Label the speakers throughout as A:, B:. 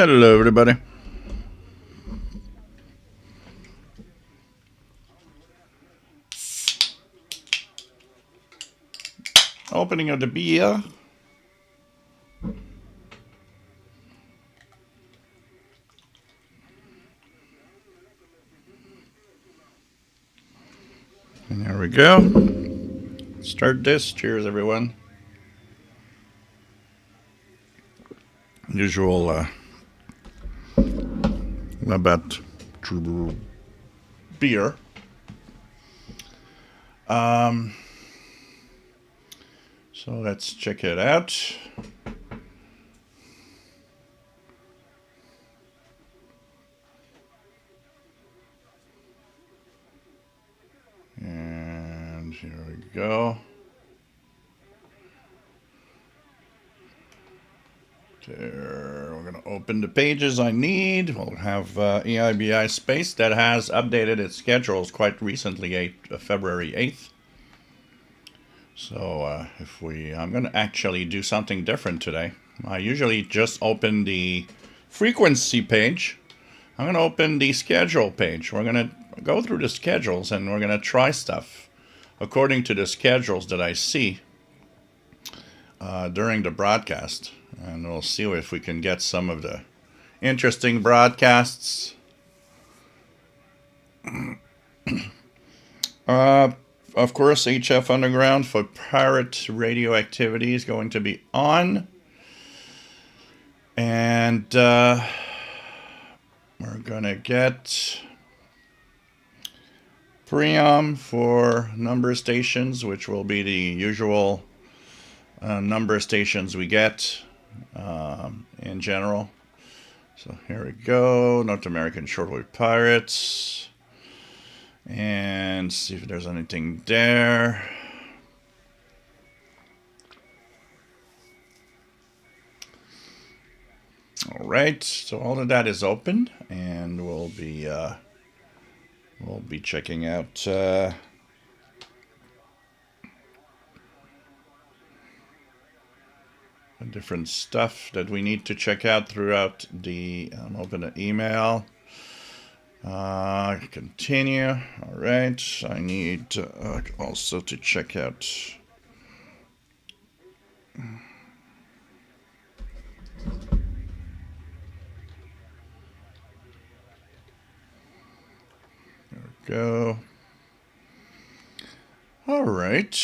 A: Hello, everybody. Opening of the beer. And there we go. Start this. Cheers, everyone. Usual Labatt beer. So let's check it out. And here we go. There, we're going to open the pages I need. We'll have EIBI Space that has updated its schedules quite recently, February 8th. So I'm going to actually do something different today. I usually just open the frequency page. I'm going to open the schedule page. We're going to go through the schedules and we're going to try stuff according to the schedules that I see during the broadcast. And we'll see if we can get some of the interesting broadcasts. Of course, HF Underground for pirate radioactivity is going to be on. And we're going to get Priam for number stations, which will be the usual number stations we get in general. So here we go, North American Shortwave Pirates. And see if there's anything there. All right, so all of that is open, and we'll be checking out the different stuff that we need to check out throughout the open the email. Continue. All right. I need also to check out. There we go. All right.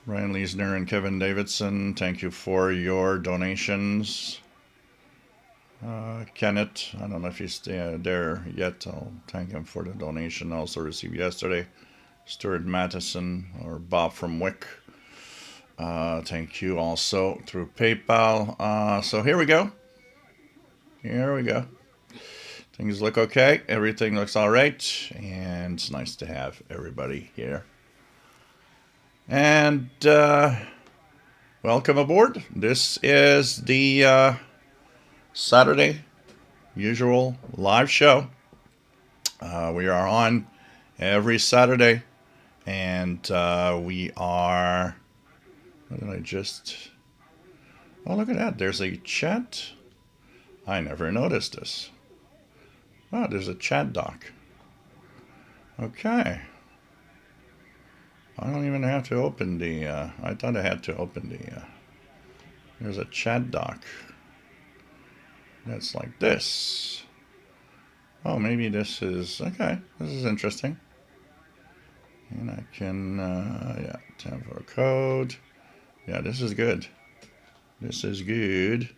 A: Ryan Leisner and Kevin Davidson, thank you for your donations. Kenneth, I don't know if he's there yet. I'll thank him for the donation I also received yesterday. Stuart Matheson or Bob from Wick. Thank you also through PayPal. So here we go. Here we go. Things look okay. Everything looks all right. And it's nice to have everybody here. And welcome aboard. This is the Saturday usual live show. We are on every Saturday, and we are. What did I just? Oh, look at that! There's a chat. I never noticed this. Oh, there's a chat doc. Okay. I don't even have to open the. I thought I had to open the. There's a chat doc. That's like this. Oh, maybe this is, okay, this is interesting. And I can, yeah, tab for code. Yeah, this is good. This is good.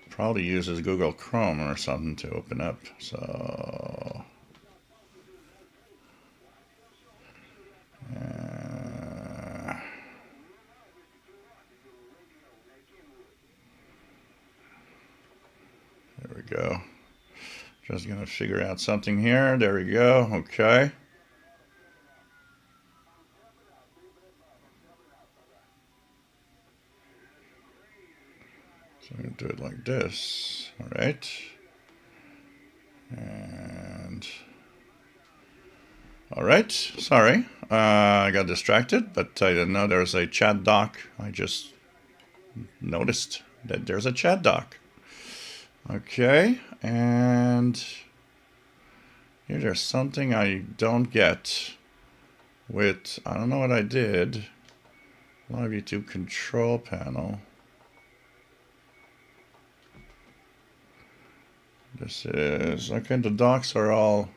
A: Probably uses Google Chrome or something to open up, so. There we go. Just gonna figure out something here. There we go. Okay. So I'm gonna do it like this. All right. And all right. Sorry, I got distracted, but I didn't know there was a chat doc. I just noticed that there's a chat dock. Okay, and here's something I don't get with, I don't know what I did. Live YouTube control panel. This is, okay, the docks are all,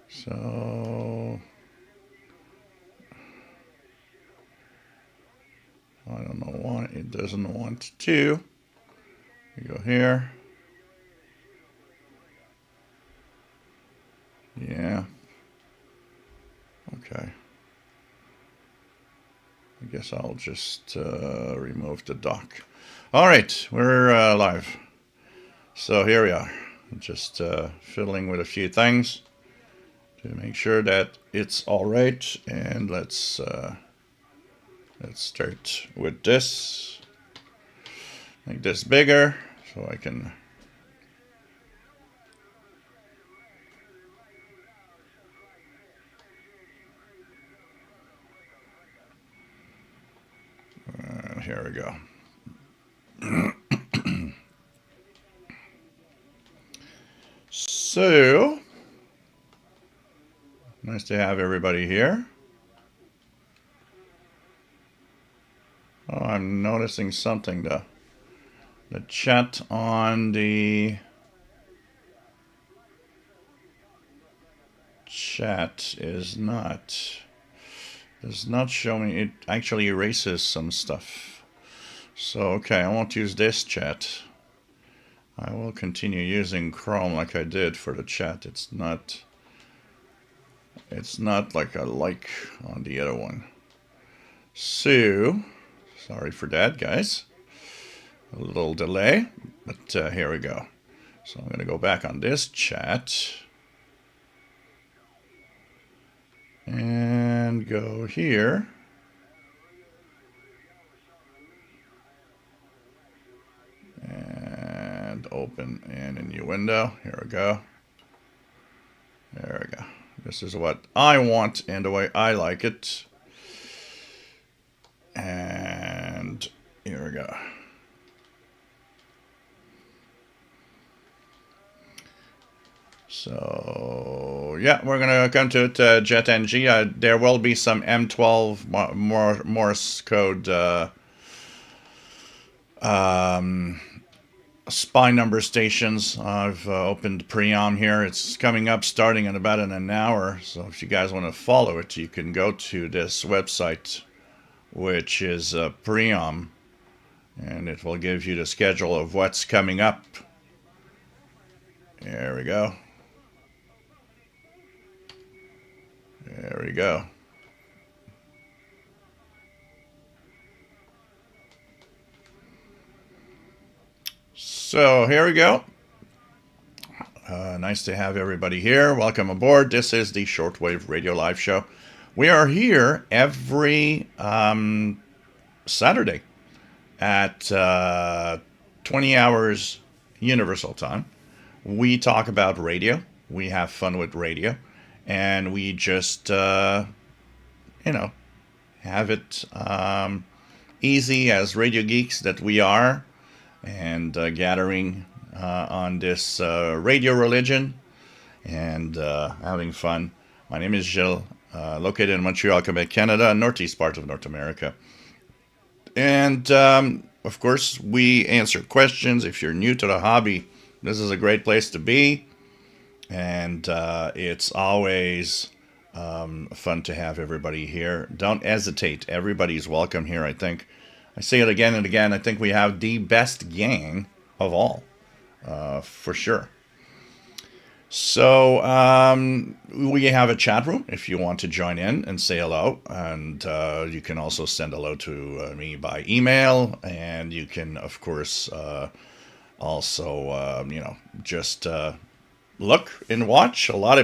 A: so I don't know why it doesn't want to. We go here. Yeah. Okay. I guess I'll just remove the dock. All right, we're live. So here we are. Just fiddling with a few things to make sure that it's all right. And let's start with this. Make this bigger so I can. Here we go. So, nice to have everybody here. Oh, I'm noticing something. The chat on the chat does not show me. It actually erases some stuff. So, okay, I won't use this chat. I will continue using Chrome like I did for the chat. It's not like a like on the other one. So, sorry for that, guys. A little delay, but here we go. So I'm going to go back on this chat and go here. And open in a new window. Here we go. There we go. This is what I want and the way I like it. And here we go. So yeah, we're gonna come to it. JetNG. There will be some M12 Morse code SPY number stations. I've opened Preom here. It's coming up starting in about an hour. So if you guys want to follow it, you can go to this website, which is Preom, and it will give you the schedule of what's coming up. There we go. There we go. So here we go. Nice to have everybody here. Welcome aboard. This is the Shortwave Radio Live Show. We are here every Saturday at 20 hours Universal Time. We talk about radio. We have fun with radio. And we just, have it easy as radio geeks that we are, and gathering on this radio religion and having fun. My name is Gilles, located in Montreal, Quebec, Canada, northeast part of North America. And, of course, we answer questions. If you're new to the hobby, this is a great place to be. And it's always fun to have everybody here. Don't hesitate. Everybody's welcome here, I think. I say it again and again. I think we have the best gang of all, for sure. So we have a chat room if you want to join in and say hello. And you can also send hello to me by email. And you can, of course, also, just... look and watch. A lot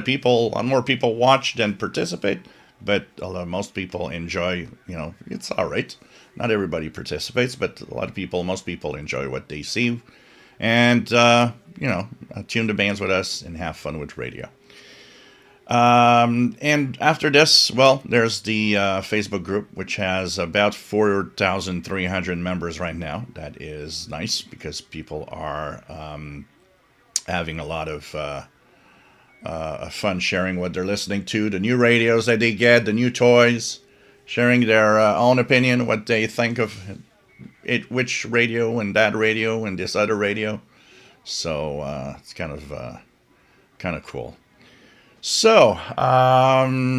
A: more people watch than participate, but most people enjoy, it's all right. Not everybody participates, but most people enjoy what they see. And, tune the bands with us and have fun with radio. And after this, well, there's the Facebook group, which has about 4,300 members right now. That is nice because people are having a lot of fun sharing what they're listening to, the new radios that they get, the new toys, sharing their own opinion, what they think of it, which radio and that radio and this other radio. So it's kind of cool. So,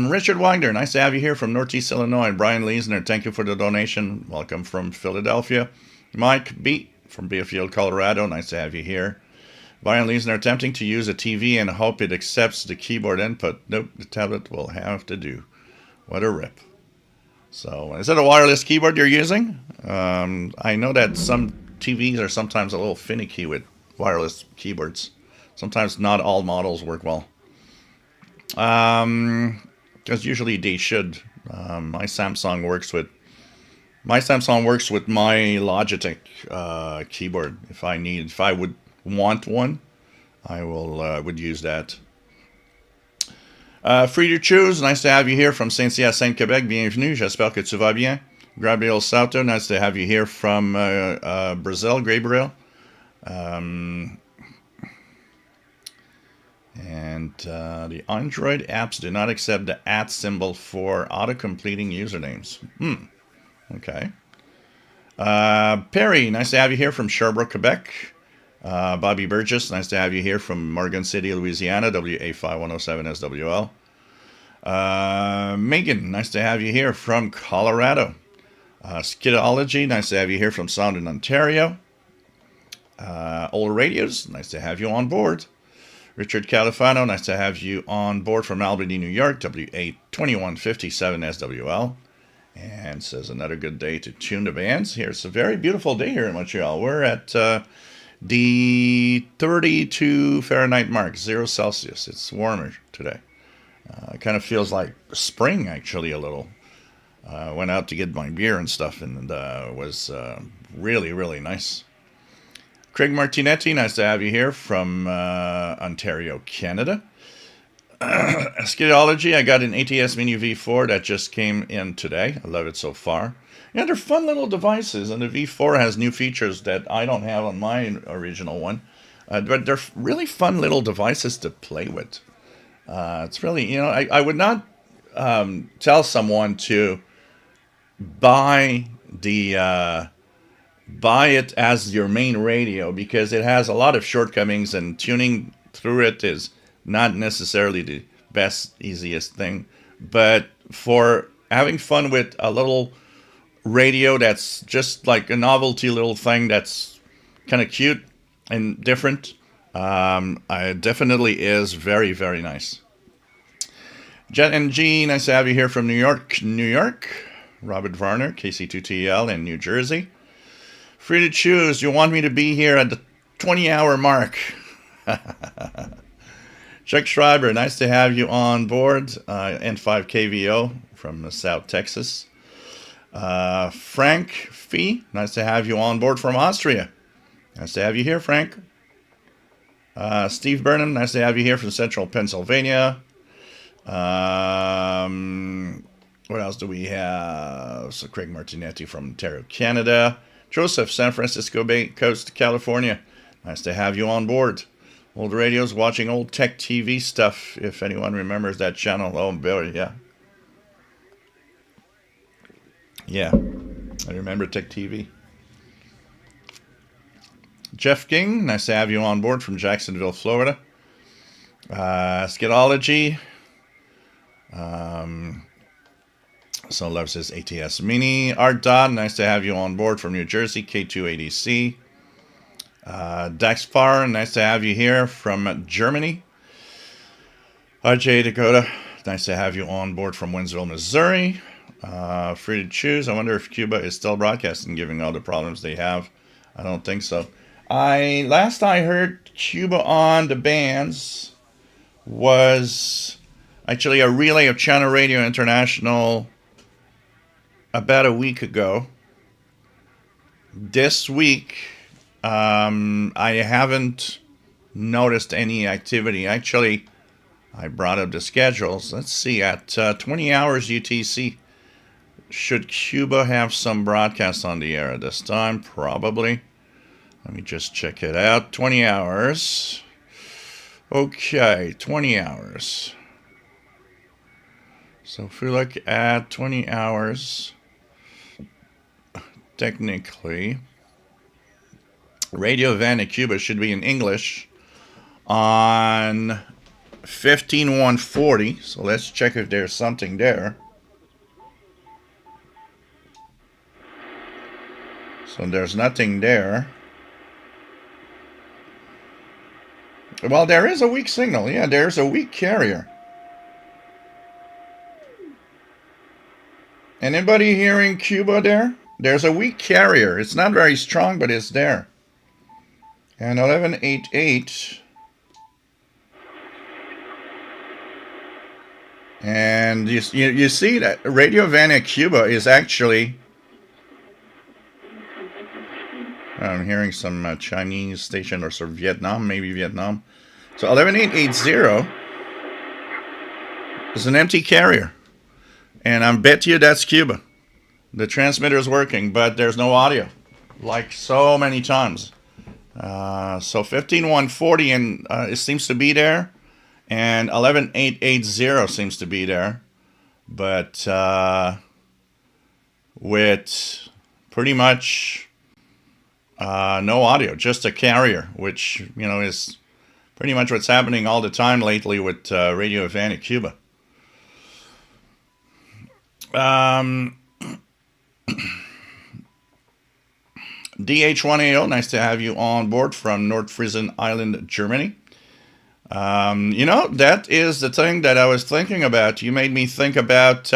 A: Richard Wagner, nice to have you here from Northeast Illinois. Brian Leesner, thank you for the donation. Welcome from Philadelphia. Mike B. from Beerfield, Colorado, nice to have you here. Brian Leesner, attempting to use a TV and hope it accepts the keyboard input. Nope, the tablet will have to do. What a rip. So, is it a wireless keyboard you're using? I know that some TVs are sometimes a little finicky with wireless keyboards. Sometimes not all models work well. Because usually they should. My Samsung works with my Logitech keyboard. If I would want one, I would use that. Free to choose. Nice to have you here from Saint-Hyacinthe, Quebec. Bienvenue. J'espère que tu vas bien. Gabriel Sauter. Nice to have you here from Brazil, Gabriel. And the Android apps do not accept the @ symbol for auto-completing usernames. Okay. Perry, nice to have you here from Sherbrooke, Quebec. Bobby Burgess, nice to have you here from Morgan City, Louisiana, WA5107SWL. Megan, nice to have you here from Colorado. Skidology, nice to have you here from Sound in Ontario. Old Radios, nice to have you on board. Richard Califano, nice to have you on board from Albany, New York, WA2157SWL. And says another good day to tune the bands. Here, it's a very beautiful day here in Montreal. We're at the 32 Fahrenheit mark, 0 Celsius. It's warmer today. It kind of feels like spring, actually, a little. Went out to get my beer and stuff, and it was really, really nice. Craig Martinetti, nice to have you here from Ontario, Canada. Skidology, I got an ATS Mini V4 that just came in today. I love it so far. Yeah, they're fun little devices, and the V4 has new features that I don't have on my original one. But they're really fun little devices to play with. It's really, I would not tell someone to buy it as your main radio because it has a lot of shortcomings and tuning through it is not necessarily the best, easiest thing. But for having fun with a little radio that's just like a novelty little thing that's kind of cute and different, it definitely is very, very nice. Jet NG, nice to have you here from New York, New York. Robert Varner, KC2TL in New Jersey. Free to choose. You want me to be here at the 20-hour mark. Chuck Schreiber, nice to have you on board. N5KVO from South Texas. Frank Fee, nice to have you on board from Austria. Nice to have you here, Frank. Steve Burnham, nice to have you here from Central Pennsylvania. What else do we have? So Craig Martinetti from Ontario, Canada. Joseph, San Francisco Bay Coast, California. Nice to have you on board. Old Radios, watching old tech TV stuff, if anyone remembers that channel. Oh, Billy, yeah. Yeah, I remember tech TV. Jeff King, nice to have you on board from Jacksonville, Florida. Skidology. So loves his ATS Mini. Art Dodd, nice to have you on board from New Jersey, K2ADC. Daxpar, nice to have you here from Germany. RJ Dakota, nice to have you on board from Winsville, Missouri. Free to choose. I wonder if Cuba is still broadcasting, given all the problems they have. I don't think so. Last I heard, Cuba on the bands was actually a relay of Channel Radio International about a week ago. This week, I haven't noticed any activity. Actually, I brought up the schedules. Let's see, at 20 hours UTC, should Cuba have some broadcast on the air at this time? Probably. Let me just check it out. 20 hours. Okay, 20 hours. So if we look at 20 hours, technically, Radio Havana, Cuba should be in English on 15140. So let's check if there's something there. So there's nothing there. Well, there is a weak signal. Yeah, there's a weak carrier. Anybody hearing Cuba there? There's a weak carrier. It's not very strong, but it's there. And 1188. And you see that Radio Havana, Cuba is actually... I'm hearing some Chinese station or some Vietnam, maybe Vietnam. So 11880 is an empty carrier. And I bet you that's Cuba. The transmitter is working, but there's no audio. Like so many times. So 15140 and it seems to be there. And 11880 seems to be there. But with pretty much... no audio, just a carrier, which, is pretty much what's happening all the time lately with Radio Havana, Cuba. DH1AO, nice to have you on board from North Frisian Island, Germany. That is the thing that I was thinking about. You made me think about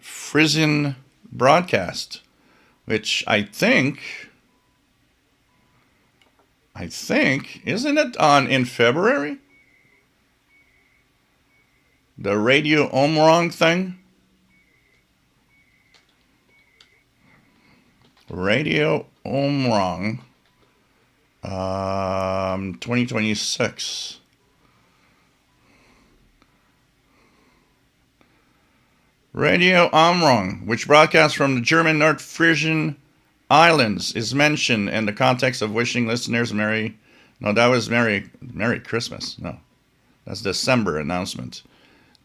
A: Frisian broadcast. Which I think, isn't it in February? The Radio Omrong thing? Radio Omrong, 2026. Radio Omrong, which broadcasts from the German North Frisian Islands, is mentioned in the context of wishing listeners Merry Christmas. No, that's December announcement.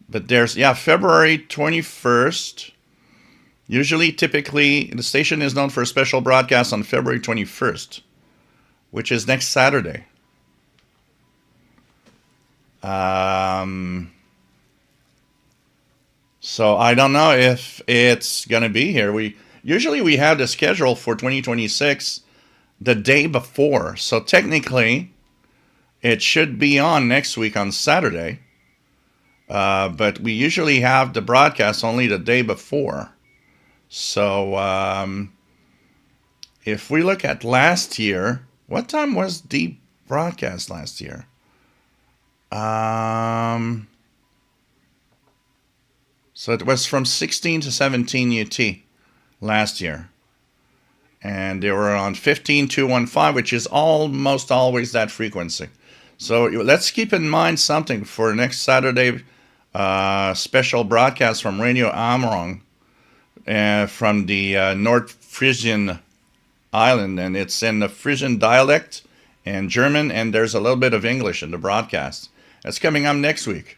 A: But there's, February 21st. Typically, the station is known for a special broadcast on February 21st, which is next Saturday. So I don't know if it's going to be here. We have the schedule for 2026 the day before. So technically, it should be on next week on Saturday. But we usually have the broadcast only the day before. So if we look at last year, what time was the broadcast last year? So it was from 16 to 17 UT last year. And they were on 15215, which is almost always that frequency. So let's keep in mind something for next Saturday special broadcast from Radio Omrong from the North Frisian Island. And it's in the Frisian dialect and German, and there's a little bit of English in the broadcast. That's coming up next week.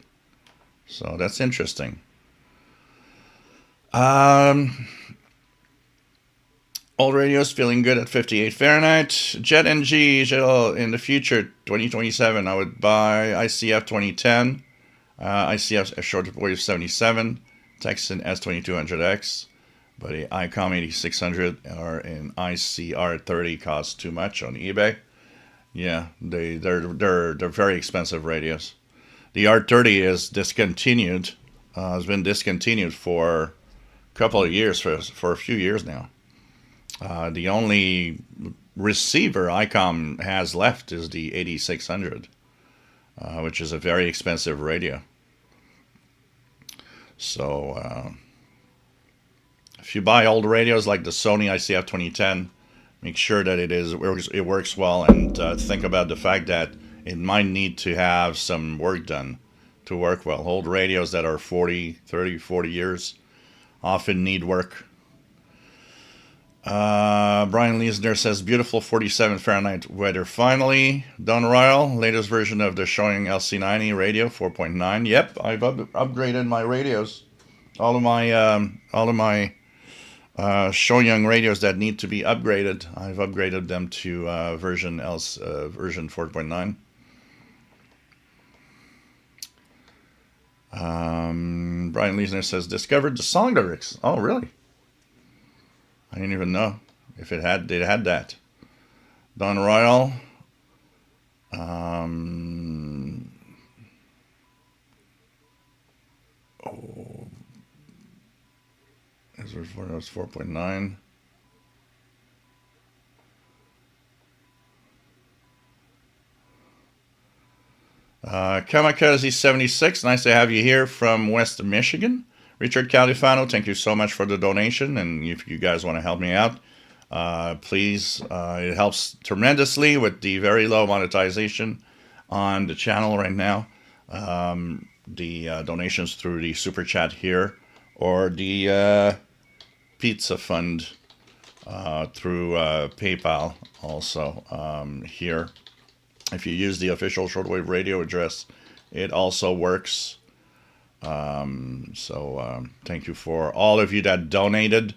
A: So that's interesting. All radios feeling good at 58 Fahrenheit. Jet NG in the future, 2027, I would buy ICF 2010, ICF Shortwave 77, Texan S2200X, but the ICOM 8600 or an ICR 30 costs too much on eBay. Yeah, they're very expensive radios. The R30 is discontinued. Has been discontinued for couple of years, for a few years now. The only receiver ICOM has left is the 8600, which is a very expensive radio. So if you buy old radios like the Sony ICF 2010, make sure that it works well, and think about the fact that it might need to have some work done to work well. Old radios that are 40 years often need work. Brian Leisner says, beautiful 47 Fahrenheit weather finally. Don Royal, latest version of the showing LC90 radio 4.9. Yep, I've upgraded my radios. All of my Shoyoung radios that need to be upgraded, I've upgraded them to version 4.9. Brian Leisner says, discovered the song lyrics. Oh, really? I didn't even know if it had that. Don Royal. As before, that was 4.9. Kamikaze 76, nice to have you here from West Michigan. Richard Califano, thank you so much for the donation, and if you guys want to help me out, please, it helps tremendously with the very low monetization on the channel right now. The donations through the super chat here, or the pizza fund through PayPal also here. If you use the official Shortwave radio address, it also works. So thank you for all of you that donated.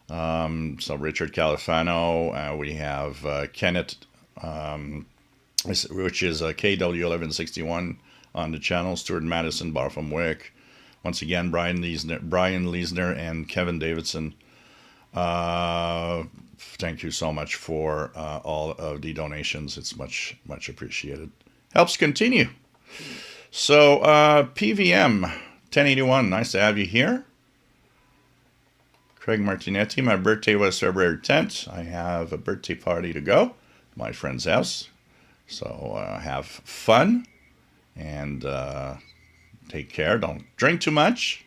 A: So Richard Califano, we have Kenneth, which is KW1161 on the channel, Stuart Madison, Barfum Wick. Once again, Brian Leisner, and Kevin Davidson. Thank you so much for all of the donations. It's much appreciated. Helps continue. So PVM 1081, nice to have you here. Craig Martinetti, my birthday was February 10th. I have a birthday party to go, my friend's house. So have fun and take care. Don't drink too much.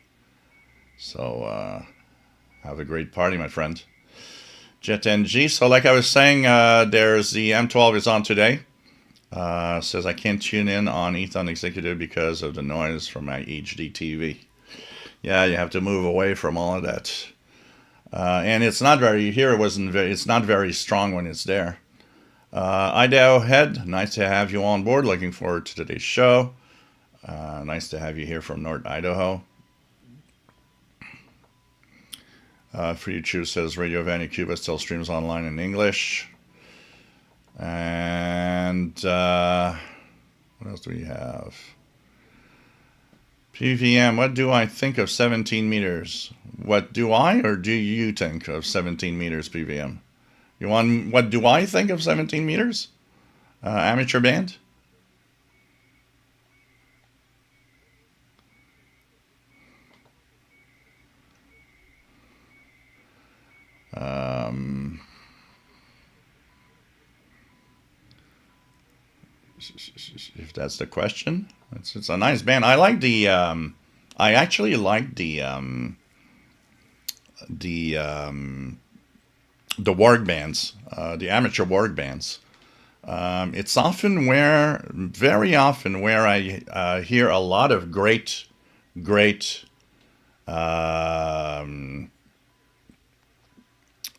A: So have a great party, my friend. Jet NG. So like I was saying, there's the M12 is on today. Says I can't tune in on Ethan Executive because of the noise from my HD TV. Yeah, you have to move away from all of that. And it's not very, it's not very strong when it's there. Idaho Head, nice to have you on board. Looking forward to today's show. Nice to have you here from North Idaho. Free to Choose says Radio Vanny Cuba still streams online in English. And what else do we have? PVM, what do I think of 17 meters? What do I or do you think of 17 meters, PVM? You want what do I think of 17 meters? Amateur band? If that's the question, it's a nice band. I like the I actually like the warg bands, the amateur warg bands. It's very often where I hear a lot of great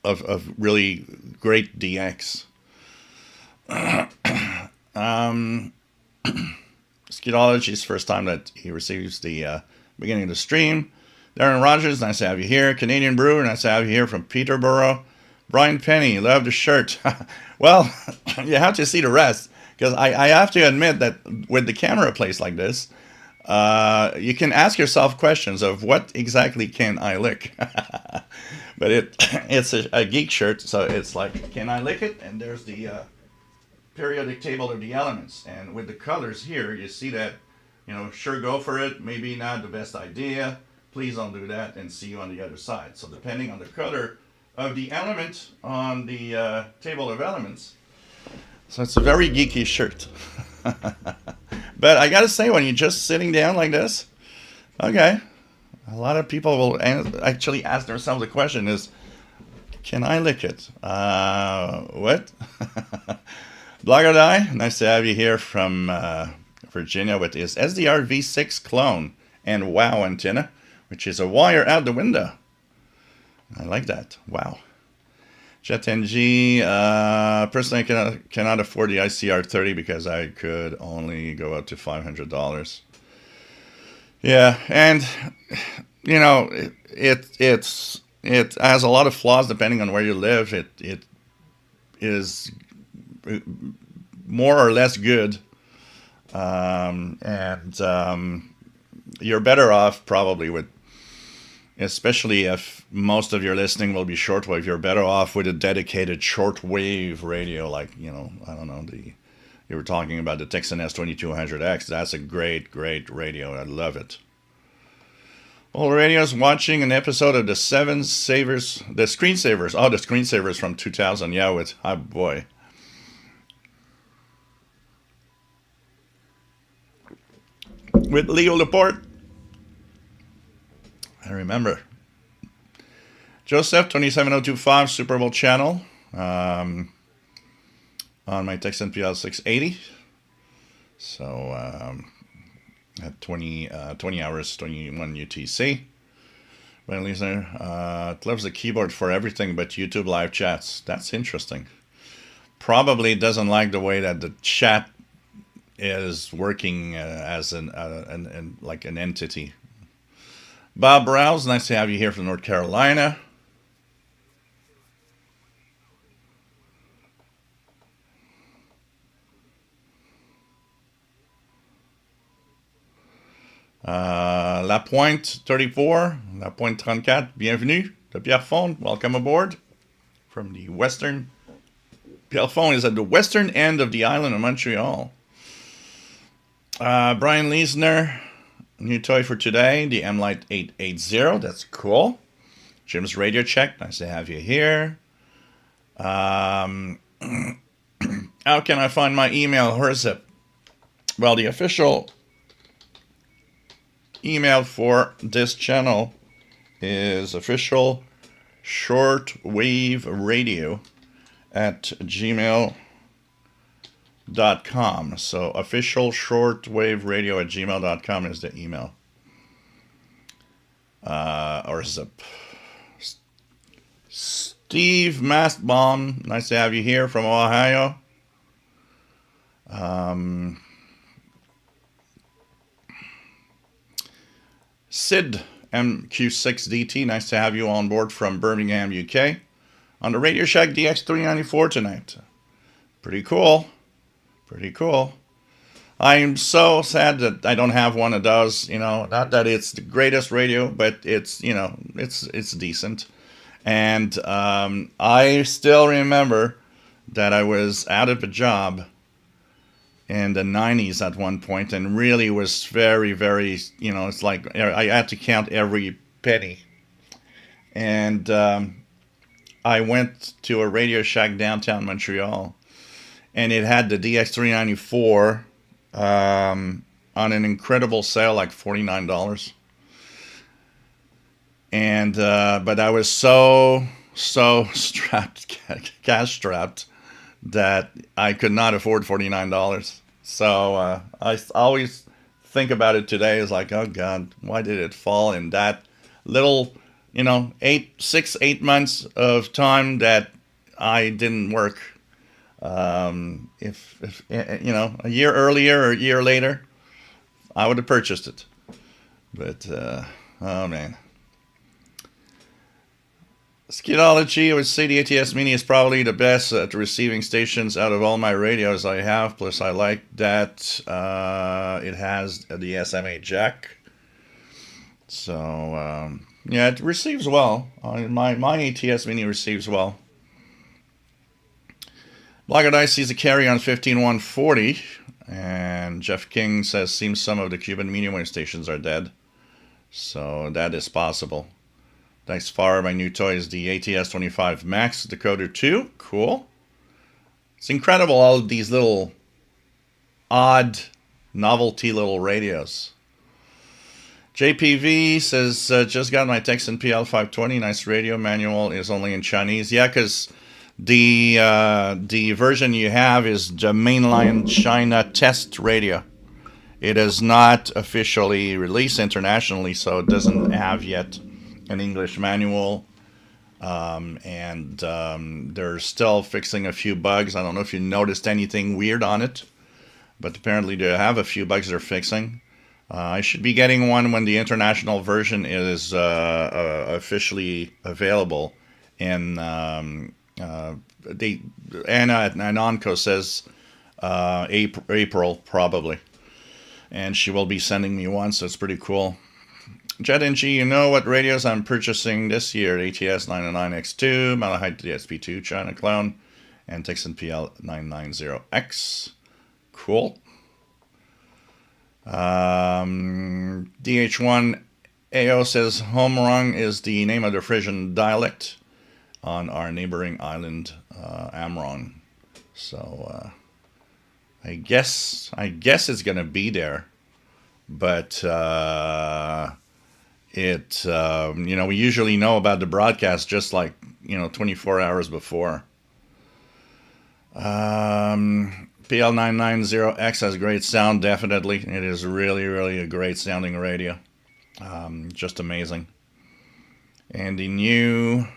A: of really great DX. Skidology's first time that he receives the beginning of the stream. Darren Rogers, nice to have you here. Canadian Brewer, nice to have you here from Peterborough. Brian Penny, love the shirt. Well, you have to see the rest, because I have to admit that with the camera placed like this, you can ask yourself questions of what exactly can I lick. But it's a geek shirt, so it's like, can I lick it? And there's the periodic table of the elements, and with the colors here, you see that, sure, go for it, maybe not the best idea, please don't do that, and see you on the other side. So depending on the color of the element on the table of elements, so it's a very geeky shirt. But I gotta say, when you're just sitting down like this, okay, a lot of people will actually ask themselves the question is, can I lick it? What? Blagadai, nice to have you here from Virginia with his SDR V6 clone and WOW antenna, which is a wire out the window. I like that. Wow. JetNG, personally I cannot afford the ICR30 because I could only go up to $500. Yeah, and you know it has a lot of flaws depending on where you live. It is more or less good, and you're better off probably with, especially if most of your listening will be shortwave, you're better off with a dedicated shortwave radio, like, I don't know, you were talking about the Texan S2200X. That's a great radio. I love it. Old Radio's watching an episode of the Screensavers. Oh, the Screensavers from 2000. Yeah, with, oh boy. With Leo Laporte. I remember. Joseph, 27025 Super Bowl channel. On my Texan PL 680. So, at 20 hours, 21 UTC. Brian Liesner, loves the keyboard for everything but YouTube live chats. That's interesting. Probably doesn't like the way that the chat is working as like an entity. Bob Rouse, nice to have you here from North Carolina. La Pointe 34, La Pointe 34, bienvenue. The Pierrefonds, welcome aboard. From the western, Pierrefonds is at the western end of the island of Montreal. Brian Liesner, new toy for today, the M-Lite 880, that's cool. Jim's Radio Check, nice to have you here. How can I find my email? Where's it? Well, the official email for this channel is official shortwave radio at gmail.com. So official shortwave radio at gmail.com is the email. Or zip. Steve Mastbaum, nice to have you here from Ohio. Sid MQ6DT, nice to have you on board from Birmingham, UK. On the Radio Shack DX394 tonight. Pretty cool. Pretty cool. I'm so sad that I don't have one of those, not that it's the greatest radio, but it's, it's decent. And I still remember that I was out of a job in the 90s at one point, and really was very, very, it's like I had to count every penny. And I went to a Radio Shack downtown Montreal, and it had the DX394 on an incredible sale, like $49. And but I was so strapped, cash strapped, that I could not afford $49. So I always think about it today as like, oh God, why did it fall in that little, 8 months of time that I didn't work? If a year earlier or a year later, I would have purchased it. But oh man. Skidology, I would say the ATS Mini is probably the best at receiving stations out of all my radios I have. Plus, I like that it has the SMA jack. So, yeah, it receives well. My ATS Mini receives well. Blogger Dice sees a carry on 15140. And Jeff King says, seems some of the Cuban medium wave stations are dead. So, that is possible. Thanks far. My new toy is the ATS-25 Max Decoder 2. Cool. It's incredible, all of these little odd novelty little radios. JPV says, just got my Texan PL520. Nice radio. Manual is only in Chinese. Yeah, because The version you have is the mainline China test radio. It is not officially released internationally, so it doesn't have yet an English manual. And they're still fixing a few bugs. I don't know if you noticed anything weird on it, but apparently they have a few bugs they're fixing. I should be getting one when the international version is officially available. And Anna at Nanonco says April probably, and she will be sending me one, so it's pretty cool. Jet NG, you know what radios I'm purchasing this year? ATS 909X2, Malahite DSP2, China Clown, and Texan PL 990X. Cool. DH1 AO says home rung is the name of the Frisian dialect on our neighboring island, Amron. So I guess it's gonna be there, but we usually know about the broadcast just like 24 hours before. PL990X has great sound, definitely. It is really, really a great sounding radio. Just amazing. Andy New,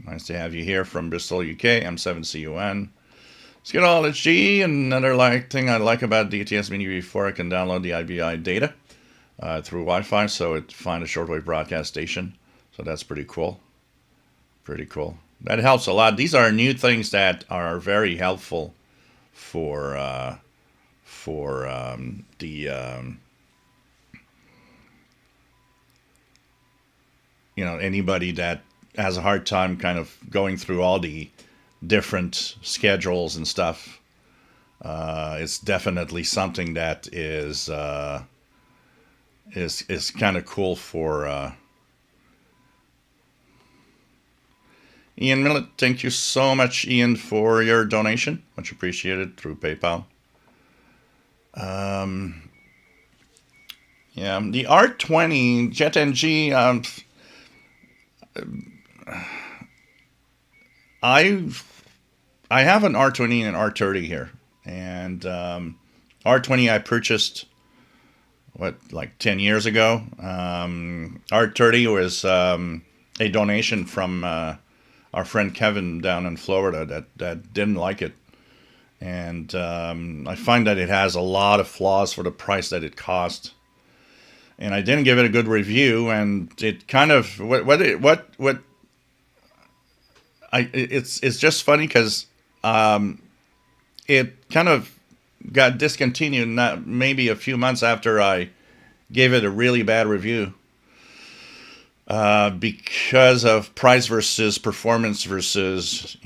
A: nice to have you here from Bristol, UK. M7CUN. Let's get all HG. Another thing I like about DTS Mini before I can download the IBI data through Wi-Fi, so it find a shortwave broadcast station. So that's pretty cool. Pretty cool. That helps a lot. These are new things that are very helpful for anybody that has a hard time kind of going through all the different schedules and stuff. It's definitely something that is kind of cool for Ian Millet. Thank you so much, Ian, for your donation. Much appreciated through PayPal. The R20 Jet NG. I have an R20 and an R30 here, and R20 I purchased 10 years ago. R30 was a donation from our friend Kevin down in Florida that didn't like it, and I find that it has a lot of flaws for the price that it cost, and I didn't give it a good review, and it kind of it's just funny because it kind of got discontinued maybe a few months after I gave it a really bad review. Because of price versus performance versus,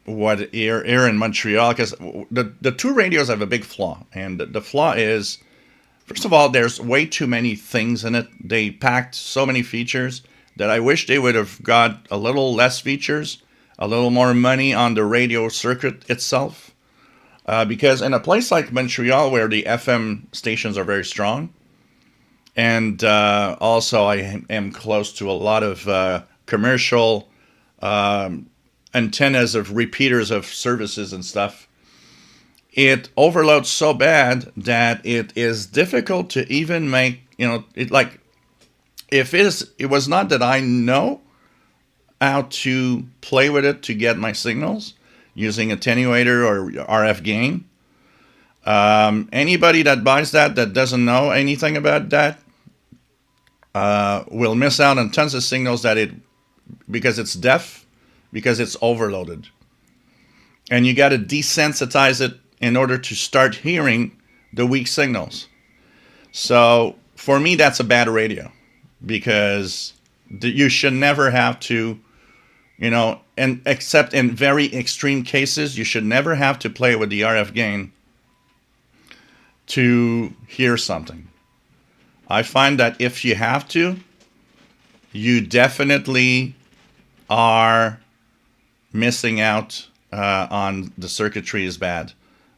A: what here in Montreal, because the two radios have a big flaw. And the flaw is, first of all, there's way too many things in it. They packed so many features that I wish they would have got a little less features, a little more money on the radio circuit itself. Because in a place like Montreal, where the FM stations are very strong, and also I am close to a lot of commercial antennas of repeaters of services and stuff, it overloads so bad that it is difficult to even make, if it was not that I know how to play with it to get my signals using attenuator or RF gain, anybody that buys that doesn't know anything about that will miss out on tons of signals because it's deaf, because it's overloaded. And you got to desensitize it in order to start hearing the weak signals. So for me, that's a bad radio, because you should never have to, and except in very extreme cases, you should never have to play with the RF gain to hear something. I find that if you have to, you definitely are missing out on the circuitry is bad.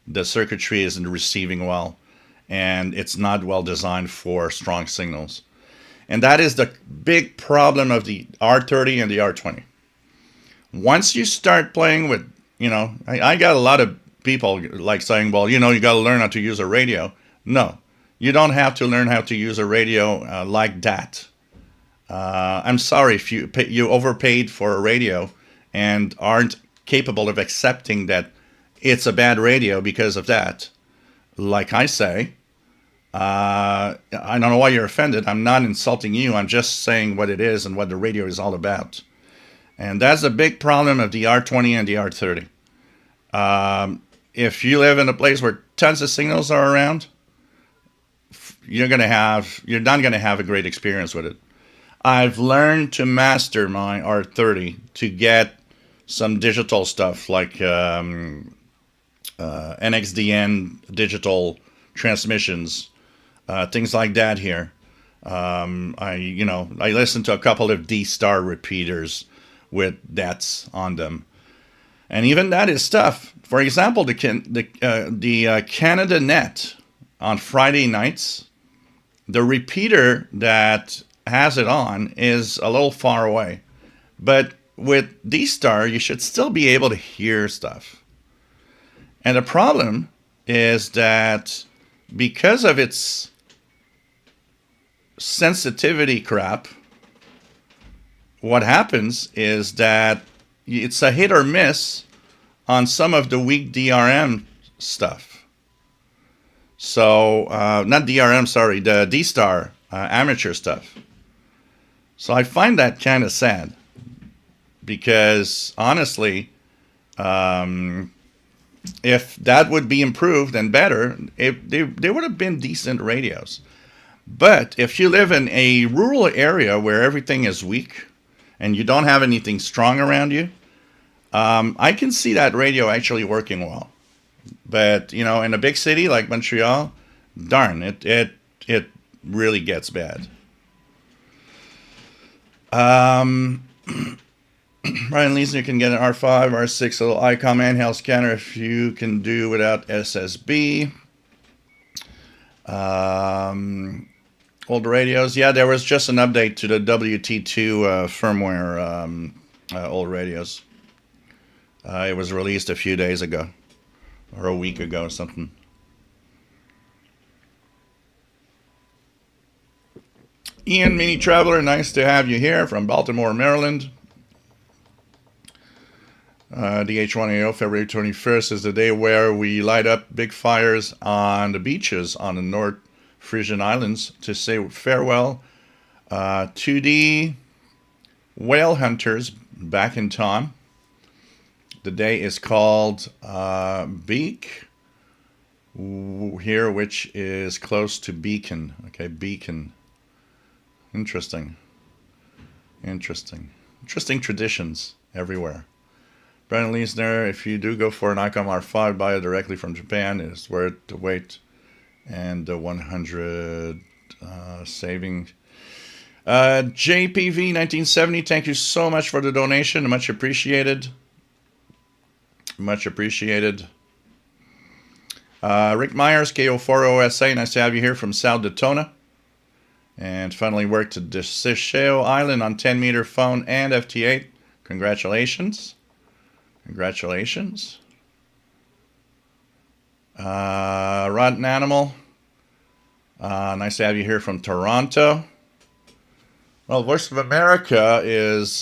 A: The circuitry isn't receiving well, and it's not well designed for strong signals. And that is the big problem of the R30 and the R20. Once you start playing with, I got a lot of people like saying, well, you got to learn how to use a radio. No, you don't have to learn how to use a radio like that. I'm sorry if you overpaid for a radio and aren't capable of accepting that it's a bad radio because of that. Like I say, I don't know why you're offended. I'm not insulting you. I'm just saying what it is and what the radio is all about. And that's a big problem of the R20 and the R30. If you live in a place where tons of signals are around, you're not gonna have a great experience with it. I've learned to master my R30 to get some digital stuff like NXDN digital transmissions, things like that here. I listened to a couple of D-Star repeaters with DETs on them, and even that is tough. For example, the Canada Net on Friday nights, the repeater that has it on is a little far away, but with D-Star, you should still be able to hear stuff. And the problem is that because of its sensitivity crap, what happens is that it's a hit or miss on some of the weak DRM stuff. So, not DRM, sorry, the D-Star amateur stuff. So I find that kind of sad because honestly, if that would be improved and better, they would have been decent radios. But if you live in a rural area where everything is weak and you don't have anything strong around you, I can see that radio actually working well. But in a big city like Montreal, darn, it really gets bad. Brian Leeson, you can get an R5, R6, a little ICOM handheld scanner if you can do without SSB. Older radios, yeah, there was just an update to the WT2 firmware old radios. It was released a few days ago, or a week ago or something. Ian, Mini Traveler, nice to have you here from Baltimore, Maryland. The H1AO, February 21st, is the day where we light up big fires on the beaches on the North Frisian Islands to say farewell to the whale hunters back in time. The day is called Beak here, which is close to Beacon. Okay, Beacon. Interesting traditions everywhere. Brandon Leesner, if you do go for an ICOM R5, buy it directly from Japan. It's worth the wait and the 100 saving. JPV 1970, thank you so much for the donation. Much appreciated. Much appreciated. Rick Myers, KO4OSA, nice to have you here from South Daytona. And finally worked to Desiceo Island on 10-meter phone and FT8. Congratulations. Congratulations. Rotten Animal. Nice to have you here from Toronto. Well, Voice of America is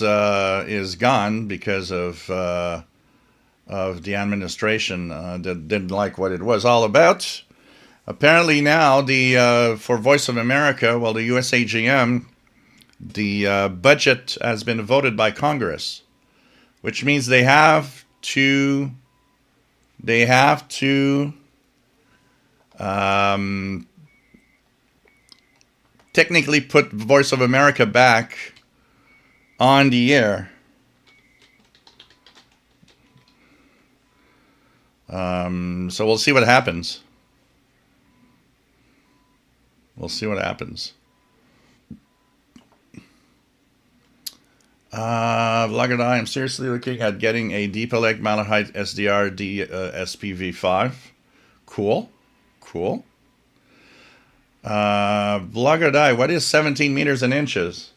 A: gone because of the administration that didn't like what it was all about. Apparently now for Voice of America, well, the USAGM, the budget has been voted by Congress, which means they have to technically put Voice of America back on the air. So we'll see what happens. We'll see what happens. Vlogger, I am seriously looking at getting a deep elect Malahite SDR SPV5. Cool. Vlogger, what is 17 meters in inches?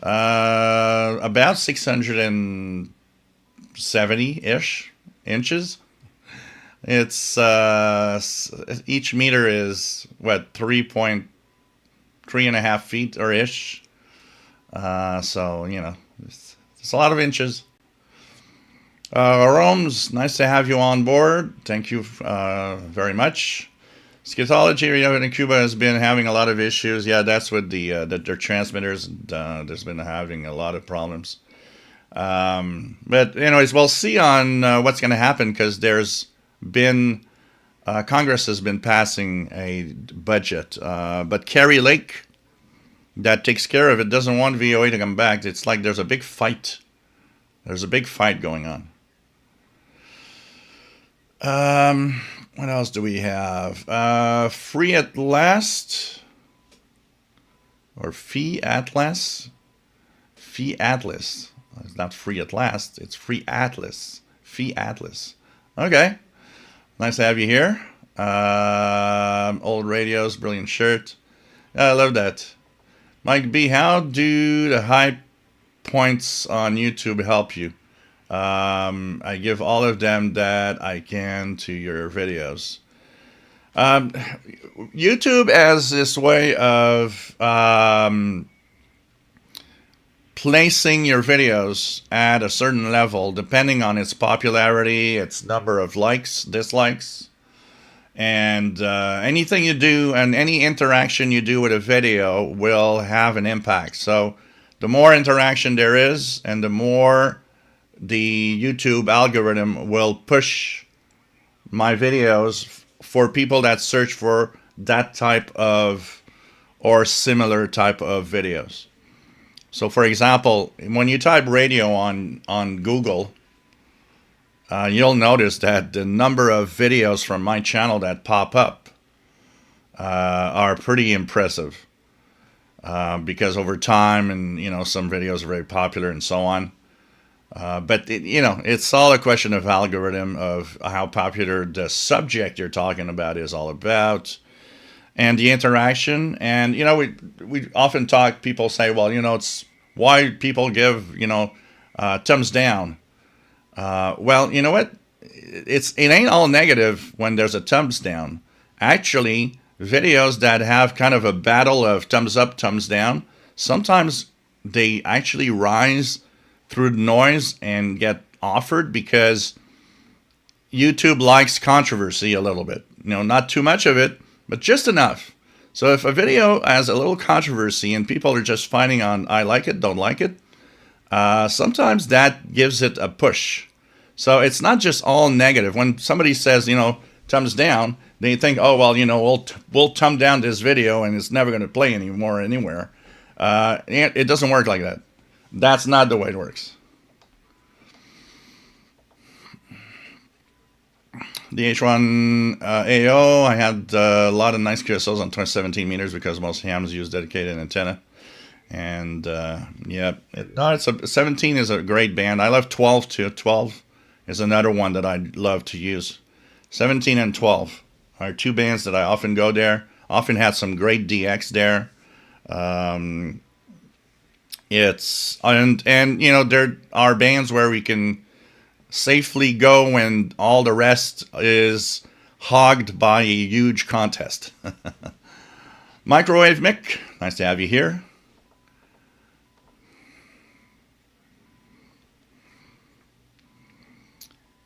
A: About 650 70-ish inches. It's each meter is what 3.3.5 feet or ish. So it's a lot of inches. Rome's nice to have you on board. Thank you very much. Scatology in Cuba has been having a lot of issues. Yeah, that's with their transmitters. There's been having a lot of problems. But anyways, we'll see on what's going to happen, because there's been Congress has been passing a budget, but Kerry Lake, that takes care of it, doesn't want VOA to come back. It's like there's a big fight. There's a big fight going on. What else do we have? Free at Last, or Fee Atlas? Fee Atlas. It's not Free at Last. It's Free Atlas. Fee Atlas. Okay. Nice to have you here. Old radios, brilliant shirt. I love that. Mike B, how do the high points on YouTube help you? I give all of them that I can to your videos. YouTube has this way of placing your videos at a certain level depending on its popularity, its number of likes, dislikes, and anything you do and any interaction you do with a video will have an impact. So the more interaction there is, and the more the YouTube algorithm will push my videos for people that search for that type of or similar type of videos. So for example, when you type radio on Google, you'll notice that the number of videos from my channel that pop up are pretty impressive, because over time, and some videos are very popular and so on. But it's all a question of algorithm, of how popular the subject you're talking about is all about, and the interaction. And we often talk. People say, well, it's why people give thumbs down. Well, you know what? It ain't all negative when there's a thumbs down. Actually, videos that have kind of a battle of thumbs up, thumbs down, sometimes they actually rise through the noise and get offered, because YouTube likes controversy a little bit. Not too much of it, but just enough. So if a video has a little controversy and people are just fighting on I like it, don't like it, sometimes that gives it a push. So it's not just all negative. When somebody says, thumbs down, they think, oh, well, we'll thumb down this video and it's never going to play anymore anywhere. It doesn't work like that. That's not the way it works. The H1 AO, I had a lot of nice QSOs on 17 meters because most hams use dedicated antenna. And it's 17 is a great band. I love 12 too. 12 is another one that I love to use. 17 and 12 are two bands that I often go there. Often had some great DX there. There are bands where we can safely go when all the rest is hogged by a huge contest. Microwave Mick, nice to have you here.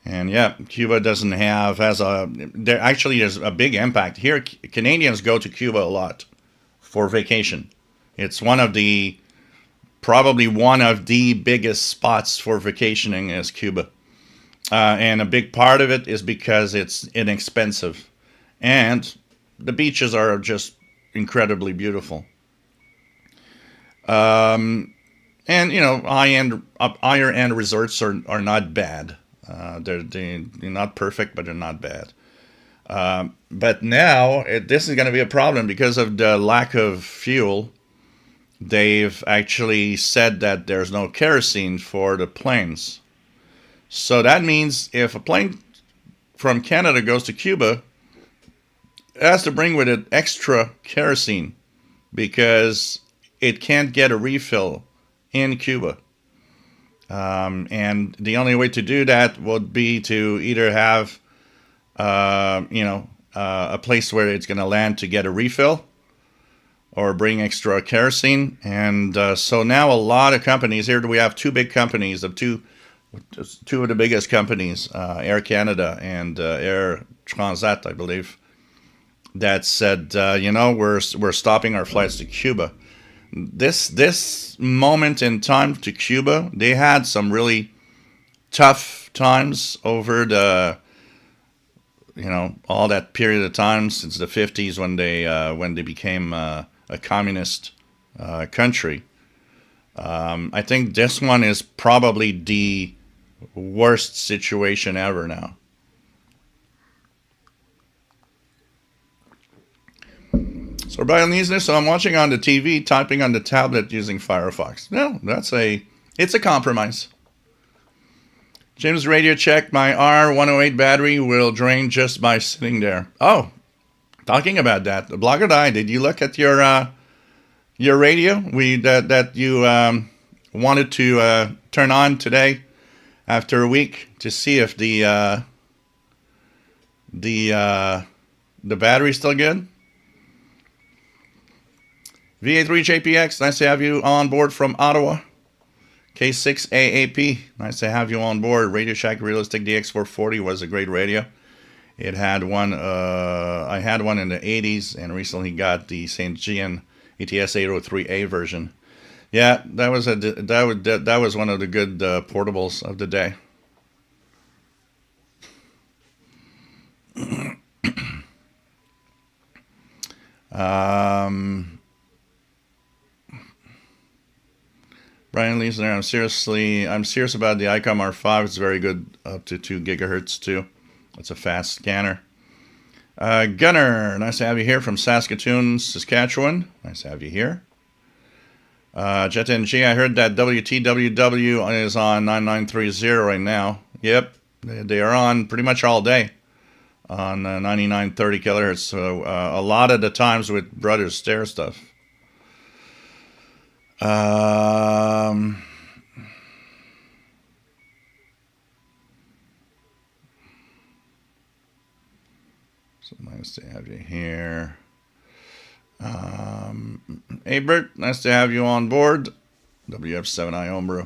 A: And Cuba doesn't have, there's a big impact. Here, Canadians go to Cuba a lot for vacation. It's probably one of the biggest spots for vacationing is Cuba. And a big part of it is because it's inexpensive. And the beaches are just incredibly beautiful. And, higher end resorts are not bad. They're not perfect, but they're not bad. But now, this is going to be a problem because of the lack of fuel. They've actually said that there's no kerosene for the planes. So that means if a plane from Canada goes to Cuba, it has to bring with it extra kerosene because it can't get a refill in Cuba. And the only way to do that would be to either have, a place where it's going to land to get a refill or bring extra kerosene. And so now a lot of companies, here we have two big companies, two of the biggest companies, Air Canada and Air Transat, I believe, that said, we're stopping our flights to Cuba. This moment in time to Cuba, they had some really tough times over all that period of time since the 50s when they became a communist country. I think this one is probably the worst situation ever now. So Brian Leesner, so I'm watching on the TV, typing on the tablet using Firefox. No, it's a compromise. James Radio check, my R108 battery will drain just by sitting there. Oh, talking about that, the Blogger Die, did you look at your radio that you wanted to turn on today after a week to see if the battery's still good? VA3JPX, nice to have you on board from Ottawa. K6AAP, nice to have you on board. Radio Shack Realistic DX440 was a great radio. It had one, I had one in the 80s and recently got the St. Gian ETS 803A version. Yeah, that was one of the good portables of the day. Brian Leesner, I'm serious about the ICOM R5. It's very good, up to 2 gigahertz too. It's a fast scanner. Gunner, nice to have you here from Saskatoon, Saskatchewan. Nice to have you here. JetNG, I heard that WTWW is on 9930 right now. Yep, they are on pretty much all day on 9930 kilohertz. So a lot of the times with Brothers Stair stuff. So nice to have you here. Abert, nice to have you on board. WF7I Homebrew.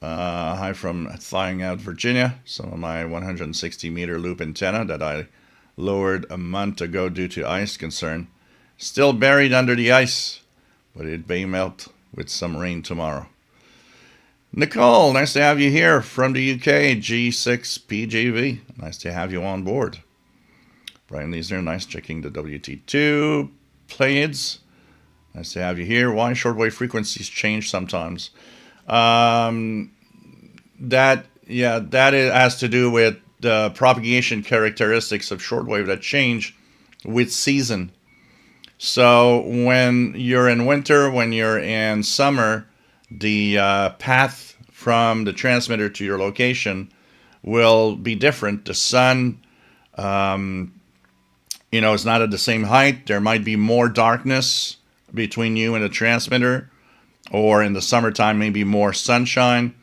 A: Hi from Flying Out, Virginia. Some of my 160 meter loop antenna that I lowered a month ago due to ice concern. Still buried under the ice, but it may melt with some rain tomorrow. Nicole, nice to have you here from the UK, G6PJV. Nice to have you on board. Brian Leesner, nice checking the WT2. Pleiades, nice to have you here. Why shortwave frequencies change sometimes? That has to do with the propagation characteristics of shortwave that change with season. So when you're in winter, when you're in summer, the path from the transmitter to your location will be different. The sun, is not at the same height. There might be more darkness between you and the transmitter, or in the summertime, maybe more sunshine.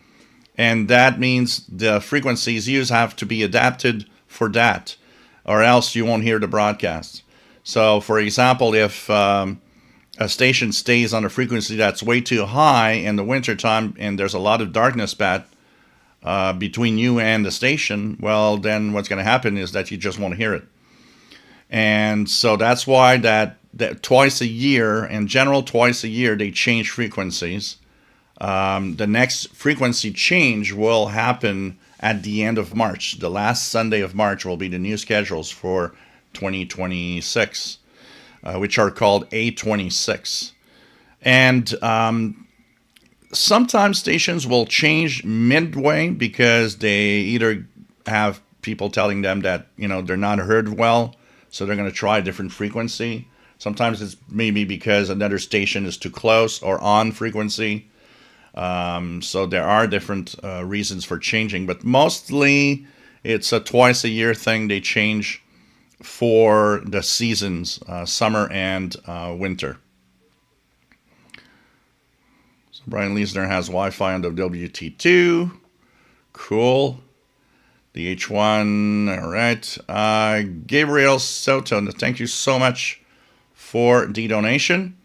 A: And that means the frequencies used have to be adapted for that, or else you won't hear the broadcast. So, for example, if a station stays on a frequency that's way too high in the wintertime and there's a lot of darkness between you and the station, well, then what's going to happen is that you just won't hear it. And so that's why that twice a year, in general, twice a year, they change frequencies. The next frequency change will happen at the end of March. The last Sunday of March will be the new schedules for 2026, which are called A26. And sometimes stations will change midway because they either have people telling them that, they're not heard well, so they're going to try a different frequency. Sometimes it's maybe because another station is too close or on frequency. So there are different reasons for changing, but mostly it's a twice a year thing. They change for the seasons, summer and winter. So Brian Leesner has Wi-Fi on the WT2. Cool. The H1. All right. Gabriel Soto, thank you so much for the donation.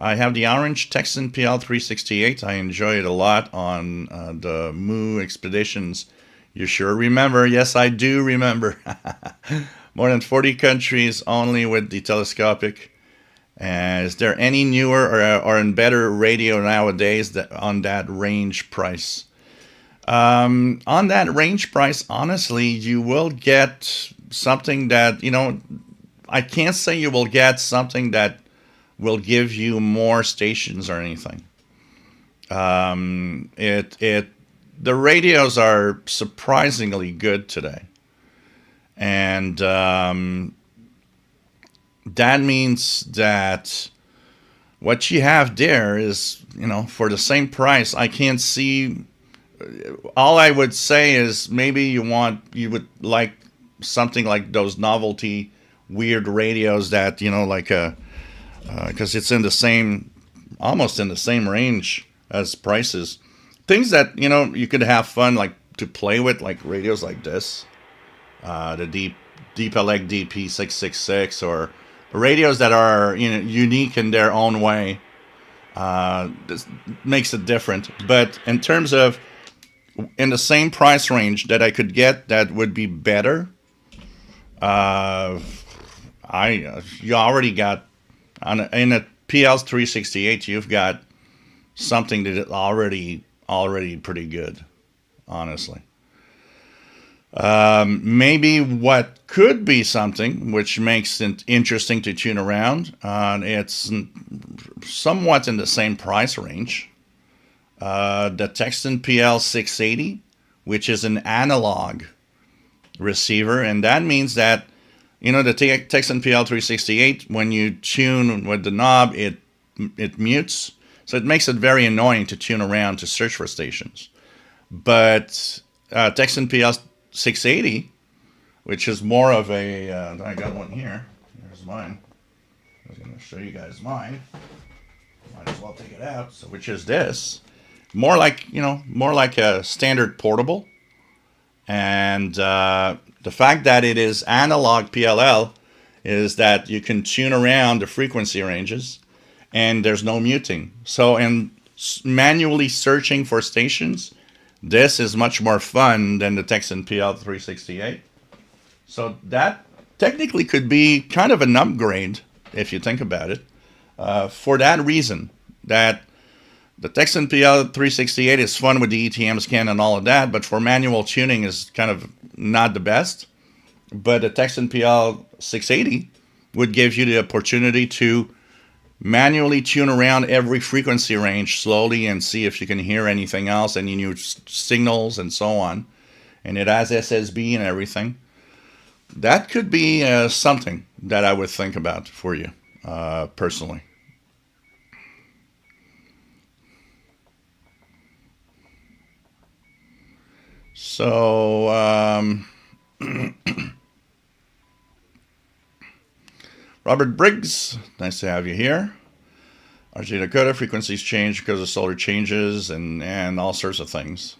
A: I have the orange Texan PL368. I enjoy it a lot on the Moo expeditions. You sure remember? Yes, I do remember. More than 40 countries only with the telescopic. Is there any newer or in better radio nowadays on that range price? On that range price, honestly, you will get something that, I can't say you will get something that will give you more stations or anything. The radios are surprisingly good today. And that means that what you have there is, for the same price, I can't see. All I would say is maybe you would like something like those novelty weird radios that, because it's almost in the same range as prices. Things that, you could have fun, like to play with, like radios like this, the Deep Elect DP666, or radios that are, unique in their own way. This makes it different. But in terms of in the same price range that I could get that would be better, you already got in a PL368. You've got something that is already pretty good, honestly. Maybe what could be something which makes it interesting to tune around. It's somewhat in the same price range. The Texan PL680, which is an analog receiver, and that means that the Texan PL368, when you tune with the knob, it mutes, so it makes it very annoying to tune around to search for stations. But Texan PL680, which is more of a I got one here. Here's mine. I was going to show you guys mine. Might as well take it out. So, which is this? More like a standard portable. And the fact that it is analog PLL is that you can tune around the frequency ranges, and there's no muting. So, in manually searching for stations, this is much more fun than the Texan PL368. So that technically could be kind of an upgrade if you think about it. For that reason, that the Texan PL368 is fun with the ETM scan and all of that, but for manual tuning is kind of not the best. But the Texan PL680 would give you the opportunity to manually tune around every frequency range slowly and see if you can hear anything else, any new signals and so on. And it has SSB and everything. That could be something that I would think about for you personally. So, Robert Briggs, nice to have you here. RJ Dakota, frequencies change because of solar changes and all sorts of things.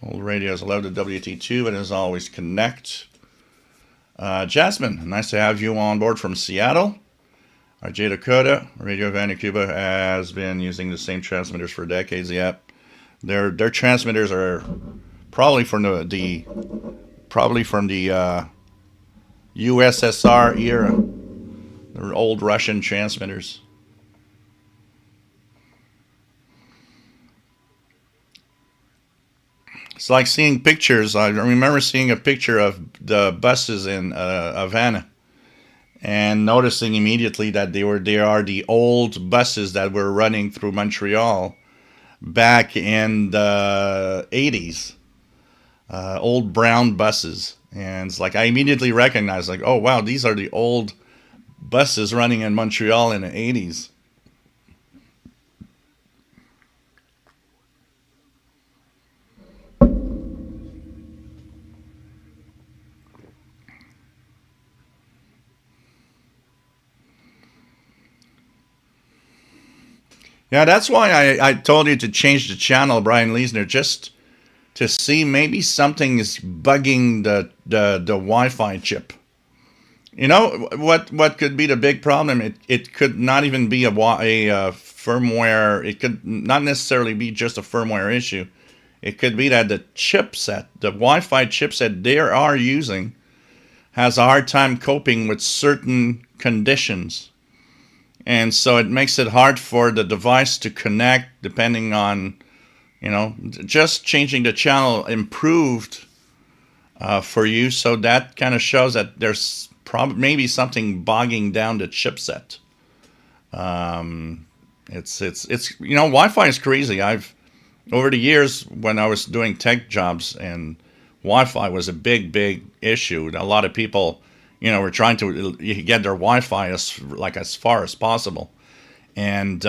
A: Old radios love the WT2, but as always, connect. Jasmine, nice to have you on board from Seattle. RJ Dakota, Radio Vanucuba has been using the same transmitters for decades. Yep. Their transmitters are probably from the USSR era. They're old Russian transmitters. It's like seeing pictures. I remember seeing a picture of the buses in Havana, and noticing immediately that they are the old buses that were running through Montreal back in the 80s. Old brown buses. And it's like I immediately recognized, like, oh wow, these are the old buses running in Montreal in the 80s. Yeah, that's why I told you to change the channel, Brian Leesner, just to see maybe something is bugging the Wi-Fi chip. You know what could be the big problem? It could not even be a firmware. It could not necessarily be just a firmware issue. It could be that the chipset, the Wi-Fi chipset they are using, has a hard time coping with certain conditions. And so it makes it hard for the device to connect depending on, just changing the channel improved for you. So that kind of shows that there's maybe something bogging down the chipset. It's Wi-Fi is crazy. Over the years when I was doing tech jobs, and Wi-Fi was a big issue. A lot of people, were trying to get their Wi-Fi as far as possible, and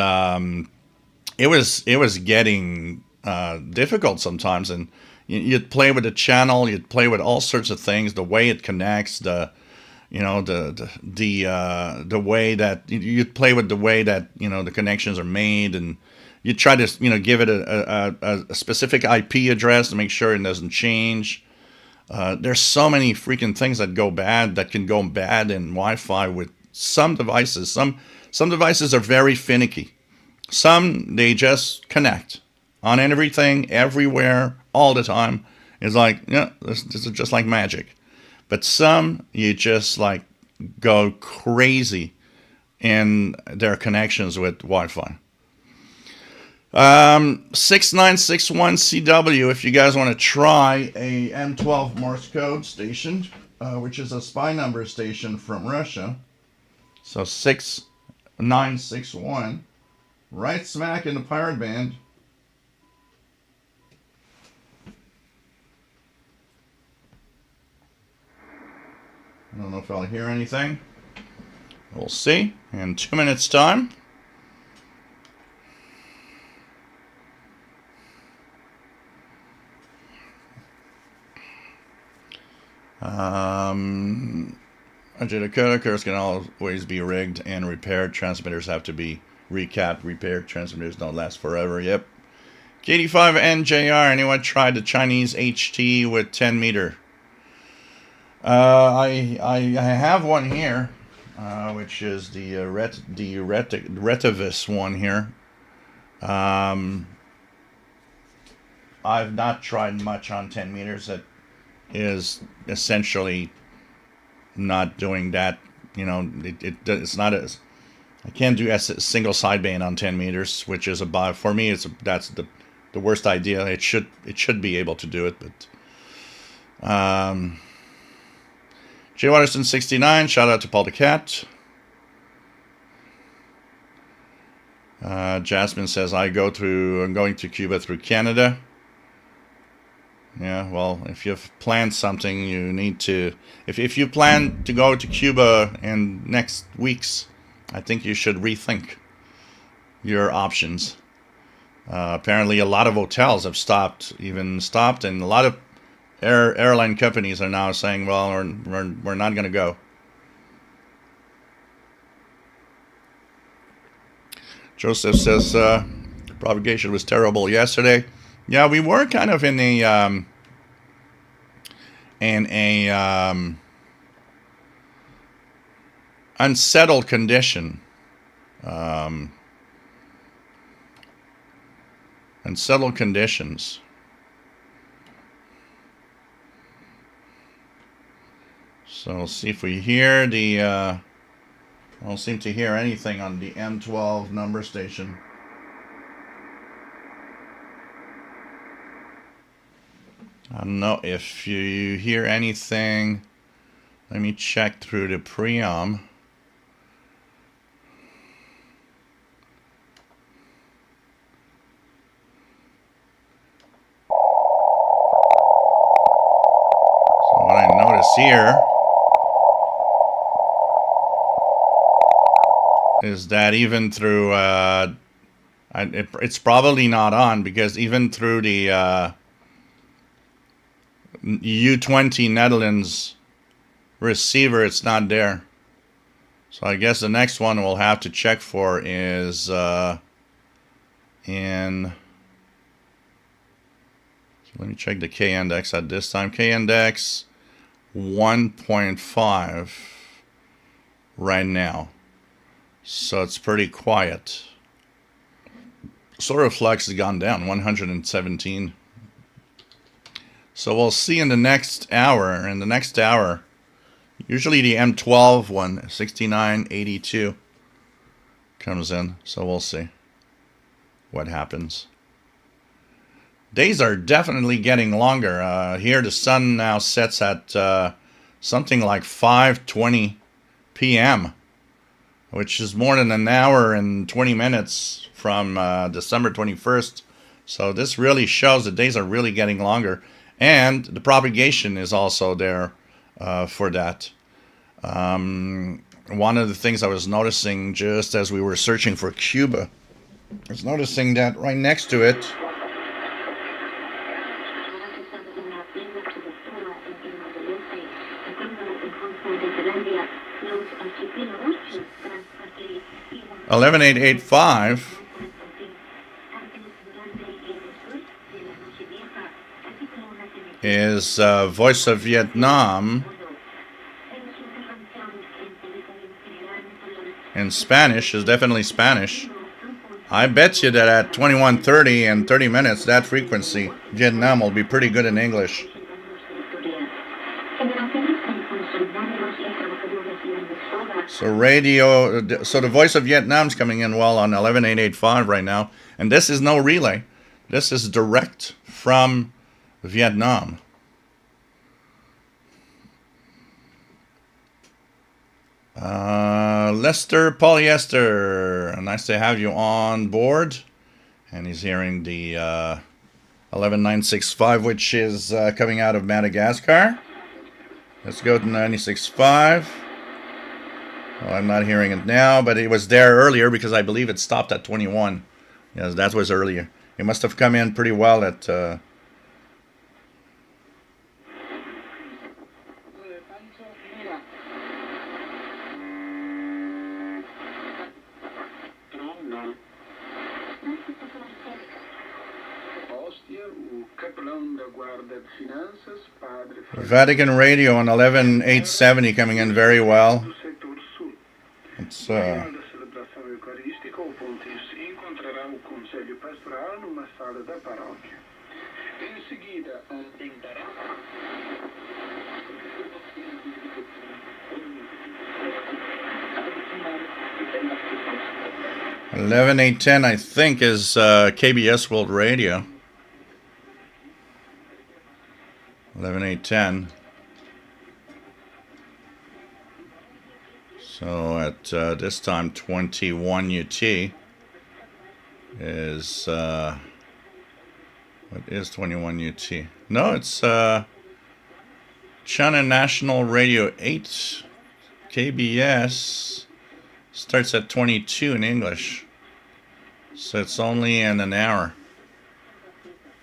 A: it was getting difficult sometimes. And you'd play with the channel, you'd play with all sorts of things, the way it connects, the way that you'd play with the way that the connections are made, and you try to give it a specific IP address to make sure it doesn't change. There's so many freaking things that can go bad in Wi-Fi with some devices. Some devices are very finicky. Some they just connect on everything, everywhere, all the time. It's like, yeah, this is just like magic. But some you just like go crazy in their connections with Wi-Fi. 6961CW, if you guys want to try a M12 Morse code station, which is a spy number station from Russia. So 6961, right smack in the pirate band. I don't know if I'll hear anything. We'll see in 2 minutes' time. Adjudicators can always be rigged and repaired. Transmitters have to be recapped, repaired. Transmitters don't last forever. Yep. KD5NJR, anyone tried the Chinese HT with 10 meter? I have one here, which is the Retivis one here. I've not tried much on 10 meters. That is essentially not doing that. It's not as, I can't do a single sideband on 10 meters, which is about, for me, that's the worst idea. It should be able to do it, but J. Watterson 69, shout out to Paul the Cat. Jasmine says, I'm going to Cuba through Canada. Yeah, well, if you've planned something, you need to, if you plan to go to Cuba in next weeks, I think you should rethink your options. Apparently a lot of hotels have stopped, and a lot of airline companies are now saying, well, we're not going to go. Joseph says propagation was terrible yesterday. Yeah, we were kind of in a unsettled condition. Unsettled conditions. So we'll see if we hear the. I don't seem to hear anything on the M12 number station. I don't know if you hear anything. Let me check through the preamp. So what I notice here is that even through, it's probably not on, because even through the U20 Netherlands receiver, it's not there. So I guess the next one we'll have to check for is in, let me check the K index at this time. K index 1.5 right now. So it's pretty quiet. Solar flux has gone down 117. So we'll see in the next hour. In the next hour, usually the M12 one, 69.82, comes in. So we'll see what happens. Days are definitely getting longer. Here the sun now sets at something like 5:20 p.m., which is more than an hour and 20 minutes from December 21st. So this really shows the days are really getting longer. And the propagation is also there for that. One of the things I was noticing just as we were searching for Cuba, I was noticing that right next to it, $11,885 is Voice of Vietnam in Spanish, is definitely Spanish. I bet you that at 21:30 and 30 minutes, that frequency, Vietnam, will be pretty good in English. So radio, so the Voice of Vietnam's coming in well on 11,885 right now. And this is no relay. This is direct from Vietnam. Lester Polyester, nice to have you on board. And he's hearing the 11965, which is coming out of Madagascar. Let's go to 96.5. Well, I'm not hearing it now, but it was there earlier because I believe it stopped at 21. Yes, that was earlier. It must have come in pretty well at... Vatican Radio on 11,870 coming in very well. It's $11,810, I think, is KBS World Radio. 11,810. So at this time, 21 UT is what is 21 UT? No, it's China National Radio 8 KBS starts at 22 in English. So it's only in an hour.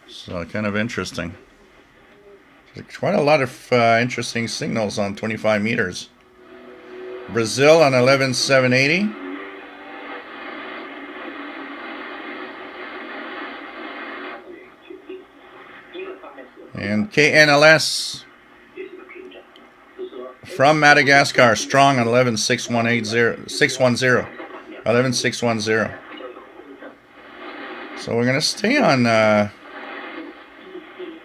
A: So kind of interesting. There's quite a lot of interesting signals on 25 meters. Brazil on 11,780. And KNLS from Madagascar, strong on 11,610. 11,610. So we're going to stay on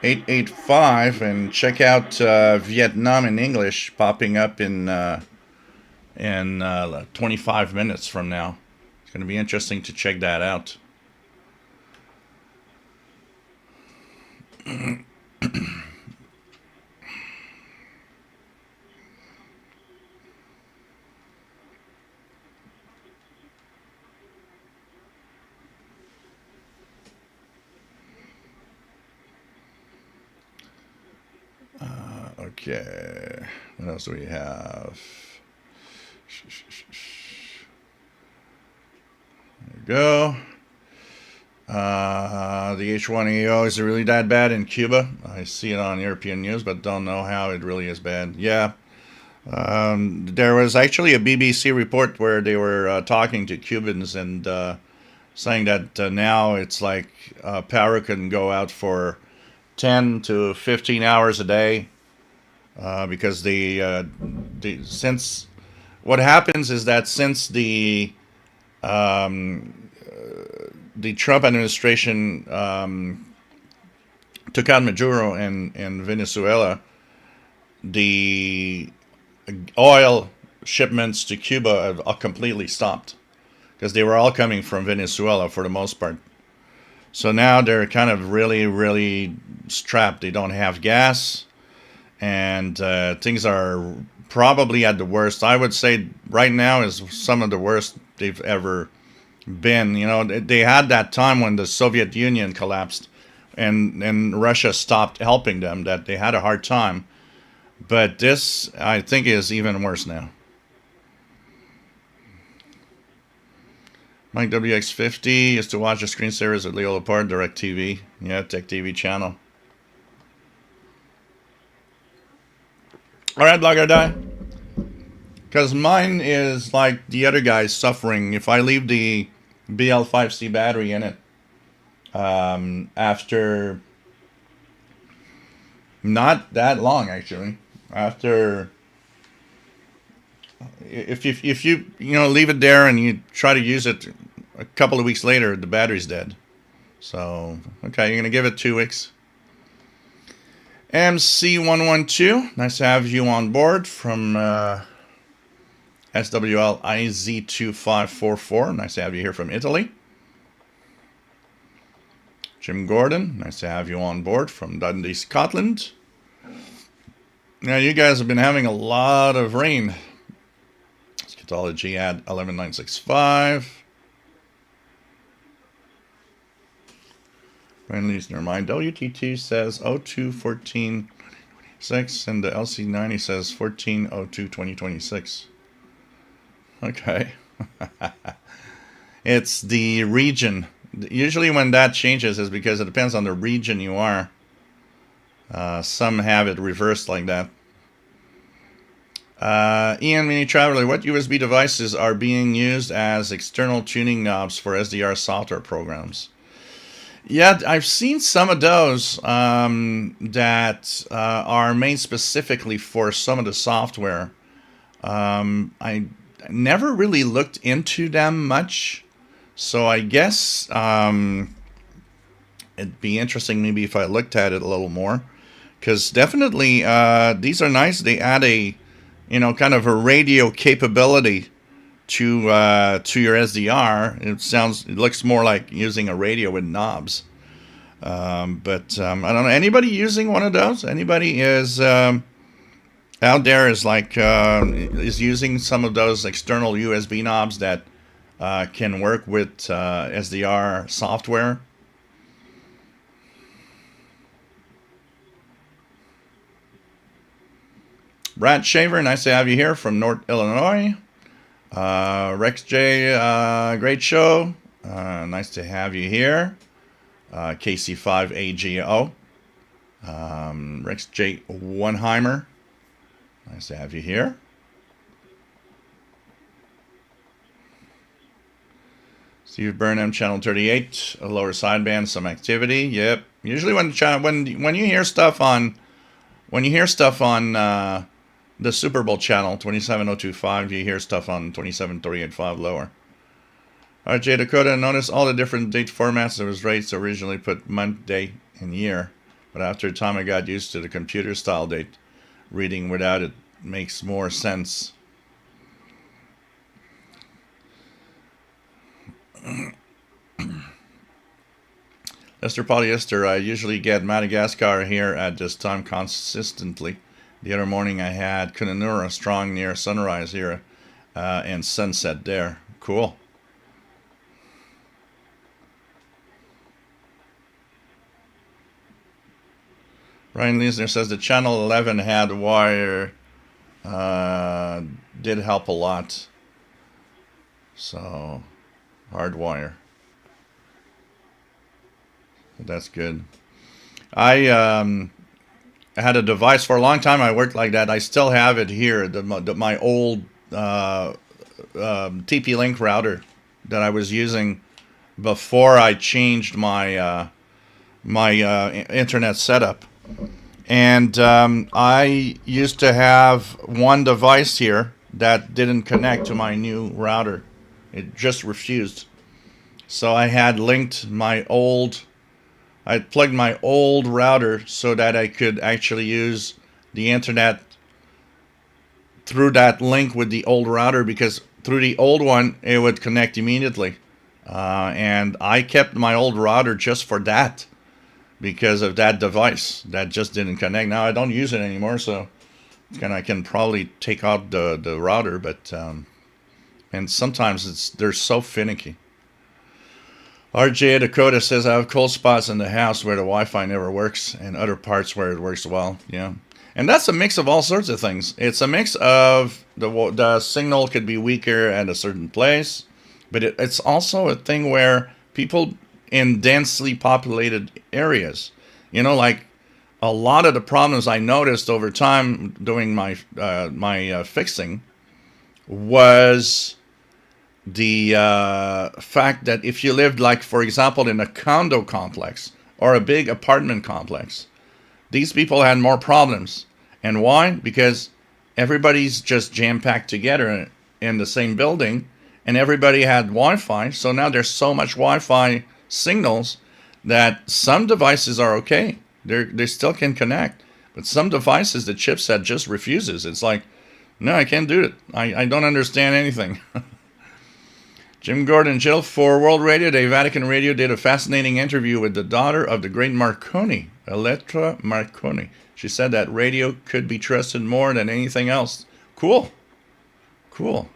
A: 885 and check out Vietnam in English popping up in 25 minutes from now. It's going to be interesting to check that out. Okay, what else do we have? There we go. The H1EO, is it really that bad in Cuba? I see it on European news, but don't know how it really is bad. Yeah. There was actually a BBC report where they were talking to Cubans and saying that now it's like power can go out for 10 to 15 hours a day because since what happens is that since the Trump administration took out Maduro in Venezuela, the oil shipments to Cuba have completely stopped because they were all coming from Venezuela for the most part. So now they're kind of really, really strapped. They don't have gas, and things are probably at the worst. I would say right now is some of the worst they've ever been. You know, they had that time when the Soviet Union collapsed and Russia stopped helping them, that they had a hard time. But this, I think, is even worse now. Mike WX50 is to watch the screensavers at Leo Laporte, DirecTV. Yeah, Tech TV channel. Alright, Blogger Die. Because mine is like the other guy's suffering. If I leave the BL5C battery in it, after not that long actually, after if you leave it there and you try to use it a couple of weeks later, the battery's dead. So okay, you're gonna give it 2 weeks. MC112, nice to have you on board from SWLIZ2544. Nice to have you here from Italy. Jim Gordon, nice to have you on board from Dundee, Scotland. Now, you guys have been having a lot of rain. Scatology at 11965. Friendly's near mine. WT2 says 0214-2026, and the LC90 says 1402-2026. Okay. It's the region. Usually when that changes is because it depends on the region you are. Some have it reversed like that. Ian Mini Traveler, what USB devices are being used as external tuning knobs for SDR software programs? Yeah, I've seen some of those that are made specifically for some of the software. I never really looked into them much, so I guess it'd be interesting maybe if I looked at it a little more, because definitely these are nice. They add a kind of a radio capability to your SDR. It looks more like using a radio with knobs. But I don't know, anybody using one of those? Anybody is out there is is using some of those external USB knobs that can work with SDR software? Brad Shaver, nice to have you here from North Illinois. Rex J, great show. Nice to have you here. KC5AGO. Rex J Oneheimer, nice to have you here. Steve Burnham, channel 38, a lower sideband, some activity. Yep. Usually when you hear stuff on the Super Bowl channel 27025, you hear stuff on 27385 lower. RJ Dakota, notice all the different date formats. It was rates originally put month, day, and year, but after a time I got used to the computer style date reading without it makes more sense. Lester Polyester, I usually get Madagascar here at this time consistently. The other morning I had Kununura strong near sunrise here and sunset there. Cool. Ryan Leisner says the channel 11 had wire did help a lot. So hard wire. That's good. I had a device for a long time. I worked like that. I still have it here. My old TP-Link router that I was using before I changed my internet setup. And I used to have one device here that didn't connect to my new router. It just refused. So I had I plugged my old router so that I could actually use the internet through that link with the old router, because through the old one it would connect immediately. And I kept my old router just for that, because of that device that just didn't connect. Now I don't use it anymore, so I can probably take out the router, but and sometimes they're so finicky. RJ Dakota says, I have cold spots in the house where the Wi-Fi never works and other parts where it works well. Yeah. And that's a mix of all sorts of things. It's a mix of the signal could be weaker at a certain place, but it's also a thing where people in densely populated areas, like a lot of the problems I noticed over time doing my fixing was the fact that if you lived, like, for example, in a condo complex or a big apartment complex, these people had more problems. And why? Because everybody's just jam-packed together in the same building, and everybody had Wi-Fi. So now there's so much Wi-Fi signals that some devices are okay. They still can connect. But some devices, the chipset just refuses. It's like, no, I can't do it. I don't understand anything. Jim Gordon, Jill, for World Radio Day, Vatican Radio did a fascinating interview with the daughter of the great Marconi, Elettra Marconi. She said that radio could be trusted more than anything else. Cool. Cool.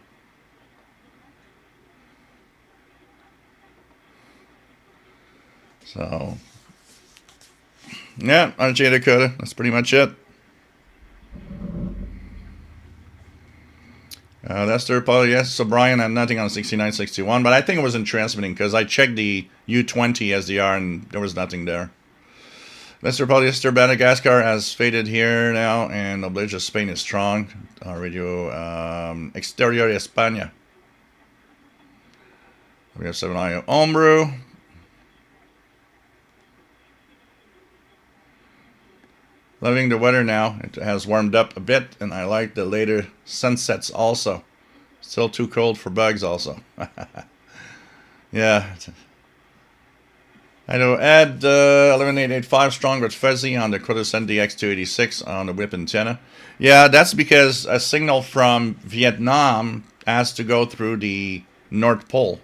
A: So, yeah, RJ Dakota, that's pretty much it. That's their probably, yes. So Brian had nothing on 6961, but I think it wasn't transmitting because I checked the U20 SDR and there was nothing there. Mr. Polyester Madagascar has faded here now, and Oblige Spain is strong. Radio Exterior España. We have 7IO Homebrew. Loving the weather now. It has warmed up a bit, and I like the later sunsets also. Still too cold for bugs also. Yeah. I know Ed 11885 strong but fuzzy on the Quintessent DX286 on the whip antenna. Yeah, that's because a signal from Vietnam has to go through the North Pole.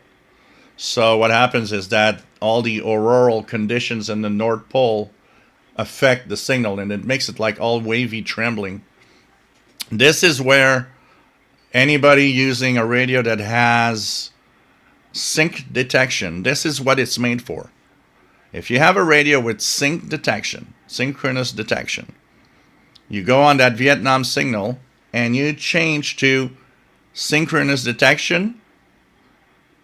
A: So what happens is that all the auroral conditions in the North Pole affect the signal, and it makes it like all wavy trembling. This is where anybody using a radio that has sync detection, this is what it's made for. If you have a radio with sync detection, synchronous detection, you go on that Vietnam signal and you change to synchronous detection.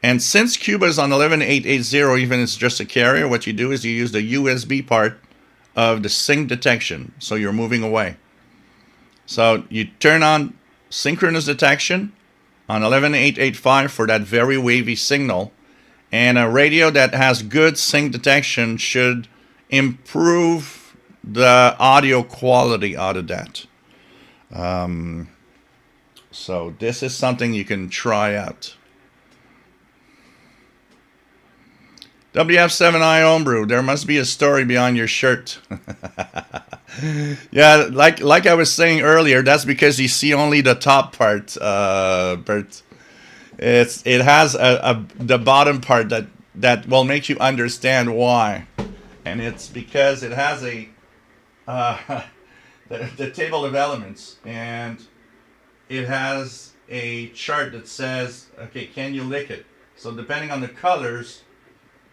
A: And since Cuba is on 11880, even if it's just a carrier, what you do is you use the USB part of the sync detection. So you're moving away. So you turn on synchronous detection on 11885 for that very wavy signal. And a radio that has good sync detection should improve the audio quality out of that. So this is something you can try out. WF7I Homebrew, there must be a story behind your shirt. Yeah, like I was saying earlier, that's because you see only the top part, Bert. It has the bottom part that will make you understand why, and it's because it has a the table of elements, and it has a chart that says, okay, can you lick it? So depending on the colors,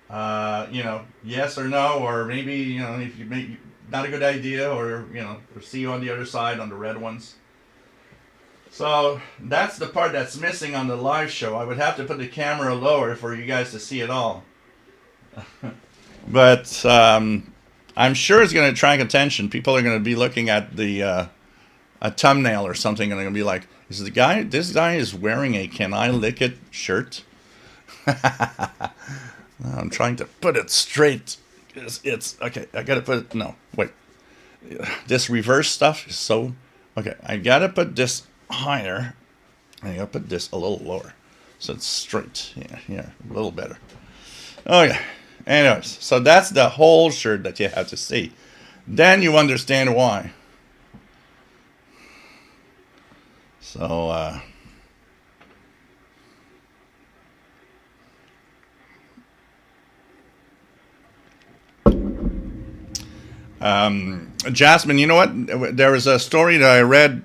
A: yes or no, or maybe if you make not a good idea, or or see you on the other side on the red ones. So that's the part that's missing on the live show. I would have to put the camera lower for you guys to see it all. But I'm sure it's going to attract attention. People are going to be looking at the a thumbnail or something, and they're going to be like, this guy is wearing a "Can I Lick It" shirt? I'm trying to put it straight. It's okay. I gotta put it. No, wait. This reverse stuff is so. Okay, I gotta put this higher. I gotta put this a little lower, so it's straight. Yeah, a little better. Oh yeah. Anyways, so that's the whole shirt that you have to see. Then you understand why. So, Jasmine, you know what? There was a story that I read,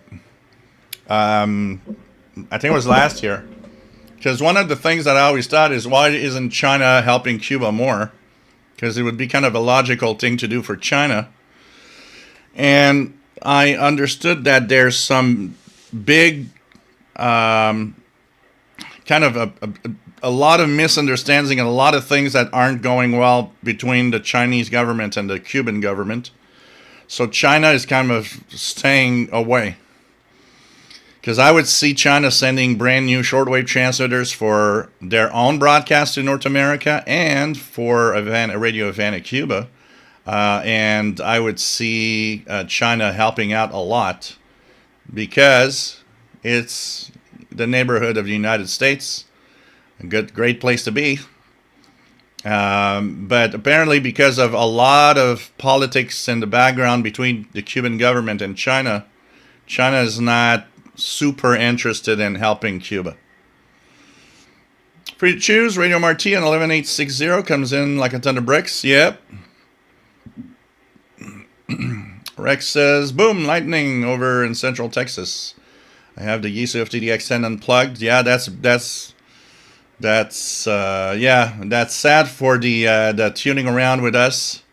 A: I think it was last year. Because one of the things that I always thought is, why isn't China helping Cuba more? Because it would be kind of a logical thing to do for China. And I understood that there's some big, kind of a lot of misunderstanding and a lot of things that aren't going well between the Chinese government and the Cuban government. So China is kind of staying away. Because I would see China sending brand new shortwave transmitters for their own broadcast to North America and for a radio event at Cuba. And I would see China helping out a lot because it's the neighborhood of the United States. A great place to be. But apparently, because of a lot of politics in the background between the Cuban government and China, China is not super interested in helping Cuba. Free to choose, Radio Marti on 11860 comes in like a ton of bricks. Yep. Rex says, boom, lightning over in Central Texas. I have the Yisu FTDX10 unplugged. Yeah, that's sad for the tuning around with us.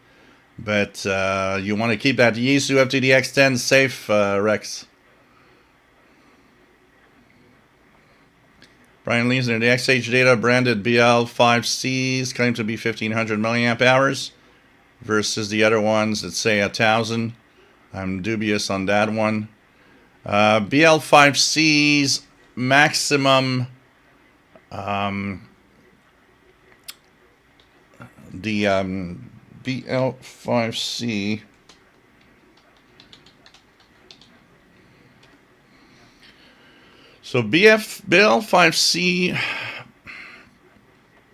A: But you want to keep that Yisu FTDX10 safe, Rex. Brian Leesner, the XH data branded BL5Cs claim to be 1500 milliamp hours versus the other ones that say 1000. I'm dubious on that one. BL5Cs maximum, the BL5C. So BL5C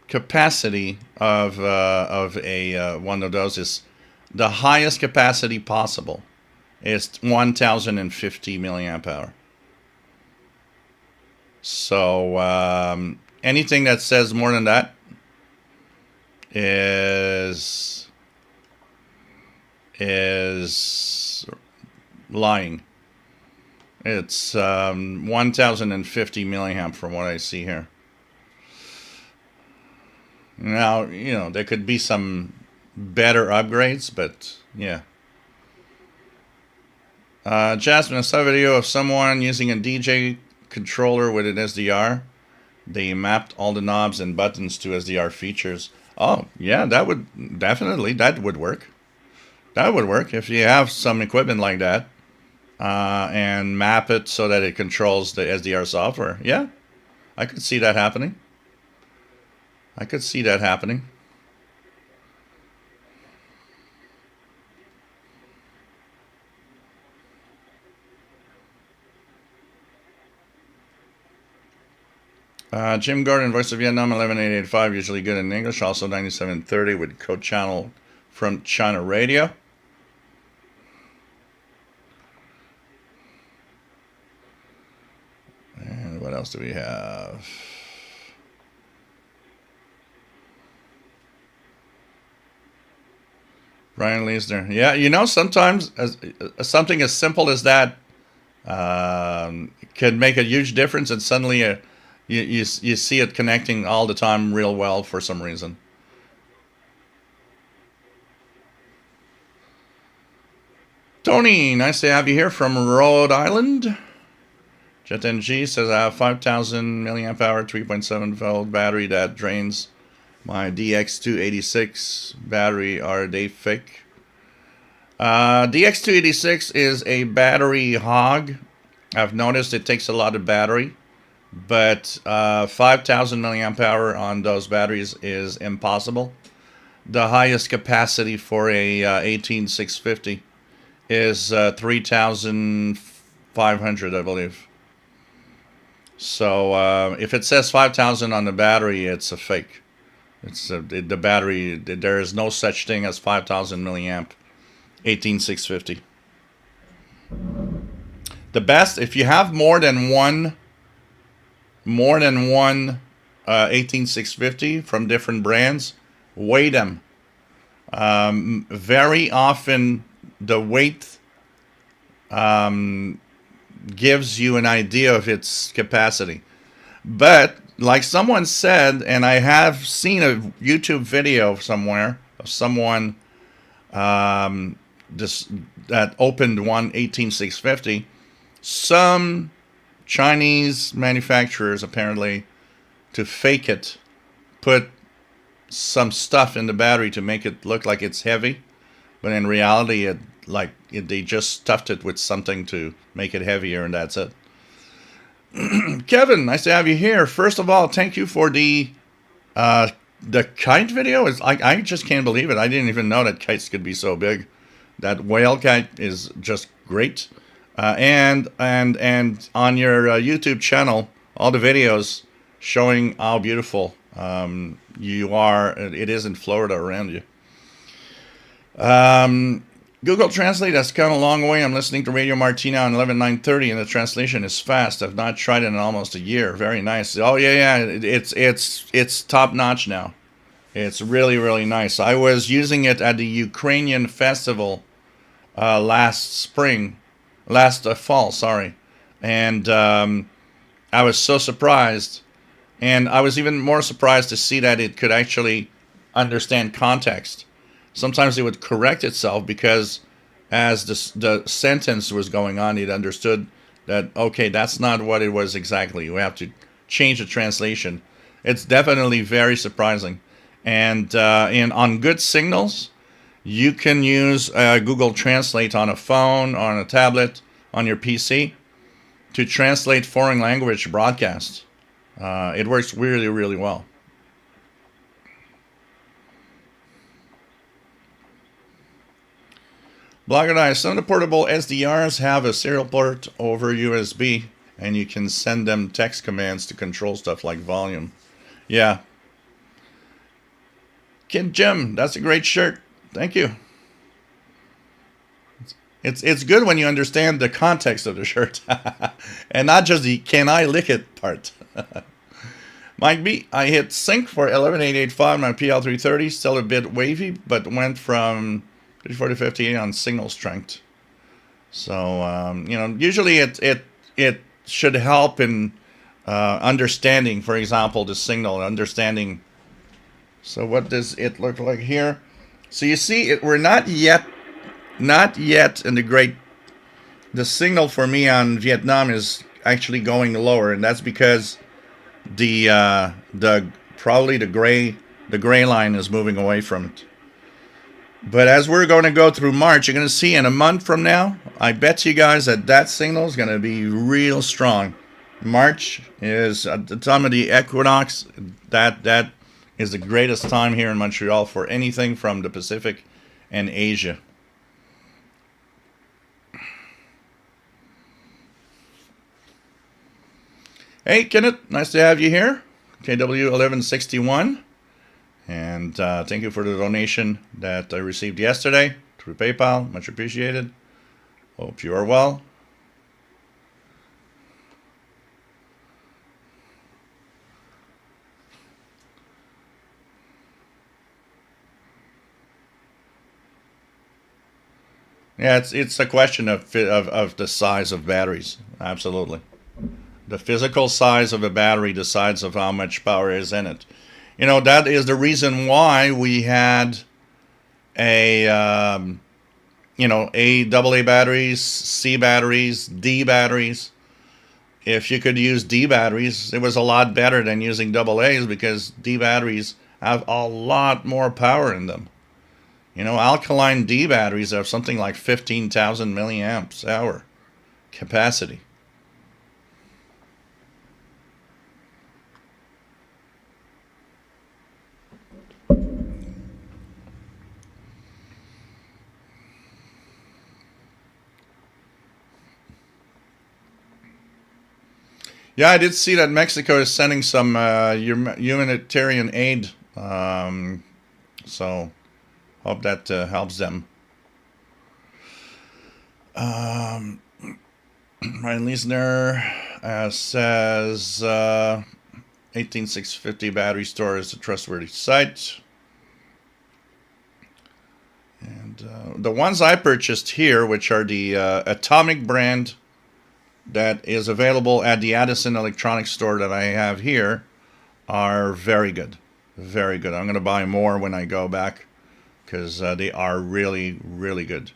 A: capacity of a one of those is the highest capacity possible is 1050 milliamp hour. So anything that says more than that is lying. It's 1050 milliamp from what I see here. Now, you know, there could be some better upgrades, but yeah. Jasmine, I saw a video of someone using a DJ controller with an SDR. They mapped all the knobs and buttons to SDR features. Oh, yeah, that would work. That would work if you have some equipment like that. And map it so that it controls the SDR software. Yeah, I could see that happening. Jim Gordon, Voice of Vietnam, 11885, usually good in English. Also 9730 with code channel from China Radio. And what else do we have? Brian Leesner. Yeah, you know, sometimes something as simple as that can make a huge difference, and suddenly you see it connecting all the time real well for some reason. Tony, nice to have you here from Rhode Island. JetNG says I have 5000 milliamp hour 3.7 volt battery that drains my DX286 battery. Are they fake? DX286 is a battery hog. I've noticed it takes a lot of battery. but 5,000 milliamp hour on those batteries is impossible. The highest capacity for a 18650 is 3,500, I believe. So if it says 5,000 on the battery, it's a fake. The battery. There is no such thing as 5,000 milliamp 18650. The best, if you have more than one 18650 from different brands, weigh them. Very often, the weight gives you an idea of its capacity. But like someone said, and I have seen a YouTube video somewhere of someone this that opened one 18650. Some Chinese manufacturers apparently, to fake it, put some stuff in the battery to make it look like it's heavy, but in reality, they just stuffed it with something to make it heavier, and that's it. Kevin, nice to have you here. First of all, thank you for the kite video. I just can't believe it. I didn't even know that kites could be so big. That whale kite is just great. And on your YouTube channel, all the videos showing how beautiful you are. It is in Florida around you. Google Translate has come a long way. I'm listening to Radio Martina on 11.930, and the translation is fast. I've not tried it in almost a year. Very nice. Oh yeah. It's top notch now. It's really, really nice. I was using it at the Ukrainian festival last fall, sorry, and I was so surprised, and I was even more surprised to see that it could actually understand context. Sometimes it would correct itself because as the sentence was going on, it understood that, okay, that's not what it was exactly. We have to change the translation. It's definitely very surprising. And on good signals, you can use Google Translate on a phone, on a tablet, on your PC to translate foreign language broadcasts. It works really, really well. Blogger, some of the portable SDRs have a serial port over USB, and you can send them text commands to control stuff like volume. Yeah. Kid Jim, that's a great shirt. Thank you. It's good when you understand the context of the shirt and not just the "can I lick it" part. Mike B, I hit sync for 11885 my PL330, still a bit wavy, but went from 34 to 58 on signal strength. So usually it should help in understanding, for example, the signal, understanding. So what does it look like here? So you see, we're not yet in the great. The signal for me on Vietnam is actually going lower, and that's because probably the gray line is moving away from it. But as we're going to go through March, you're going to see in a month from now, I bet you guys that signal is going to be real strong. March is at the time of the equinox. That is the greatest time here in Montreal for anything from the Pacific and Asia. Hey, Kenneth, nice to have you here. KW1161. And thank you for the donation that I received yesterday through PayPal. Much appreciated. Hope you are well. Yeah, it's a question of the size of batteries. Absolutely. The physical size of a battery decides of how much power is in it. That is the reason why we had A AA batteries, C batteries, D batteries. If you could use D batteries, it was a lot better than using AA's because D batteries have a lot more power in them. Alkaline D batteries have something like 15,000 milliamps hour capacity. Yeah, I did see that Mexico is sending some humanitarian aid. So hope that helps them. Ryan Leisner says 18650 Battery Store is a trustworthy site. And the ones I purchased here, which are the Atomic brand that is available at the Addison Electronics Store that I have here, are very good. Very good. I'm going to buy more when I go back because they are really, really good.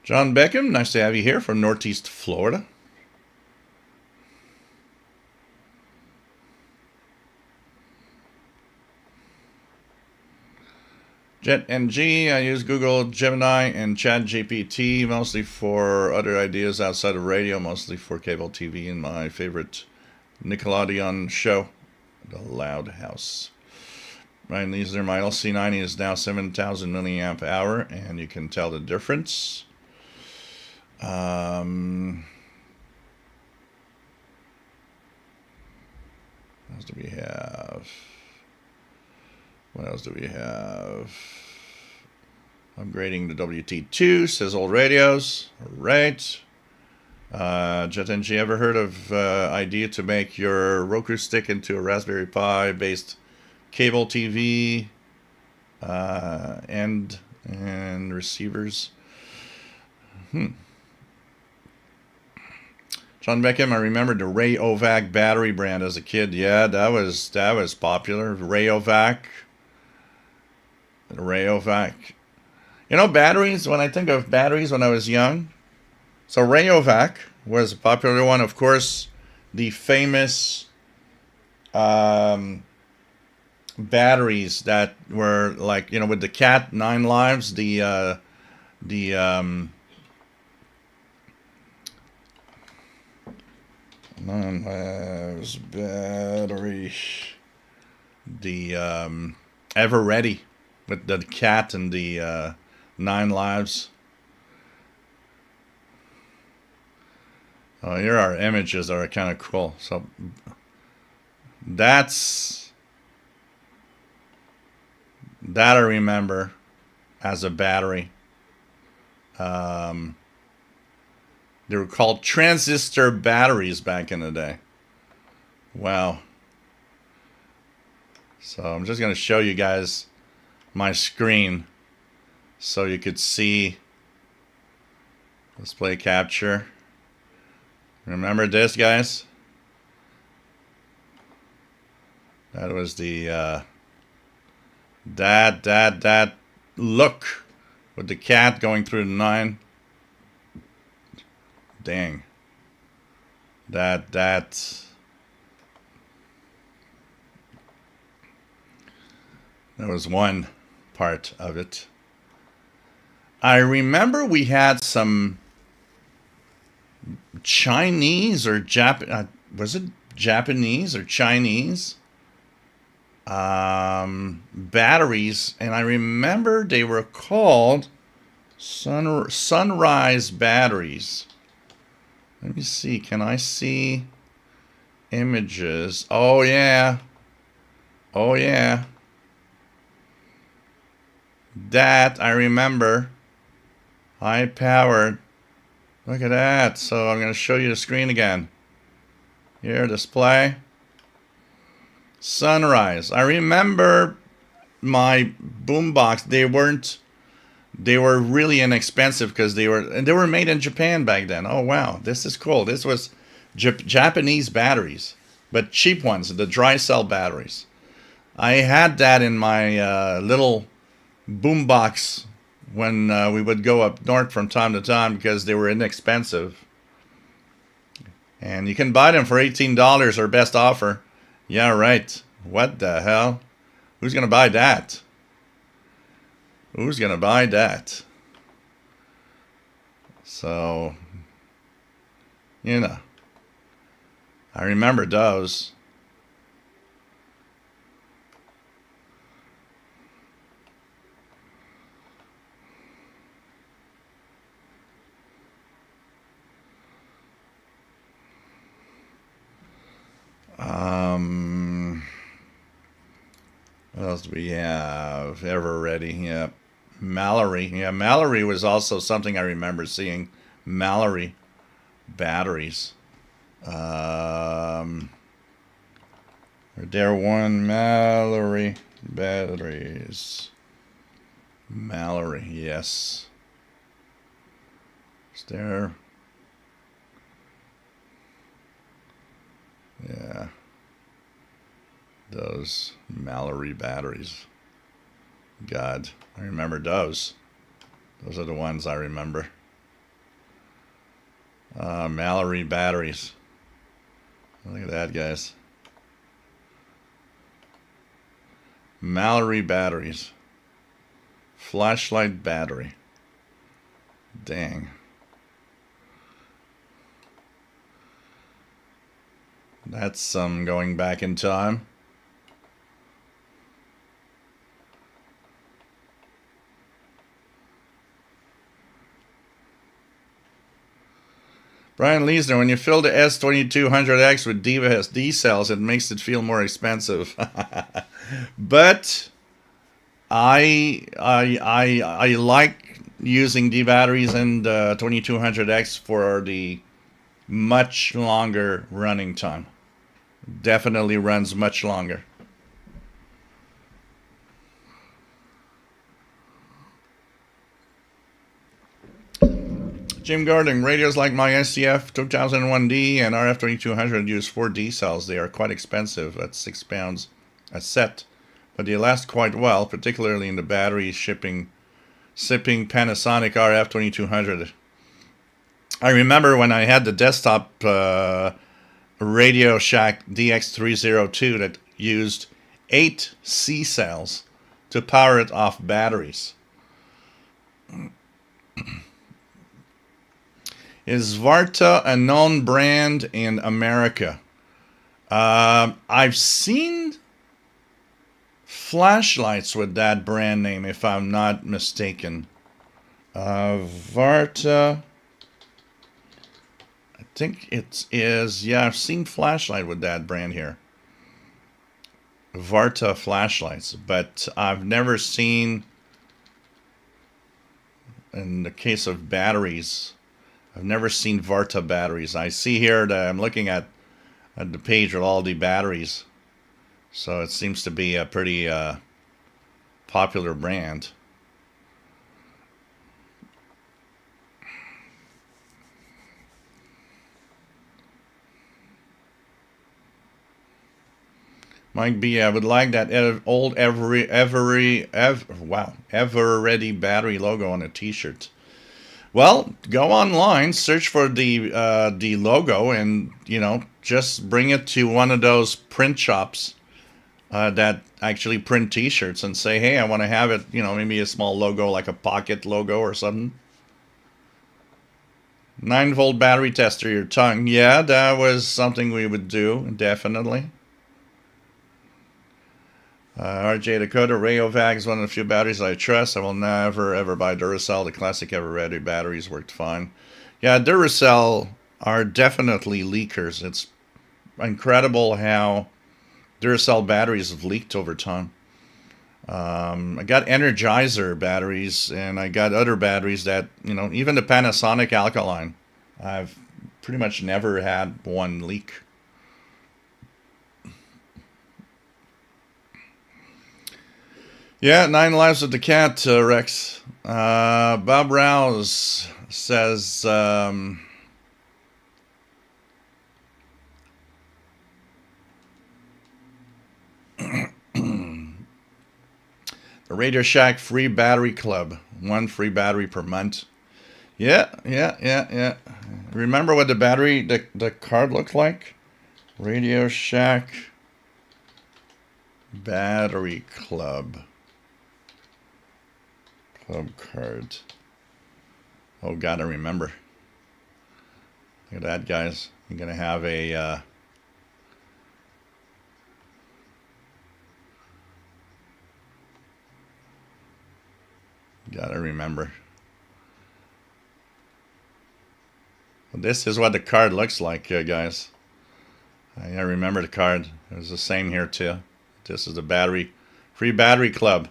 A: John Beckham, nice to have you here from Northeast Florida. JetNG, I use Google Gemini and ChatGPT mostly for other ideas outside of radio, mostly for cable TV and my favorite Nickelodeon show, The Loud House. Ryan Leisner, my LC90 is now 7,000 milliamp hour, and you can tell the difference. What else do we have? What else do we have? Upgrading the WT2, Sizzle radios. All right. JetNG, ever heard of idea to make your Roku stick into a Raspberry Pi based cable TV and receivers? John Beckham, I remember the Rayovac battery brand as a kid. Yeah, that was popular. Rayovac. Rayovac. You know, batteries, when I think of batteries when I was young, so Rayovac was a popular one. Of course, the famous batteries that were like, you know, with the Cat 9 lives, the non-lives battery, the Ever Ready with the Cat and the 9 lives. Oh, here are images that are kind of cool. So that I remember as a battery. They were called transistor batteries back in the day. Wow. So I'm just going to show you guys my screen so you could see display capture. Remember this, guys? That was the that look with the Cat going through the 9. Dang. That was one part of it. I remember we had some Chinese or was it Japanese or Chinese batteries, and I remember they were called Sunrise batteries. Let me see. Can I see images? Oh yeah. Oh yeah. That I remember. High powered. Look at that. So I'm going to show you the screen again. Here, display. Sunrise. I remember my boombox. They were really inexpensive because they were made in Japan back then. Oh wow, this is cool. This was Japanese batteries, but cheap ones, the dry cell batteries. I had that in my little boombox when we would go up north from time to time because they were inexpensive. And you can buy them for $18 or best offer. Yeah, right. What the hell? Who's going to buy that? Who's going to buy that? So, you know, I remember those. What else do we have? Ever Ready. Yeah. Mallory. Yeah, Mallory was also something I remember seeing. Mallory batteries. There one Mallory batteries. Mallory, yes. Is there? Yeah. Those Mallory batteries. God, I remember those. Those are the ones I remember. Mallory batteries. Look at that, guys. Mallory batteries. Flashlight battery. Dang. That's some going back in time. Brian Leesner, when you fill the S2200X with D cells, it makes it feel more expensive. But I like using D batteries in the 2200X for the much longer running time. Definitely runs much longer. Jim Gordon, radios like my SCF 2001D and RF2200 use 4D cells. They are quite expensive at £6 a set, but they last quite well, particularly in the battery sipping Panasonic RF2200. I remember when I had the desktop Radio Shack DX302 that used 8 C cells to power it off batteries. Is Varta a known brand in America? I've seen flashlights with that brand name, if I'm not mistaken. Varta. I think it is. Yeah, I've seen flashlight with that brand here. Varta flashlights, but I've never seen, in the case of batteries, I've never seen Varta batteries. I see here that I'm looking at the page with all the batteries. So it seems to be a pretty popular brand. Mike B, I would like that old Ever Ready battery logo on a t-shirt. Well, go online, search for the logo, and just bring it to one of those print shops that actually print T-shirts, and say, hey, I want to have it. Maybe a small logo like a pocket logo or something. 9-volt battery tester your tongue. Yeah, that was something we would do, definitely. RJ Dakota, Rayovac is one of the few batteries I trust. I will never ever buy Duracell. The classic Ever Ready batteries worked fine. Yeah, Duracell are definitely leakers. It's incredible how Duracell batteries have leaked over time. I got Energizer batteries, and I got other batteries that, even the Panasonic alkaline, I've pretty much never had one leak. Yeah, 9 Lives of the Cat, Rex. Bob Rouse says, the Radio Shack free battery club. 1 free battery per month. Yeah. Remember what the card looked like? Radio Shack battery club. Club card. Oh, God, I remember. Look at that, guys. You're going to have a... Gotta remember. This is what the card looks like, guys. I remember the card. It was the same here too. This is the battery, free battery club.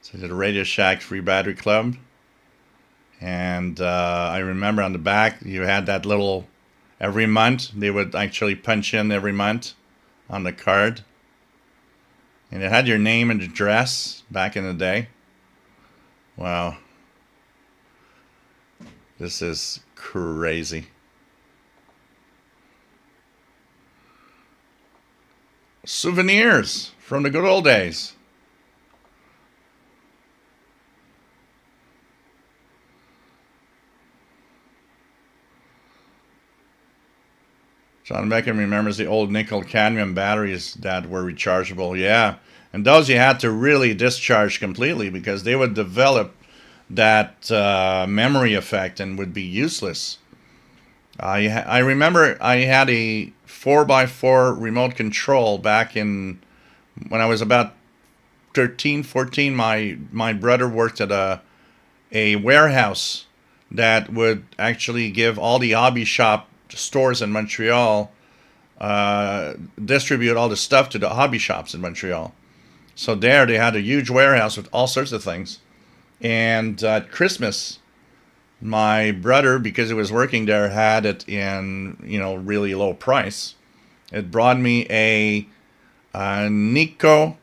A: So the Radio Shack free battery club. And I remember on the back you had that little, every month they would actually punch in every month on the card. And it had your name and address back in the day. Wow. This is crazy. Souvenirs from the good old days. John Beckham remembers the old nickel cadmium batteries that were rechargeable. Yeah. And those you had to really discharge completely because they would develop that memory effect and would be useless. I remember I had a 4x4 remote control back in when I was about 13, 14. My brother worked at a warehouse that would actually give all the hobby shop stores in Montreal, distribute all the stuff to the hobby shops in Montreal. So there they had a huge warehouse with all sorts of things. And at Christmas, my brother, because he was working there, had it in, really low price. It brought me a Nico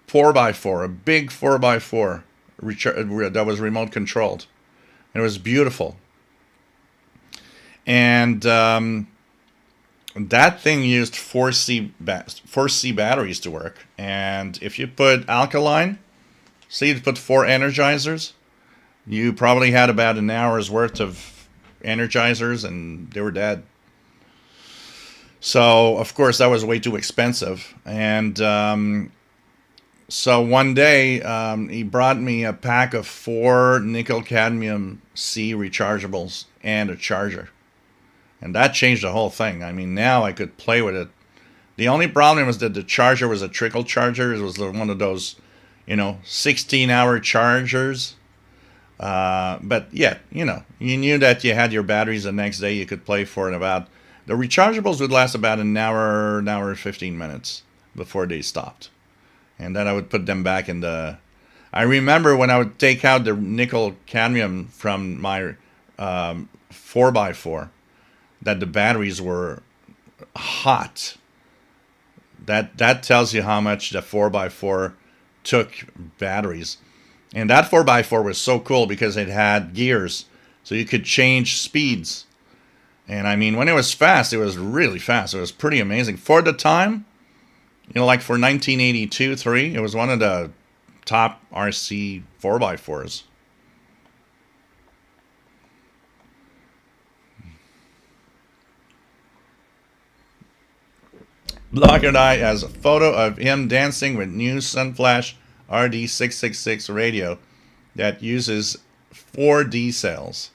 A: 4x4, a big 4x4 that was remote controlled. It was beautiful. And that thing used 4C batteries to work. And if you put alkaline, say you put 4 energizers, you probably had about an hour's worth of energizers and they were dead. So, of course, that was way too expensive. And so one day he brought me a pack of 4 nickel cadmium C rechargeables and a charger. And that changed the whole thing. I mean, now I could play with it. The only problem was that the charger was a trickle charger. It was one of those, 16-hour chargers. But yeah, you knew that you had your batteries the next day. You could play for it about. The rechargeables would last about an hour and 15 minutes before they stopped. And then I would put them back in the. I remember when I would take out the nickel cadmium from my 4x4. That the batteries were hot. That tells you how much the 4x4 took batteries. And that 4x4 was so cool because it had gears. So you could change speeds. And I mean, when it was fast, it was really fast. It was pretty amazing. For the time, like for 1982-3, it was one of the top RC 4x4s. Blocker Eye has a photo of him dancing with new Sunflash RD666 radio that uses 4D cells.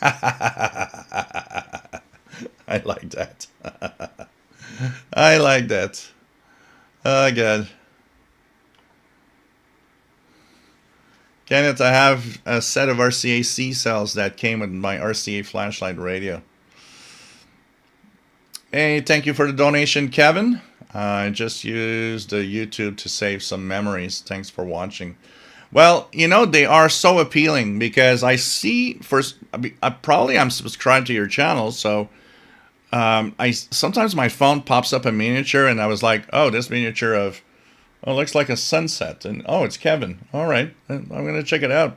A: I like that. I like that. Oh, God. Kenneth, I have a set of RCA C cells that came with my RCA flashlight radio. Hey, thank you for the donation, Kevin. I just used the YouTube to save some memories. Thanks for watching. Well, they are so appealing because I see first. I'm subscribed to your channel, so I sometimes my phone pops up a miniature, and I was like, oh, this miniature of, it looks like a sunset, and oh, it's Kevin. All right, I'm gonna check it out.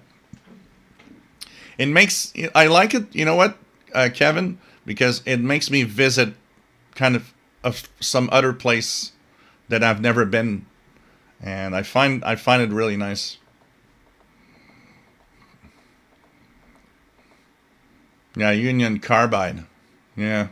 A: I like it. You know what, Kevin, because it makes me visit kind of some other place that I've never been, and I find it really nice. Yeah, Union Carbide. Yeah.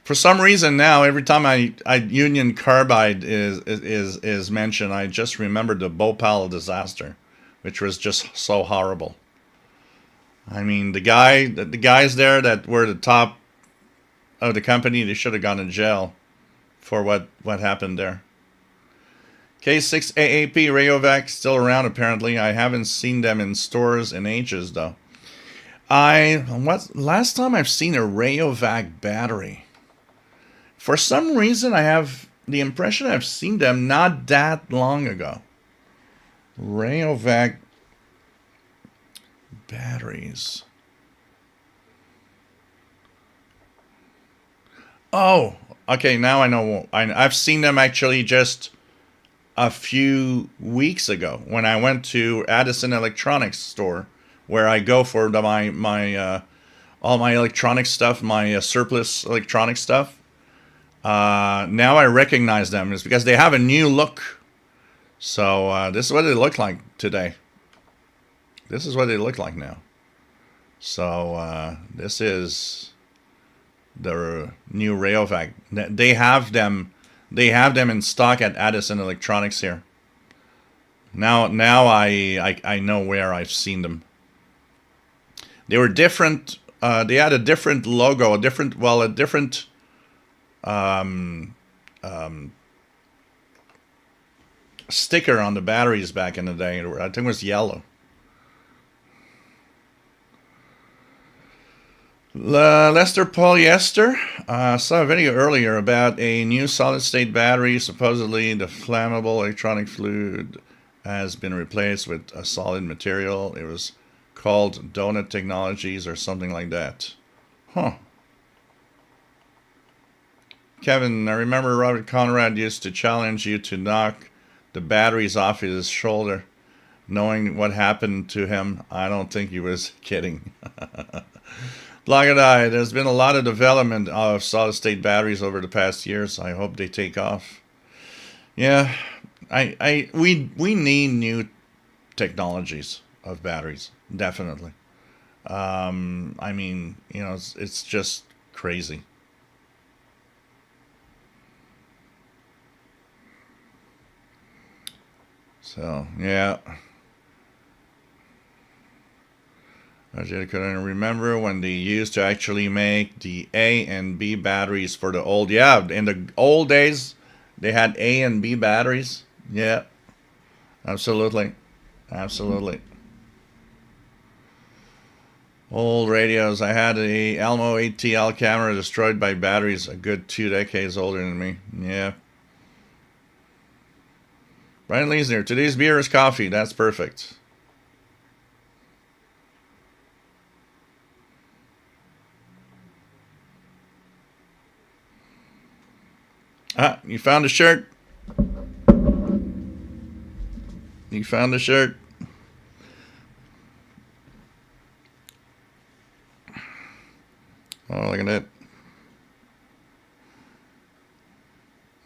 A: For some reason now, every time I Union Carbide is mentioned, I just remember the Bhopal disaster, which was just so horrible. I mean, the guys there that were the top of the company, they should have gone to jail for what happened there. K6AAP Rayovac still around apparently. I haven't seen them in stores in ages though. Last time I've seen a Rayovac battery. For some reason, I have the impression I've seen them not that long ago. Rayovac batteries. Oh, okay. Now I know. I've seen them actually just a few weeks ago when I went to Addison Electronics store, where I go for my all my electronic stuff, my surplus electronic stuff. Now I recognize them. It's because they have a new look. So this is what they look like today. This is what they look like now. So this is the new Rayovac. They have them. They have them in stock at Addison Electronics here. Now I know where I've seen them. They were different. They had a different logo, a different sticker on the batteries back in the day. I think it was yellow. Lester Polyester saw a video earlier about a new solid-state battery. Supposedly, the flammable electronic fluid has been replaced with a solid material. It was called Donut Technologies or something like that. Huh. Kevin, I remember Robert Conrad used to challenge you to knock the batteries off his shoulder. Knowing what happened to him, I don't think he was kidding. Black and I, there's been a lot of development of solid-state batteries over the past years. I hope they take off. Yeah, we need new technologies of batteries, definitely. I mean, you know, it's just crazy. So, yeah. I couldn't remember when they used to actually make the A and B batteries for the old. Yeah, in the old days, they had A and B batteries. Yeah, absolutely. Absolutely. Old radios. I had a Elmo 8TL camera destroyed by batteries a good 2 decades older than me. Yeah. Brian Leesner, today's beer is coffee. That's perfect. Ah, you found a shirt. You found a shirt. Oh, look at that.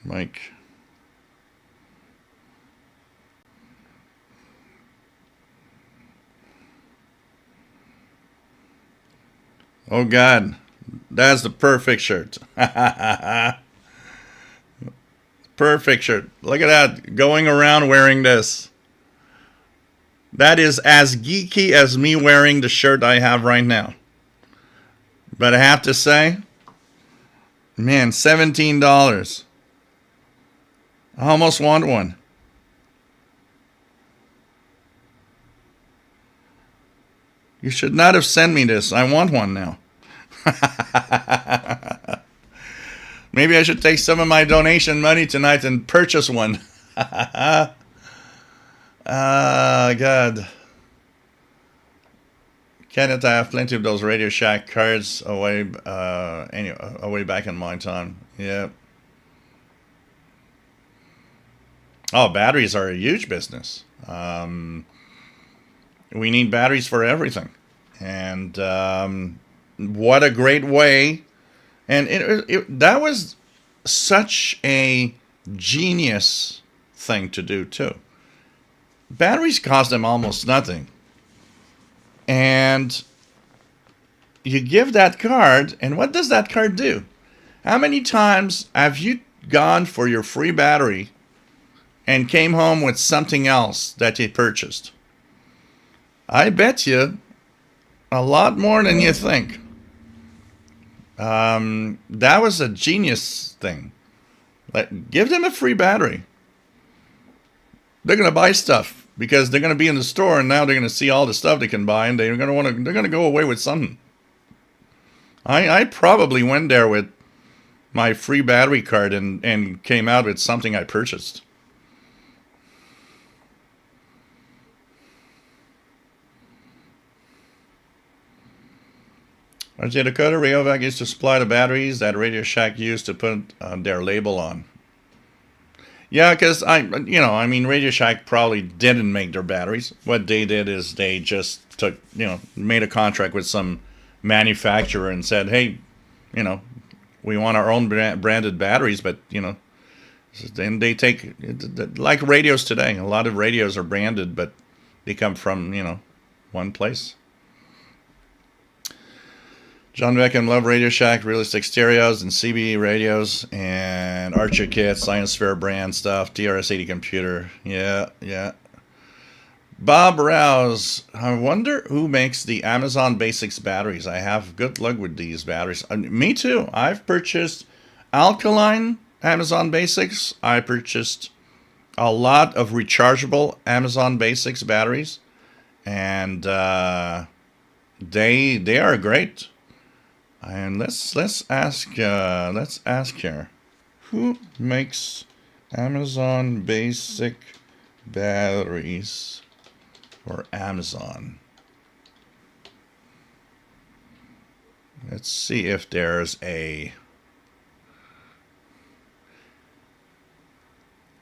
A: Mike. Oh, God. That's the perfect shirt. Perfect shirt. Look at that. Going around wearing this. That is as geeky as me wearing the shirt I have right now. But I have to say, man, $17. I almost want one. You should not have sent me this. I want one now. Maybe I should take some of my donation money tonight and purchase one. Ah, God. Kenneth, I have plenty of those Radio Shack cards away back in my time. Yeah. Oh, batteries are a huge business. We need batteries for everything. And what a great way. And that was such a genius thing to do, too. Batteries cost them almost nothing. And you give that card, and what does that card do? How many times have you gone for your free battery and came home with something else that you purchased? I bet you a lot more than you think. That was a genius thing. Give them a free battery. They're going to buy stuff because they're going to be in the store, and now they're going to see all the stuff they can buy, and they're going to go away with something. I probably went there with my free battery card and came out with something I purchased. RJ Dakota, Rayovac used to supply the batteries that Radio Shack used to put their label on. Yeah, because I mean, Radio Shack probably didn't make their batteries. What they did is they just took, made a contract with some manufacturer and said, hey, we want our own branded batteries, but then they take, like radios today. A lot of radios are branded, but they come from one place. John Beckham, love Radio Shack, realistic stereos and CB radios and Archer kits, Science Fair brand stuff, TRS-80 computer. Yeah. Bob Rouse, I wonder who makes the Amazon Basics batteries. I have good luck with these batteries. Me too. I've purchased alkaline Amazon Basics. I purchased a lot of rechargeable Amazon Basics batteries, and they are great. And let's ask here, who makes Amazon Basic batteries for Amazon? Let's see if there's a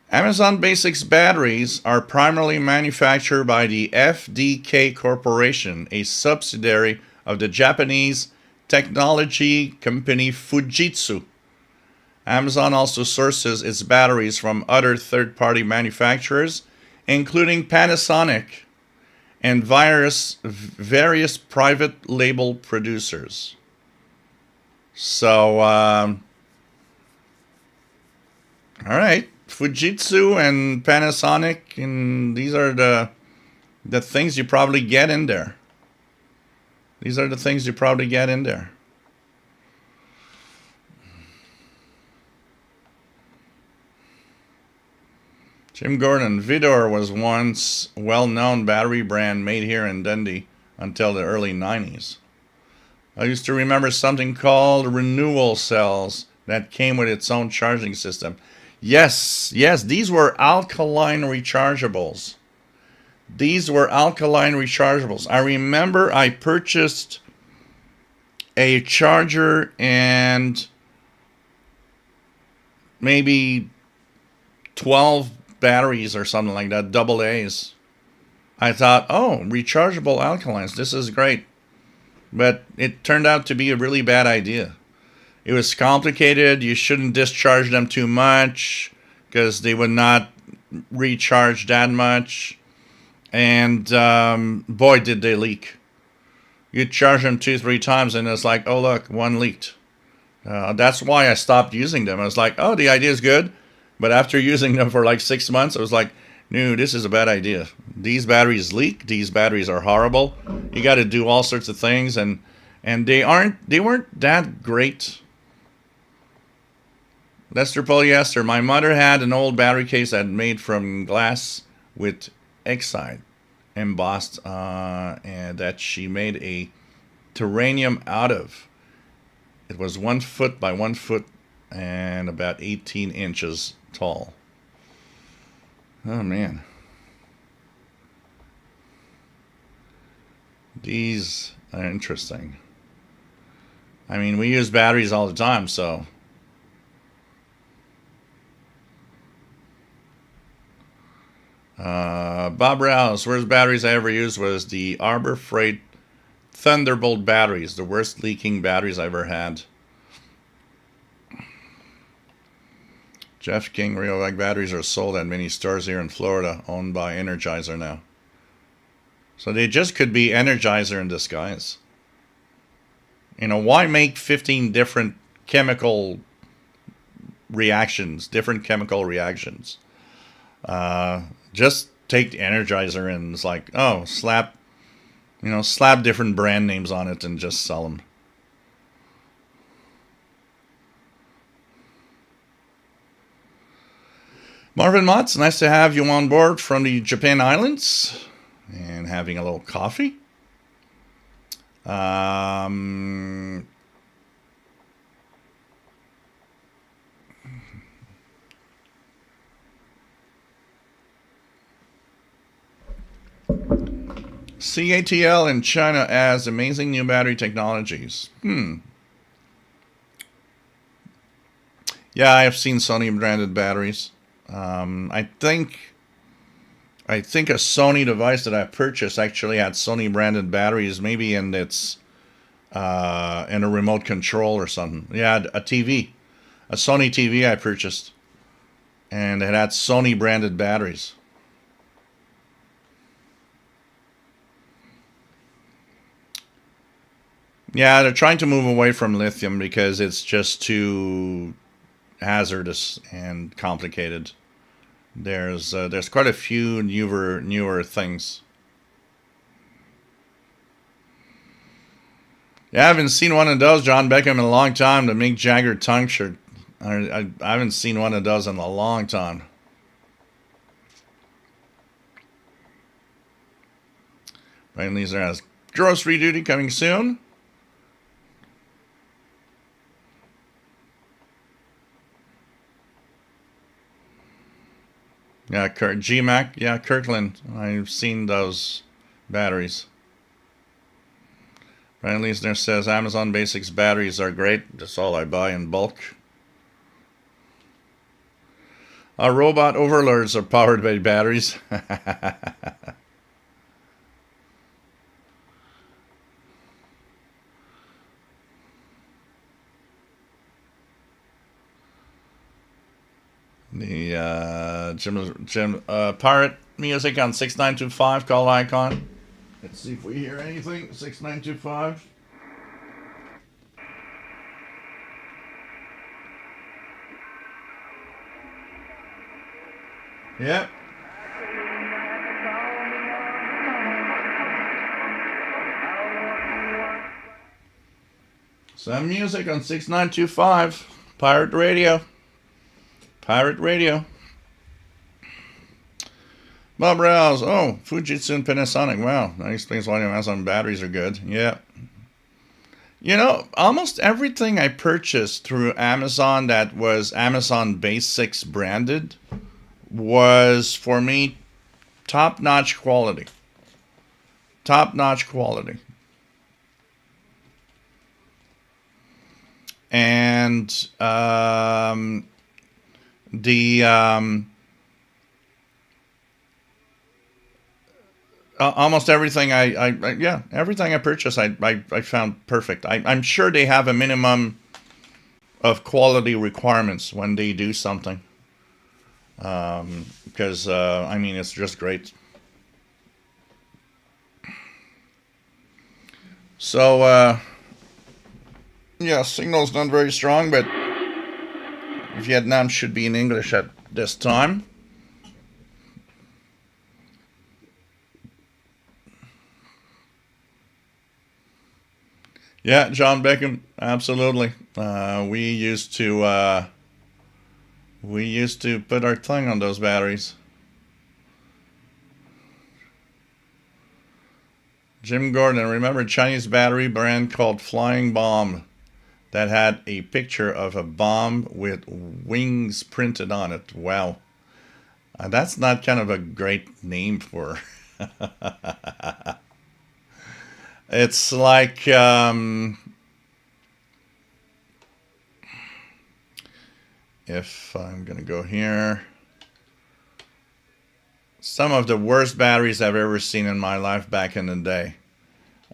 A: Amazon Basics batteries are primarily manufactured by the FDK Corporation, a subsidiary of the Japanese technology company Fujitsu. Amazon also sources its batteries from other third-party manufacturers, including Panasonic and various private label producers. So, all right, Fujitsu and Panasonic, and these are the things you probably get in there. These are the things you probably get in there. Jim Gordon, Vidor was once a well-known battery brand made here in Dundee until the early 90s. I used to remember something called renewal cells that came with its own charging system. Yes, these were alkaline rechargeables. I remember I purchased a charger and maybe 12 batteries or something like that, double A's. I thought, oh, rechargeable alkalines, this is great. But it turned out to be a really bad idea. It was complicated. You shouldn't discharge them too much because they would not recharge that much. And boy, did they leak. You charge them 2-3 times and it's like, oh, look, one leaked. That's why I stopped using them. I was like, oh, the idea is good. But after using them for like 6 months, I was like, no, this is a bad idea. These batteries leak. These batteries are horrible. You got to do all sorts of things. And they weren't that great. Lester Polyester. My mother had an old battery case that made from glass with Exide embossed and that she made a terranium out of. It was 1 foot by 1 foot and about 18 inches tall. Oh man, these are interesting. I mean, we use batteries all the time, so Bob Rouse, worst batteries I ever used was the Arbor Freight Thunderbolt batteries, the worst leaking batteries I ever had. Jeff King, Rayovac batteries are sold at many stores here in Florida, owned by Energizer now. So they just could be Energizer in disguise. Why make 15 different chemical reactions, just take the Energizer and it's like, oh, slap different brand names on it and just sell them. Marvin Motts, nice to have you on board from the Japan Islands and having a little coffee. CATL in China has amazing new battery technologies. Yeah, I have seen Sony branded batteries. I think a Sony device that I purchased actually had Sony branded batteries, maybe in a remote control or something. Yeah, a Sony TV I purchased, and it had Sony branded batteries. Yeah, they're trying to move away from lithium because it's just too hazardous and complicated. There's quite a few newer things. Yeah, I haven't seen one of those John Beckham in a long time. The Mick Jagger tongue shirt. I haven't seen one of those in a long time. Brian Leeser has grocery duty coming soon. Yeah, GMAC. Yeah, Kirkland. I've seen those batteries. Brian Leesner says Amazon Basics batteries are great. That's all I buy in bulk. Our robot overlords are powered by batteries. The Jim Pirate music on 6925 call icon. Let's see if we hear anything. 6925. Yep. Some music on 6925. Pirate Radio. Pirate Radio. Bob Rouse. Oh, Fujitsu and Panasonic. Wow, that explains why Amazon batteries are good. Yeah. You know, almost everything I purchased through Amazon that was Amazon Basics branded was, for me, top-notch quality. Top-notch quality. And the almost everything everything I purchased I found perfect. I'm sure they have a minimum of quality requirements when they do something, because I mean, it's just great. So yeah, signal's not very strong, but Vietnam should be in English at this time. Yeah, John Beckham, absolutely. We used to put our tongue on those batteries. Jim Gordon, remember a Chinese battery brand called Flying Bomb that had a picture of a bomb with wings printed on it. Wow. That's not kind of a great name for. It's like if I'm gonna go here, some of the worst batteries I've ever seen in my life back in the day.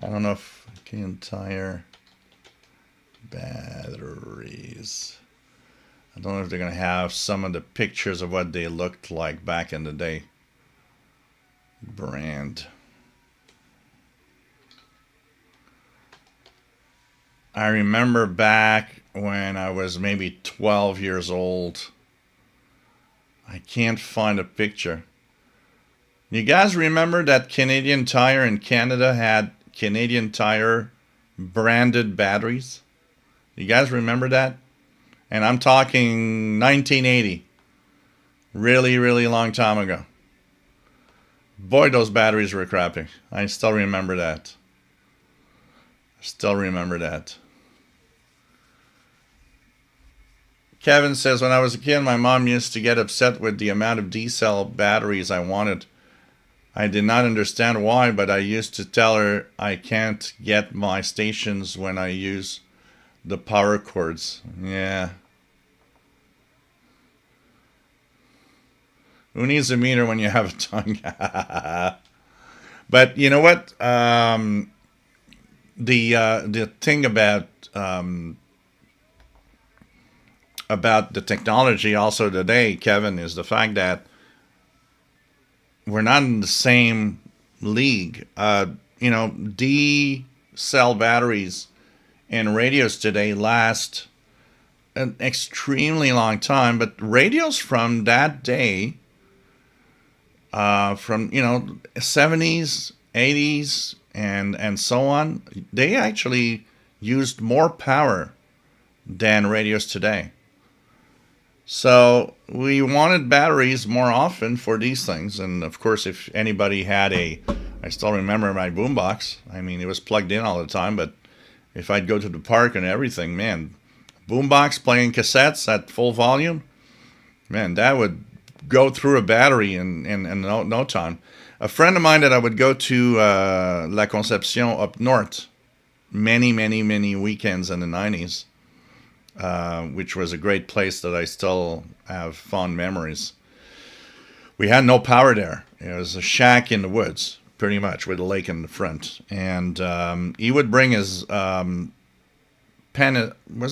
A: I don't know if I can entire batteries. I don't know if they're gonna have some of the pictures of what they looked like back in the day. Brand. I remember back when I was maybe 12 years old. I can't find a picture. You guys remember that Canadian Tire in Canada had Canadian Tire branded batteries? You guys remember that? And I'm talking 1980. Really, really long time ago. Boy, those batteries were crappy. I still remember that. Still remember that. Kevin says, when I was a kid, my mom used to get upset with the amount of D-cell batteries I wanted. I did not understand why, but I used to tell her I can't get my stations when I use the power cords. Yeah. Who needs a meter when you have a tongue? But you know what? The thing about the technology also today, Kevin, is the fact that we're not in the same league. D cell batteries in radios today last an extremely long time, but radios from that day, from 70s, 80s, and so on, they actually used more power than radios today. So we wanted batteries more often for these things, and of course, if anybody had I still remember my boombox. I mean, it was plugged in all the time, but if I'd go to the park and everything, man, boombox playing cassettes at full volume, man, that would go through a battery in no time. A friend of mine that I would go to La Concepcion up north many weekends in the 90s, which was a great place that I still have fond memories. We had no power there. It was a shack in the woods, pretty much, with a lake in the front. And he would bring his was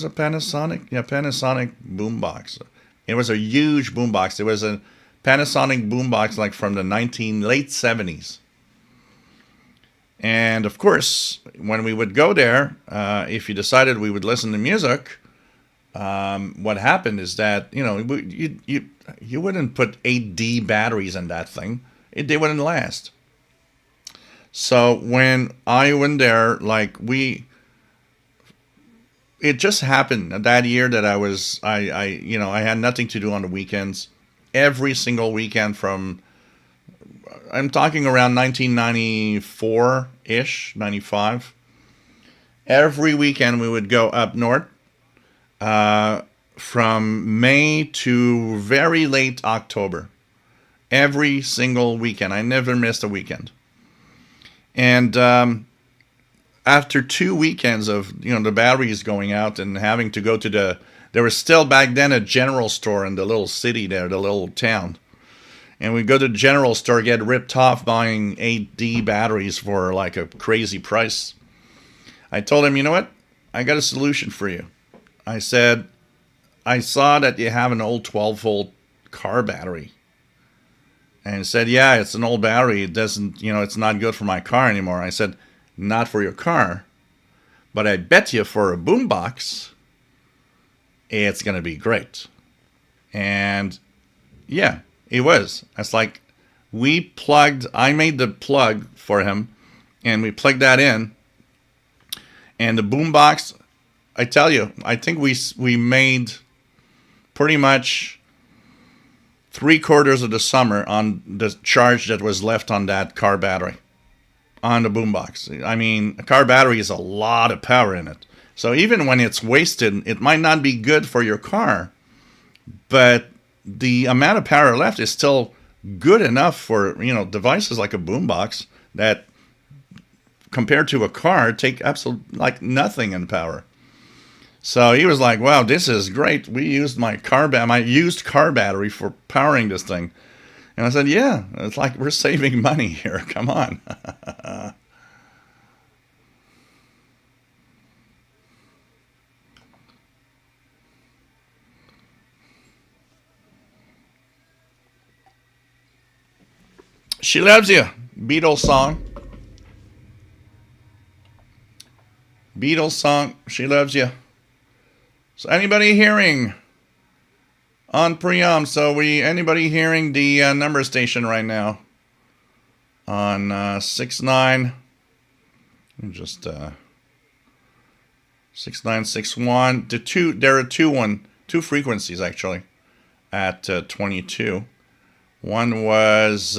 A: it Panasonic? Yeah, Panasonic boombox. It was a huge boombox. It was a Panasonic boombox like from the late 70s. And of course, when we would go there, if you decided we would listen to music, what happened is that you wouldn't put 8D batteries in that thing; they wouldn't last. So when I went there, it just happened that year that I had nothing to do on the weekends. Every single weekend I'm talking around 1994 ish, 95. Every weekend we would go up north. From May to very late October. Every single weekend. I never missed a weekend. And after 2 weekends of the batteries going out and having to go to there was still back then a general store in the little city there, the little town. And we'd go to the general store, get ripped off buying 8D batteries for like a crazy price. I told him, you know what? I got a solution for you. I said, I saw that you have an old 12-volt car battery. And he said, yeah, it's an old battery. It doesn't, it's not good for my car anymore. I said, not for your car, but I bet you for a boombox, it's going to be great. And yeah, it was. It's like I made the plug for him, and we plugged that in. And the boombox, I tell you, I think we made pretty much 3/4 of the summer on the charge that was left on that car battery, on the boombox. I mean, a car battery is a lot of power in it. So even when it's wasted, it might not be good for your car, but the amount of power left is still good enough for devices like a boombox that, compared to a car, take absolutely like nothing in power. So he was like, wow, this is great. We used my used car battery for powering this thing. And I said, yeah, it's like we're saving money here. Come on. She Loves You, Beatles song. Beatles song, She Loves You. So anybody hearing on preamp? So anybody hearing the number station right now on 69? Just 6961. There are two frequencies actually at 22. One was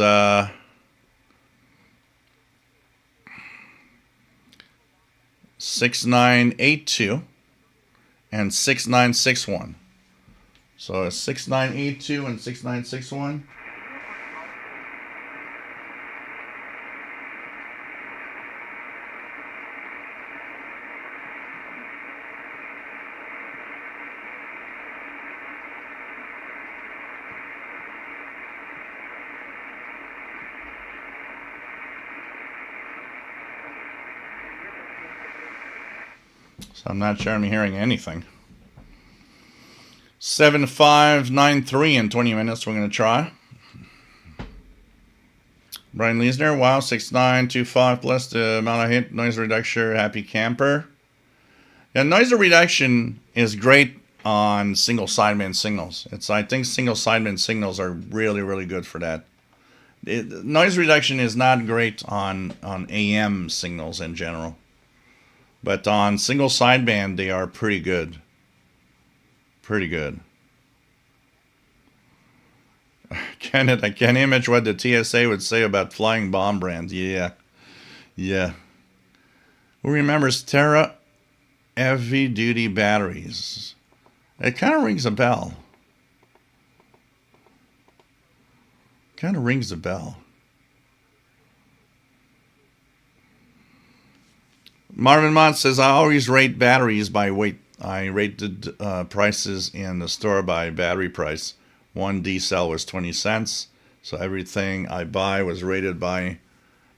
A: 6982 and 6961. So it's 6982 and 6961. So I'm not sure I'm hearing anything. 7593 in 20 minutes. We're going to try. Brian Leesner, wow, 6925 plus the amount of hit, noise reduction, happy camper. Yeah, noise reduction is great on single sideband signals. I think single sideband signals are really, really good for that. Noise reduction is not great on AM signals in general. But on single sideband, they are pretty good. Pretty good. Kenneth, I can image what the TSA would say about flying bomb brands. Yeah. Yeah. Who remembers Terra heavy duty batteries? It kind of rings a bell. Kind of rings a bell. Marvin Mott says, I always rate batteries by weight. I rated prices in the store by battery price. One D cell was 20 cents. So everything I buy was rated by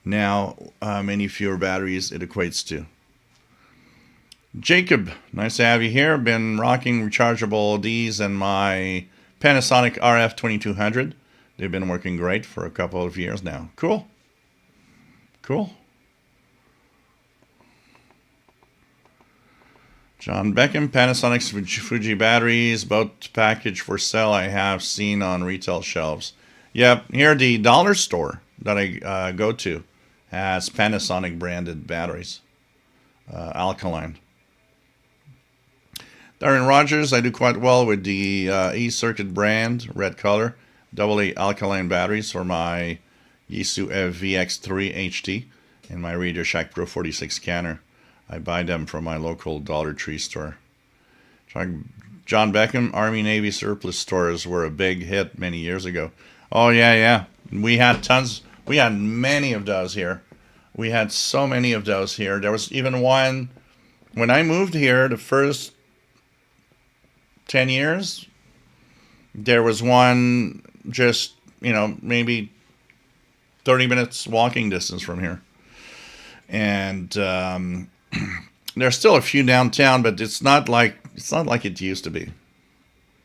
A: now many fewer batteries it equates to. Jacob, nice to have you here. Been rocking rechargeable Ds and my Panasonic RF 2200. They've been working great for a couple of years now. Cool. Cool. John Beckham, Panasonic's Fuji batteries, both packaged for sale. I have seen on retail shelves. Yep, here the dollar store that I go to has Panasonic branded batteries, alkaline. Darren Rogers, I do quite well with the E-Circuit brand, red color, AA alkaline batteries for my Yisu VX3 HT and my Radio Shack Pro 46 scanner. I buy them from my local Dollar Tree store. John Beckham, Army Navy surplus stores were a big hit many years ago. Oh, yeah. We had tons. We had many of those here. We had so many of those here. There was even one, when I moved here, the first 10 years, there was one just, maybe 30 minutes walking distance from here. And there's still a few downtown, but it's not like it used to be.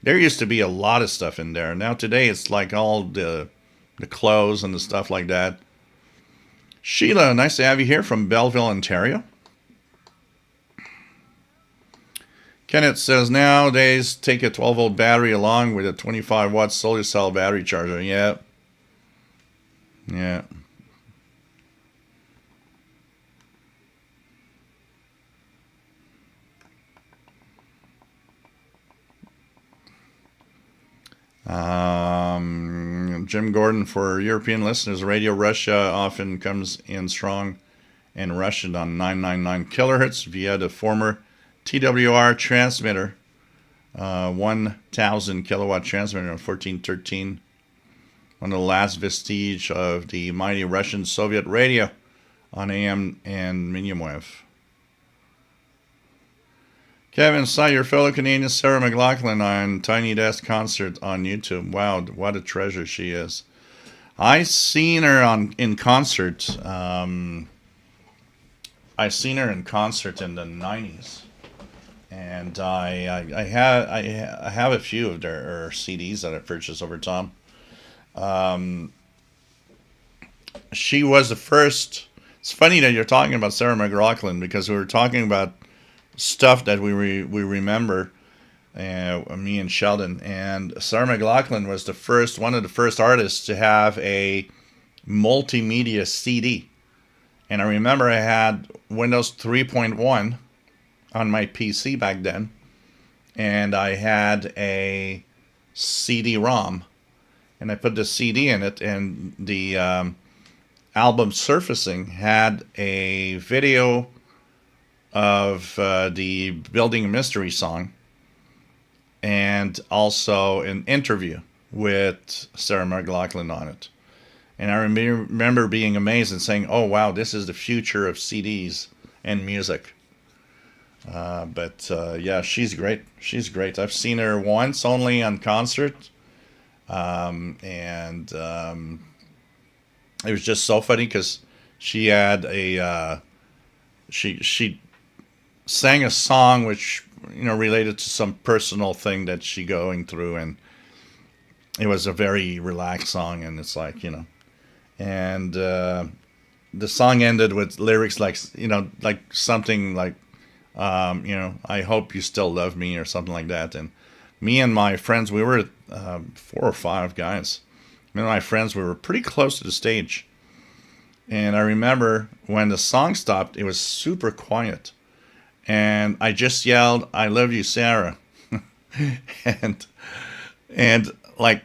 A: There used to be a lot of stuff in there. Now today it's like all the clothes and the stuff like that. Sheila, nice to have you here from Belleville, Ontario. Kenneth says nowadays take a 12-volt battery along with a 25-watt solar cell battery charger. Yeah. Jim Gordon, for European listeners, Radio Russia often comes in strong and Russian on 999 kilohertz via the former TWR transmitter, 1000 kilowatt transmitter on 1413, one of the last vestige of the mighty Russian Soviet radio on AM and medium wave. Kevin saw your fellow Canadian Sarah McLachlan on Tiny Desk concert on YouTube. Wow, what a treasure she is. I seen her in concert. I seen her in concert in the 90s, and I have a few of her CDs that I purchased over time. She was the first. It's funny that you're talking about Sarah McLachlan because we were talking about stuff that we remember, me and Sheldon, and Sarah McLachlan was one of the first artists to have a multimedia CD. And I remember I had Windows 3.1 on my PC back then, and I had a CD-ROM, and I put the CD in it, and the album Surfacing had a video of the Building a Mystery song, and also an interview with Sarah McLachlan on it. And I remember being amazed and saying, oh wow, this is the future of CDs and music. But she's great. I've seen her once only on concert, and it was just so funny because she had a she sang a song which, related to some personal thing that she going through, and it was a very relaxed song, and it's like, and the song ended with lyrics like, like something like, I hope you still love me, or something like that. And me and my friends, we were 4 or 5 guys. Me and my friends, we were pretty close to the stage. And I remember when the song stopped, it was super quiet. And I just yelled, "I love you, Sarah." and and like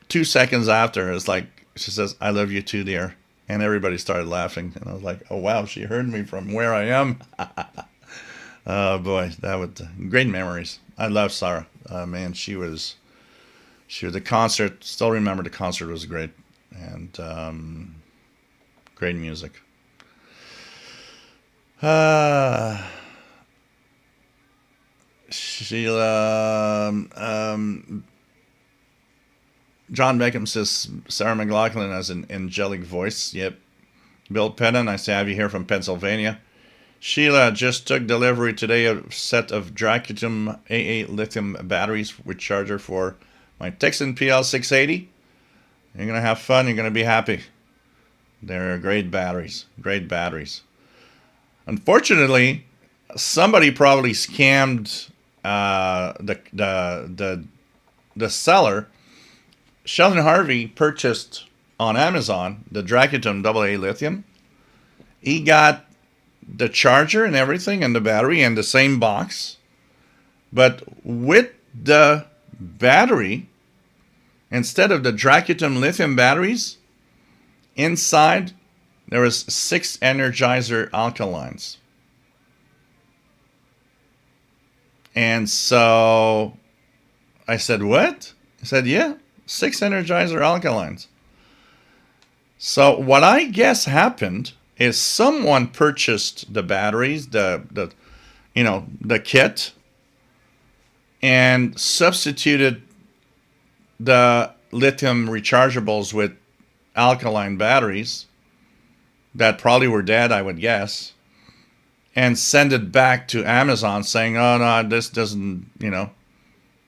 A: 2 seconds after, it's like she says, "I love you too, dear." And everybody started laughing. And I was like, "Oh wow, she heard me from where I am." Oh boy, that would great memories. I love Sarah. Man, she was the concert. Still remember the concert was great, and great music. Uh, Sheila, John Beckham says Sarah McLachlan has an angelic voice. Yep. Bill Pennon, I say, have you here from Pennsylvania. Sheila just took delivery today of a set of Dracutum AA lithium batteries with charger for my Texan PL 680. You're going to have fun. You're going to be happy. They're great batteries. Great batteries. Unfortunately, somebody probably scammed the seller. Sheldon Harvey purchased on Amazon the Dracutum AA lithium. He got the charger and everything and the battery in the same box, but with the battery, instead of the Dracutum lithium batteries, inside there was 6 Energizer alkalines. And so I said, "What?" He said, "Yeah, 6 Energizer alkalines." So what I guess happened is someone purchased the batteries, the kit, and substituted the lithium rechargeables with alkaline batteries that probably were dead, I would guess, and send it back to Amazon saying, "Oh no, this doesn't,"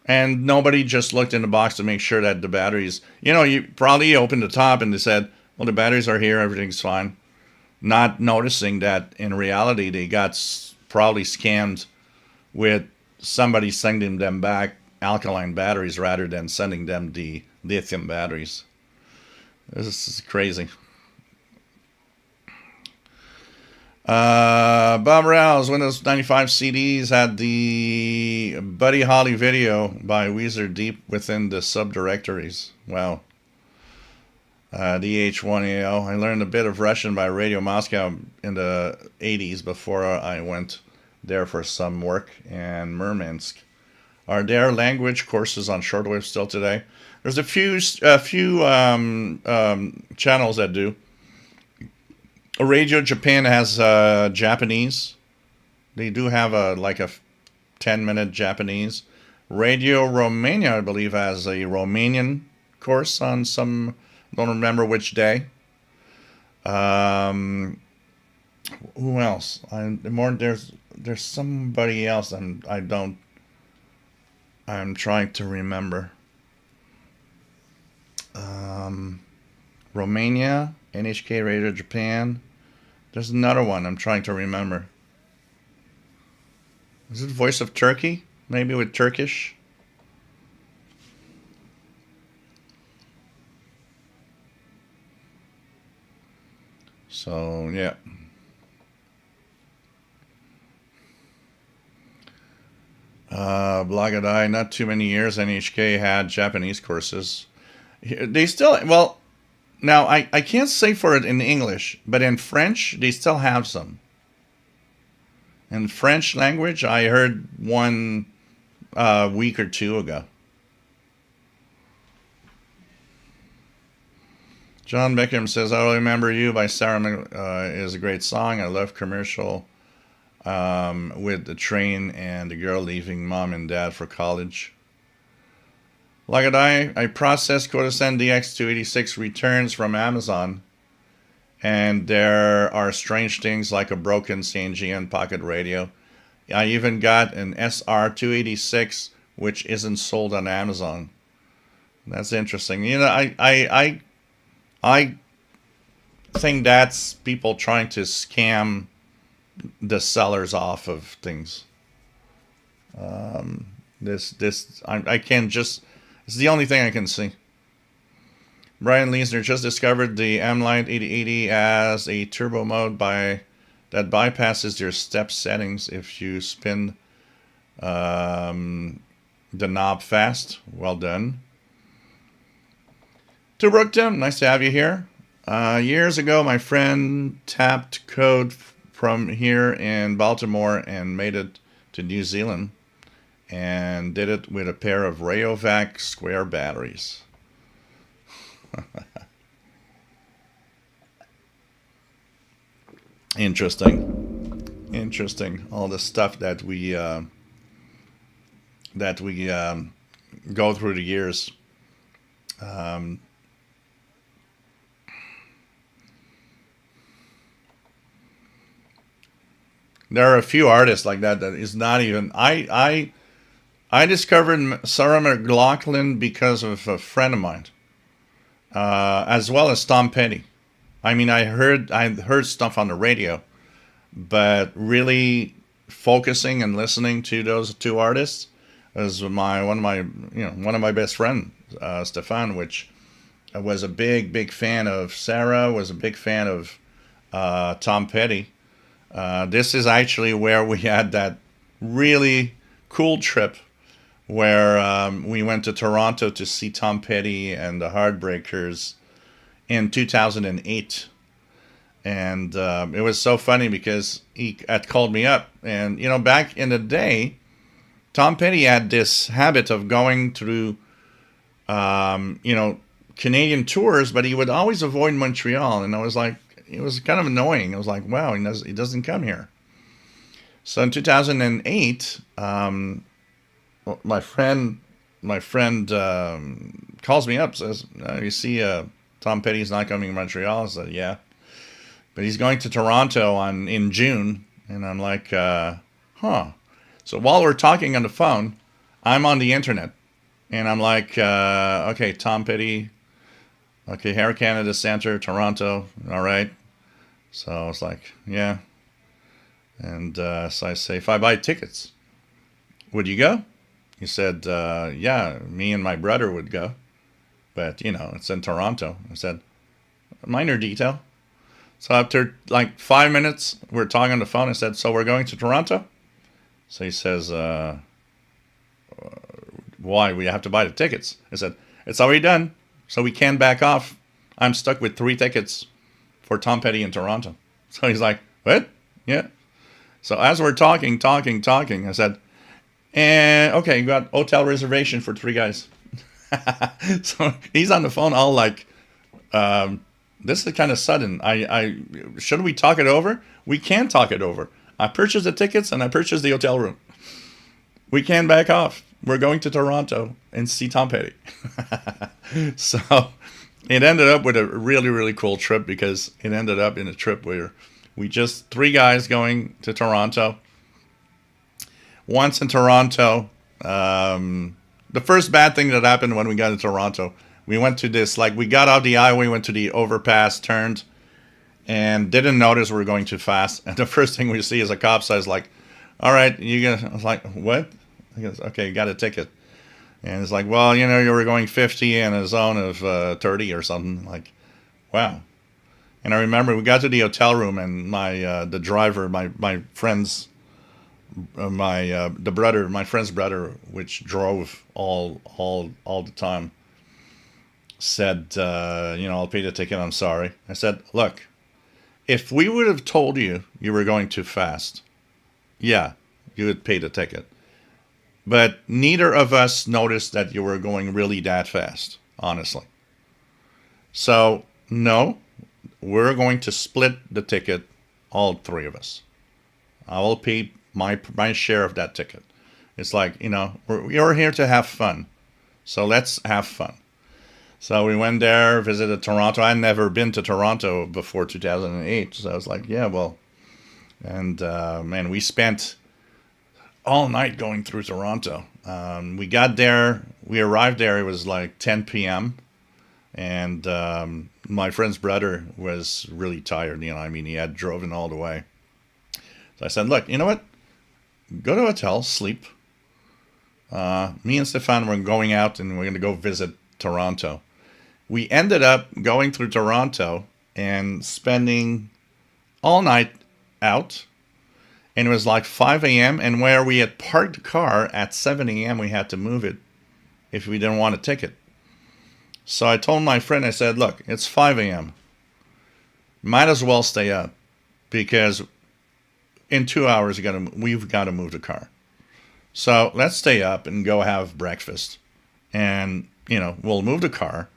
A: and nobody just looked in the box to make sure that the batteries, you probably opened the top and they said, "Well, the batteries are here, everything's fine," not noticing that in reality they got probably scammed with somebody sending them back alkaline batteries rather than sending them the lithium batteries. This is crazy. Bob Rouse, Windows 95 CDs had the Buddy Holly video by Weezer deep within the subdirectories. Wow. DH1AO. I learned a bit of Russian by Radio Moscow in the 80s before I went there for some work in Murmansk. Are there language courses on shortwave still today? There's a few channels that do. Radio Japan has Japanese. They do have a 10-minute Japanese. Radio Romania, I believe, has a Romanian course on some. Don't remember which day. Who else? There's somebody else. I'm trying to remember. Romania, NHK Radio Japan. There's another one I'm trying to remember. Is it Voice of Turkey? Maybe with Turkish? So, yeah. Blagadai, not too many years NHK had Japanese courses. They still, well, now I can't say for it in English, but in French, they still have some. In French language, I heard one week or two ago. John Beckham says, "I'll Remember You" by Sarah is a great song. I love commercial with the train and the girl leaving mom and dad for college. Like I processed Codasend DX286 returns from Amazon And there are strange things like a broken CNGN pocket radio. I even got an SR286, which isn't sold on Amazon. That's interesting. I think that's people trying to scam the sellers off of things. I can just, it's the only thing I can see. Brian Leesner just discovered the M-Lite 8080 as a turbo mode that bypasses your step settings if you spin the knob fast. Well done. To Brookton, nice to have you here. Years ago, my friend tapped code from here in Baltimore and made it to New Zealand, and did it with a pair of Rayovac square batteries. Interesting. All the stuff that we go through the years. Um, there are a few artists like that is not even. I discovered Sarah McLachlan because of a friend of mine, as well as Tom Petty. I mean, I heard stuff on the radio, but really focusing and listening to those two artists was one of my best friends, Stefan, which was a big fan of Sarah, was a big fan of Tom Petty. This is actually where we had that really cool trip where we went to Toronto to see Tom Petty and the Heartbreakers in 2008. And it was so funny because he had called me up. And, back in the day, Tom Petty had this habit of going through, Canadian tours, but he would always avoid Montreal. And I was like, it was kind of annoying. I was like, wow, he doesn't come here. So in 2008, my friend calls me up, says, "You see, Tom Petty's not coming to Montreal." I said, "Yeah, but he's going to Toronto in June." And I'm like, "Huh." So while we're talking on the phone, I'm on the internet, and I'm like, "Okay, Tom Petty, okay, Air Canada Centre, Toronto, all right." So I was like, "Yeah," and so I say, "If I buy tickets, would you go?" He said, "Yeah, me and my brother would go, but it's in Toronto." I said, "Minor detail." So after like 5 minutes, we're talking on the phone. I said, "So we're going to Toronto?" So he says, "Why? We have to buy the tickets." I said, "It's already done, so we can't back off. I'm stuck with 3 tickets for Tom Petty in Toronto." So he's like, "What?" "Yeah." So as we're talking, I said, "And okay, you got hotel reservation for 3 guys." So he's on the phone all like, "This is kind of sudden. I should we talk it over?" "We can talk it over. I purchased the tickets and I purchased the hotel room. We can back off. We're going to Toronto and see Tom Petty." So it ended up with a really, really cool trip, because it ended up in a trip where we just 3 guys going to Toronto. Once in Toronto, the first bad thing that happened when we got to Toronto, we went to this, like, we got off the highway, went to the overpass, turned, and didn't notice we were going too fast. And the first thing we see is a cop says, like, "All right, you gonna?" I was like, "What?" He goes, "Okay, you got a ticket." And it's like, "Well, you were going 50 in a zone of 30 or something." Like, wow. And I remember we got to the hotel room, and the driver, my friend's my friend's brother, which drove all the time, said, "I'll pay the ticket. I'm sorry." I said, "Look, if we would have told you were going too fast, yeah, you would pay the ticket. But neither of us noticed that you were going really that fast, honestly. So no, we're going to split the ticket, all 3 of us. I will pay my share of that ticket." It's like, we're here to have fun. So let's have fun. So we went there, visited Toronto. I'd never been to Toronto before 2008. So I was like, yeah, well. And man, we spent all night going through Toronto. We got there, we arrived there, it was like 10 p.m. And my friend's brother was really tired. I mean, he had driven all the way. So I said, look, you know what? Go to a hotel, sleep. Me and Stefan were going out and we're going to go visit Toronto. We ended up going through Toronto and spending all night out. And it was like 5 a.m. And where we had parked the car at 7 a.m., we had to move it if we didn't want a ticket. So I told my friend, I said, look, it's 5 a.m. Might as well stay up because in 2 hours we've got to move the car. So let's stay up and go have breakfast. And, we'll move the car.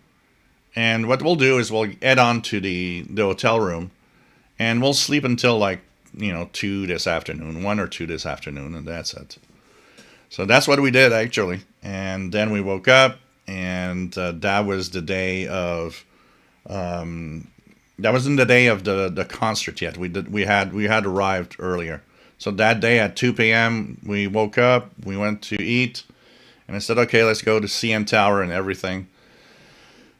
A: And what we'll do is we'll head on to the hotel room and we'll sleep until 2 this afternoon, 1 or 2 this afternoon, and that's it. So that's what we did actually. And then we woke up and that was the day of, that wasn't the day of the concert yet. We had arrived earlier. So that day at 2 p.m. we woke up, we went to eat, and I said, okay, let's go to CN Tower and everything.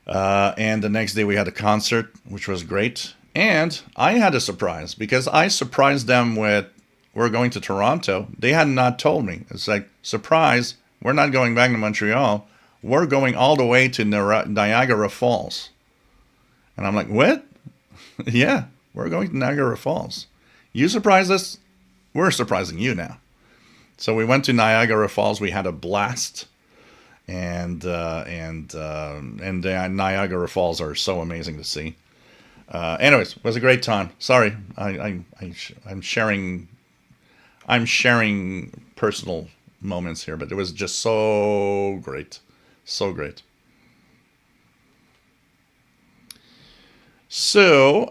A: And the next day we had a concert, which was great. And I had a surprise because I surprised them with, we're going to Toronto. They had not told me. It's like, surprise, we're not going back to Montreal. We're going all the way to Niagara Falls. And I'm like, what? Yeah, we're going to Niagara Falls. You surprised us? We're surprising you now. So we went to Niagara Falls. We had a blast. And the Niagara Falls are so amazing to see. Anyways, it was a great time. Sorry, I'm sharing personal moments here, but it was just so great, so great. So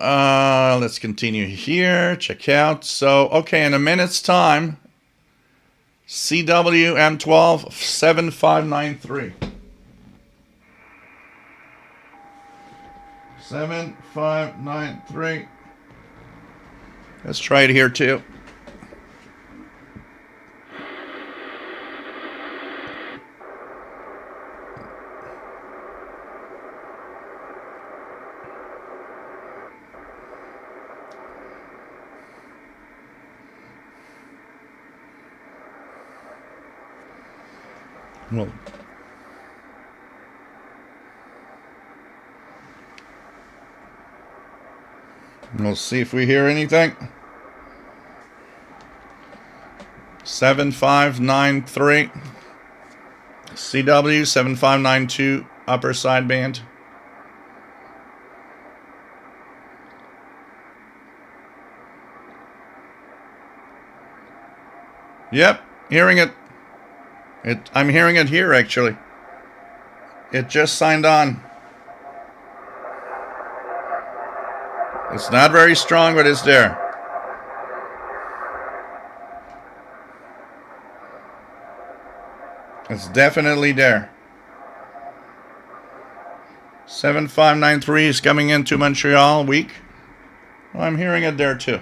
A: let's continue here. Check out. So okay, in a minute's time, CW M12 7593. 7593. Let's try it here too. Well, we'll see if we hear anything. 7593. CW 7592 upper sideband. Yep, hearing it. I'm hearing it here actually. It just signed on. It's not very strong, but it's there. It's definitely there. 7593 is coming into Montreal week. Well, I'm hearing it there too.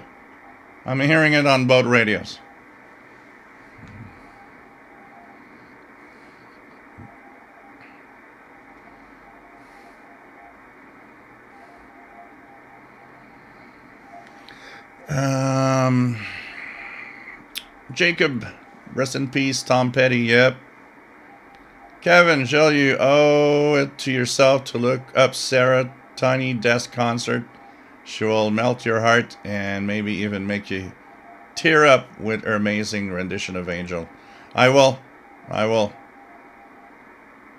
A: I'm hearing it on both radios. Jacob, rest in peace. Tom Petty, yep. Kevin, shall you owe it to yourself to look up Sarah Tiny Desk concert? She will melt your heart and maybe even make you tear up with her amazing rendition of Angel. I will.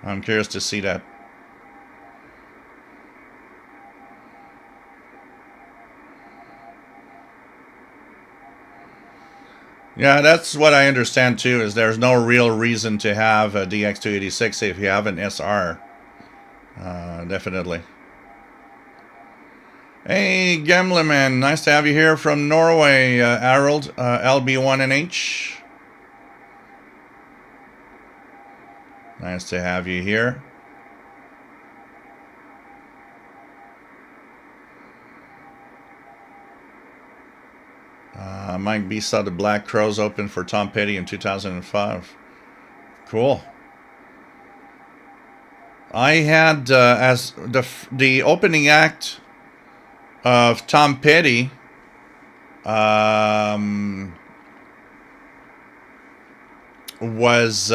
A: I'm curious to see that. Yeah, that's what I understand too, is there's no real reason to have a DX286 if you have an SR. Definitely. Hey, Gemleman, nice to have you here from Norway, Harold, LB1NH. Nice to have you here. Mike B saw the Black Crowes open for Tom Petty in 2005. Cool. I had as the opening act of Tom Petty. Was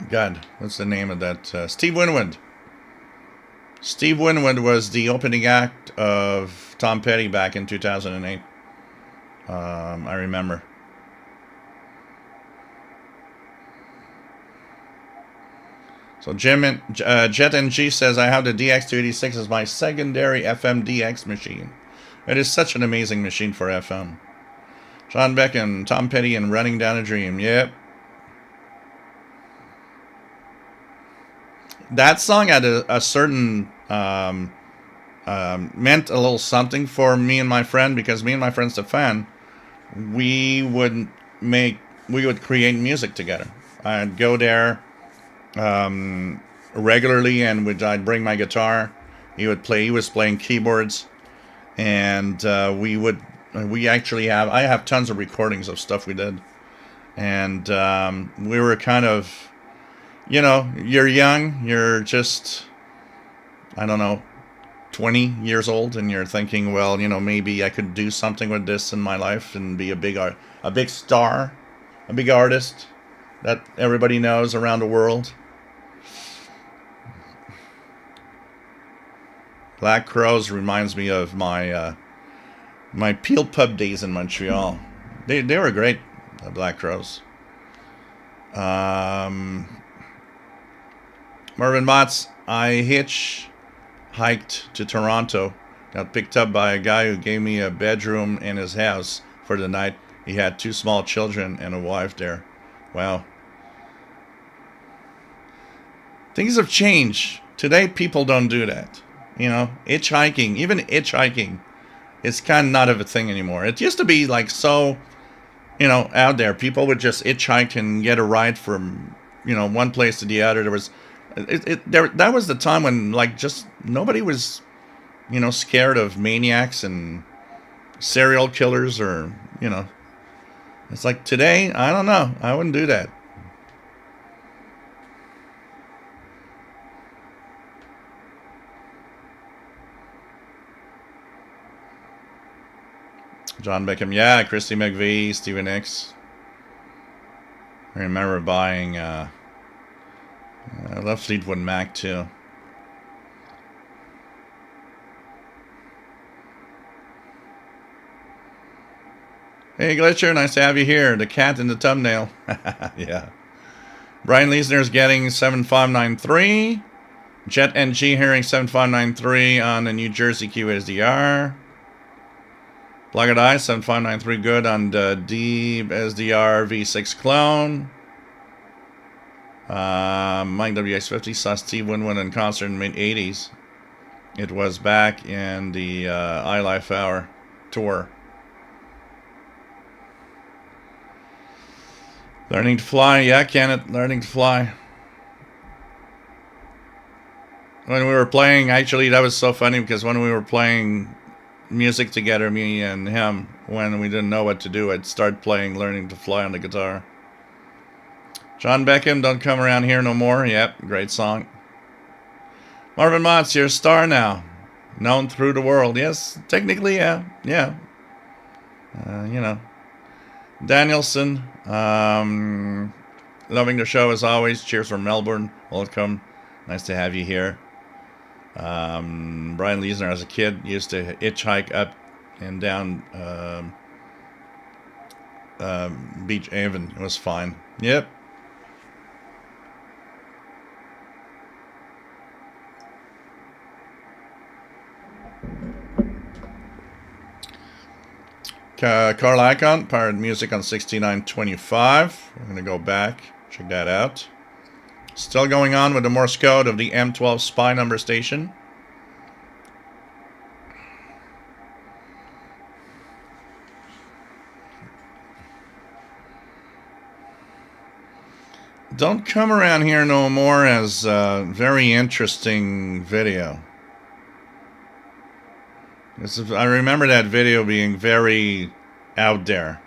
A: God, what's the name of that? Steve Winwood. Steve Winwood was the opening act of Tom Petty back in 2008. I remember. So Jet NG says, I have the DX286 as my secondary FM DX machine. It is such an amazing machine for FM. John Beck and Tom Petty and Running Down a Dream. Yep. That song had a certain meant a little something for me and my friend, because me and my friend Stefan, we would create music together. I'd go there regularly, and I'd bring my guitar. He was playing keyboards, and I have tons of recordings of stuff we did, and we were kind of, you're young, you're just, I don't know, 20 years old, and you're thinking, well, maybe I could do something with this in my life and be a big star, a big artist that everybody knows around the world. Black Crowes reminds me of my my Peel Pub days in Montreal. They were great, the Black Crowes. Marvin Motts, I hitchhiked to Toronto. Got picked up by a guy who gave me a bedroom in his house for the night. He had 2 small children and a wife there. Wow. Things have changed. Today, people don't do that. Hitchhiking, even hitchhiking, it's kind of not of a thing anymore. It used to be like so, out there. People would just hitchhike and get a ride from, one place to the other. That was the time when just nobody was, scared of maniacs and serial killers or, It's like today, I don't know. I wouldn't do that. John Beckham, yeah, Christy McVie, Stevie Nicks. I remember buying, I love Fleetwood Mac too. Hey Glitcher, nice to have you here. The cat in the thumbnail. Yeah. Brian Leisner's getting 7593. Jet NG hearing 7593 on the New Jersey QSDR. Blackguard Eye 7593 good on the Deep SDR V6 clone. Mike WX50 saw Steve Winwood in concert in the mid-80s. It was back in the iLife Hour tour. Learning to fly, yeah, Kenneth, learning to fly. When we were playing, actually, that was so funny because when we were playing music together, me and him, when we didn't know what to do, I'd start playing Learning to Fly on the guitar. John Beckham, Don't Come Around Here No More. Yep, great song. Marvin Motts, you're a star now. Known through the world. Yes, technically, yeah. Danielson, loving the show as always. Cheers from Melbourne. Welcome. Nice to have you here. Brian Leisner, as a kid, used to hitchhike up and down Beach Haven. It was fine. Yep. Carl Icahn, Pirate Music on 6925. We're going to go back, check that out. Still going on with the Morse code of the M12 spy number station. Don't Come Around Here No More as a very interesting video. I remember that video being very out there.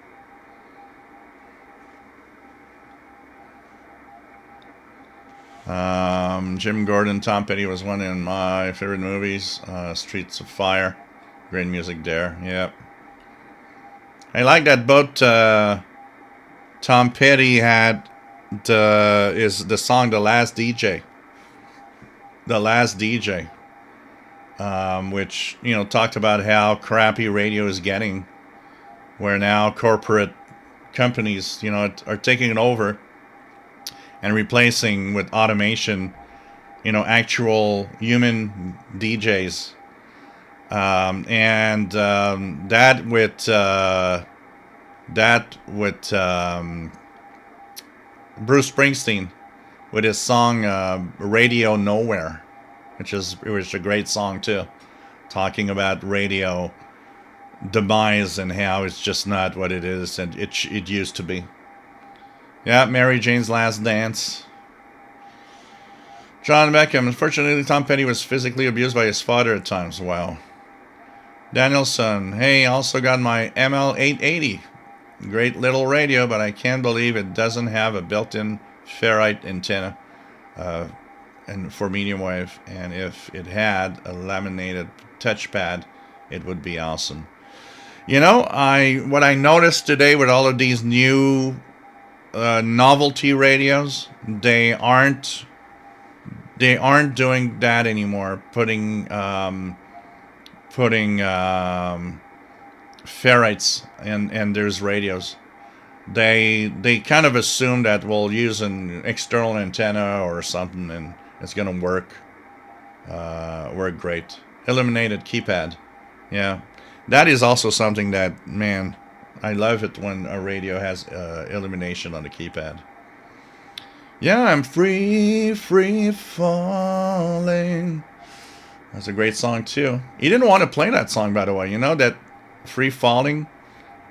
A: Jim Gordon, Tom Petty was one of my favorite movies. Streets of Fire. Great music there. Yep. I like that both Tom Petty had the song The Last DJ. The Last DJ. Which, talked about how crappy radio is getting. Where now corporate companies, are taking it over and replacing with automation, actual human DJs. That with Bruce Springsteen with his song Radio Nowhere, which was a great song too, talking about radio demise and how it's just not what it is and it used to be. Yeah, Mary Jane's Last Dance. John Beckham. Unfortunately, Tom Petty was physically abused by his father at times. Wow. Danielson. Hey, also got my ML880. Great little radio, but I can't believe it doesn't have a built-in ferrite antenna and for medium wave. And if it had a laminated touchpad, it would be awesome. What I noticed today with all of these new novelty radios, they aren't doing that anymore. Putting ferrites and there's radios. They kind of assume that we'll use an external antenna or something and it's gonna work great. Illuminated keypad. Yeah, that is also something that, man, I love it when a radio has illumination on the keypad. Yeah, I'm free falling. That's a great song too. He didn't want to play that song, by the way. That Free Falling?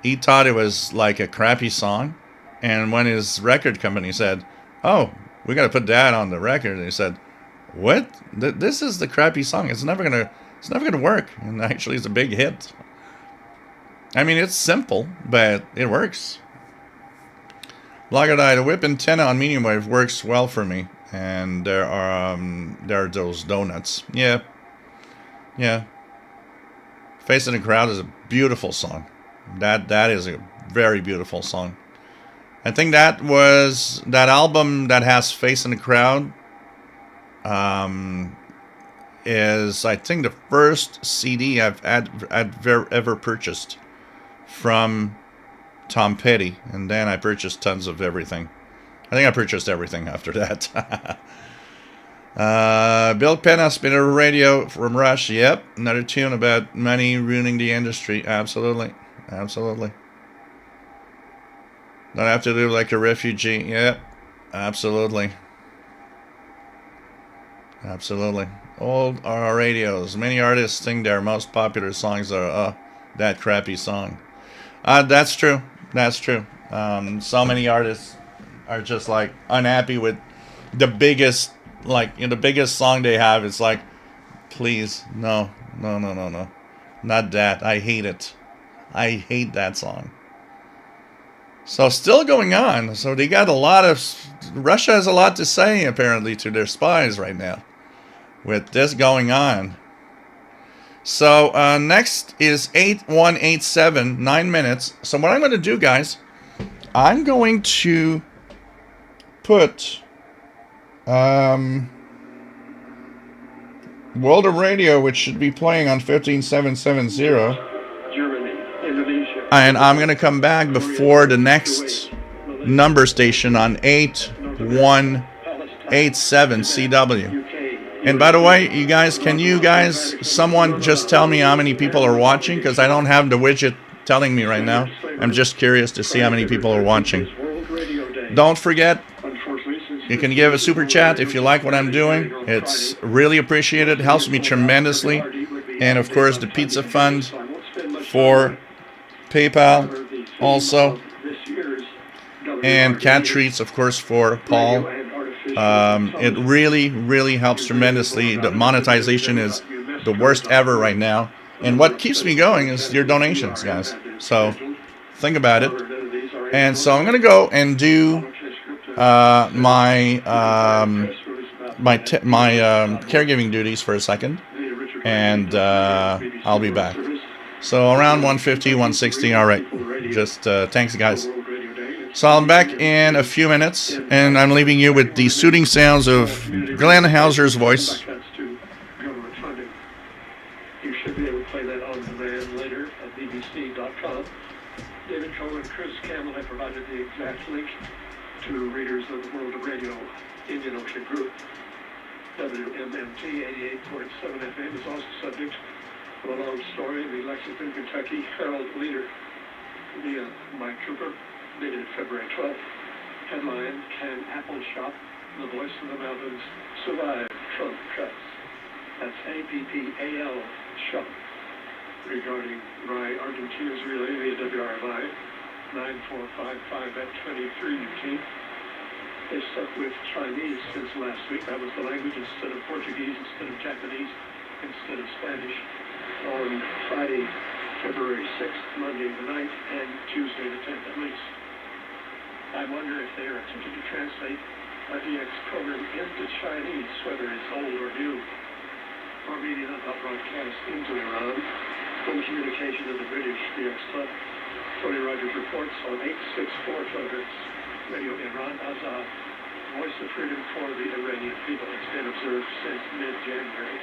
A: He thought it was like a crappy song. And when his record company said, oh, we got to put that on the record, he said, what? This is the crappy song. It's never gonna work. And actually, it's a big hit. I mean, it's simple, but it works. Blagadai, the whip antenna on medium wave works well for me, and there are those donuts. Yeah. Face in the Crowd is a beautiful song. That is a very beautiful song. I think that was that album that has Face in the Crowd. Is I think the first CD I've ever purchased from Tom Petty, and then I purchased tons of everything. I think I purchased everything after that. Bill Penna, Spinner Radio from Rush. Yep, another tune about money ruining the industry. Absolutely. Don't have to live like a refugee. Yep, absolutely. Old radios. Many artists think their most popular songs are that crappy song. That's true. So many artists are just like unhappy with the biggest, the biggest song they have. It's like, please, no, not that. I hate it. I hate that song. So still going on. So they got Russia has a lot to say apparently to their spies right now with this going on. So next is 8187, 9 minutes. So what I'm going to do, guys, I'm going to put World of Radio, which should be playing on 15770. And I'm going to come back before the next number station on 8187 CW. And by the way, someone just tell me how many people are watching? Because I don't have the widget telling me right now. I'm just curious to see how many people are watching. Don't forget, you can give a super chat if you like what I'm doing. It's really appreciated. It helps me tremendously. And of course, the pizza fund for PayPal also. and cat treats, of course, for Paul. It really helps tremendously. The monetization is the worst ever right now. And what keeps me going is your donations, guys. So think about it. And so I'm going to go and do my caregiving duties for a second. And I'll be back. So around 150, 160. All right. Just thanks, guys. So I'm back in a few minutes, and I'm leaving you with the soothing sounds of Glenn Hauser's voice.
B: You should be able to play that on demand later at bbc.com. David Coe and Chris Campbell have provided the exact link to readers of the World of Radio Indian Ocean Group. WMMT 88.7 FM is also subject to a long story in the Lexington, Kentucky Herald Leader via Mike Cooper, dated February 12th. Headline, Can Apple Shop, the Voice of the Mountains, Survive Trump Cuts? That's APPAL Shop. Regarding why Argentina's relay via WRMI 9455 at 23 UT. They stuck with Chinese since last week. That was the language instead of Portuguese, instead of Japanese, instead of Spanish. On Friday, February 6th, Monday the 9th, and Tuesday the 10th at least. I wonder if they are attempting to translate a DX program into Chinese, whether it's old or new, or maybe not broadcast into Iran. In communication of the British DX Club, Tony Rogers reports on 864 kilohertz Radio Iran Azad, voice of freedom for the Iranian people. It's been observed since mid-January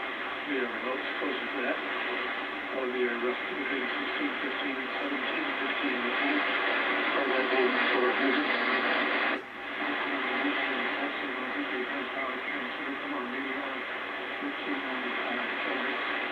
B: via remotes closer to that. On the roughly between 1615 and 1715 UT, from that being for music. Also, the power transmitter from our media on 1595 kilohertz.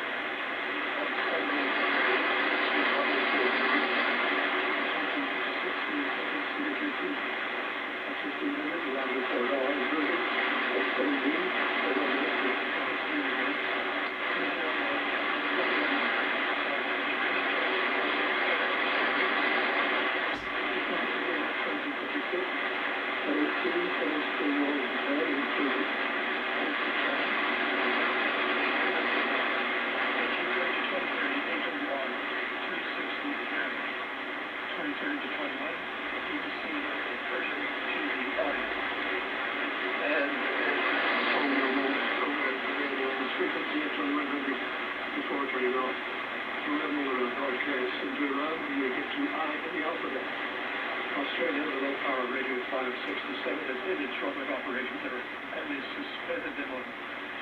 B: Australia, the low-power radio 567 has ended shortwave operations that are at least suspended them on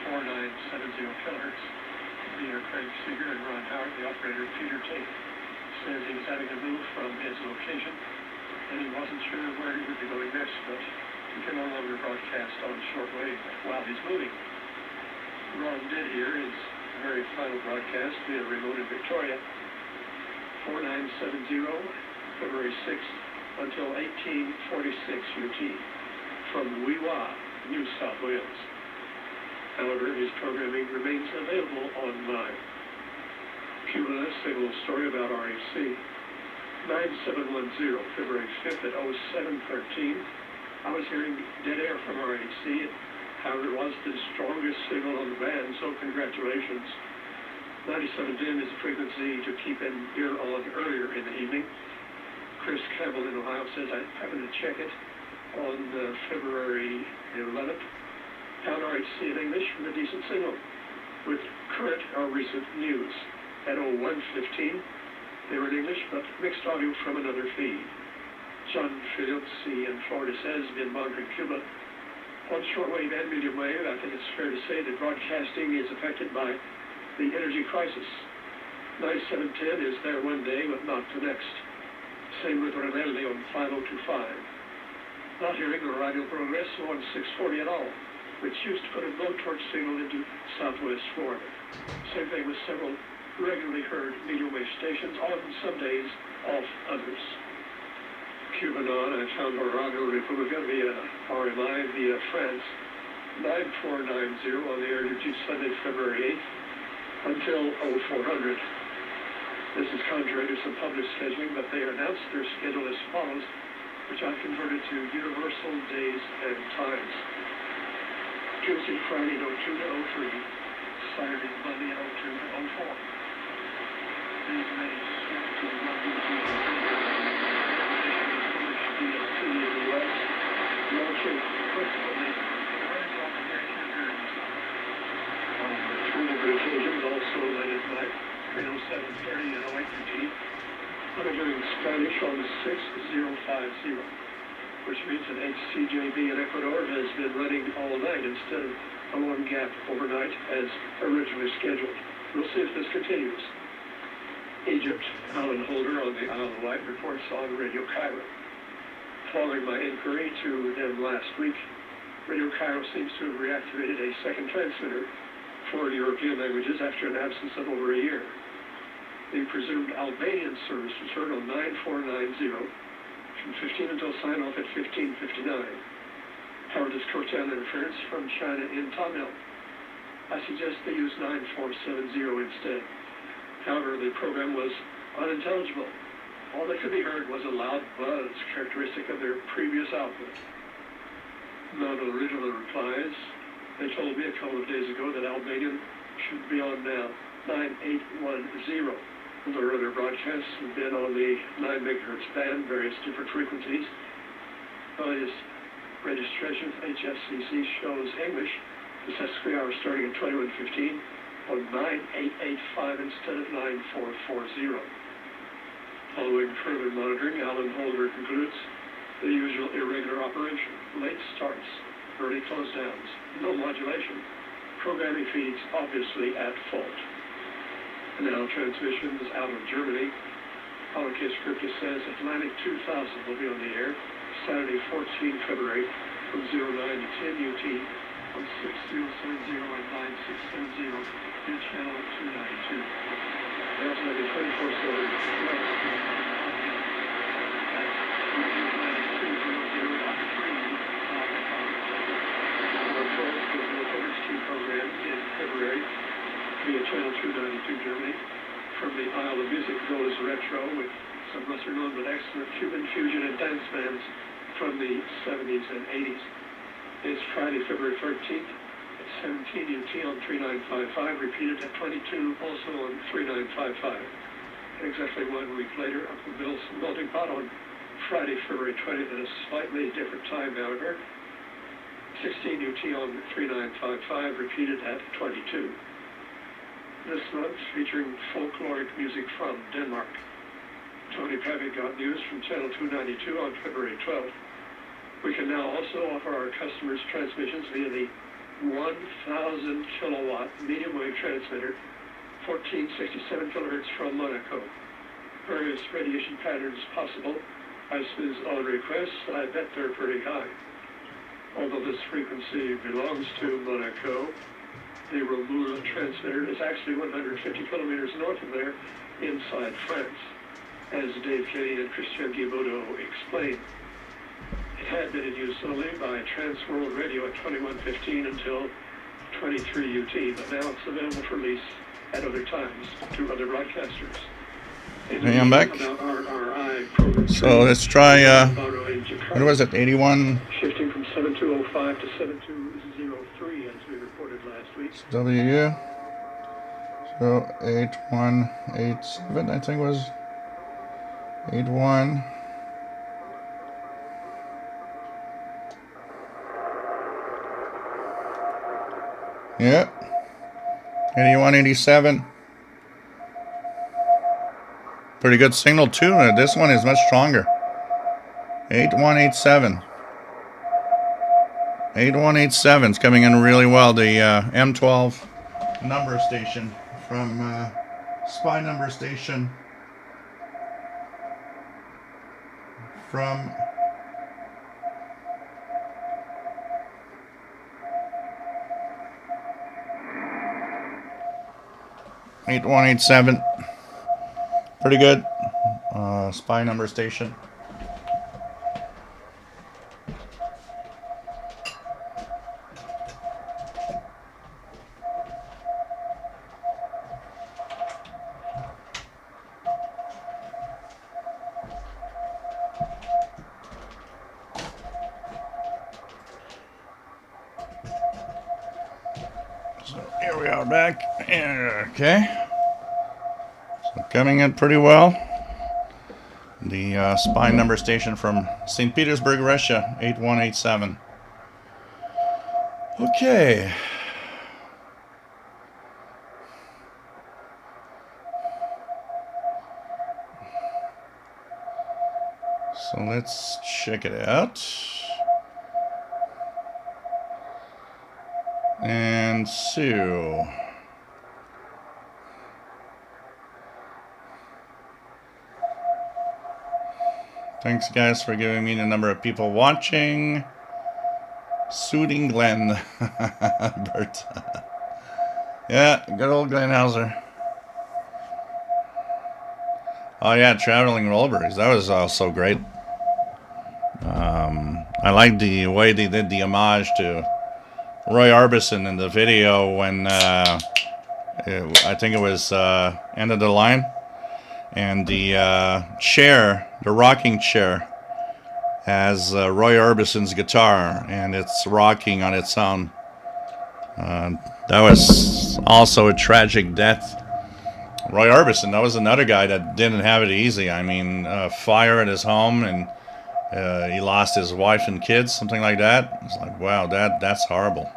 B: 4970 kilohertz. Leader Craig Seeger and Ron Howard, the operator Peter Tate, says he was having to move from his location and he wasn't sure where he would be going next, but he can no longer broadcast on shortwave while he's moving. Ron did hear his very final broadcast via remote in Victoria, 4970, February 6th, until 1846 UT, from Wee-Waa, New South Wales. However, his programming remains available online. Cuba, single story about RHC. 9710, February 5th at 0713. I was hearing dead air from RHC. However, it was the strongest signal on the band, so congratulations. 9710 is a frequency to keep an ear on earlier in the evening. Chris Campbell in Ohio says I happened to check it on February 11th. Found RHC in English with a decent signal with current or recent news. At 0115, they were in English, but mixed audio from another feed. John Filipsi in Florida says, been monitoring Cuba on shortwave and medium wave. I think it's fair to say that broadcasting is affected by the energy crisis. 9710 is there one day, but not the next. Same with Rebelde on 5025. Not hearing the Radio Progress on 640 at all, which used to put a blowtorch signal into southwest Florida. Same thing with several regularly heard medium wave stations, on some days, off others. Cubanon, I found Radio Republica via RMI via France, 9490 on the air to Sunday, February 8th, until 0400. This is contrary to some published scheduling, but they announced their schedule as follows. which I've converted to universal days and times. Tuesday, Friday, 02 to 03. Saturday, Monday, 02 to 04. These may shift to the Monday, DST in the US. No change principally. On two different occasions, also late at night, 7:30 and 08:15. I'm doing Spanish on 6050, which means that HCJB in Ecuador has been running all night instead of a long gap overnight as originally scheduled. We'll see if this continues. Egypt, Alan Holder on the Isle of Wight reports on Radio Cairo. Following my inquiry to them last week, Radio Cairo seems to have reactivated a second transmitter for European languages after an absence of over a year. The presumed Albanian service returned on 9490 from 15 until sign-off at 1559. How does curtail interference from China in Tamil? I suggest they use 9470 instead. However, the program was unintelligible. All that could be heard was a loud buzz characteristic of their previous output. Non-original replies. They told me a couple of days ago that Albanian should be on now 9810. Their other broadcasts have been on the 9 megahertz band, various different frequencies. Latest registration HFCC shows English. The Sesqui hour starting at 2115 on 9885 instead of 9440. Following further monitoring, Alan Holder concludes the usual irregular operation, late starts, early close downs, no modulation, programming feeds obviously at fault. And now transmissions out of Germany. Case Scriptus says Atlantic 2000 will be on the air Saturday, 14 February from 09 to 10 UT on 6070 and 9670 in channel 292. That's like a 24/7. Program in February via channel 292 Germany. From the Isle of Music goes retro with some lesser known but excellent Cuban fusion and dance bands from the 70s and 80s. It's Friday, February 13th at 17 UT on 3955, repeated at 22 also on 3955. And exactly 1 week later, Uncle Bill's Melting Pot on Friday, February 20th at a slightly different time, however. 16 UT on 3955, repeated at 22. This month, featuring folkloric music from Denmark. Tony Pavitt got news from channel 292 on February 12th. We can now also offer our customers transmissions via the 1,000 kilowatt medium wave transmitter, 1467 kilohertz from Monaco. Various radiation patterns possible. I suppose on request, I bet they're pretty high. Although this frequency belongs to Monaco, the Romoula transmitter is actually 150 kilometers north of there, inside France, as Dave Kenny and Christian Guibaudot explained. It had been in use only by Transworld Radio at 2115 until 23 UT, but now it's available for lease at other times to other broadcasters.
A: Hey, I'm back. So let's try, what was it, 81?
B: Shifting from 7205 to 7203 as we reported last week.
A: WU. So 8187, I think was 81. Yep. 8187. Pretty good signal too. This one is much stronger. 8187. 8187 is coming in really well. The M12 number station from spy number station from '8187. Pretty good. Spy number station. So here we are back. Okay. So coming in pretty well. The spine number station from St. Petersburg, Russia, 8187. Okay. So let's check it out. And Sue. Thanks, guys, for giving me the number of people watching. Soothing Glenn. Bert. Yeah, good old Glenn Hauser. Oh, yeah, Traveling Rollberries. That was also great. I liked the way they did the homage to Roy Orbison in the video when I think it was End of the Line. And the chair, the rocking chair, has Roy Orbison's guitar, and it's rocking on its own. That was also a tragic death. Roy Orbison, that was another guy that didn't have it easy. I mean, fire at his home, and he lost his wife and kids, something like that. It's like, wow, that's horrible.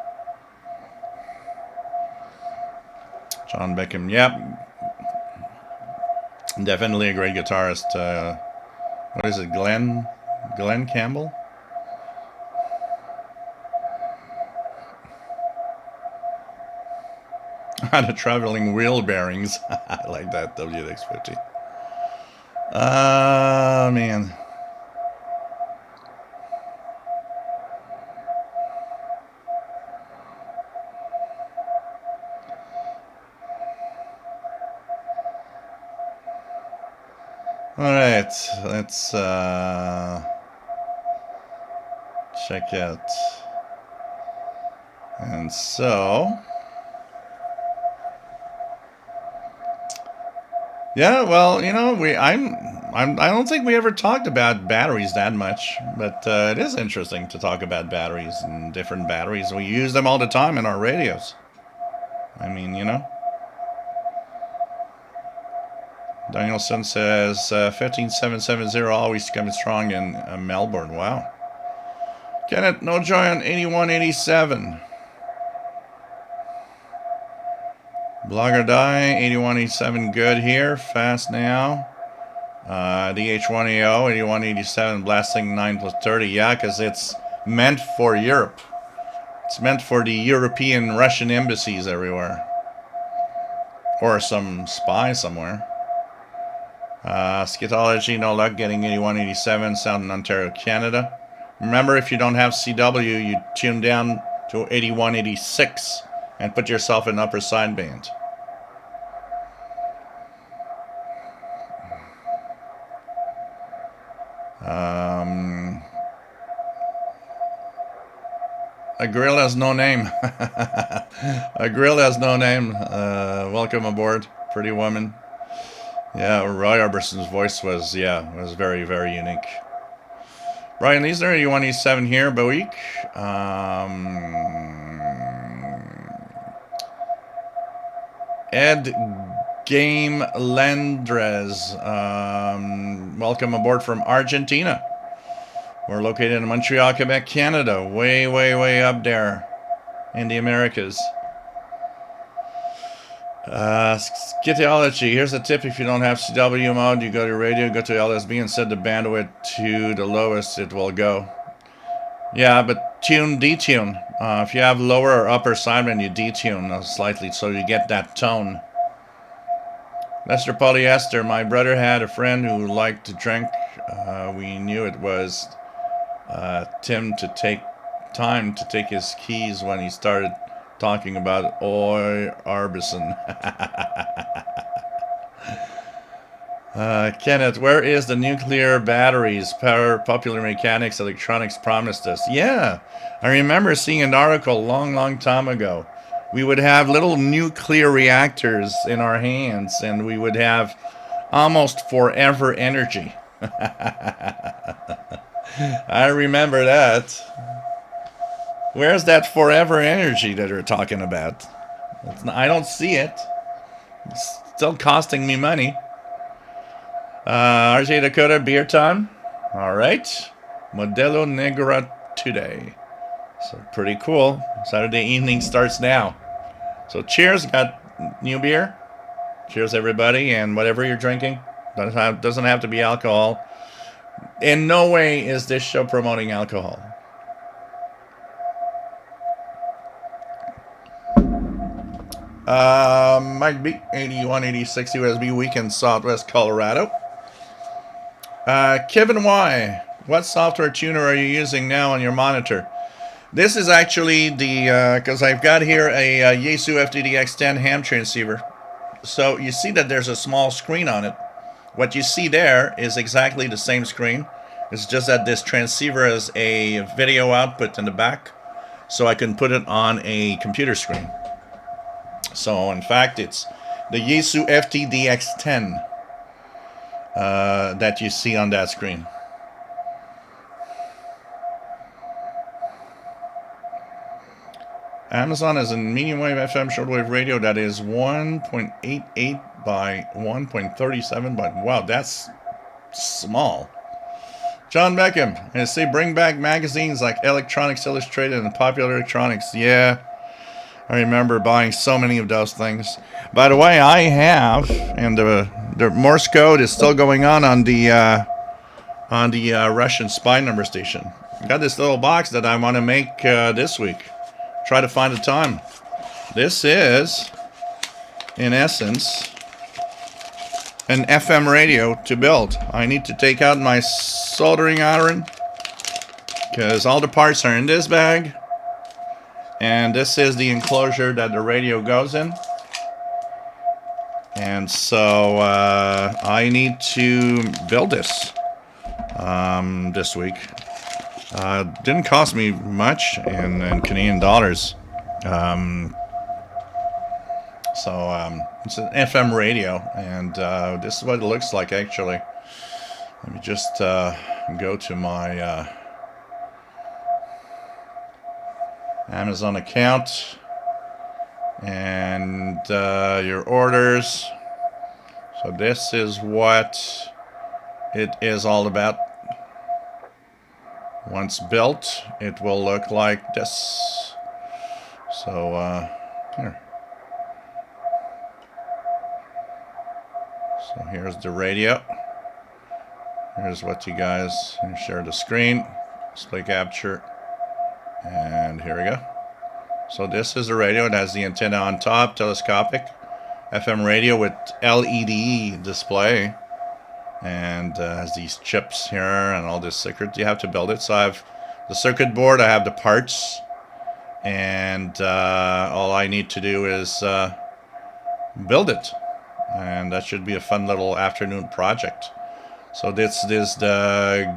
A: John Beckham, yep. Definitely a great guitarist. What is it, Glenn Campbell? The traveling wheel bearings. I like that, WX50. Man. Alright, let's check out. And so, yeah, well, you know, I don't think we ever talked about batteries that much, but it is interesting to talk about batteries and different batteries. We use them all the time in our radios. I mean, you know. Danielson says 15770 always coming strong in Melbourne. Wow. Kenneth, no joy on 8187. Blogger Die 8187 good here. Fast now. DH1AO 8187 blasting 9 plus 30. Yeah, because it's meant for Europe. It's meant for the European Russian embassies everywhere. Or some spy somewhere. Scatology, no luck getting 8187, Southern Ontario, Canada. Remember, if you don't have CW, you tune down to 8186 and put yourself in upper sideband. A grill has no name. A grill has no name. Welcome aboard, pretty woman. Yeah, Roy Orbison's voice was very, very unique. Brian Leesner, 8187 here, Boeek. Ed Game Landres, welcome aboard from Argentina. We're located in Montreal, Quebec, Canada. Way, way, way up there in the Americas. Skitology. Here's a tip: if you don't have CW mode, you go to radio, go to LSB, and set the bandwidth to the lowest it will go. Yeah, but detune. If you have lower or upper sideband, you detune slightly so you get that tone. Lester Polyester. My brother had a friend who liked to drink. We knew it was Tim to take time to take his keys when he started talking about Roy Orbison. Kenneth, where is the nuclear batteries? Popular Mechanics Electronics promised us. Yeah, I remember seeing an article long time ago. We would have little nuclear reactors in our hands, and we would have almost forever energy. I remember that. Where's that forever energy that we're talking about? I don't see it. It's still costing me money. RJ Dakota, beer time. All right. Modelo Negra today. So pretty cool. Saturday evening starts now. So cheers. Got new beer. Cheers, everybody. And whatever you're drinking. Doesn't have to be alcohol. In no way is this show promoting alcohol. Mike B, 8186 USB Weekend, Southwest Colorado. Kevin Y, what software tuner are you using now on your monitor? This is actually the, because I've got here a Yaesu FTDX10 ham transceiver. So you see that there's a small screen on it. What you see there is exactly the same screen. It's just that this transceiver has a video output in the back, so I can put it on a computer screen. So in fact, it's the Yaesu FTDX10 that you see on that screen. Amazon has a medium wave FM shortwave radio that is 1.88 by 1.37 by, wow, that's small. John Beckham, I say bring back magazines like Electronics Illustrated and Popular Electronics. Yeah, I remember buying so many of those things. By the way, I have, and the Morse code is still going on the Russian spy number station. I got this little box that I want to make this week. Try to find a time. This is, in essence, an FM radio to build. I need to take out my soldering iron because all the parts are in this bag. And this is the enclosure that the radio goes in. And so I need to build this week. Didn't cost me much in Canadian dollars. It's an FM radio, and this is what it looks like actually. Let me just go to my Amazon account and your orders. So this is what it is all about. Once built, it will look like this. So here. So here's the radio. Here's what you guys share the screen, display capture, and here we go. So this is the radio. It has the antenna on top, telescopic FM radio with LED display, and has these chips here and all this circuit. You have to build it. So I have the circuit board, I have the parts, and all I need to do is build it, and that should be a fun little afternoon project. So this is the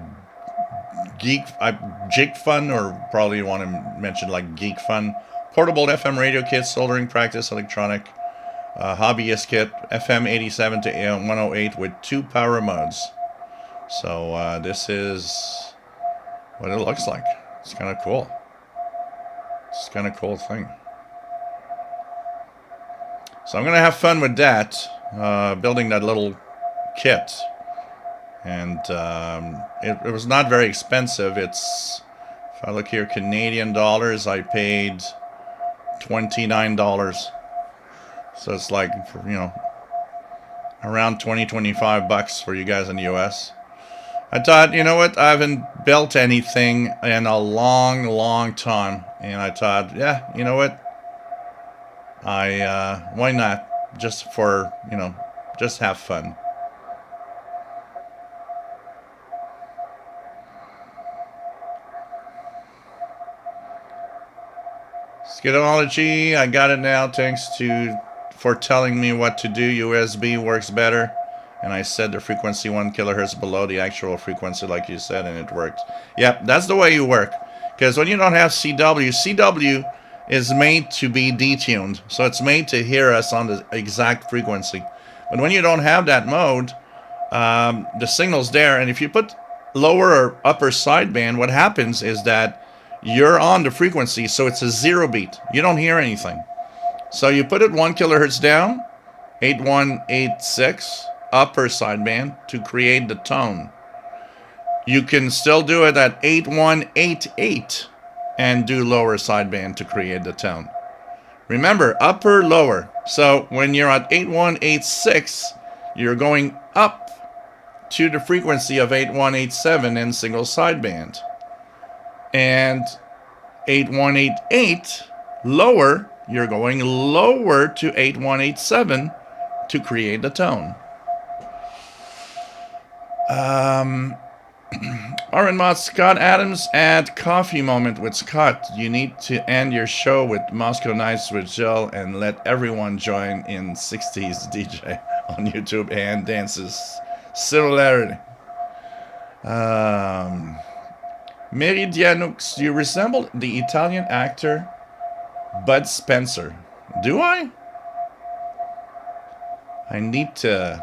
A: Jig Fun, or probably you want to mention like Geek Fun, portable FM radio kit, soldering practice electronic, hobbyist kit, FM 87 to 108 with 2 power modes. So this is what it looks like. It's kind of cool. It's kind of cool thing. So I'm going to have fun with that, building that little kit. And it was not very expensive. It's, if I look here, Canadian dollars, I paid $29. So it's like, you know, around $25 for you guys in the US. I thought, you know what, I haven't built anything in a long time. And I thought, yeah, you know what, why not? Just for, you know, just have fun. Skidology, I got it now. Thanks for telling me what to do. USB works better, and I set the frequency 1 kilohertz below the actual frequency, like you said, and it worked. Yep, that's the way you work. Because when you don't have CW is made to be detuned, so it's made to hear us on the exact frequency. But when you don't have that mode, the signal's there, and if you put lower or upper sideband, what happens is that you're on the frequency, so it's a 0 beat. You don't hear anything. So you put it 1 kilohertz down, 8186 upper sideband to create the tone. You can still do it at 8188 and do lower sideband to create the tone. Remember, upper, lower. So when you're at 8186, you're going up to the frequency of 8187 in single sideband. And 8188, lower, you're going lower to 8187 to create the tone. Aaron Mott, Scott Adams at Coffee Moment with Scott. You need to end your show with Moscow Nights with Jill and let everyone join in 60s DJ on YouTube and dances. Similarity. Meridianux, you resemble the Italian actor Bud Spencer. Do I? I need to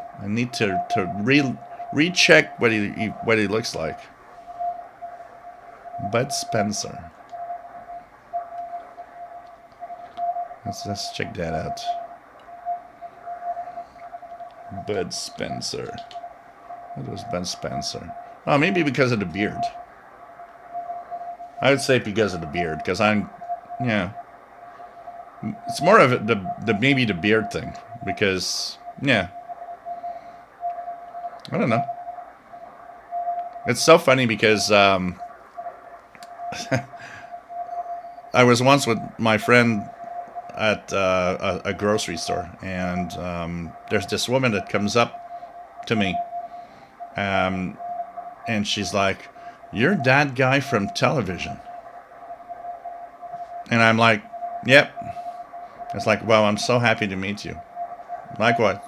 A: recheck what he looks like. Bud Spencer. Let's check that out. Bud Spencer. What was Bud Spencer? Oh, maybe because of the beard. I would say because of the beard, because it's more of the maybe the beard thing, because I don't know. It's so funny because I was once with my friend at a grocery store, and there's this woman that comes up to me, and she's like, "You're that guy from television." And I'm like, "Yep." It's like, "Well, I'm so happy to meet you." Like what?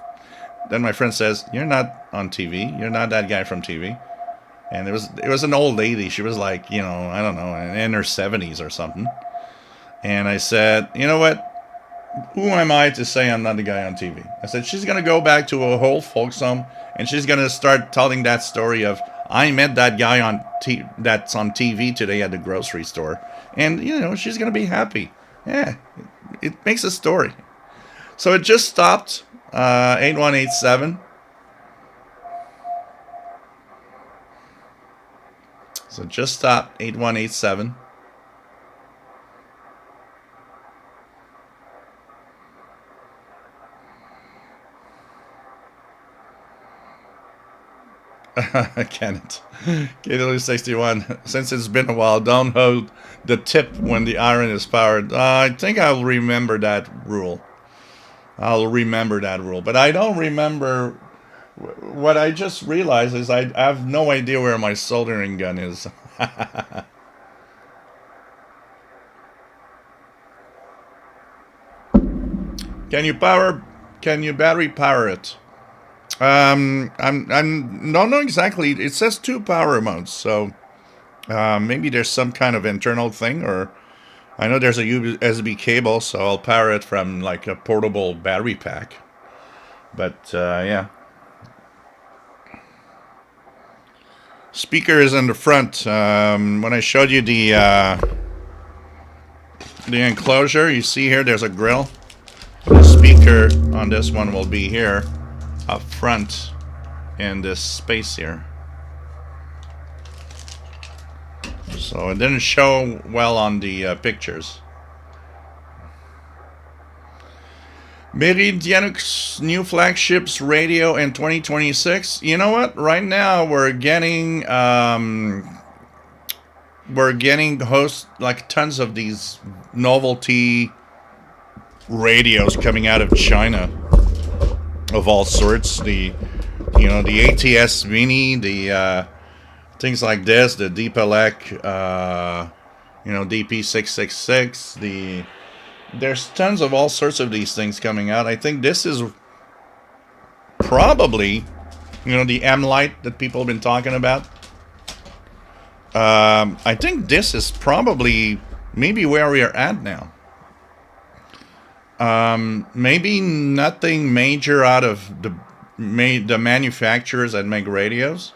A: Then my friend says, "You're not on TV. You're not that guy from TV." And it was an old lady. She was like, I don't know, in her 70s or something. And I said, "You know what? Who am I to say I'm not the guy on TV?" I said, "She's going to go back to a whole folks home, and she's going to start telling that story of, I met that guy that's on TV today at the grocery store." And, she's going to be happy. Yeah, it makes a story. So it just stopped, 8187. So just stop 8187. Kenneth. K61. Since it's been a while, don't hold the tip when the iron is powered. I think I'll remember that rule. But I don't remember. What I just realized is I have no idea where my soldering gun is. Can you battery power it? I'm don't know exactly. It says 2 power modes, so maybe there's some kind of internal thing, or I know there's a USB cable, so I'll power it from like a portable battery pack. But yeah. Speaker is in the front. When I showed you the enclosure, you see here there's a grill. The speaker on this one will be here up front in this space here. So it didn't show well on the pictures. Meridianux new flagships radio in 2026. You know what? Right now we're getting hosts, like tons of these novelty radios coming out of China of all sorts. The ATS Mini, the things like this, the Deepelec, DP666, there's tons of all sorts of these things coming out. I think this is probably, the M-Lite that people have been talking about. I think this is probably maybe where we are at now. Maybe nothing major out of the manufacturers that make radios.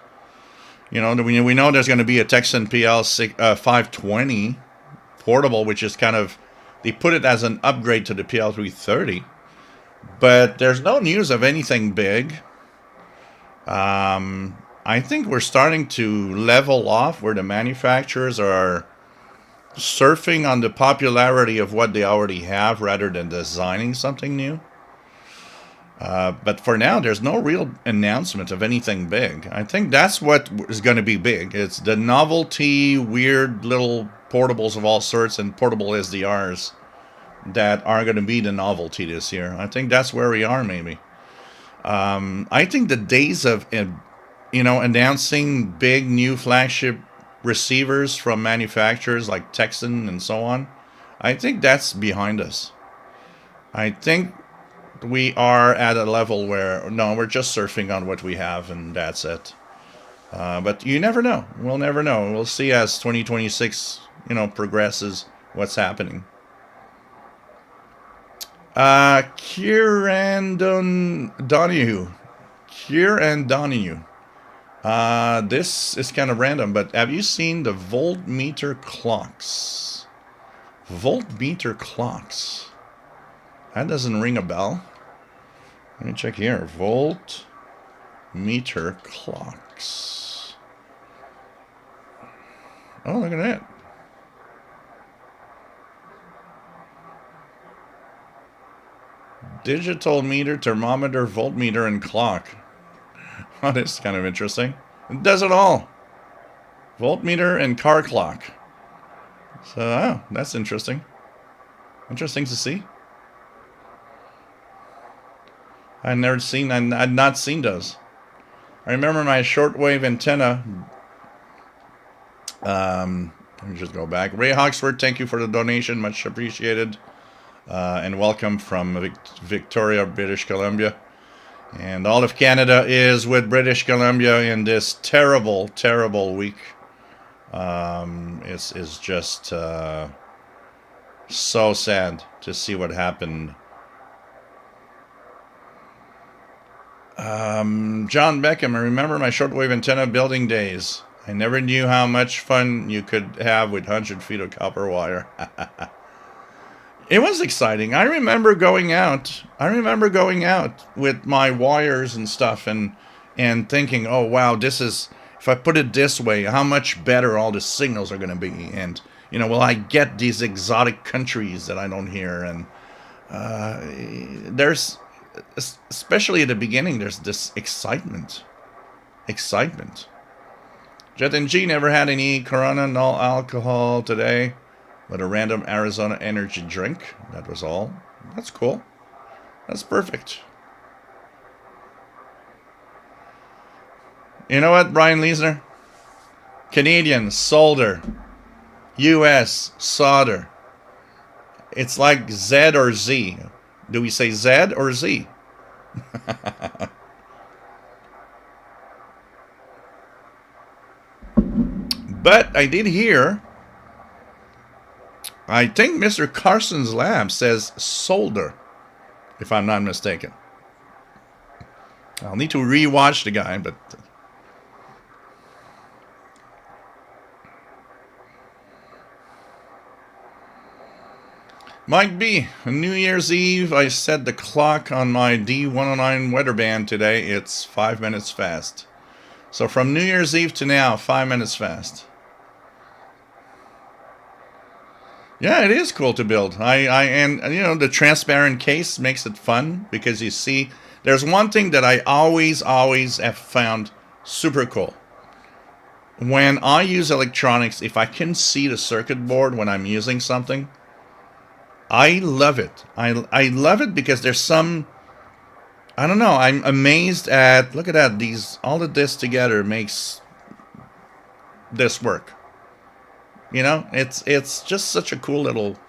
A: We know there's going to be a Texan PL 520 portable, which is kind of They put it as an upgrade to the PL330, but there's no news of anything big. I think we're starting to level off where the manufacturers are surfing on the popularity of what they already have rather than designing something new. But for now, there's no real announcement of anything big. I think that's what is going to be big. It's the novelty, weird little portables of all sorts and portable SDRs that are going to be the novelty this year. I think that's where we are, maybe. I think the days of, announcing big new flagship receivers from manufacturers like Texan and so on, I think that's behind us. I think we are at a level where, no, we're just surfing on what we have and that's it. But you never know. We'll never know. We'll see as 2026, progresses what's happening. Kieran Donahue. This is kind of random, but have you seen the voltmeter clocks? Voltmeter clocks. That doesn't ring a bell. Let me check here. Voltmeter clocks. Oh, look at that. Digital meter, thermometer, voltmeter, and clock. Oh, this is kind of interesting. It does it all. Voltmeter and car clock. So, oh, that's interesting. Interesting to see. I'd not seen those. I remember my shortwave antenna. Let me just go back. Ray Hawksworth, thank you for the donation. Much appreciated. And welcome from Victoria, British Columbia. And all of Canada is with British Columbia in this terrible, terrible week. It's just so sad to see what happened. John Beckham, I remember my shortwave antenna building days. I never knew how much fun you could have with 100 feet of copper wire. It was exciting. I remember going out with my wires and stuff and thinking, oh wow, this is, if I put it this way, how much better all the signals are going to be, and will I get these exotic countries that I don't hear? And there's, especially at the beginning, there's this excitement. Jet and G never had any Corona, no alcohol today, but a random Arizona energy drink. That was all. That's cool. That's perfect. You know what, Brian Leesner? Canadian, solder. US, solder. It's like Z or Z. Do we say Z or Z? But I did hear, I think Mr. Carson's lab says solder, if I'm not mistaken. I'll need to rewatch the guy, but Mike B, New Year's Eve, I set the clock on my D109 weather band today. It's 5 minutes fast. So from New Year's Eve to now, 5 minutes fast. Yeah, it is cool to build. And the transparent case makes it fun because you see, there's one thing that I always have found super cool. When I use electronics, if I can see the circuit board when I'm using something, I love it. I love it because there's some, I don't know, I'm amazed at, look at that, all of this together makes this work. It's just such a cool little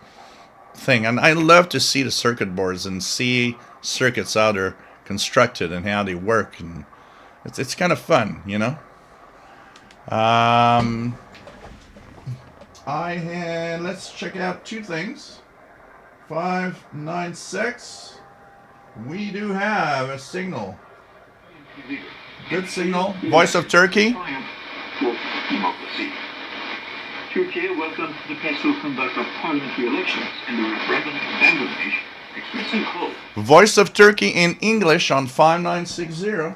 A: thing. And I love to see the circuit boards and see circuits, how they're constructed and how they work. And it's kind of fun, let's check out two things. 596. We do have a signal. Good signal. Voice of Turkey.
C: Turkey welcomes the peaceful conduct of parliamentary elections and the referendum in Bangladesh, expressing hope.
A: Voice of Turkey in English on 5960.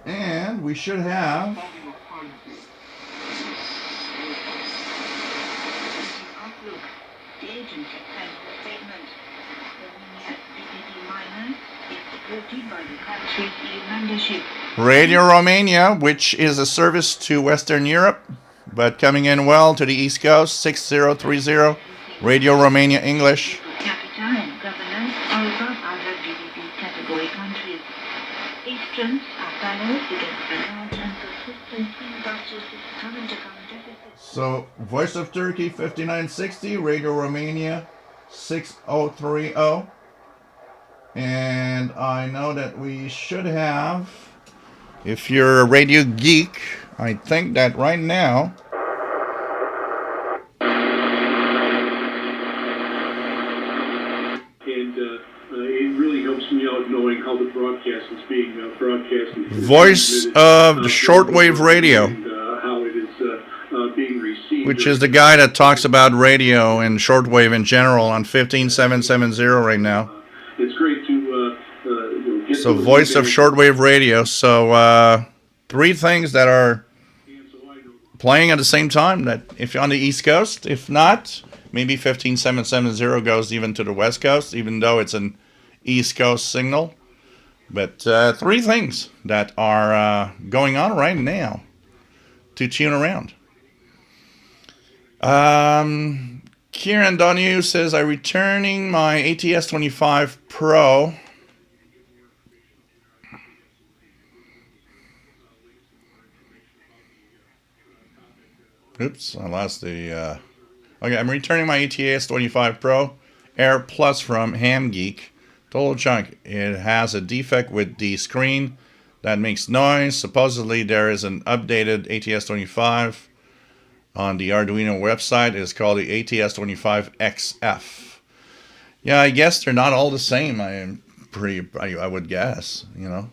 A: And we should have... Radio Romania, which is a service to Western Europe, but coming in well to the East Coast, 6030, Radio Romania English.
D: Capita and governors are above other GDP category countries. Easterns are balanced against the large and persistent industrial current account deficit.
A: So, Voice of Turkey, 5960, Radio Romania, 6030. And I know that we should have, if you're a radio geek, I think that right now,
E: it really helps me out knowing how the broadcast is being broadcasted.
A: Voice of the Shortwave Radio,
E: And how it is being received.
A: which is the guy that talks about radio and shortwave in general on 15770 right now.
E: It's great to get
A: So,
E: those
A: Voice of
E: things.
A: Shortwave Radio. So, three things that are playing at the same time, that if you're on the East Coast, if not, maybe 15770 goes even to the West Coast, even though it's an East Coast signal. But three things that are going on right now to tune around. Kieran Donahue says, I'm returning my ATS 25 Pro. Oops, I lost the... Okay, I'm returning my ATS 25 Pro Air Plus from Ham Geek. Total junk. It has a defect with the screen that makes noise. Supposedly there is an updated ATS 25 on the Arduino website. It's called the ATS 25 XF. Yeah, I guess they're not all the same. I would guess, you know.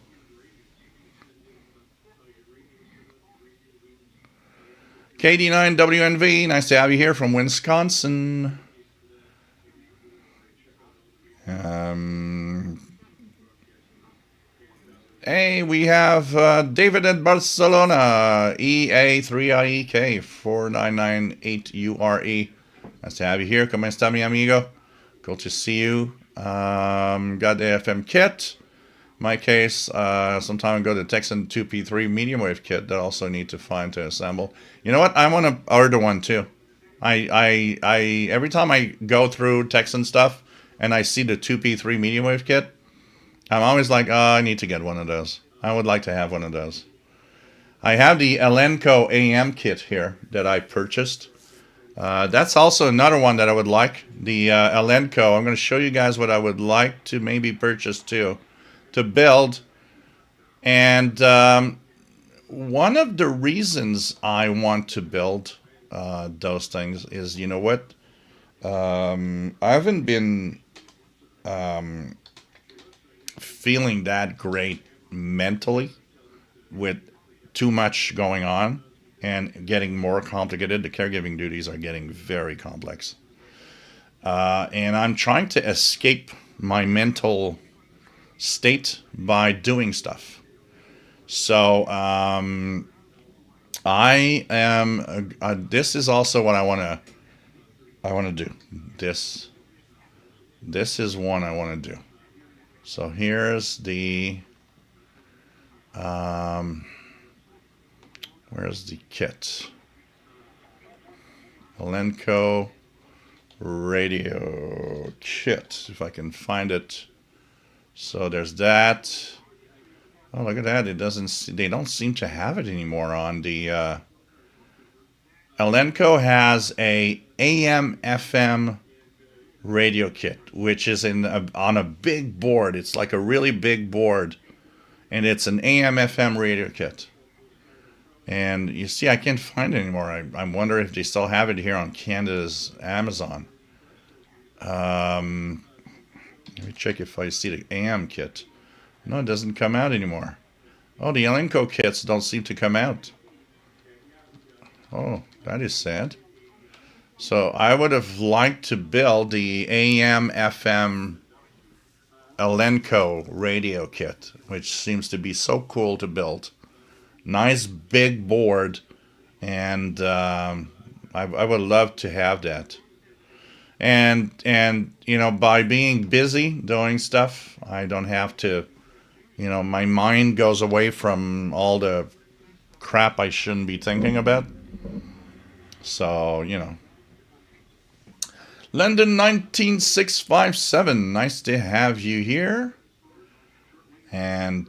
A: KD9WNV, nice to have you here from Wisconsin. Hey, we have David in Barcelona, EA3IEK 4998URE. Nice to have you here. ¿Cómo está, mi amigo? Good to see you. Got the FM kit. My case, some time ago, the Texan 2P3 medium wave kit that I also need to find to assemble. You know what? I want to order one too. I every time I go through Texan stuff and I see the 2P3 medium wave kit, I'm always like, oh, I need to get one of those. I would like to have one of those. I have the Elenco AM kit here that I purchased. That's also another one that I would like. The Elenco. I'm going to show you guys what I would like to maybe purchase too, to build. And one of the reasons I want to build those things is, you know what? I haven't been feeling that great mentally with too much going on and getting more complicated. The caregiving duties are getting very complex. And I'm trying to escape my mental state by doing stuff. So I am. This is also what I want to do. This is one I want to do. So here's the. Where's the kit? Elenco radio kit. If I can find it. So there's that. Oh, look at that! It doesn't. They don't seem to have it anymore on the. Elenco has a AM/FM radio kit, which is on a big board. It's like a really big board, and it's an AM/FM radio kit. And you see, I can't find it anymore. I wonder if they still have it here on Canada's Amazon. Let me check if I see the AM kit. No, it doesn't come out anymore. Oh, the Elenco kits don't seem to come out. Oh, that is sad. So I would have liked to build the AM FM Elenco radio kit, which seems to be so cool to build. Nice big board, and I would love to have that. And by being busy doing stuff, I don't have to. My mind goes away from all the crap I shouldn't be thinking about. So London 19657. Nice to have you here. And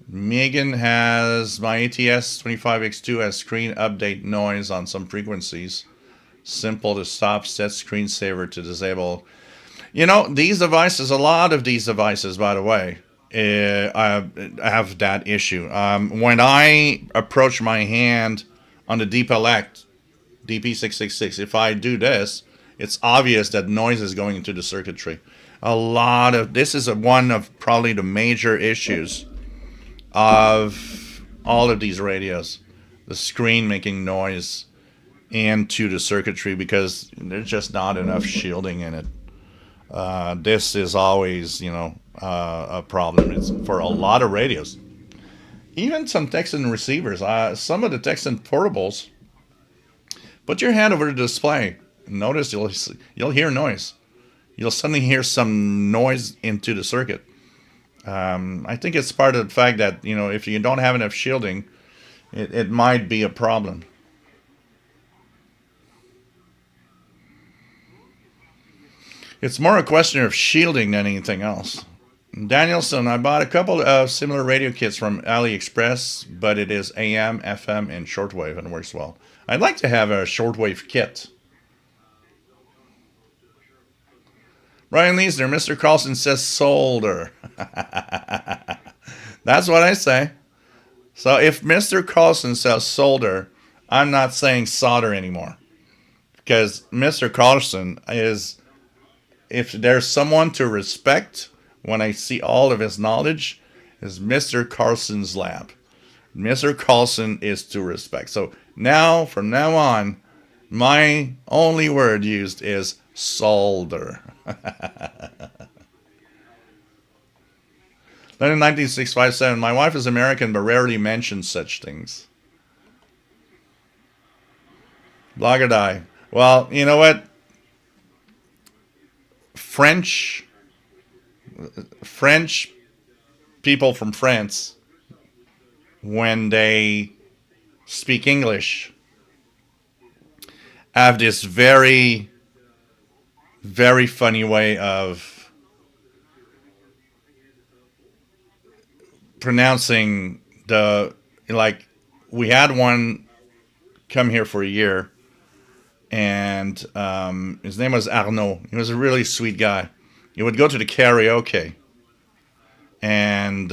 A: Megan has my ATS 25X2 has screen update noise on some frequencies. Simple to stop, set screensaver to disable. These devices, a lot of these devices, by the way, I have that issue. When I approach my hand on the Deep Elect DP666, if I do this, it's obvious that noise is going into the circuitry. This is one of probably the major issues of all of these radios. The screen making noise into the circuitry because there's just not enough shielding in it. This is always, a problem. It's for a lot of radios. Even some Texan receivers, some of the Texan portables. Put your hand over the display. Notice you'll hear noise. You'll suddenly hear some noise into the circuit. I think it's part of the fact that if you don't have enough shielding, it might be a problem. It's more a question of shielding than anything else. Danielson, I bought a couple of similar radio kits from AliExpress, but it is AM, FM, and shortwave and works well. I'd like to have a shortwave kit. Brian Leesner, Mr. Carlson says solder. That's what I say. So if Mr. Carlson says solder, I'm not saying solder anymore. Because Mr. Carlson is, if there's someone to respect when I see all of his knowledge, is Mr. Carlson's lab. Mr. Carlson is to respect. So now, from now on, my only word used is solder. Then in 19657, my wife is American but rarely mentions such things. Blogadai. Well, you know what? French people from France, when they speak English, have this very, very funny way of pronouncing we had one come here for a year, and his name was Arnaud. He was a really sweet guy. He would go to the karaoke, and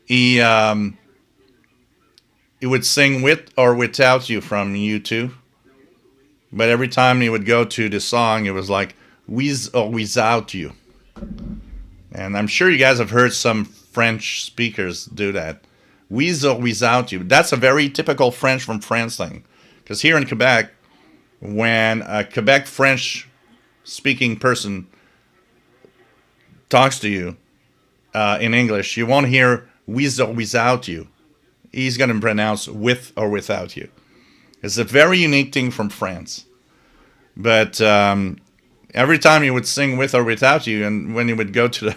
A: he would sing With or Without You from U2. But every time he would go to the song, it was like With or Without You. And I'm sure you guys have heard some French speakers do that. With or Without You. That's a very typical French from France thing. Because here in Quebec, when a Quebec French speaking person talks to you in English, you won't hear with or without you. He's going to pronounce with or without you. It's a very unique thing from France. But every time he would sing with or without you, and when he would go to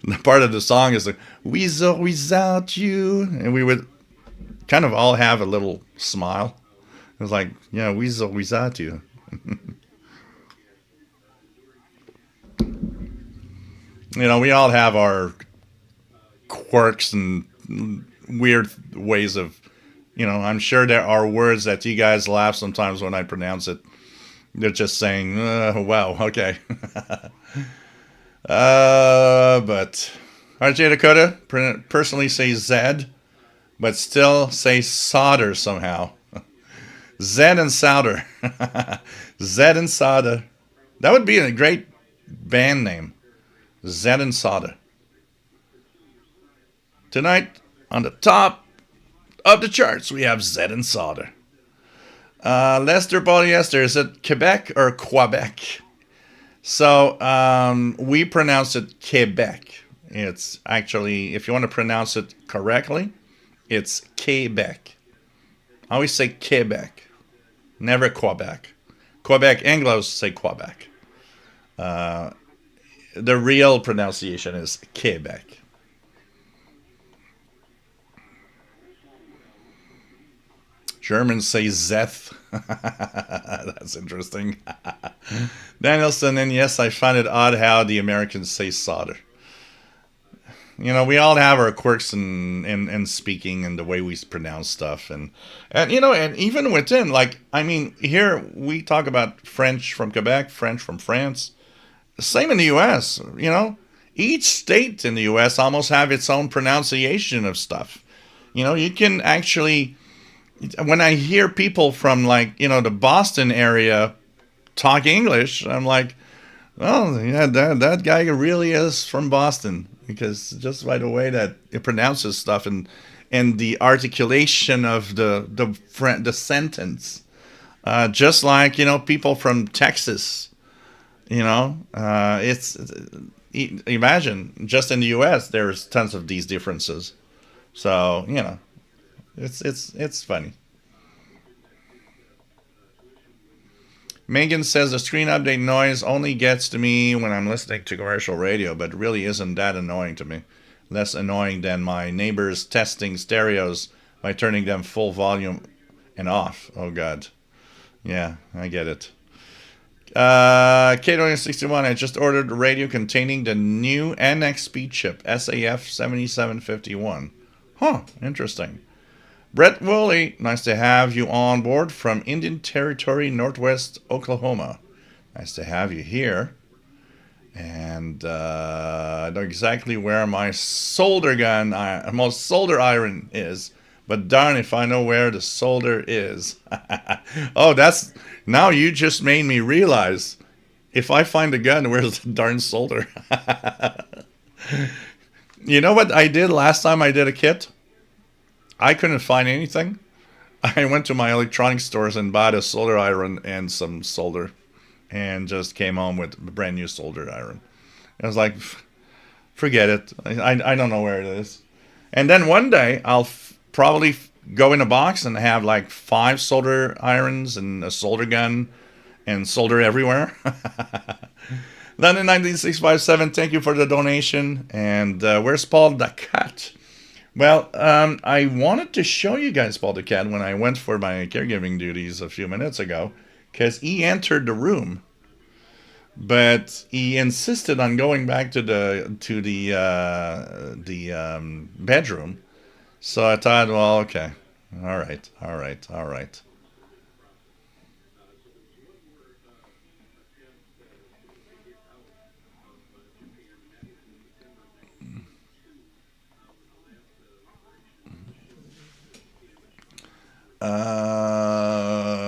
A: the part of the song is like, with or without you, and we would kind of all have a little smile. It was like, yeah, with or without you. We all have our quirks and weird ways of, I'm sure there are words that you guys laugh sometimes when I pronounce it. They're just saying, wow, okay. But RJ Dakota personally says Z, but still say solder somehow. Z and solder. Z and solder. That would be a great band name. Z and solder. Tonight, on the top of the charts, we have Z and Solder. Lester Polyester, is it Quebec or Quebec? So we pronounce it Quebec. It's actually, if you want to pronounce it correctly, it's Quebec. I always say Quebec, never Quebec. Quebec Anglos say Quebec. The real pronunciation is Quebec. Germans say Zeth. That's interesting. Danielson, and yes, I find it odd how the Americans say solder. You know, we all have our quirks in speaking and the way we pronounce stuff. And you know, and even within, like, I mean, here we talk about French from Quebec, French from France. Same in the U.S., you know. Each state in the U.S. almost have its own pronunciation of stuff. You know, you can actually, when I hear people from, like, you know, the Boston area talk English, I'm like, oh, yeah, that guy really is from Boston, because just by the way that it pronounces stuff and the articulation of the sentence, just like, you know, people from Texas, you know, imagine just in the U.S. there's tons of these differences, so you know. It's funny. Megan says the screen update noise only gets to me when I'm listening to commercial radio, but really isn't that annoying to me. Less annoying than my neighbors testing stereos by turning them full volume and off. Oh God. Yeah, I get it. K61, I just ordered a radio containing the new NXP chip, SAF 7751. Huh, interesting. Brett Woolley, nice to have you on board from Indian Territory, Northwest Oklahoma. Nice to have you here. And I know exactly where my solder iron is. But darn if I know where the solder is. Oh, now you just made me realize. If I find a gun, where's the darn solder? You know what I did last time I did a kit? I couldn't find anything. I went to my electronics stores and bought a solder iron and some solder, and just came home with a brand new solder iron. I was like, forget it. I don't know where it is. And then one day I'll probably go in a box and have like 5 solder irons and a solder gun and solder everywhere. London 19657, thank you for the donation. And where's Paul the Cat? Well, I wanted to show you guys Paul the Cat when I went for my caregiving duties a few minutes ago, because he entered the room, but he insisted on going back to the bedroom. So I thought, well, okay, all right.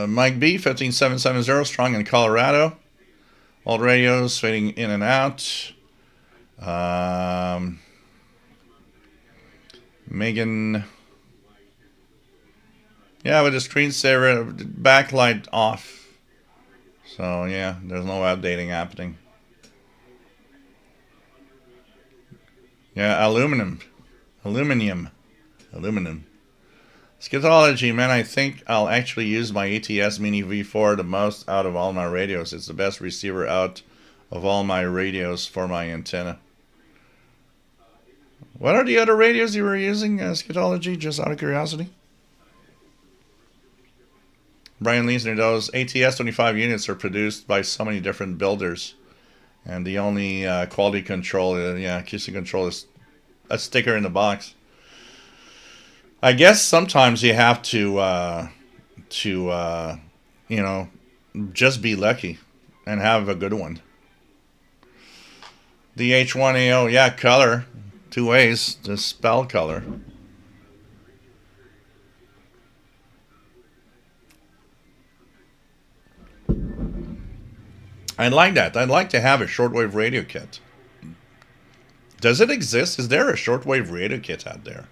A: Mike B, 15770, strong in Colorado. Old radios fading in and out. Megan, yeah, with the screensaver backlight off. So yeah, there's no updating happening. Yeah, aluminum. Scatology, man, I think I'll actually use my ATS Mini V4 the most out of all my radios. It's the best receiver out of all my radios for my antenna. What are the other radios you were using, Scatology, just out of curiosity? Brian Leesner, those ATS 25 units are produced by so many different builders. And the only quality control, QC control is a sticker in the box. I guess sometimes you have to you know, just be lucky and have a good one. The H1AO, yeah, color, 2 ways to spell color. I'd like that. I'd like to have a shortwave radio kit. Does it exist? Is there a shortwave radio kit out there?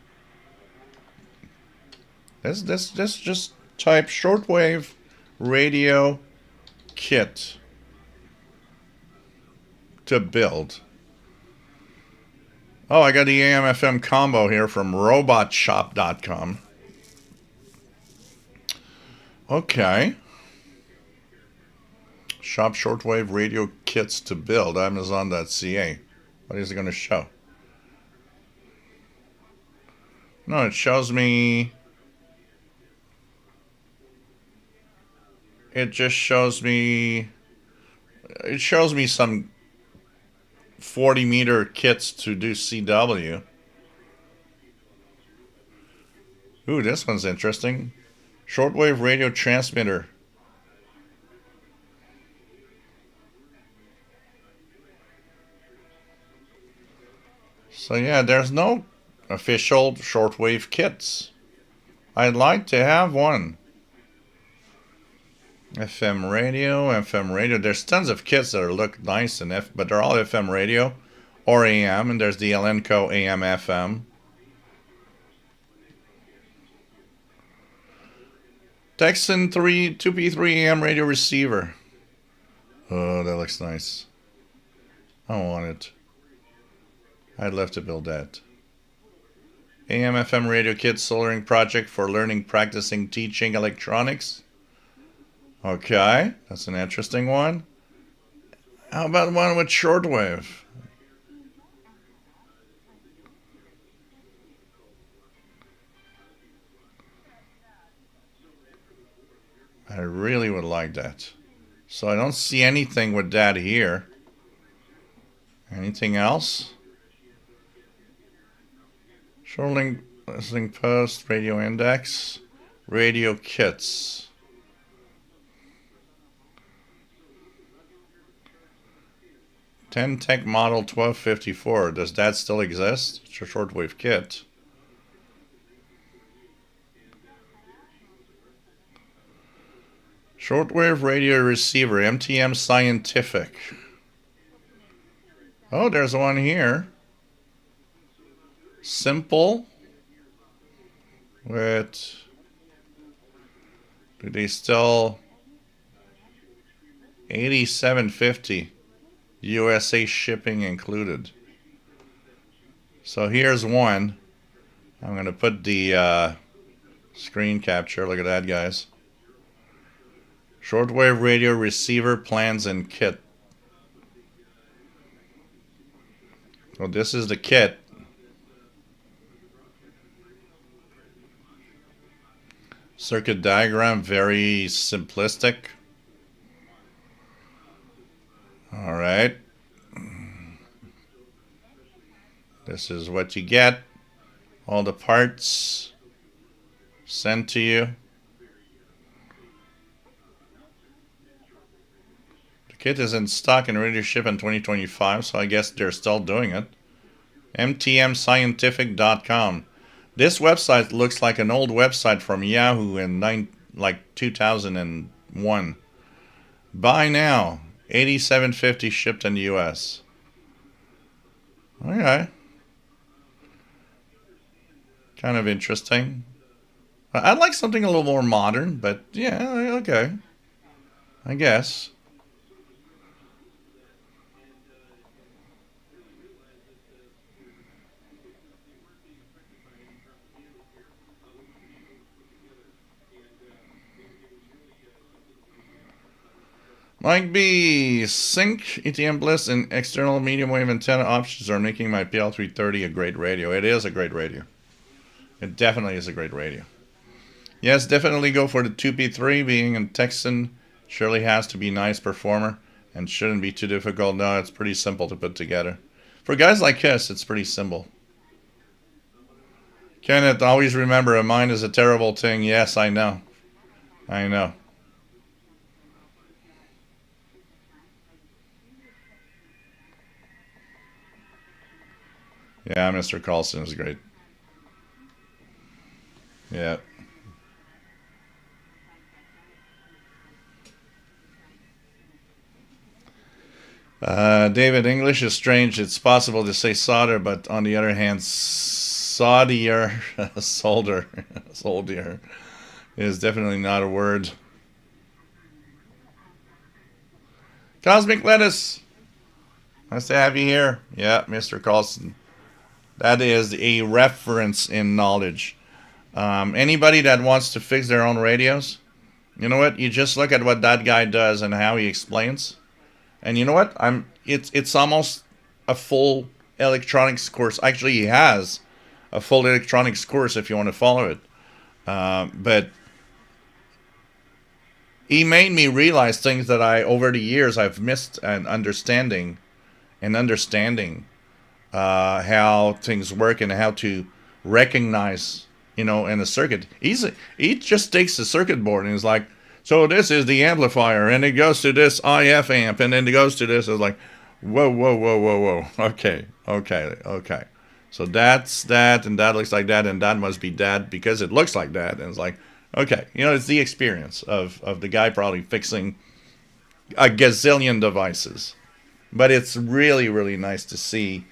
A: This just type shortwave radio kit to build. Oh, I got the AM/FM combo here from robotshop.com. Okay. Shop shortwave radio kits to build. Amazon.ca. What is it going to show? No, it shows me. It just shows me. It shows me some 40-meter kits to do CW. Ooh, this one's interesting. Shortwave radio transmitter. So yeah, there's no official shortwave kits. I'd like to have one. FM radio. There's tons of kits that look nice but they're all FM radio or AM, and there's the Elenco AM/FM. Texan 2P3 AM radio receiver. Oh, that looks nice. I want it. I'd love to build that. AM/FM radio kit soldering project for learning, practicing, teaching electronics. Okay, that's an interesting one. How about one with shortwave? I really would like that. So I don't see anything with that here. Anything else? Shortlink listening post, radio index, radio kits. Tech model 1254. Does that still exist? It's a shortwave kit. Shortwave radio receiver, MTM Scientific. Oh, there's one here. Simple. With. Do they still. 8750. USA shipping included. So here's one. I'm going to put the screen capture. Look at that, guys. Shortwave radio receiver plans and kit. Well, this is the kit. Circuit diagram, very simplistic. All right. This is what you get. All the parts sent to you. The kit is in stock and ready to ship in 2025, so I guess they're still doing it. mtmscientific.com. This website looks like an old website from Yahoo in 2001. Buy now. $87.50 shipped in the US. Okay. Kind of interesting. I'd like something a little more modern, but yeah, okay. I guess. Mike B. Sync, ETM Bliss, and external medium wave antenna options are making my PL330 a great radio. It is a great radio. It definitely is a great radio. Yes, definitely go for the 2P3. Being in Texan surely has to be a nice performer and shouldn't be too difficult. No, it's pretty simple to put together. For guys like us, it's pretty simple. Kenneth, always remember, a mind is a terrible thing. Yes, I know. I know. Yeah, Mr. Carlson is great. Yeah. David, English is strange. It's possible to say solder, but on the other hand, Saudier, soldier is definitely not a word. Cosmic Lettuce, nice to have you here. Yeah, Mr. Carlson. That is a reference in knowledge. Anybody that wants to fix their own radios, you know what? You just look at what that guy does and how he explains. And you know what? It's almost a full electronics course. Actually, he has a full electronics course if you want to follow it. But he made me realize things that over the years I've missed and understanding how things work and how to recognize, in a circuit. He just takes the circuit board and is like, so this is the amplifier, and it goes to this IF amp, and then it goes to this. It's like, whoa, whoa, whoa, whoa, whoa. Okay. So that's that, and that looks like that, and that must be that because it looks like that. And it's like, okay, it's the experience of the guy probably fixing a gazillion devices. But it's really, really nice to see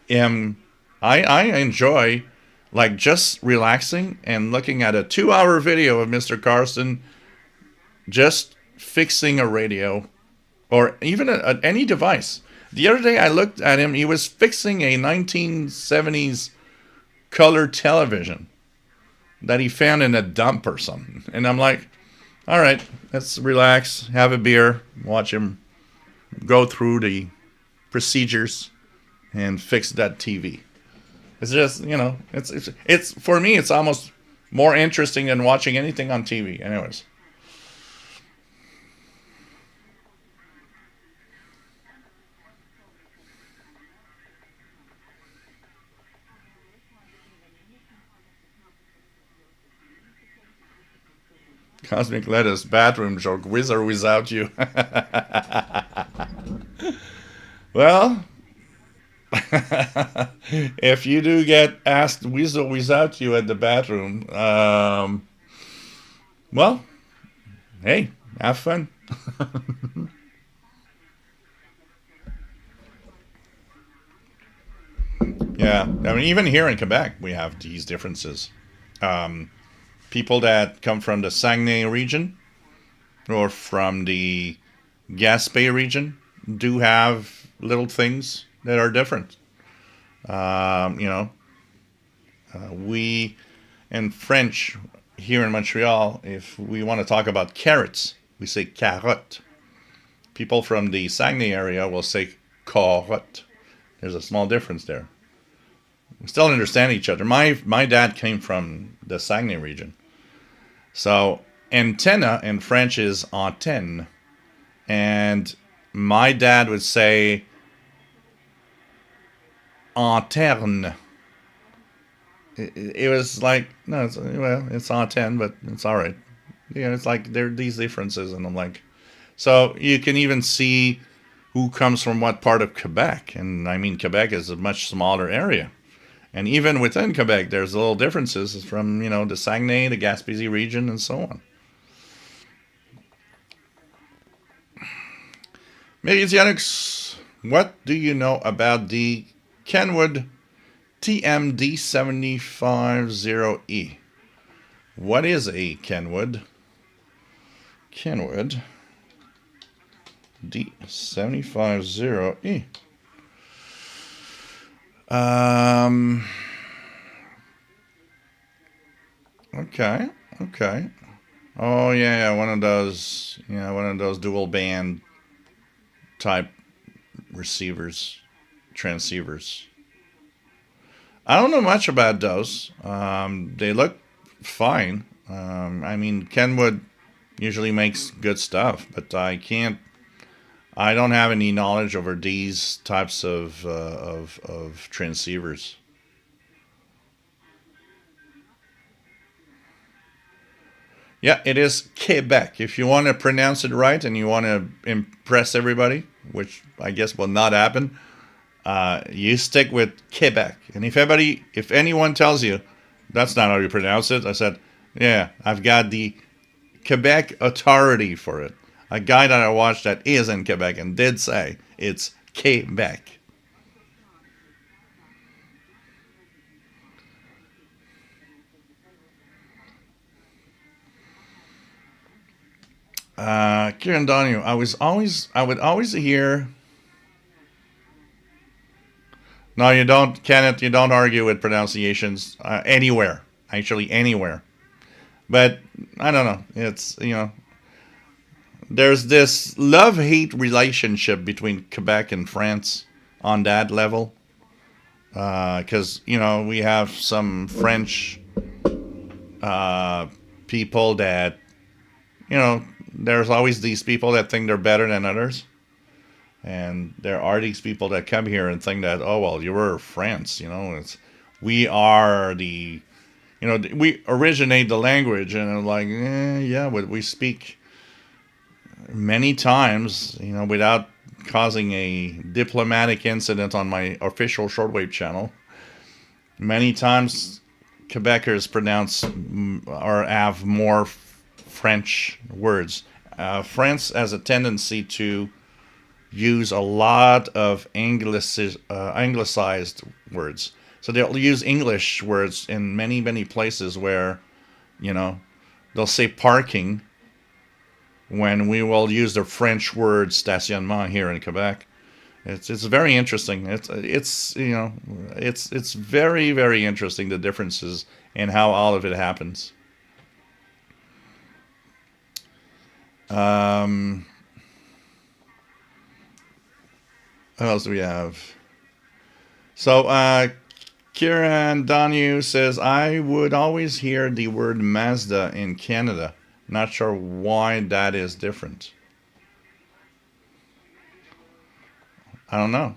A: him. I enjoy like just relaxing and looking at a 2-hour video of Mr. Carson just fixing a radio or even any device. The other day I looked at him. He was fixing a 1970s color television that he found in a dump or something. And I'm like, all right, let's relax, have a beer, watch him go through the procedures and fix that TV. It's just, it's for me, it's almost more interesting than watching anything on TV. Anyways. Cosmic Lettuce, bathroom joke, with or without you. Well, if you do get asked with or without you at the bathroom, well, hey, have fun. Yeah, I mean, even here in Quebec, we have these differences. People that come from the Saguenay region or from the Gaspé region do have little things that are different. We in French here in Montreal, if we want to talk about carrots, we say carotte. People from the Saguenay area will say carotte. There's a small difference there. We still understand each other. My dad came from the Saguenay region. So antenna in French is antenne. And my dad would say antenne. It was like, no, it's antenne, but it's all right. It's like there are these differences. And I'm like, so you can even see who comes from what part of Quebec. And I mean, Quebec is a much smaller area. And even within Quebec, there's little differences from, the Saguenay, the Gaspésie region, and so on. Meridianix, what do you know about the Kenwood TMD750E? What is a Kenwood? Kenwood D750E. Okay. Oh yeah, one of those dual band type receivers, transceivers. I don't know much about those. They look fine. I mean, Kenwood usually makes good stuff, but I don't have any knowledge over these types of transceivers. Yeah, it is Quebec. If you want to pronounce it right and you want to impress everybody, which I guess will not happen, you stick with Quebec. And if anyone tells you that's not how you pronounce it, I said, yeah, I've got the Quebec authority for it. A guy that I watched that is in Quebec and did say it's Quebec. Kieran Donahue, I would always hear. No, you don't, Kenneth. You don't argue with pronunciations anywhere. Actually, anywhere. But I don't know. It's there's this love-hate relationship between Quebec and France on that level. Because we have some French people that there's always these people that think they're better than others. And there are these people that come here and think that, oh, well, you were France, we are we originate the language, and I'm like, yeah, but we speak many times, without causing a diplomatic incident on my official shortwave channel. Many times, Quebecers pronounce or have more French words. France has a tendency to use a lot of anglicized words. So they'll use English words in many, many places where, they'll say parking when we will use the French word stationnement here in Quebec. It's very interesting. It's very, very interesting, the differences in how all of it happens. What else do we have? So, Kieran Donahue says, I would always hear the word Mazda in Canada. Not sure why that is different. I don't know.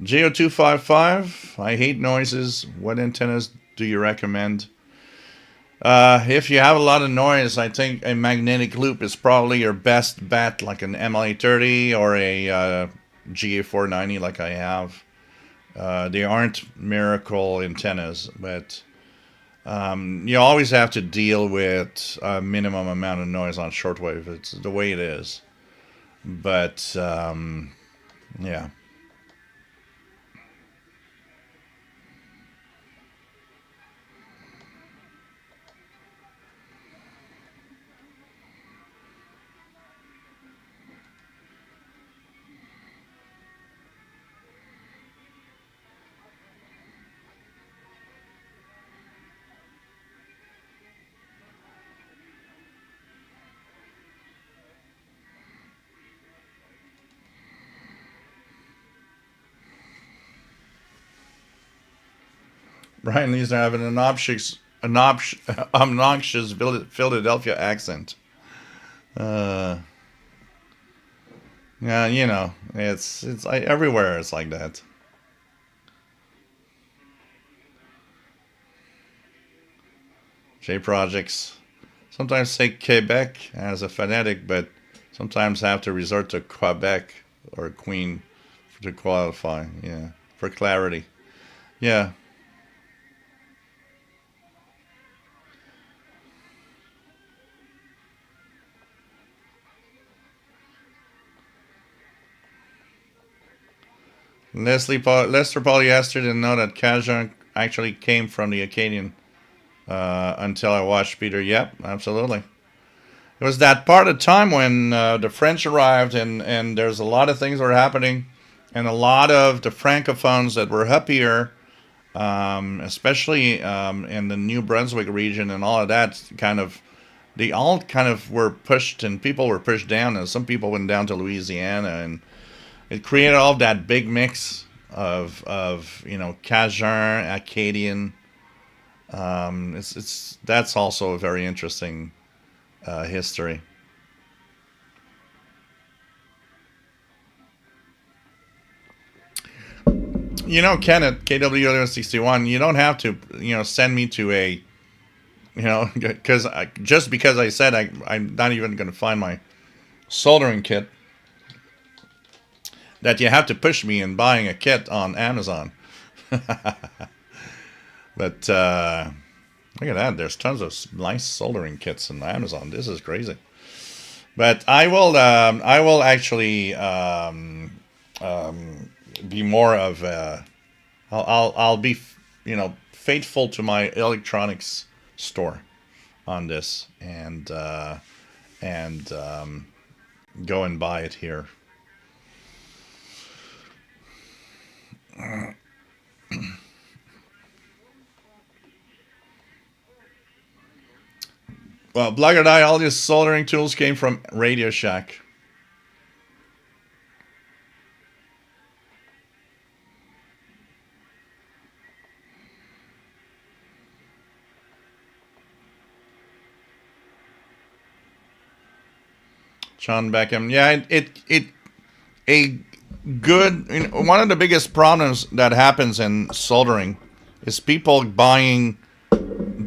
A: Geo255, I hate noises. What antennas do you recommend? If you have a lot of noise, I think a magnetic loop is probably your best bet, like an MLA30 or a GA490 like I have. They aren't miracle antennas, but you always have to deal with a minimum amount of noise on shortwave. It's the way it is. But, yeah. Brian Lee's having an obnoxious Philadelphia accent. Yeah, it's everywhere. It's like that. J Projects. Sometimes say Quebec as a phonetic, but sometimes have to resort to Quebec or Queen to qualify. Yeah, for clarity. Yeah. Lester Polyester didn't know that Cajun actually came from the Acadian until I watched Peter. Yep, absolutely. It was that part of time when the French arrived, and there's a lot of things were happening, and a lot of the francophones that were up here, especially in the New Brunswick region and all of that, they all kind of were pushed, and people were pushed down, and some people went down to Louisiana, and it created all that big mix of Cajun, Acadian. That's also a very interesting history. Kenneth, KW61, you don't have to, send me to a, because just because I said I'm not even going to find my soldering kit, that you have to push me in buying a kit on Amazon. But look at that. There's tons of nice soldering kits on Amazon. This is crazy. But I will actually be more of I'll be faithful to my electronics store on this, and and go and buy it here. Well, Black or Die, all these soldering tools came from Radio Shack. John Beckham. Yeah, a good. One of the biggest problems that happens in soldering is people buying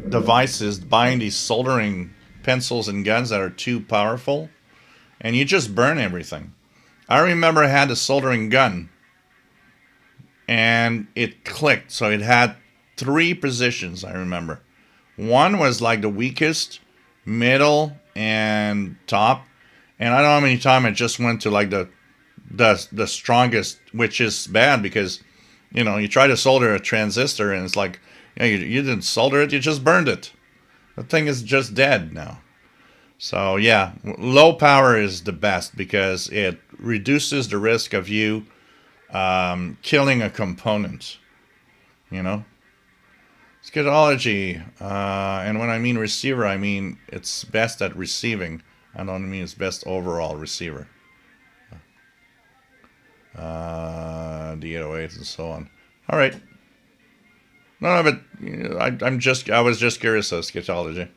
A: devices, buying these soldering pencils and guns that are too powerful, and you just burn everything. I remember I had a soldering gun, and it clicked. So it had 3 positions, I remember. One was like the weakest, middle, and top. And I don't know how many times it just went to like the strongest, which is bad because, you try to solder a transistor and it's like, you didn't solder it, you just burned it. The thing is just dead now. So yeah, low power is the best because it reduces the risk of you killing a component. Scatology, and when I mean receiver, I mean it's best at receiving. I don't mean it's best overall receiver. The 808 and so on. All right. No, but I was just curious of scatology.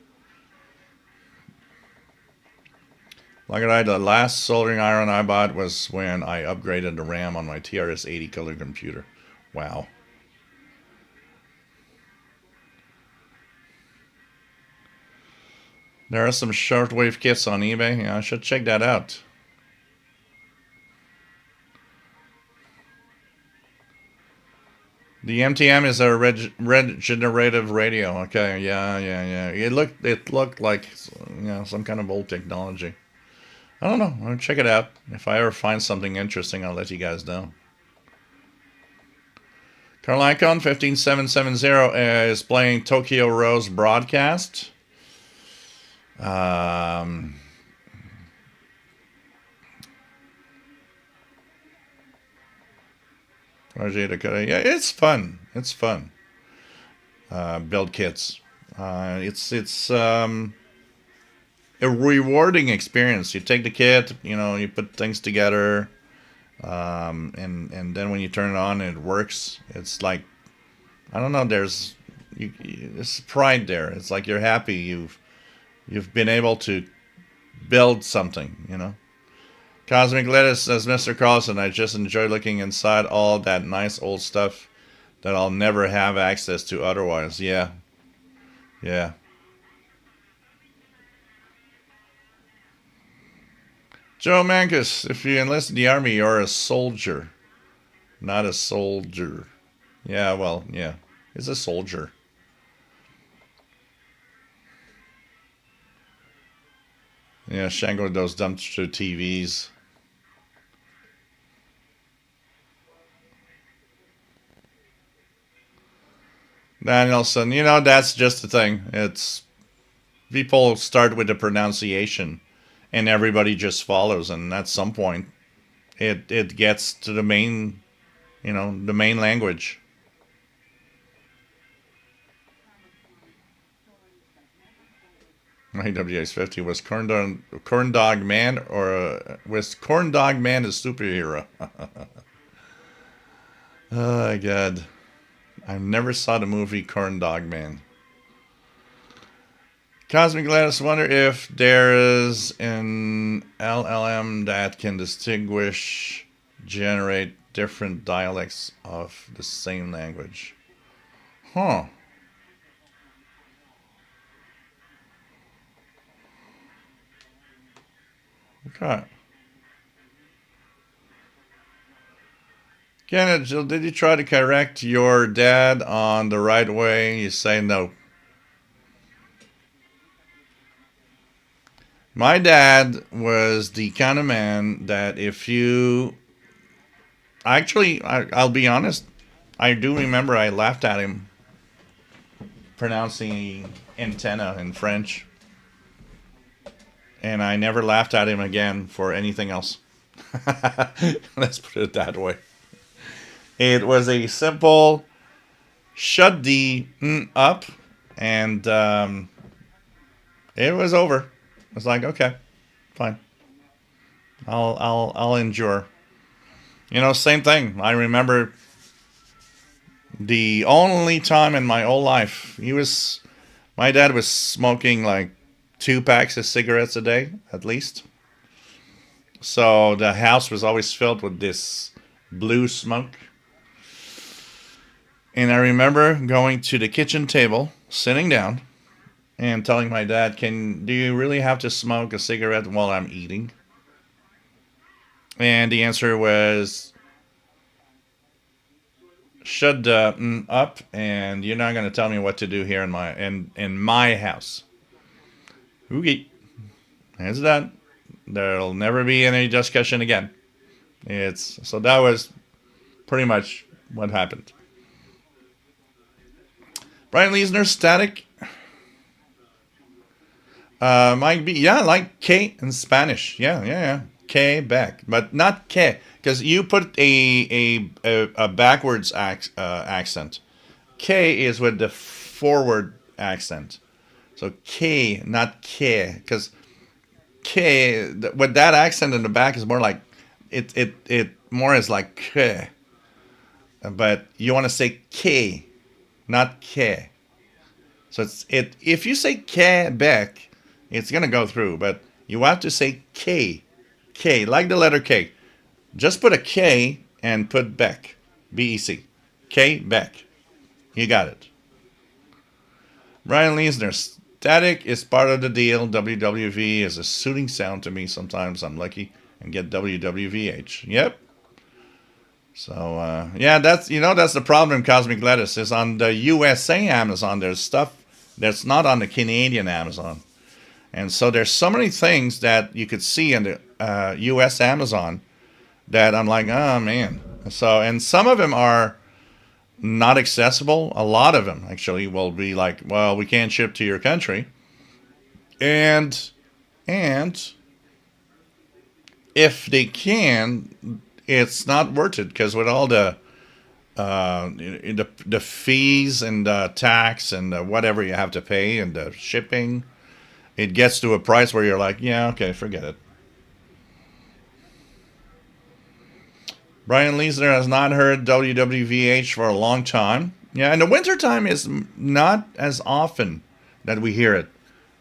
A: Like I, the last soldering iron I bought was when I upgraded the RAM on my TRS-80 color computer. Wow. There are some shortwave kits on eBay. Yeah, I should check that out. The MTM is a regenerative radio. Okay, yeah. It looked like some kind of old technology. I don't know. I'll check it out. If I ever find something interesting, I'll let you guys know. Carlicon 15770 is playing Tokyo Rose broadcast. Yeah, it's fun. It's fun. Build kits. It's a rewarding experience. You take the kit, you put things together, and then when you turn it on and it works, it's like, I don't know. There's pride there. It's like you're happy. You've been able to build something. Cosmic Lettuce says, Mr. Carlson, I just enjoy looking inside all that nice old stuff that I'll never have access to otherwise. Yeah. Joe Mankus, if you enlist in the army, you're a soldier, not a soldier. Yeah, well, yeah. It's a soldier. Yeah, Shango those dumpster TVs. Danielson, that's just the thing. It's people start with the pronunciation, and everybody just follows, and at some point, it gets to the main, the main language. AWS 50 was Corn Dog Man, or was Corn Dog Man a superhero? Oh God. I never saw the movie Corn Dog Man. Cosmic Gladys wonder if there is an LLM that can generate different dialects of the same language. Huh. Okay. Kenneth, did you try to correct your dad on the right way? You say no. My dad was the kind of man that if you... Actually, I'll be honest. I do remember I laughed at him pronouncing antenna in French. and I never laughed at him again for anything else. Let's put it that way. It was a simple shut the up, and it was over. I was like, okay, fine. I'll endure. Same thing. I remember the only time in my whole life my dad was smoking like 2 packs of cigarettes a day at least. So the house was always filled with this blue smoke. And I remember going to the kitchen table, sitting down, and telling my dad, do you really have to smoke a cigarette while I'm eating? And the answer was, shut up, and you're not going to tell me what to do here in my house. Oogie. That's that. There'll never be any discussion again. So that was pretty much what happened. Brian Leesner, static. Might be, yeah, like K in Spanish. Yeah. K back, but not K, because you put a backwards accent. K is with the forward accent. So K, not K, because K with that accent in the back is more like it more is like K. But you want to say K, not K. So if you say K back, it's gonna go through. But you have to say K, like the letter K. Just put a K and put Beck, B-E-C, K Beck. You got it. Brian Leesner, static is part of the deal. WWV is a soothing sound to me. Sometimes I'm lucky and get WWVH. Yep. So that's the problem. Cosmic Lettuce is on the USA Amazon. There's stuff that's not on the Canadian Amazon, and so there's so many things that you could see in the US Amazon that I'm like, oh man. So, and some of them are not accessible. A lot of them actually will be like, well, we can't ship to your country, and if they can, it's not worth it, because with all the fees and the tax and whatever you have to pay and the shipping, it gets to a price where you're like, yeah, okay, forget it. Brian Leesner has not heard WWVH for a long time. Yeah, and the wintertime is not as often that we hear it.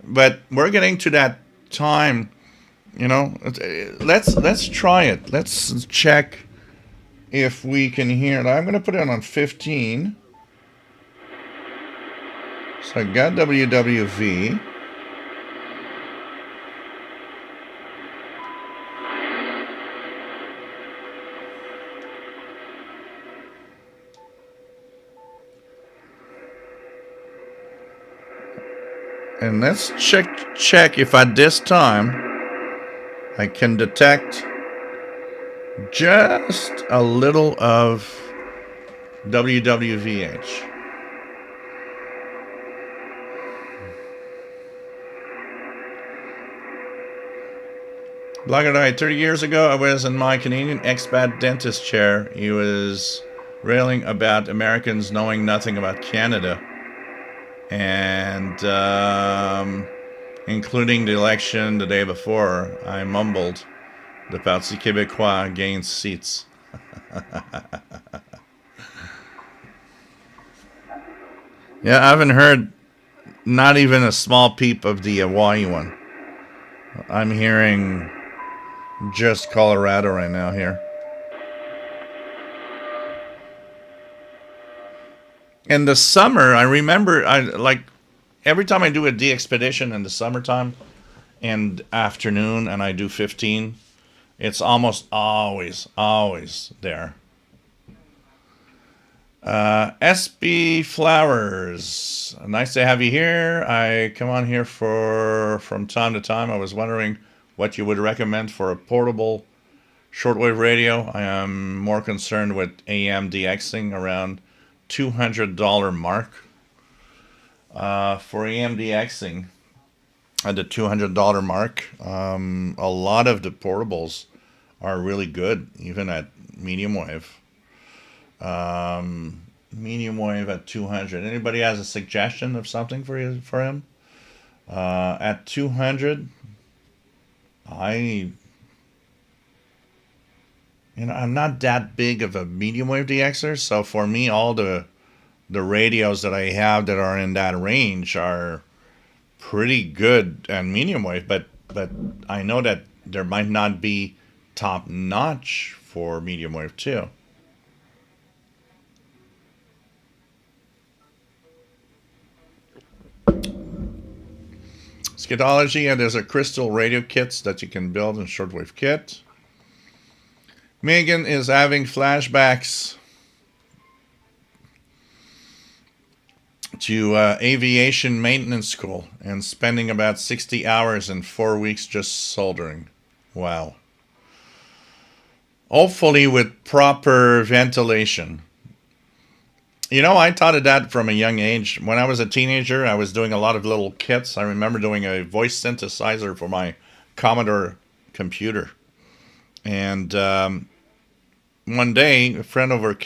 A: But we're getting to that time, let's try it. Let's check if we can hear it. I'm going to put it on 15. So I got WWV. And let's check if at this time I can detect just a little of WWVH. Blogger died 30 years ago. I was in my Canadian expat dentist chair. He was railing about Americans knowing nothing about Canada, and including the election the day before. I mumbled, the Parti Québécois gains seats. Yeah, I haven't heard not even a small peep of the Hawaii one. I'm hearing just Colorado right now here. In the summer, I remember, every time I do a de-expedition in the summertime and afternoon, and I do 15, it's almost always there. SB Flowers, nice to have you here. I come on here from time to time. I was wondering what you would recommend for a portable shortwave radio. I am more concerned with AM DXing around $200 mark. For AM DXing, at the $200 mark. A lot of the portables are really good, even at medium wave. Medium wave at 200. Anybody has a suggestion of something for him? At 200, I'm not that big of a medium wave DXer, so for me, all the radios that I have that are in that range are pretty good and medium wave, but I know that there might not be top notch for medium wave too. Skidology, and there's a crystal radio kits that you can build in Shortwave kit. Megan is having flashbacks to aviation maintenance school and spending about 60 hours in 4 weeks just soldering. Wow. Hopefully with proper ventilation. I thought of that from a young age. When I was a teenager, I was doing a lot of little kits. I remember doing a voice synthesizer for my Commodore computer. And one day, a friend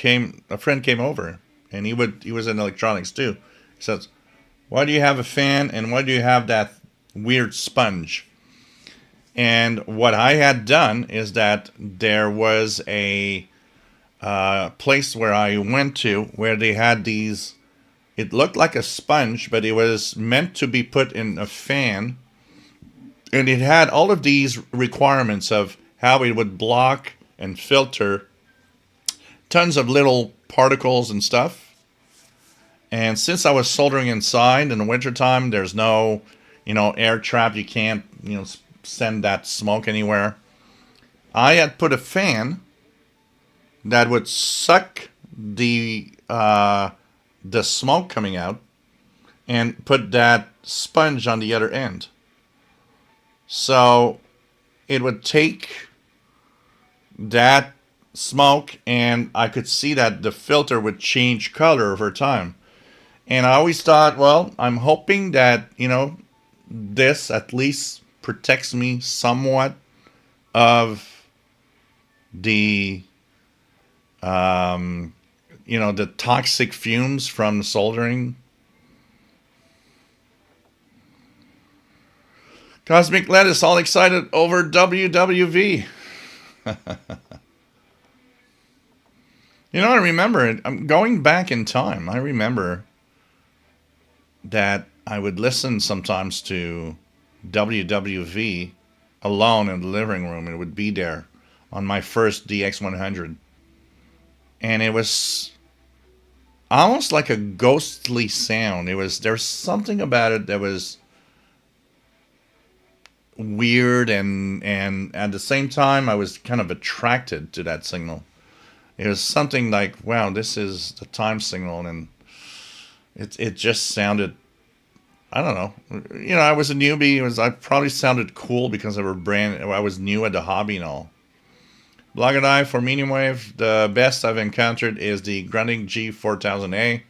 A: came over, and he was in electronics too. He says, "Why do you have a fan, and why do you have that weird sponge?" And what I had done is that there was a place where I went to where they had these. It looked like a sponge, but it was meant to be put in a fan, and it had all of these requirements of how it would block and filter tons of little particles and stuff. And since I was soldering inside in the wintertime, there's no, air trap. You can't, send that smoke anywhere. I had put a fan that would suck the smoke coming out and put that sponge on the other end. So it would take that smoke, and I could see that the filter would change color over time. And I always thought, well, I'm hoping that, this at least protects me somewhat of the the toxic fumes from soldering. Cosmic Lettuce, all excited over WWV. I remember it. I'm going back in time. I remember that I would listen sometimes to WWV alone in the living room. It would be there on my first DX100. And it was almost like a ghostly sound. There's something about it that was weird, and at the same time I was kind of attracted to that signal. It was something like, wow, this is the time signal, and it just sounded, I don't know. I was a newbie. I probably sounded cool because I was new at the hobby and all. Blogger Eye for medium wave, the best I've encountered is the Grundig G4000A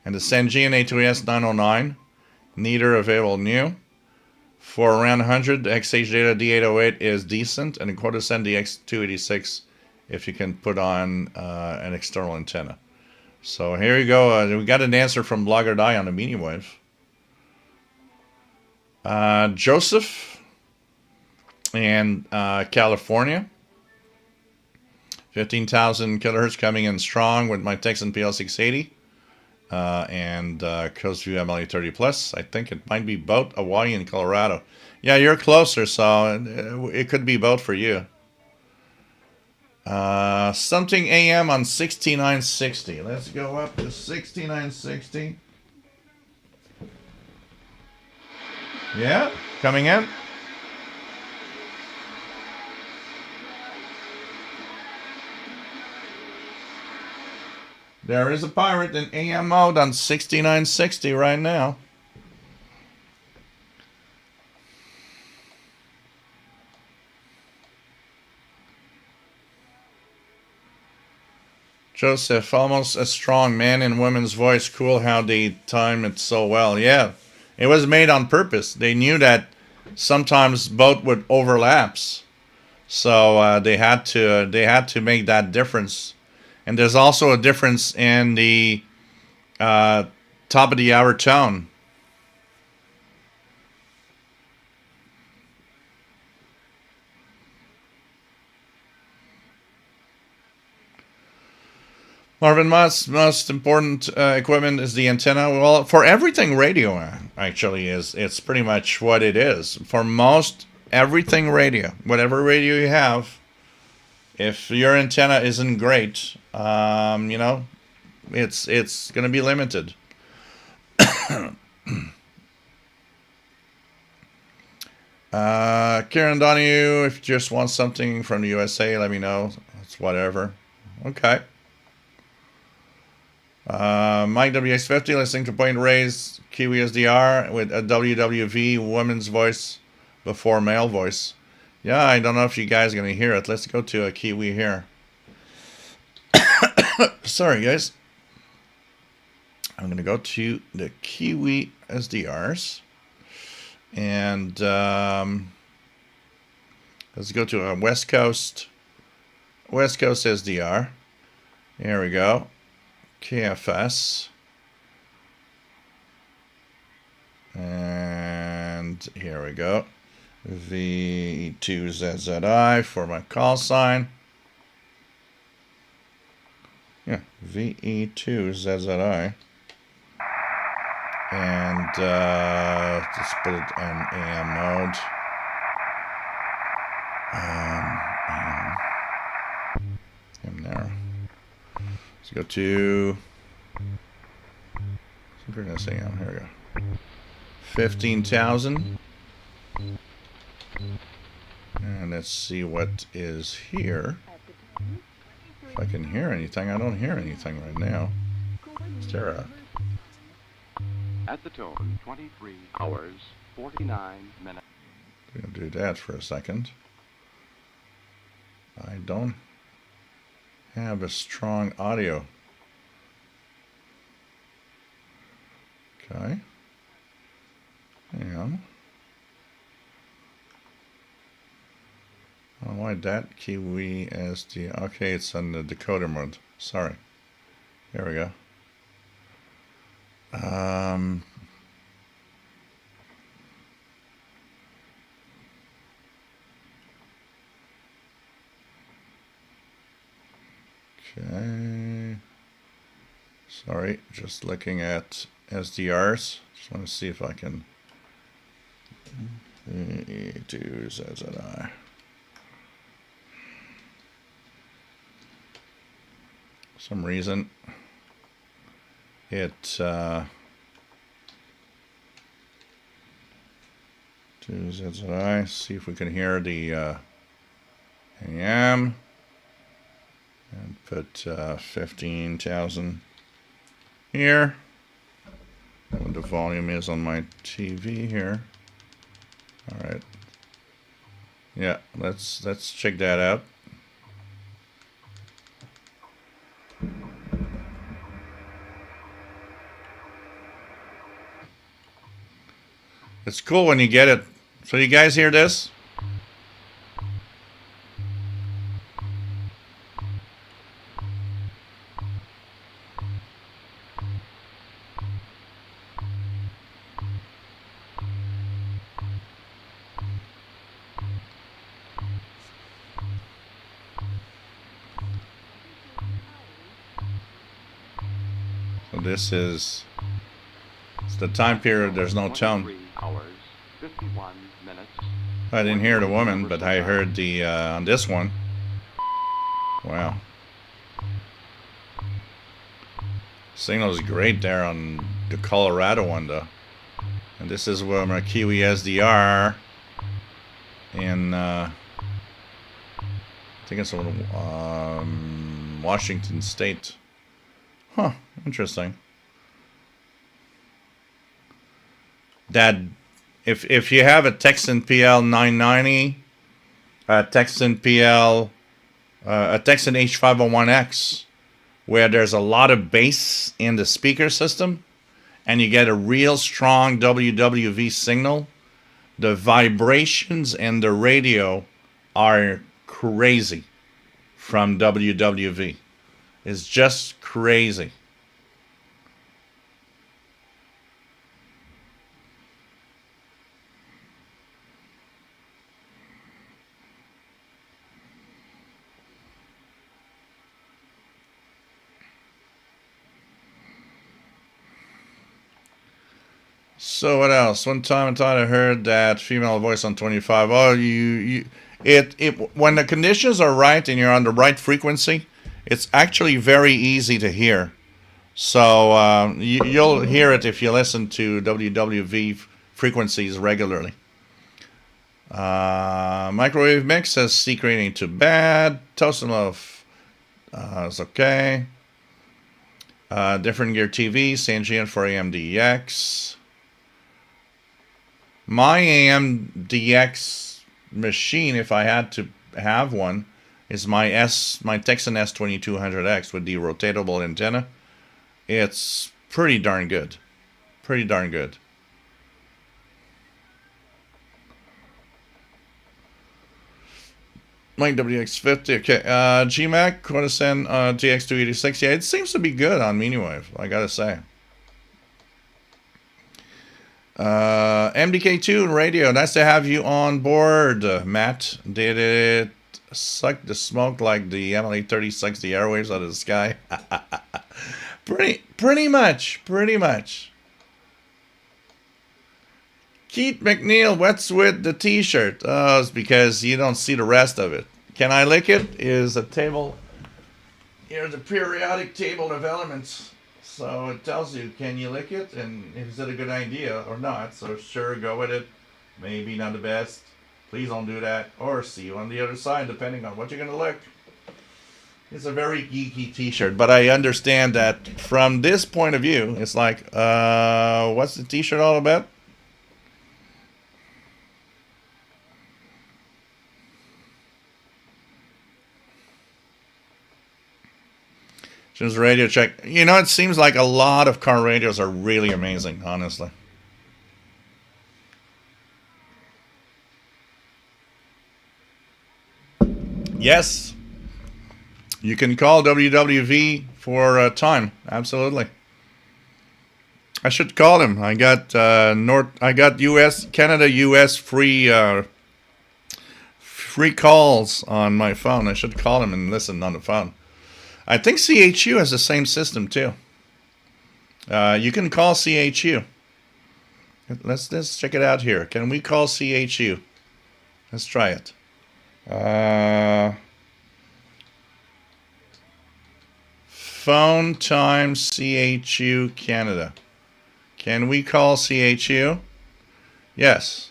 A: and the Senji A2S 909. Neither available new. For around 100, the XH Data D808 is decent, and the Quotacent DX286 if you can put on an external antenna. So here you go. We got an answer from Blogger Eye on the medium wave. Joseph in California. 15,000 kilohertz coming in strong with my Texan PL680 and Coast View MLA30 Plus. I think it might be both Hawaii and Colorado. Yeah, you're closer, so it could be both for you. Something AM on 6960. Let's go up to 6960. Yeah, coming in. There is a pirate in AM mode on 6960 right now. Joseph, almost a strong man and woman's voice. Cool how they time it so well. Yeah, it was made on purpose. They knew that sometimes both would overlaps. So they had to make that difference. And there's also a difference in the top of the hour tone. Marvin, most important equipment is the antenna. Well, for everything radio, actually, it's pretty much what it is. For most everything radio, whatever radio you have, if your antenna isn't great, it's going to be limited. Kieran Donahue, if you just want something from the USA, let me know. It's whatever. Okay. Mike WX50 listening to Point Raised Kiwi SDR with a WWV woman's voice before male voice. Yeah, I don't know if you guys are going to hear it. Let's go to a Kiwi here. Sorry, guys. I'm going to go to the Kiwi SDRs. And let's go to a West Coast SDR. There we go. KFS. And here we go. V2ZZI for my call sign. Yeah, VE2ZZI. And just put it in AM mode. AM there. Let's go to. Here we go. 15,000. And let's see what is here. If I can hear anything, I don't hear anything right now. Is there a...
F: At the tone, 23 hours, 49 minutes.
A: I'm going to do that for a second. I don't have a strong audio. Okay. And I don't know why that Kiwi SD. Okay, it's on the decoder mode. Sorry. There we go. Okay. Sorry, just looking at SDRs. Just want to see if I can do ZZI. For some reason it do ZZI. See if we can hear the AM. And put 15,000 here. What the volume is on my TV here. All right. Yeah, let's check that out. It's cool when you get it. So you guys hear this? So this is it's the time period. There's no tone.
F: Hours, 51 minutes.
A: I didn't hear the woman, but I heard the on this one. Wow. Signal is great there on the Colorado one, though. And this is where my Kiwi SDR in I think it's Washington State. Huh, interesting. That if you have a Texan PL 990, a Texan PL, a Texan H501X, where there's a lot of bass in the speaker system, and you get a real strong WWV signal, the vibrations and the radio are crazy from WWV. It's just crazy. So what else? One time I thought I heard that female voice on 25. Oh, it when the conditions are right and you're on the right frequency, it's actually very easy to hear. So you'll hear it if you listen to WWV frequencies regularly. Microwave mix says secret ain't too bad. Toast and Loaf is okay. Different Gear TV, Sanjian for AMDX. My AMDX machine, if I had to have one, is my Texan S2200X with the rotatable antenna. It's pretty darn good. Pretty darn good. Mike WX50, okay. GMAC, want to send TX286. Yeah, it seems to be good on MiniWave, I gotta say. MDK2 radio, nice to have you on board, Matt. Did it suck the smoke like the MLA-30 sucks the airwaves out of the sky? pretty much. Keith McNeil, what's with the t-shirt? Oh, it's because you don't see the rest of it. Can I lick it? Is a table, here's a periodic table of elements. So it tells you, can you lick it? And is it a good idea or not? So sure, go with it. Maybe not the best. Please don't do that. Or see you on the other side, depending on what you're going to lick. It's a very geeky t-shirt, but I understand that from this point of view, it's like, what's the t-shirt all about? Just radio check. You know, it seems like a lot of car radios are really amazing, honestly. Yes. You can call WWV for time. Absolutely. I should call him. I got Canada US free calls on my phone. I should call him and listen on the phone. I think CHU has the same system too. You can call CHU. Let's check it out here. Can we call CHU? Let's try it. Phone time CHU Canada. Can we call CHU? Yes.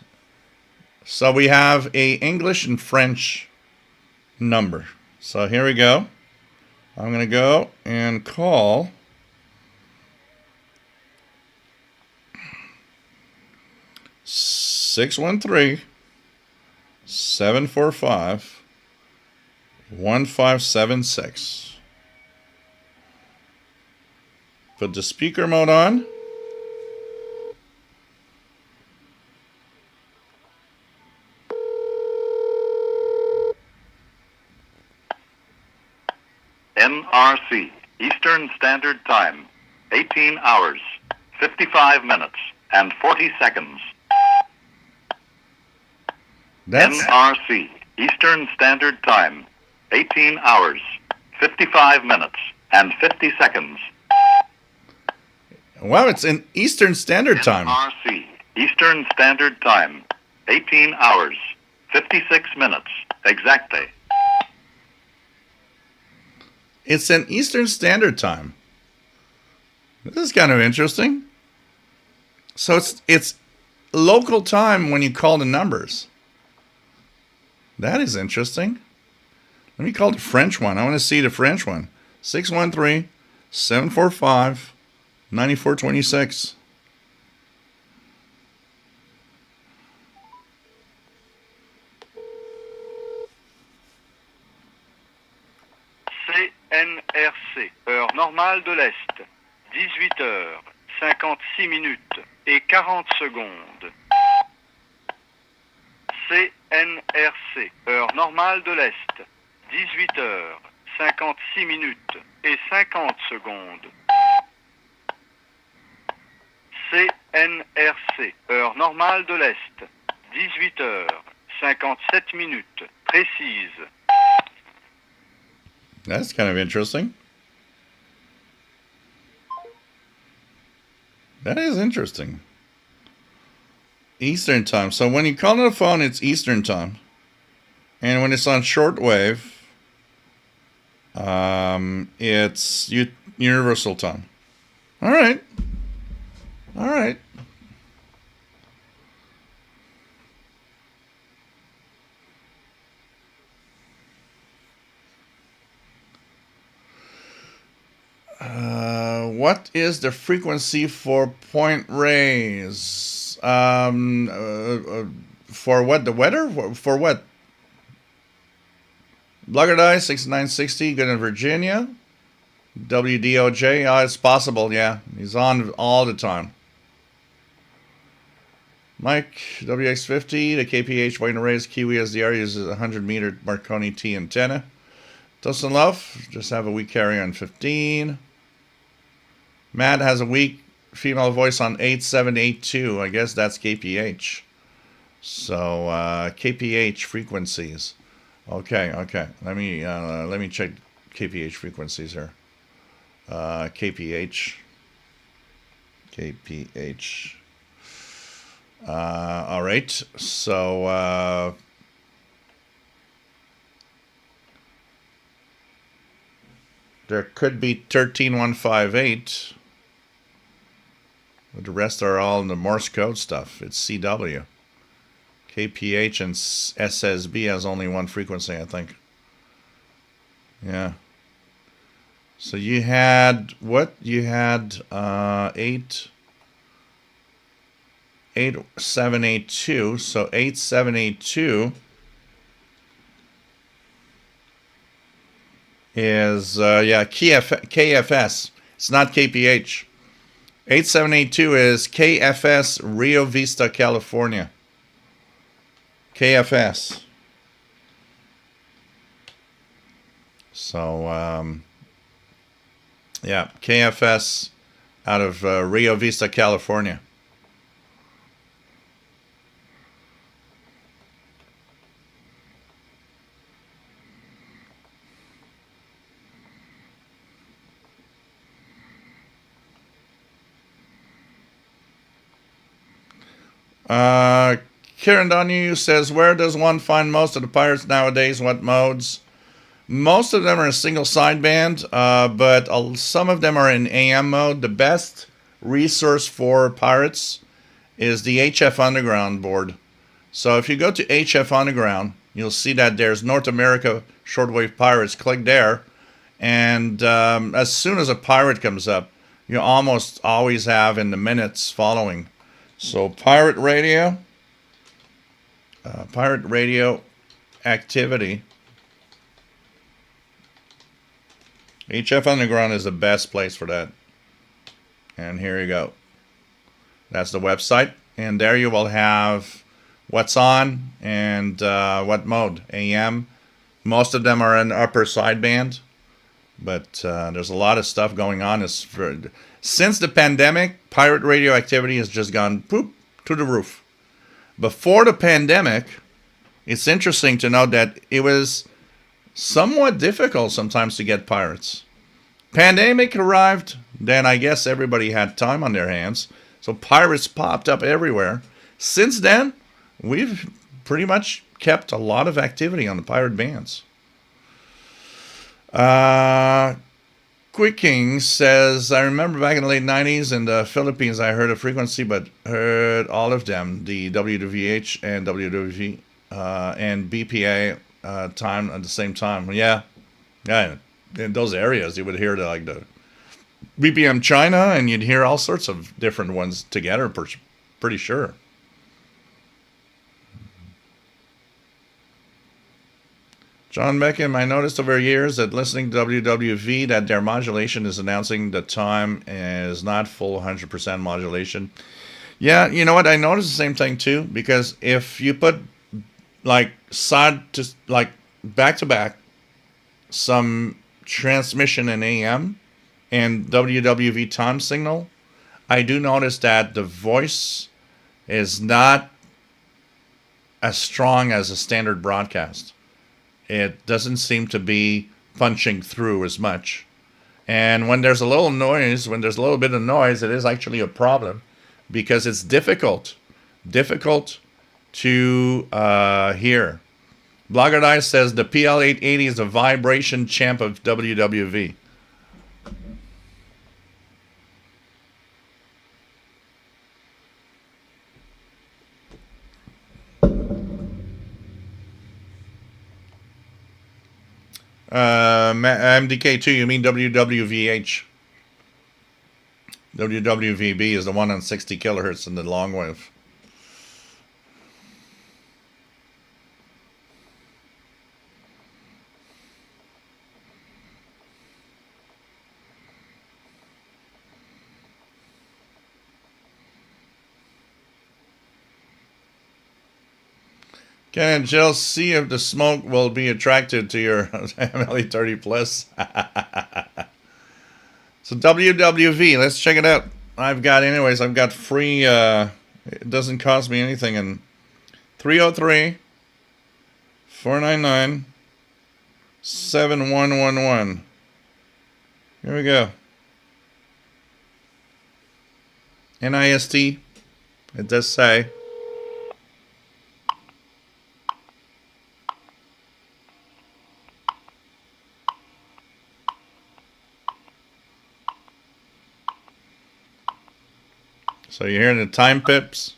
A: So we have a English and French number. So here we go. I'm going to go and call (613-745-1576). Put the speaker mode on.
G: NRC, Eastern Standard Time, 18 hours, 55 minutes, and 40 seconds.
A: That's
G: NRC, Eastern Standard Time, 18 hours, 55 minutes, and 50 seconds.
A: Wow, it's in Eastern Standard Time.
G: NRC, Eastern Standard Time, 18 hours, 56 minutes, exactly.
A: It's in Eastern Standard Time. This is kind of interesting. So it's local time when you call the numbers. That is interesting. Let me call the French one. I want to see the French one. 613-745-9426.
G: CNRC, heure normale de l'Est, 18h, 56 minutes et 40 secondes. CNRC, heure normale de l'Est, 18 heures, 56 minutes et 50 secondes. CNRC, heure normale de l'Est, 18 heures, 57 minutes, précise.
A: That's kind of interesting. That is interesting. Eastern time. So when you call on the phone, it's Eastern time. And when it's on shortwave, it's universal time. All right. All right. What is the frequency for point rays? For what? The weather? For what? Blugger 6960, good in Virginia. WDOJ, it's possible, yeah. He's on all the time. Mike, WX50, the KPH White Arrays, Kiwi SDR uses a 100 meter Marconi T antenna. Dustin Love, just have a weak carrier on 15. Matt has a weak female voice on 8782. I guess that's KPH. So KPH frequencies. Okay. Let me check KPH frequencies here. KPH. All right. So there could be 13158. But the rest are all in the Morse code stuff. It's CW. KPH and SSB has only one frequency, I think. Yeah. So you had what? You had 8782. So 8782 is KFS. It's not KPH. 8782 is KFS Rio Vista, California. KFS. So, KFS out of Rio Vista, California. Kieran Donahue says, where does one find most of the pirates nowadays? What modes? Most of them are in single sideband, but some of them are in AM mode. The best resource for pirates is the HF Underground board. So if you go to HF Underground, you'll see that there's North America Shortwave Pirates. Click there, and as soon as a pirate comes up, you almost always have in the minutes following. So pirate radio activity. HF Underground is the best place for that. And here you go. That's the website. And there you will have what's on and what mode. AM. Most of them are in upper sideband. But there's a lot of stuff going on. Since the pandemic, pirate radio activity has just gone poop to the roof. Before the pandemic, it's interesting to note that it was somewhat difficult sometimes to get pirates. Pandemic arrived, then I guess everybody had time on their hands. So pirates popped up everywhere. Since then, we've pretty much kept a lot of activity on the pirate bands. Quick King says, I remember back in the late 90s in the Philippines, I heard a frequency, but heard all of them, the WWH and WWV and BPA time at the same time. Yeah. In those areas, you would hear the BPM China, and you'd hear all sorts of different ones together, pretty sure. John Beckham, I noticed over years that listening to WWV that their modulation is announcing the time is not full 100% modulation. Yeah, you know what? I noticed the same thing too, because if you put like side to like back to back some transmission in AM and WWV time signal, I do notice that the voice is not as strong as a standard broadcast. It doesn't seem to be punching through as much. And when there's a little noise, when there's a little bit of noise, it is actually a problem because it's difficult to hear. Blogger Dice says the PL880 is a vibration champ of WWV. MDK2, you mean WWVH. WWVB is the one on 60 kilohertz in the long wave. Can and Jill see if the smoke will be attracted to your MLE 30 plus? So WWV, let's check it out. I've got free, it doesn't cost me anything, and 303-499-7111. Here we go. NIST, it does say. So you're hearing the time pips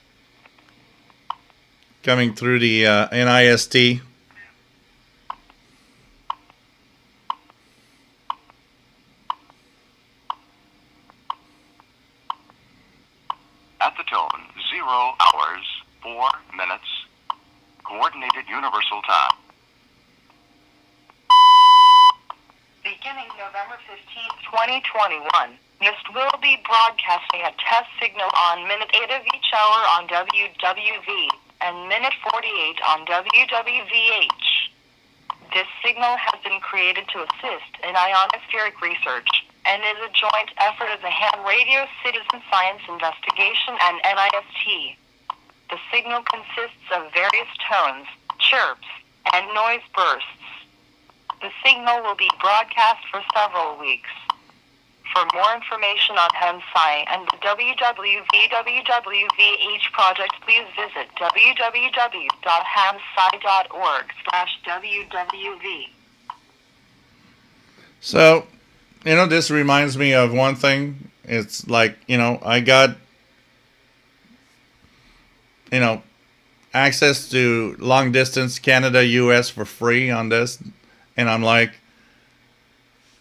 A: coming through the NIST.
G: At the tone, 0 hours, 4 minutes. Coordinated Universal Time.
H: Beginning November 15th, 2021, NIST will be broadcasting a test signal on minute 8 of each hour on WWV and minute 48 on WWVH. This signal has been created to assist in ionospheric research and is a joint effort of the Ham Radio Citizen Science Investigation and NIST. The signal consists of various tones, chirps, and noise bursts. The signal will be broadcast for several weeks. For more information on HamSci and the WWVWWVH project, please visit www.hamsci.org/WWV.
A: So, this reminds me of one thing. It's like, I got, access to long distance Canada, US for free on this. And I'm like,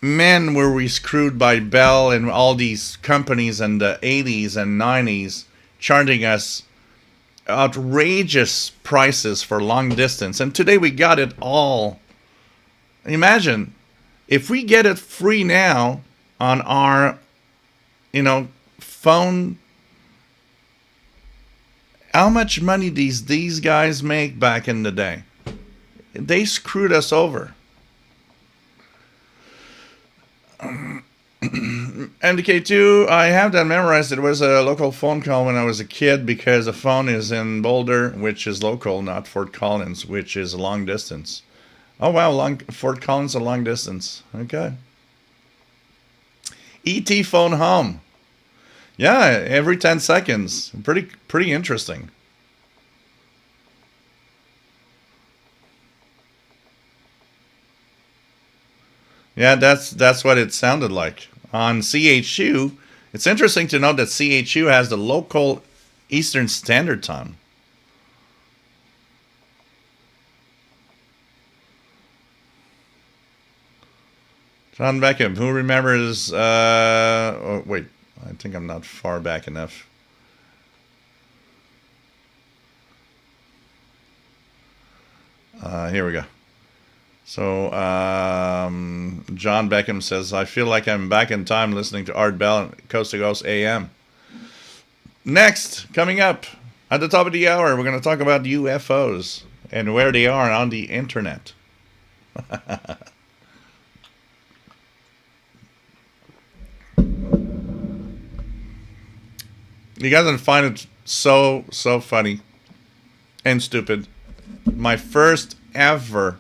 A: man, were we screwed by Bell and all these companies in the 80s and 90s charging us outrageous prices for long distance. And today we got it all. Imagine if we get it free now on our, phone. How much money these guys make back in the day? They screwed us over. MDK2, I have that memorized. It was a local phone call when I was a kid because the phone is in Boulder, which is local, not Fort Collins, which is long distance. Oh wow, Fort Collins a long distance. Okay. ET phone home. Yeah, every 10 seconds. Pretty interesting. Yeah, that's what it sounded like. On CHU, it's interesting to note that CHU has the local Eastern Standard Time. John Beckham, who remembers... oh, wait, I think I'm not far back enough. Here we go. So, John Beckham says, I feel like I'm back in time listening to Art Bell and Coast to Coast AM. Next, coming up, at the top of the hour, we're going to talk about UFOs. and where they are on the internet. You guys don't find it so funny and stupid. My first ever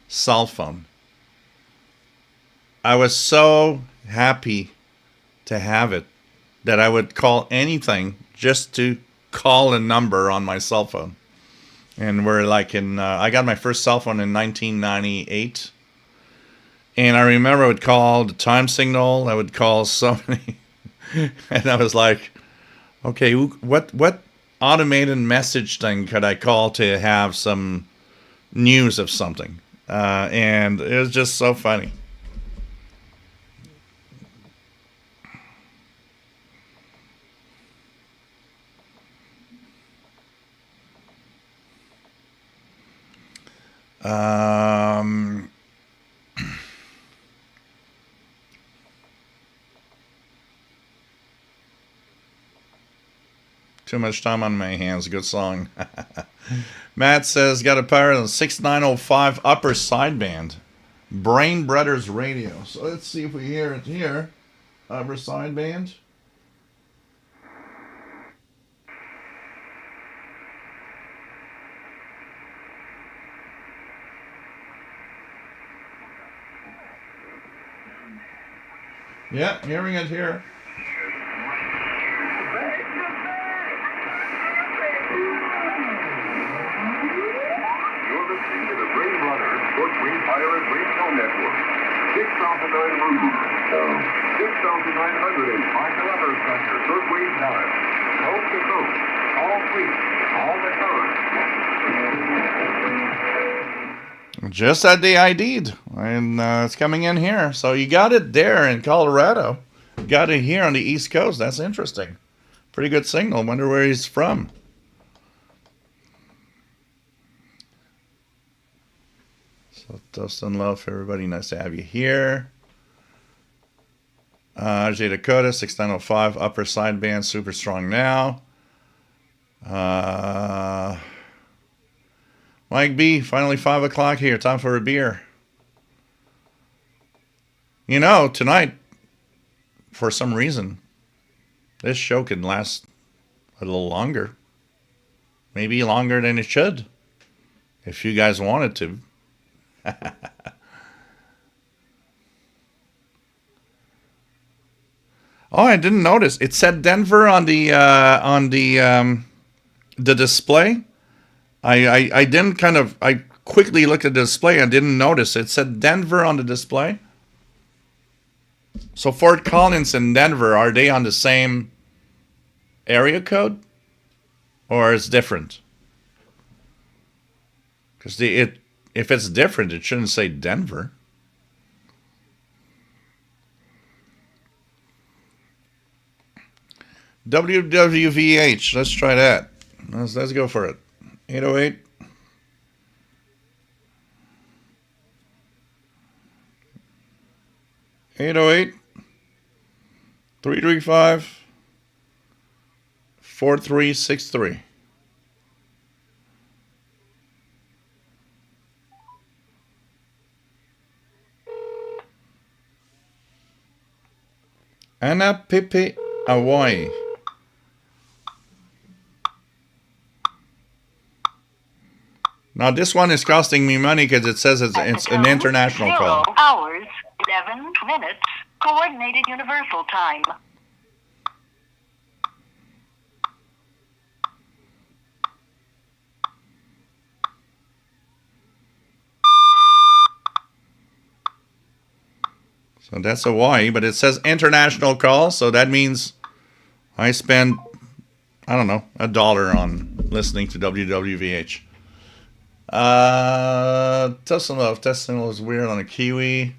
A: cell phone. I was so happy to have it that I would call anything just to call a number on my cell phone. And we're like I got my first cell phone in 1998. And I remember I would call the time signal. I would call so many. And I was like, okay, what automated message thing could I call to have some news of something? And it was just so funny. Too much time on my hands. Good song. Matt says, got a power on 6905 upper sideband. Brain Brothers radio. So let's see if we hear it here. Upper sideband. Yeah, hearing it here.
I: Shortwave Pirate Radio Network. 6,900. 6,905 kilometers on your shortwave time. Coast to coast. All free. All the time.
A: Just that they ID'd. And it's coming in here. So you got it there in Colorado. Got it here on the East Coast. That's interesting. Pretty good signal. Wonder where he's from. So toast and love for everybody. Nice to have you here. RJ Dakota, 6905, upper sideband, super strong now. Mike B, finally 5 o'clock here. Time for a beer. You know, tonight, for some reason, this show could last a little longer. Maybe longer than it should. If you guys wanted to. Oh, I didn't notice. It said Denver on the display. I didn't I quickly looked at the display and didn't notice. It said Denver on the display. So Fort Collins and Denver, are they on the same area code? Or it's different? Because if it's different, it shouldn't say Denver. WWVH. Let's try that. Let's go for it. 808. (808) 335 4363. Anna Pepe, Hawaii. Now this one is costing me money because it says it's an international call.
H: 0 hours, 11 minutes, coordinated universal time.
A: So that's Hawaii, but it says international call, so that means I spend, I don't know, $1 on listening to WWVH. Testing is weird on a Kiwi.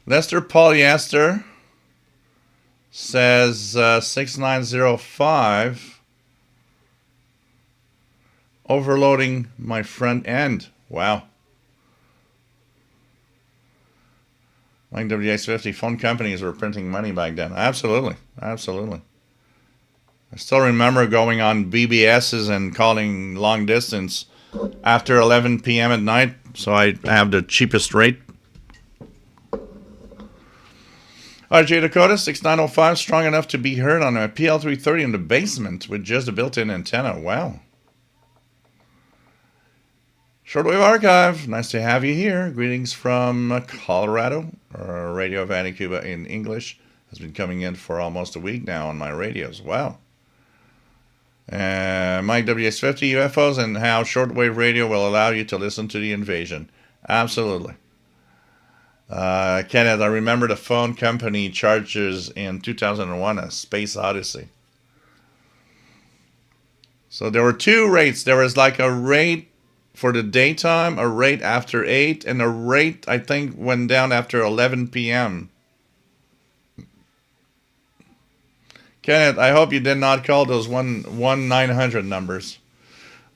A: Lester Polyester says 6905. Overloading my front end. Wow. Like WX50, phone companies were printing money back then. Absolutely. Absolutely. I still remember going on BBSs and calling long distance after 11 p.m. at night, so I have the cheapest rate. RJ Dakota 6905, strong enough to be heard on a PL330 in the basement with just a built-in antenna. Wow. Shortwave Archive, nice to have you here. Greetings from Colorado. Radio of Cuba in English has been coming in for almost a week now on my radios. Wow. Mike WS50 UFOs and how shortwave radio will allow you to listen to the invasion. Absolutely. Kenneth, I remember the phone company charges in 2001 a Space Odyssey. So there were two rates. There was like a rate for the daytime, a rate after 8, and a rate, I think, went down after 11 p.m. Kenneth, I hope you did not call those 1-900 numbers.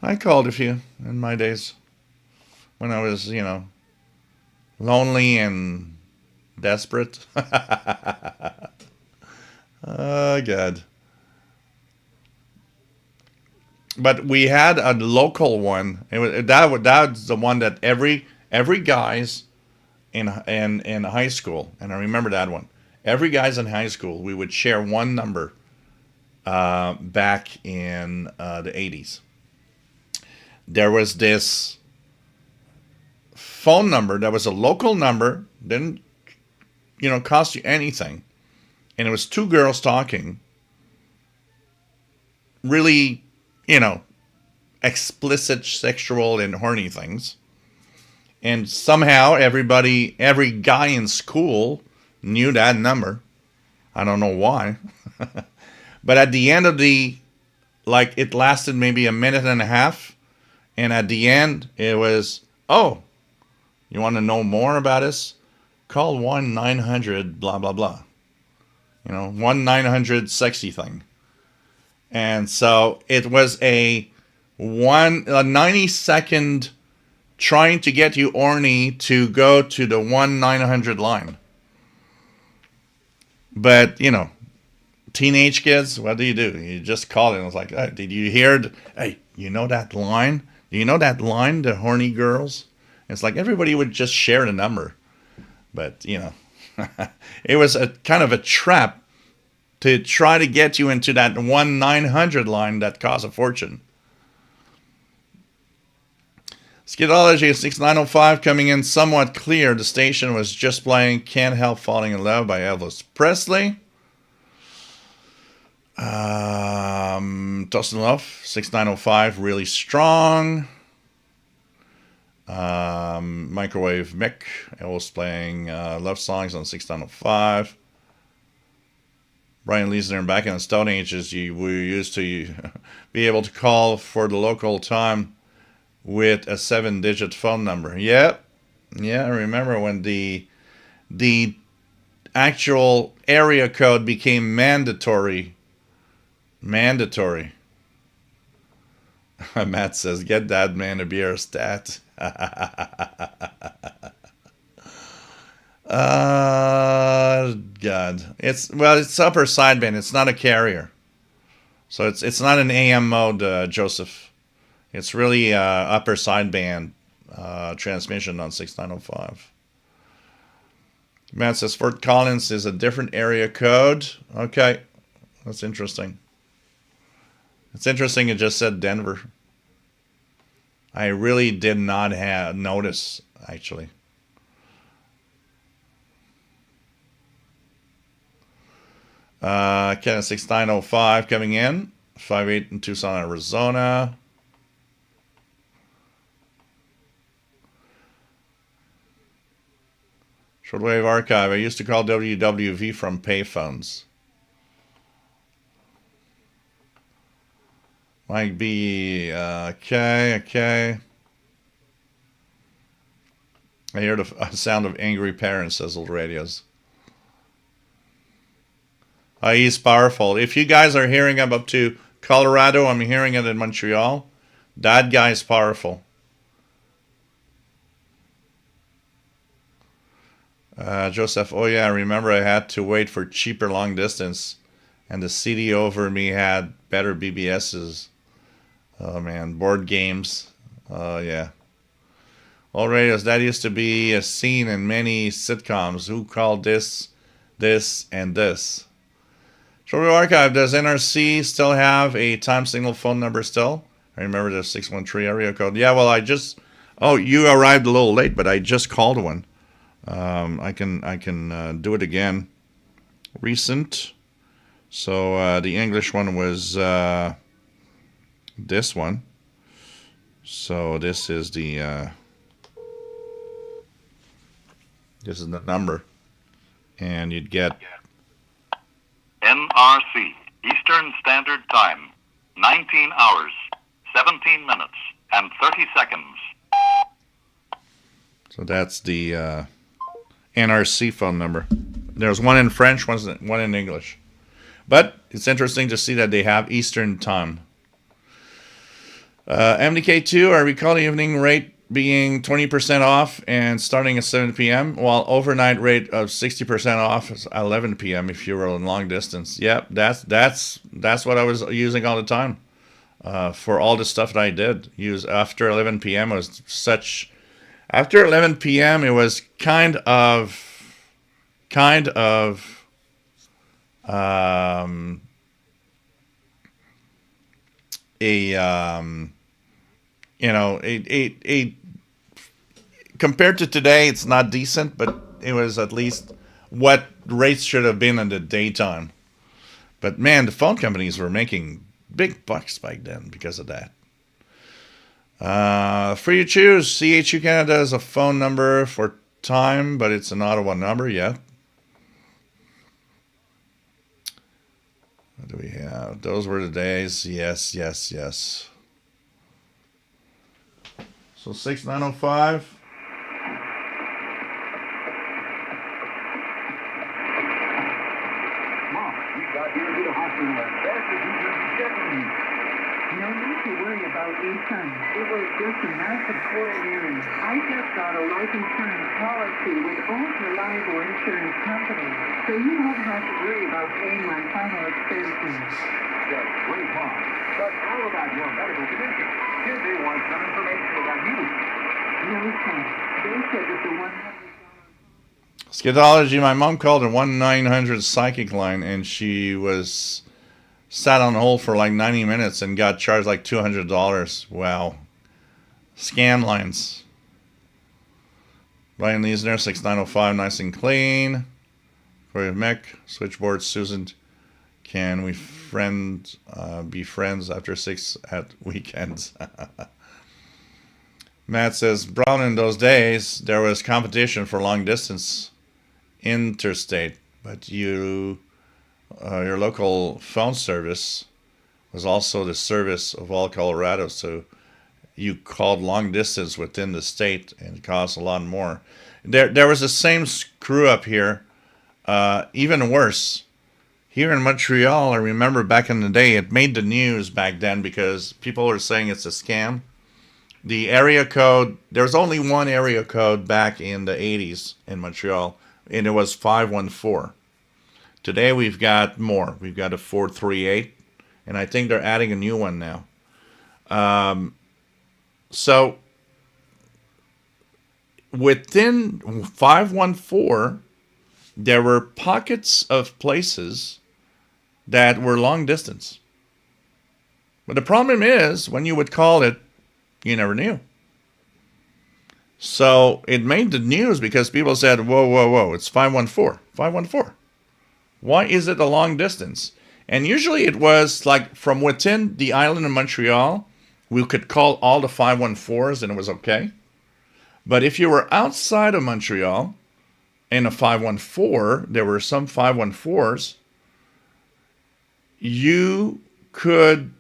A: I called a few in my days when I was, lonely and desperate. Oh, God. But we had a local one. That's the one that every guys in high school, and I remember that one. Every guys in high school, we would share one number back in the 80s. There was this phone number that was a local number, didn't cost you anything, and it was two girls talking really explicit sexual and horny things, and somehow every guy in school knew that number. I don't know why. But at the end of it lasted maybe a minute and a half, and at the end it was, oh, you want to know more about us? Call 1-900 blah blah blah. 1-900 sexy thing. And so it was a 90-second trying to get you horny to go to the 1-900 line. But teenage kids, what do? You just call it. And it's like, hey, did you hear? Hey, you know that line? Do you know that line, the horny girls? It's like everybody would just share the number. But, it was a kind of a trap to try to get you into that 1-900 line that cost a fortune. Skidology 6905 coming in somewhat clear. The station was just playing Can't Help Falling in Love by Elvis Presley. Tostenlove 6905 really strong. Microwave Mick was playing love songs on 6905. Brian Leesner, back in the Stone Ages, we used to be able to call for the local time with a 7-digit phone number. Yep. Yeah, I remember when the actual area code became mandatory. Matt says, get that man a beer stat. God. It's upper sideband. It's not a carrier. So it's not an AM mode, Joseph. It's really upper sideband transmission on 6905. Matt says Fort Collins is a different area code. Okay. That's interesting. It's interesting it just said Denver. I really did not notice, actually. Kenneth 6905 coming in. 58 in Tucson, Arizona. Shortwave Archive. I used to call WWV from payphones. Mike B. Okay. I hear the sound of angry parents, says old radios. He's powerful. If you guys are hearing him up to Colorado, I'm hearing it in Montreal. That guy's powerful. Joseph, oh yeah, I remember I had to wait for cheaper long distance and the CD over me had better BBSs. Oh man, board games. Oh yeah. All radios. That used to be a scene in many sitcoms. Who called this, and this? Shortwave Archive. Does NRC still have a time signal phone number still? I remember the 613 area code. Yeah, well, I just... Oh, you arrived a little late, but I just called one. I can do it again. Recent. So the English one was this one. So this is the number, and you'd get
G: NRC, Eastern Standard Time, 19 hours, 17 minutes, and 30 seconds.
A: So that's the NRC phone number. There's one in French, one in English. But it's interesting to see that they have Eastern Time. MDK2, I recall the evening rate being 20% off and starting at 7 p.m., while overnight rate of 60% off is 11 p.m. if you were in long distance. Yep, that's what I was using all the time for all the stuff that I did. Use after 11 p.m. was such... After 11 p.m. it was kind of a compared to today, it's not decent, but it was at least what rates should have been in the daytime. But man, the phone companies were making big bucks back then because of that. Free to choose. CHU Canada is a phone number for time, but it's an Ottawa number, yeah. What do we have? Those were the days. Yes. So 6905.
I: Mom, we got here to the hospital as fast as we could get you.
J: No need to worry about Ethan. It was just a massive coronary. I just got a life insurance policy with old reliable insurance company, so you won't have to worry about paying my final expenses.
I: That's great, Mom. But how about your medical condition? Did they want some information about you?
J: No, son. They said that the 100...
A: Schedology, my mom called a 1-900 psychic line, and she was sat on hold for like 90 minutes and got charged like $200. Wow. Scam lines. Ryan Leesner, 6905, nice and clean. Corey Mech, switchboard, Susan. Can we be friends after 6 at weekends? Matt says, Brown, in those days, there was competition for long distance interstate, but your local phone service was also the service of all Colorado, so you called long distance within the state and it cost a lot more. There was the same screw up here, even worse. Here in Montreal, I remember back in the day, it made the news back then because people were saying it's a scam. The area code, there was only one area code back in the 80s in Montreal, and it was 514. Today we've got more. We've got a 438, and I think they're adding a new one now. So within 514, there were pockets of places that were long distance. But the problem is, when you would call it, you never knew. So it made the news because people said, whoa, it's 514. 514. Why is it a long distance? And usually it was like from within the island of Montreal, we could call all the 514s and it was okay. But if you were outside of Montreal in a 514, there were some 514s, you could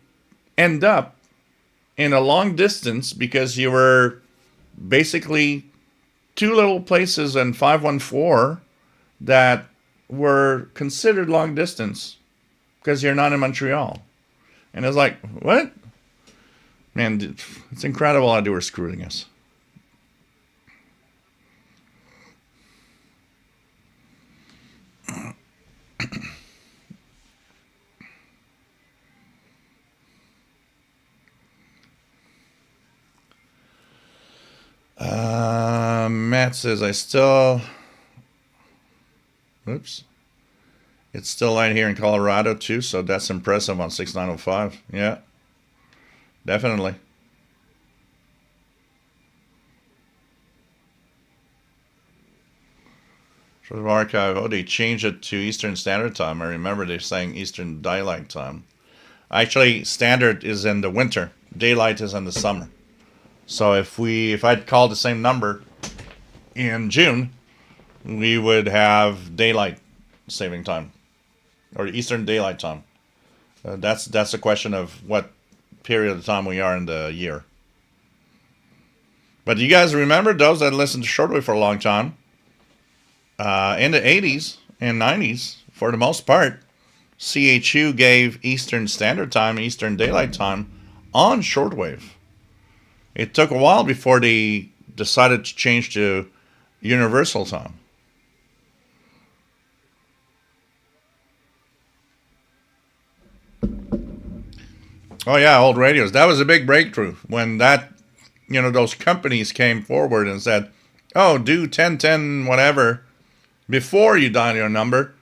A: end up in a long distance because you were basically two little places in 514 that were considered long distance because you're not in Montreal. And it's like, what? Man, it's incredible how they were screwing us. Jeanette says, I still... Oops. It's still light here in Colorado, too, so that's impressive on 6905. Yeah, definitely. Sort of archive. Oh, they changed it to Eastern Standard Time. I remember they're saying Eastern Daylight Time. Actually, Standard is in the winter. Daylight is in the summer. So if I'd called the same number in June, we would have daylight saving time, or Eastern Daylight Time. That's a question of what period of time we are in the year. But you guys remember, those that listened to Shortwave for a long time, in the 80s and 90s, for the most part, CHU gave Eastern Standard Time, Eastern Daylight Time on Shortwave. It took a while before they decided to change to Universal Time. Oh yeah, old radios. That was a big breakthrough when those companies came forward and said, "Oh, do 1010 whatever before you dial your number,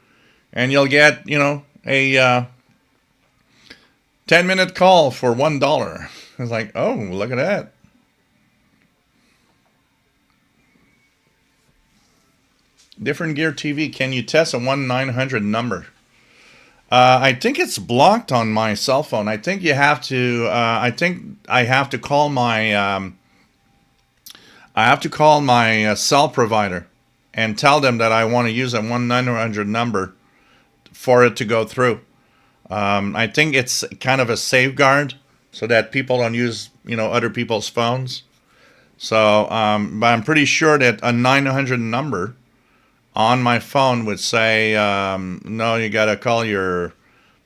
A: and you'll get a 10-minute call for $1." It's like, oh, look at that. Different Gear TV. Can you test a 1-900 number? I think it's blocked on my cell phone. I think you have to. I think I have to call my. I have to call my cell provider and tell them that I want to use a 1-900 number for it to go through. I think it's kind of a safeguard so that people don't use other people's phones. So, but I'm pretty sure that a 900 number on my phone would say, no, you got to call your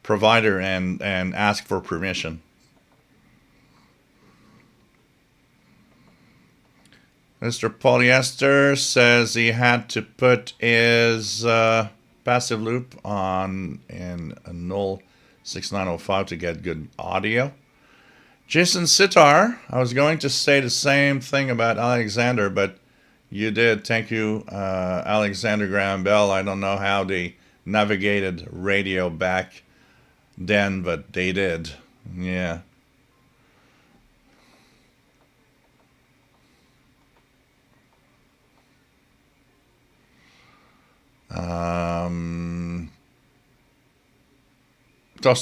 A: provider and ask for permission. Mr. Polyester says he had to put his passive loop on in a null 6905 to get good audio. Jason Sitar, I was going to say the same thing about Alexander, but you did. Thank you, Alexander Graham Bell. I don't know how they navigated radio back then, but they did. Yeah.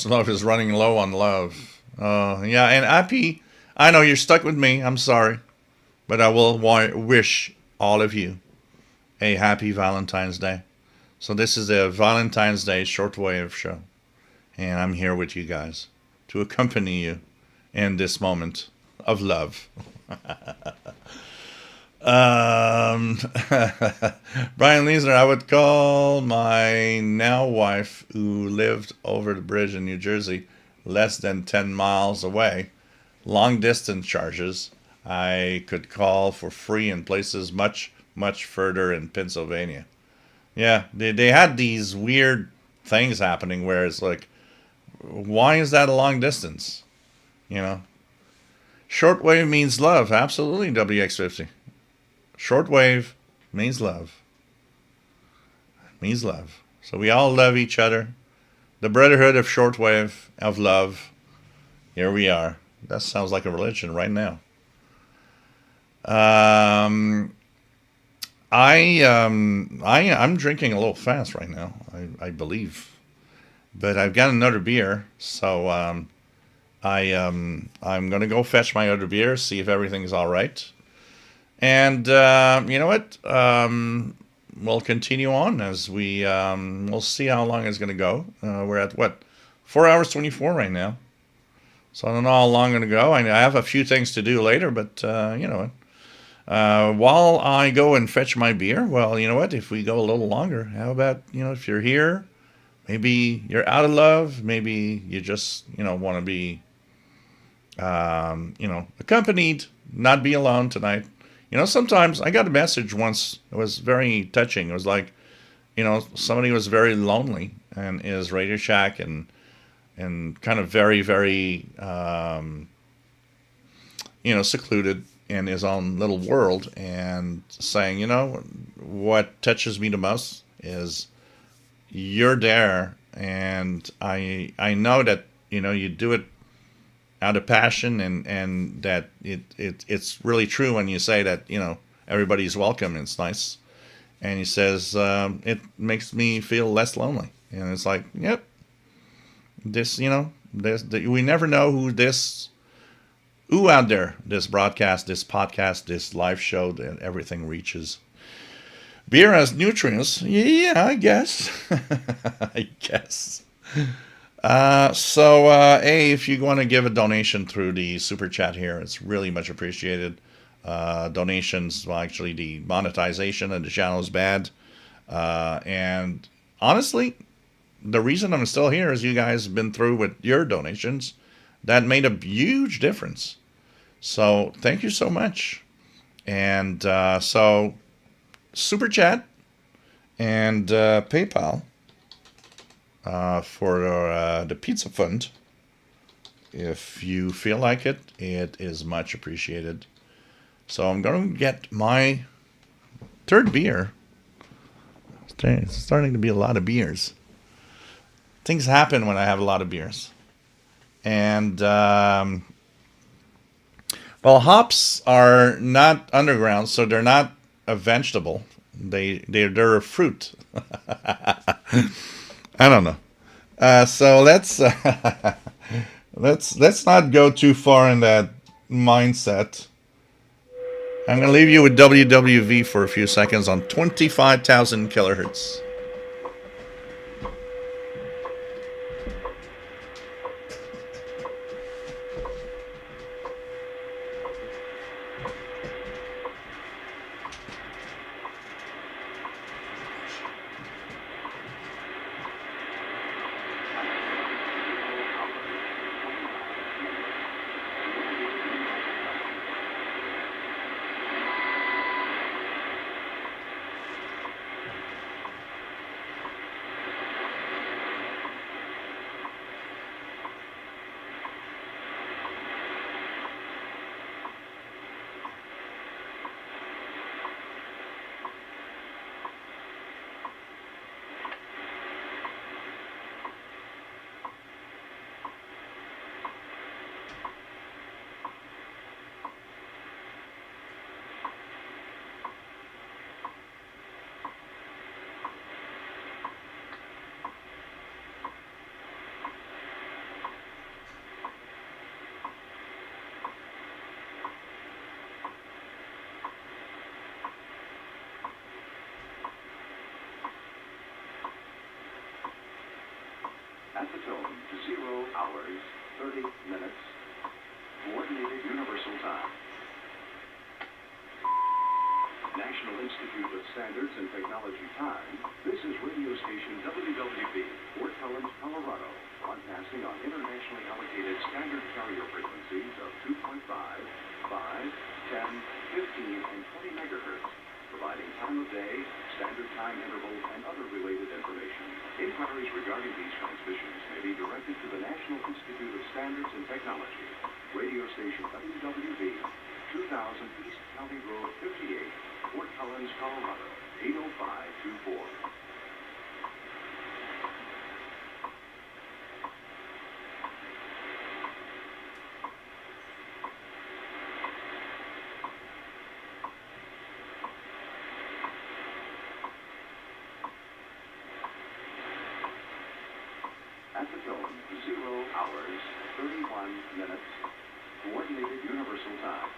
A: Love is running low on love. Yeah, and Appy, I know you're stuck with me. I'm sorry. But I will wish all of you a happy Valentine's Day. So this is a Valentine's Day shortwave show. And I'm here with you guys to accompany you in this moment of love. Brian Leesner, I would call my now wife, who lived over the bridge in New Jersey, less than 10 miles away. Long distance charges. I could call for free in places much, much further in Pennsylvania. Yeah, they had these weird things happening where it's like, why is that a long distance? Shortwave means love. Absolutely, WX50. Shortwave means love. Means love. So we all love each other. The brotherhood of shortwave, of love. Here we are. That sounds like a religion right now. I'm drinking a little fast right now, I believe. But I've got another beer, so I'm going to go fetch my other beer, see if everything's all right. And you know what? We'll continue on as we'll see how long it's going to go. We're at, 4 hours 24 right now. So I don't know how long I'm going to go. I have a few things to do later, but you know what? While I go and fetch my beer, well, you know what? If we go a little longer, how about, if you're here, maybe you're out of love, maybe you just, want to be, accompanied, not be alone tonight. Sometimes I got a message once. It was very touching. It was like, somebody was very lonely in his Radio Shack and kind of very, very, secluded in his own little world and saying, what touches me the most is you're there, and I know that you do it out of passion, and that it's really true when you say that everybody's welcome. It's nice, and he says it makes me feel less lonely, and it's like, yep, this we never know who out there this broadcast, this podcast, this live show, that everything reaches. Beer has nutrients. Yeah, I guess. I guess. Hey, if you want to give a donation through the super chat here, it's really much appreciated. Donations, well, actually, the monetization of the channel is bad. And honestly, the reason I'm still here is you guys have been through with your donations. That made a huge difference. So thank you so much. And so super chat and PayPal for the pizza fund. If you feel like it, it is much appreciated. So I'm going to get my third beer. It's starting to be a lot of beers. Things happen when I have a lot of beers. And, hops are not underground, so they're not a vegetable. They're a fruit. I don't know. So let's not go too far in that mindset. I'm going to leave you with WWV for a few seconds on 25,000 kilohertz.
F: At the tone, 0 hours, 30 minutes, Coordinated Universal Time. National Institute of Standards and Technology Time. This is radio station WWB, Fort Collins, Colorado, broadcasting on internationally allocated standard carrier frequencies of 2.5, 5, 10, 15, and 20 megahertz, providing time of day, standard time interval, and other related information. Inquiries regarding these transmissions may be directed to the National Institute of Standards and Technology, radio station WWB, 2000 East County Road 58, Fort Collins, Colorado, 80524. At the tone, 0 hours, 31 minutes, Coordinated Universal Time.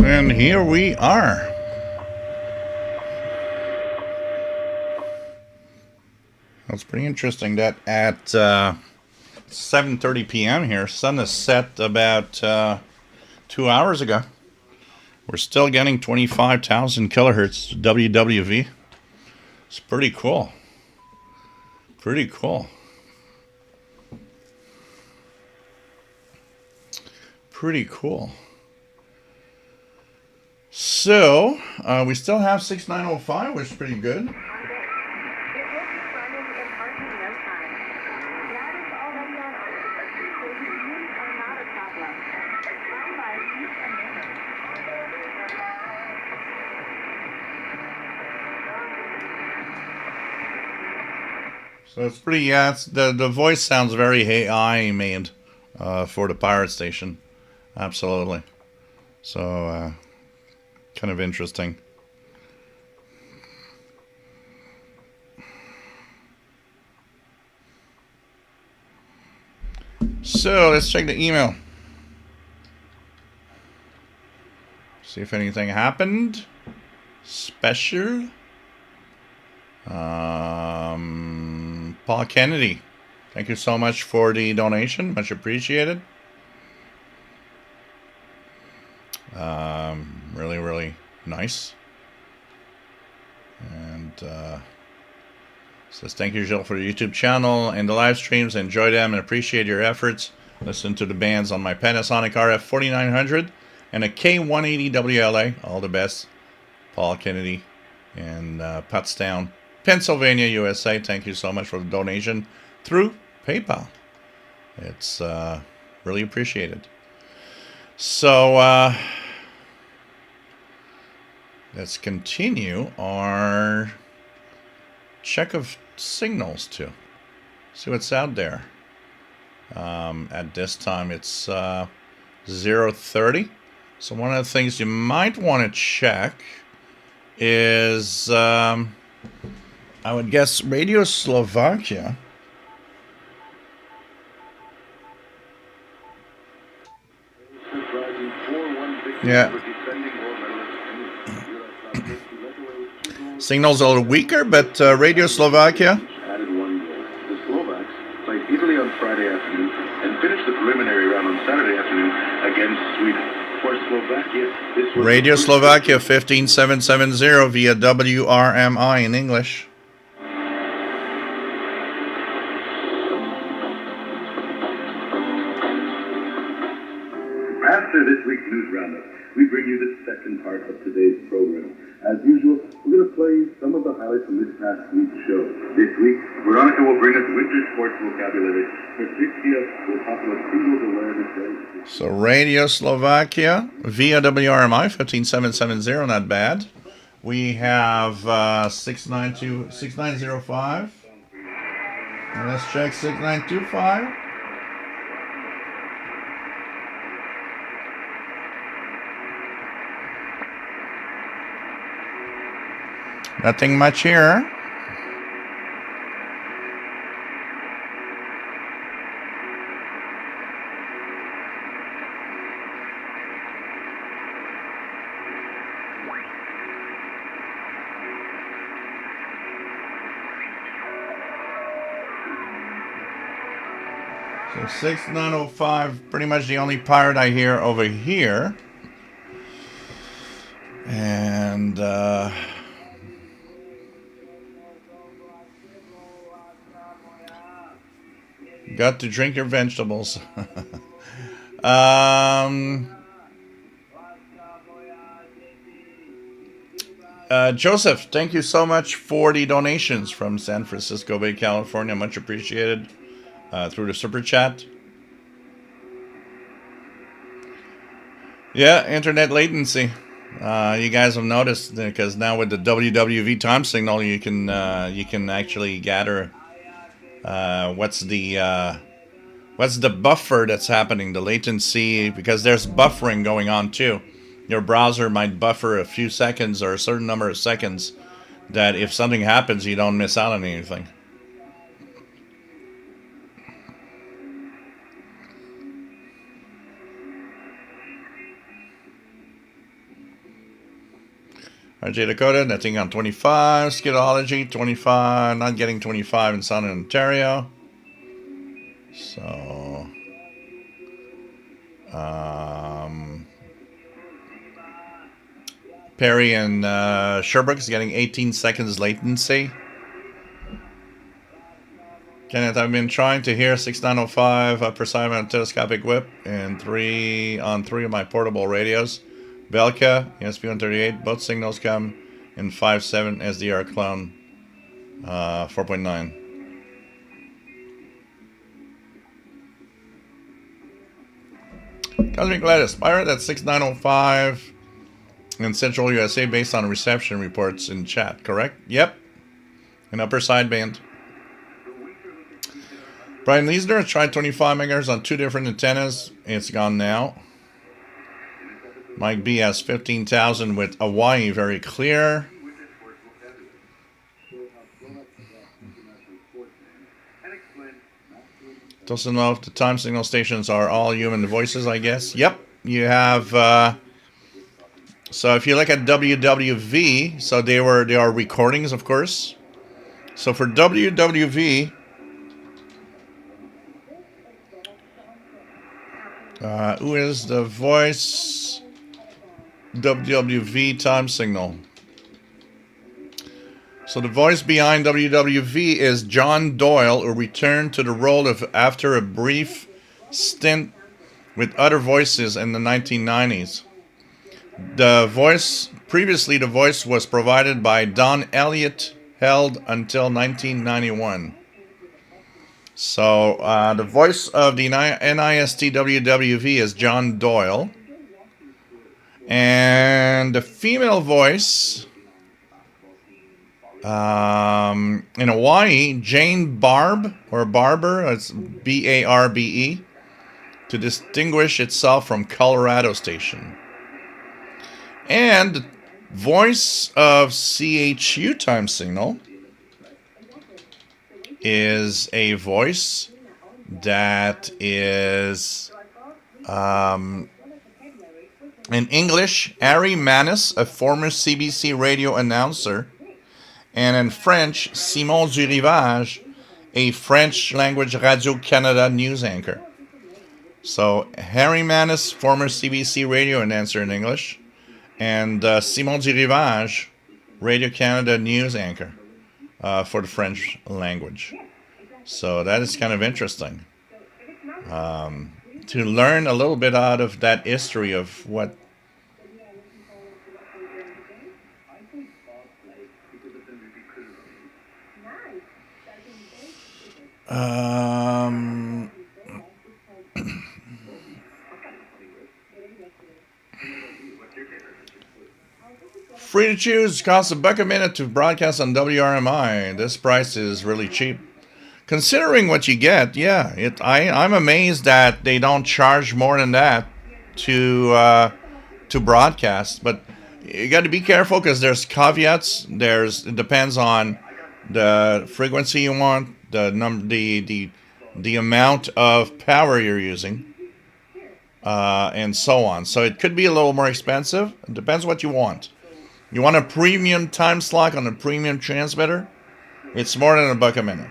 A: And here we are. That's pretty interesting that at 7:30 p.m. here, sun is set about 2 hours ago. We're still getting 25,000 kilohertz WWV. It's pretty cool. Pretty cool. Pretty cool. So, we still have 6905, which is pretty good. So it's pretty, yeah, the voice sounds very AI made for the pirate station. Absolutely. So, kind of interesting. So let's check the email. See if anything happened special. Paul Kennedy, thank you so much for the donation. Much appreciated. Really, really nice. And says, thank you, Gilles, for the YouTube channel and the live streams. Enjoy them and appreciate your efforts. Listen to the bands on my Panasonic RF 4900 and a K180 WLA. All the best. Paul Kennedy in Pottstown, Pennsylvania, USA. Thank you so much for the donation through PayPal. It's really appreciated. So let's continue our check of signals too. See what's out there. At this time it's 0:30. So one of the things you might want to check is I would guess Radio Slovakia. Yeah. Signals a little weaker, but Radio Slovakia.
F: Added one goal. The Slovaks played Italy on Friday afternoon and finished the preliminary round on Saturday afternoon against Sweden. For Slovakia, this was
A: Radio Slovakia 15770 via WRMI in English.
F: After this week's news roundup, we bring you the second part of today's program. As usual, we're going to play some of the highlights from this past week's show. This week, Veronica will bring us winter sports vocabulary. Patricia will talk about singles awareness day.
A: So Radio Slovakia via WRMI 15770, not bad. We have 6905. And let's check 6925. Nothing much here. So 6905, pretty much the only pirate I hear over here. And got to drink your vegetables. Joseph, thank you so much for the donations from San Francisco Bay, California. Much appreciated through the super chat. Yeah, internet latency. You guys have noticed because now with the WWV time signal, you can actually gather what's the buffer that's happening, the latency, because there's buffering going on too. Your browser might buffer a few seconds or a certain number of seconds that if something happens, you don't miss out on anything. RJ Dakota, nothing on 25. Skidology, 25. Not getting 25 in Southern Ontario. So, Perry and Sherbrooke is getting 18 seconds latency. Kenneth, I've been trying to hear 6905 upper side on a telescopic whip and three of my portable radios. Belka, ESP138, both signals come in 5.7 SDR clone 4.9. Cosmic Lettuce, Pirate at 6905 in Central USA based on reception reports in chat, correct? Yep. An upper sideband. Brian Leisner tried 25 megahertz on 2 different antennas. It's gone now. Mike B has 15,000 with Hawaii, very clear. Doesn't know if the time signal stations are all human voices, I guess. Yep, you have. So if you look at WWV, so they are recordings, of course. So for WWV, who is the voice WWV time signal? So the voice behind WWV is John Doyle, who returned to the role after a brief stint with other voices in the 1990s. Previously the voice was provided by Don Elliott, held until 1991. So the voice of the NIST WWV is John Doyle. And the female voice in Hawaii, Jane Barbe, or Barber, it's B-A-R-B-E, to distinguish itself from Colorado Station. And the voice of CHU time signal is a voice that is in English, Harry Manis, a former CBC radio announcer, and in French, Simon Durivage, a French language Radio-Canada news anchor. So Harry Manis, former CBC radio announcer in English, and Simon Durivage, Radio-Canada news anchor for the French language. So that is kind of interesting to learn a little bit out of that history of what free to choose, costs $1 a minute to broadcast on WRMI. This price is really cheap. Considering what you get, yeah, I'm amazed that they don't charge more than that to broadcast. But you got to be careful because there's caveats. It depends on the frequency you want, the amount of power you're using, and so on. So it could be a little more expensive. It depends what you want. You want a premium time slot on a premium transmitter? It's more than $1 a minute.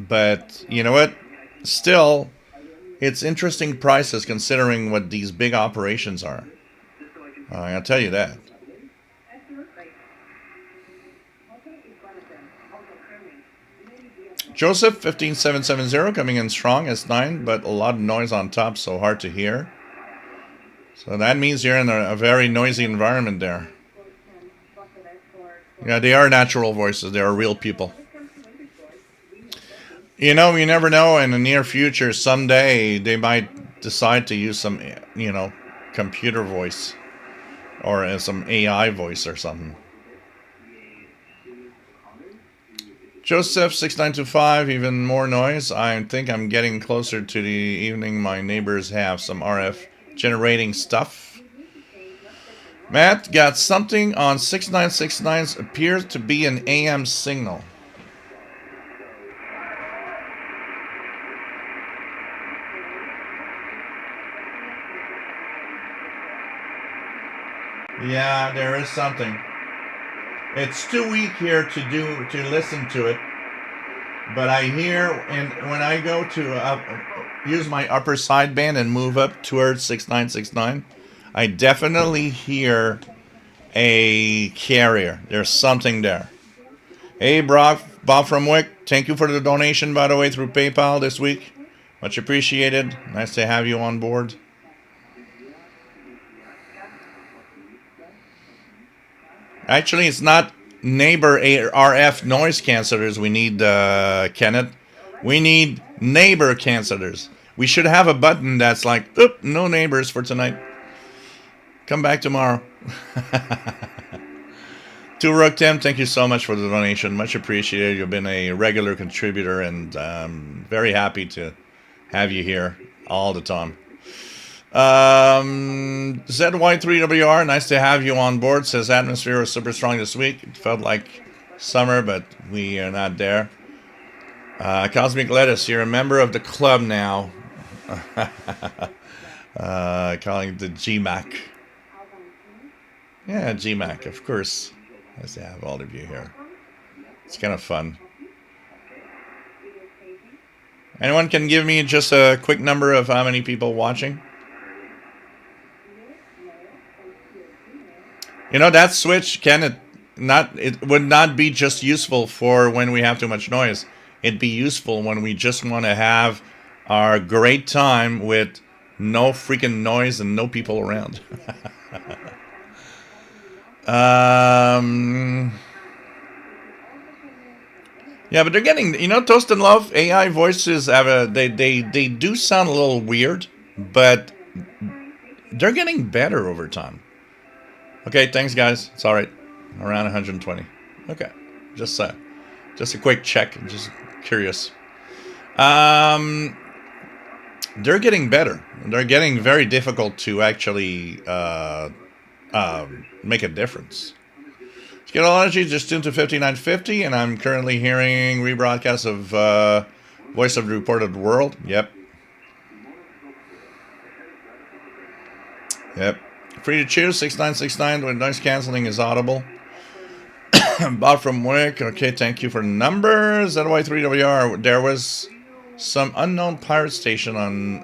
A: But you know what? Still, it's interesting prices considering what these big operations are. I'll tell you that. Joseph 15770 coming in strong as 9, but a lot of noise on top, so hard to hear. So that means you're in a very noisy environment there. Yeah, they are natural voices. They are real people. You know, you never know. In the near future, someday, they might decide to use some, computer voice. Or some AI voice or something. Joseph 6925, even more noise. I think I'm getting closer to the evening. My neighbors have some RF generating stuff. Matt got something on 6969's appears to be an AM signal. Yeah, there is something. It's too weak here to listen to it, but I hear, and when I go to use my upper sideband and move up towards 6969, I definitely hear a carrier. There's something there. Hey, Bob from Wick, thank you for the donation, by the way, through PayPal this week. Much appreciated. Nice to have you on board. Actually, it's not neighbor RF noise cancelers we need, Kenneth. We need neighbor cancelers. We should have a button that's like, oop, no neighbors for tonight. Come back tomorrow. To Rook Tim, thank you so much for the donation. Much appreciated. You've been a regular contributor, and very happy to have you here all the time. ZY3WR, nice to have you on board. Says atmosphere was super strong this week. It felt like summer, but we are not there. Cosmic Lettuce, you're a member of the club now. Calling it the GMAC. Yeah, GMAC, of course. Nice to have all of you here. It's kind of fun. Anyone can give me just a quick number of how many people watching? You know, that switch, it would not be just useful for when we have too much noise. It'd be useful when we just want to have our great time with no freaking noise and no people around. Yeah, but they're getting, Toast and Love, AI voices they do sound a little weird, but they're getting better over time. Okay, thanks guys. It's all right. Around 120. Okay, just a quick check. Just curious. They're getting better. They're getting very difficult to actually make a difference. Skidology just tuned to 5950, and I'm currently hearing rebroadcasts of Voice of the Reported World. Yep. Free to choose, 6969 with noise canceling is audible. Bob from Wick, okay, thank you for the numbers. ZY3WR, there was some unknown pirate station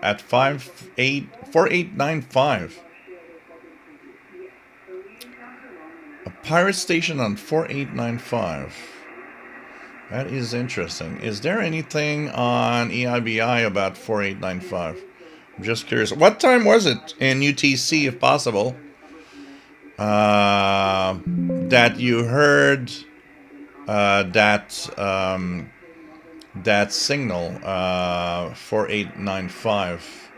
A: at 4895. A pirate station on 4895. That is interesting. Is there anything on EIBI about 4895? I'm just curious. What time was it in UTC, if possible, that you heard that signal 4895?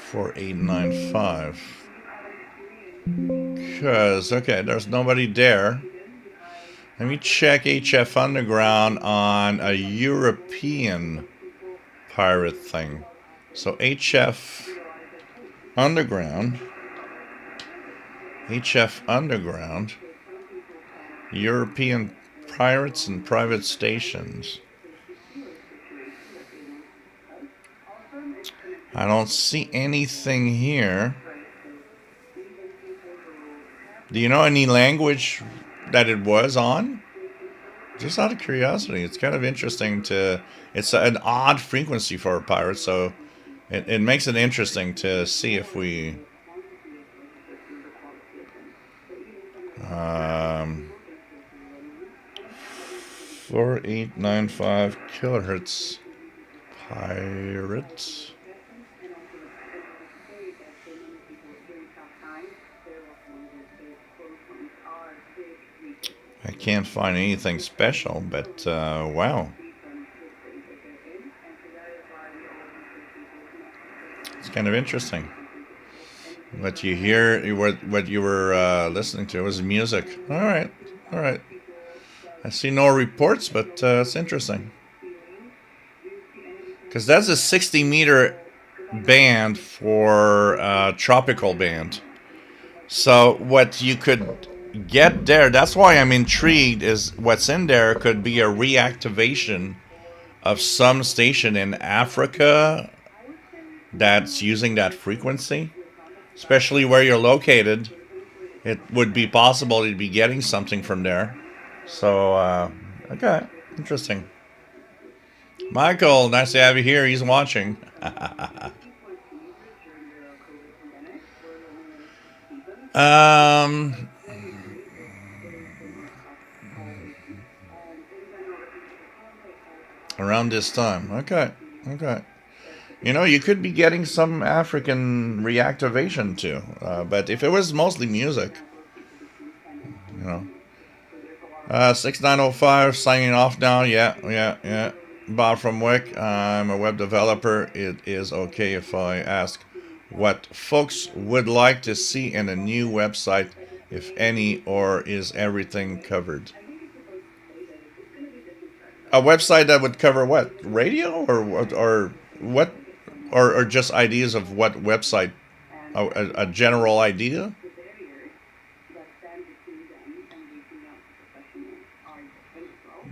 A: 4895. Because, okay, there's nobody there. Let me check HF Underground on a European pirate thing. So HF Underground, European pirates and private stations. I don't see anything here. Do you know any language that it was on? Just out of curiosity. It's kind of interesting it's an odd frequency for a pirate, so it makes it interesting to see if we 4895 kilohertz pirate. I can't find anything special, but wow. It's kind of interesting. What you hear, what you were listening to was music. All right. I see no reports, but it's interesting. Because that's a 60-meter band for tropical band. So what you could get there, that's why I'm intrigued, is what's in there could be a reactivation of some station in Africa that's using that frequency, especially where you're located. it would be possible you'd be getting something from there. So, okay, interesting. Michael, nice to have you here. He's watching. Around this time. Okay, okay. You know, you could be getting some African reactivation too. But if it was mostly music, you know. 6905 signing off now. Yeah. Bob from Wick. I'm a web developer. It is okay if I ask what folks would like to see in a new website, if any, or is everything covered? A website that would cover what? Radio or what? Or just ideas of what website? A general idea?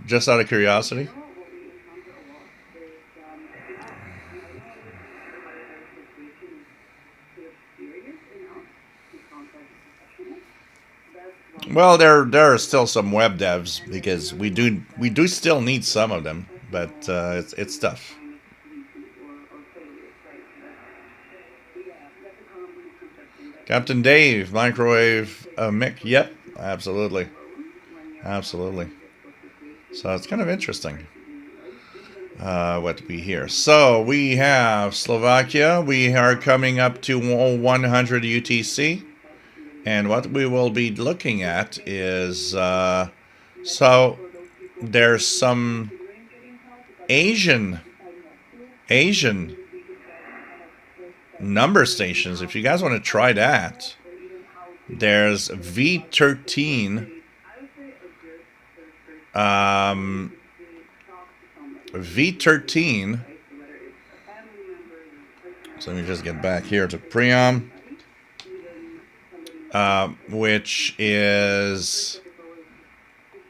A: Just out of curiosity? Well, there are still some web devs because we do still need some of them, but it's tough. Captain Dave, microwave Mick. Yep, absolutely. So it's kind of interesting what we hear. So we have Slovakia. We are coming up to 100 UTC. And what we will be looking at is, so there's some Asian number stations. If you guys want to try that, there's V13. V13. So let me just get back here to Priam. Which is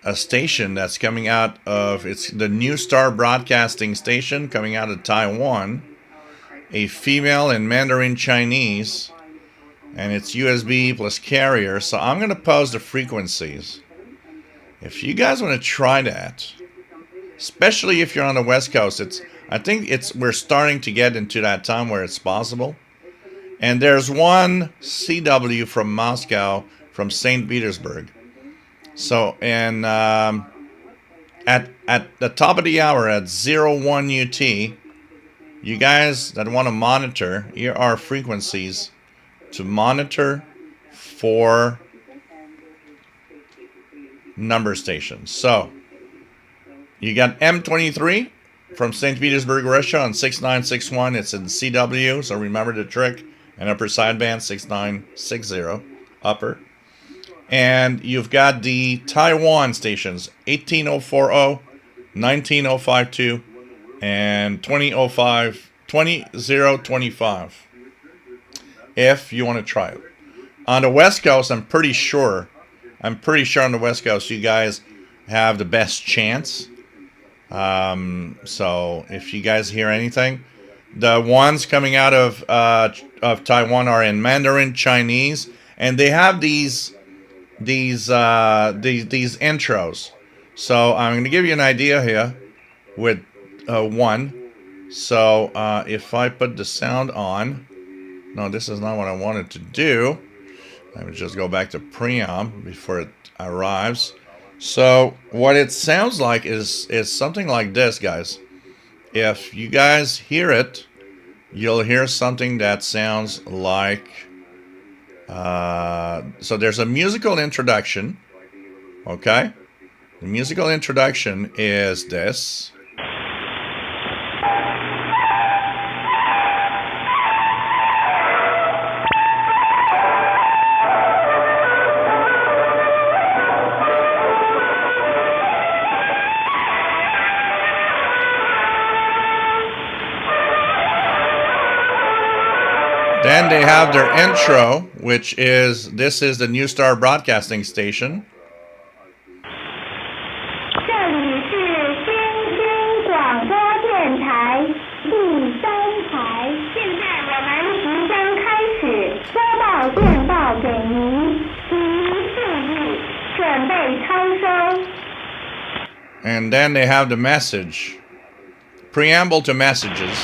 A: a station that's coming out of, it's the New Star Broadcasting station coming out of Taiwan, a female in Mandarin Chinese, and it's USB plus carrier. So I'm going to pause the frequencies. If you guys want to try that, especially if you're on the West Coast, I think we're starting to get into that time where it's possible. And there's one CW from Moscow, from St. Petersburg. So, and at the top of the hour at 01 UT, you guys that want to monitor, here are frequencies to monitor for number stations. So, you got M23 from St. Petersburg, Russia on 6961. It's in CW, so remember the trick. And upper sideband 6960 upper. And you've got the Taiwan stations 18040, 19052, and 2025. If you want to try it. On the West Coast, I'm pretty sure on the West Coast you guys have the best chance. So if you guys hear anything, the ones coming out of Taiwan are in Mandarin Chinese, and they have these intros. So I'm going to give you an idea here with one. So if I put the sound on, no, this is not what I wanted to do. Let me just go back to preamp before it arrives. So what it sounds like is something like this, guys. If you guys hear it, you'll hear something that sounds like... so there's a musical introduction, okay? The musical introduction is this. Then they have their intro, which is, this is the New Star Broadcasting station. And then they have the message. Preamble to messages.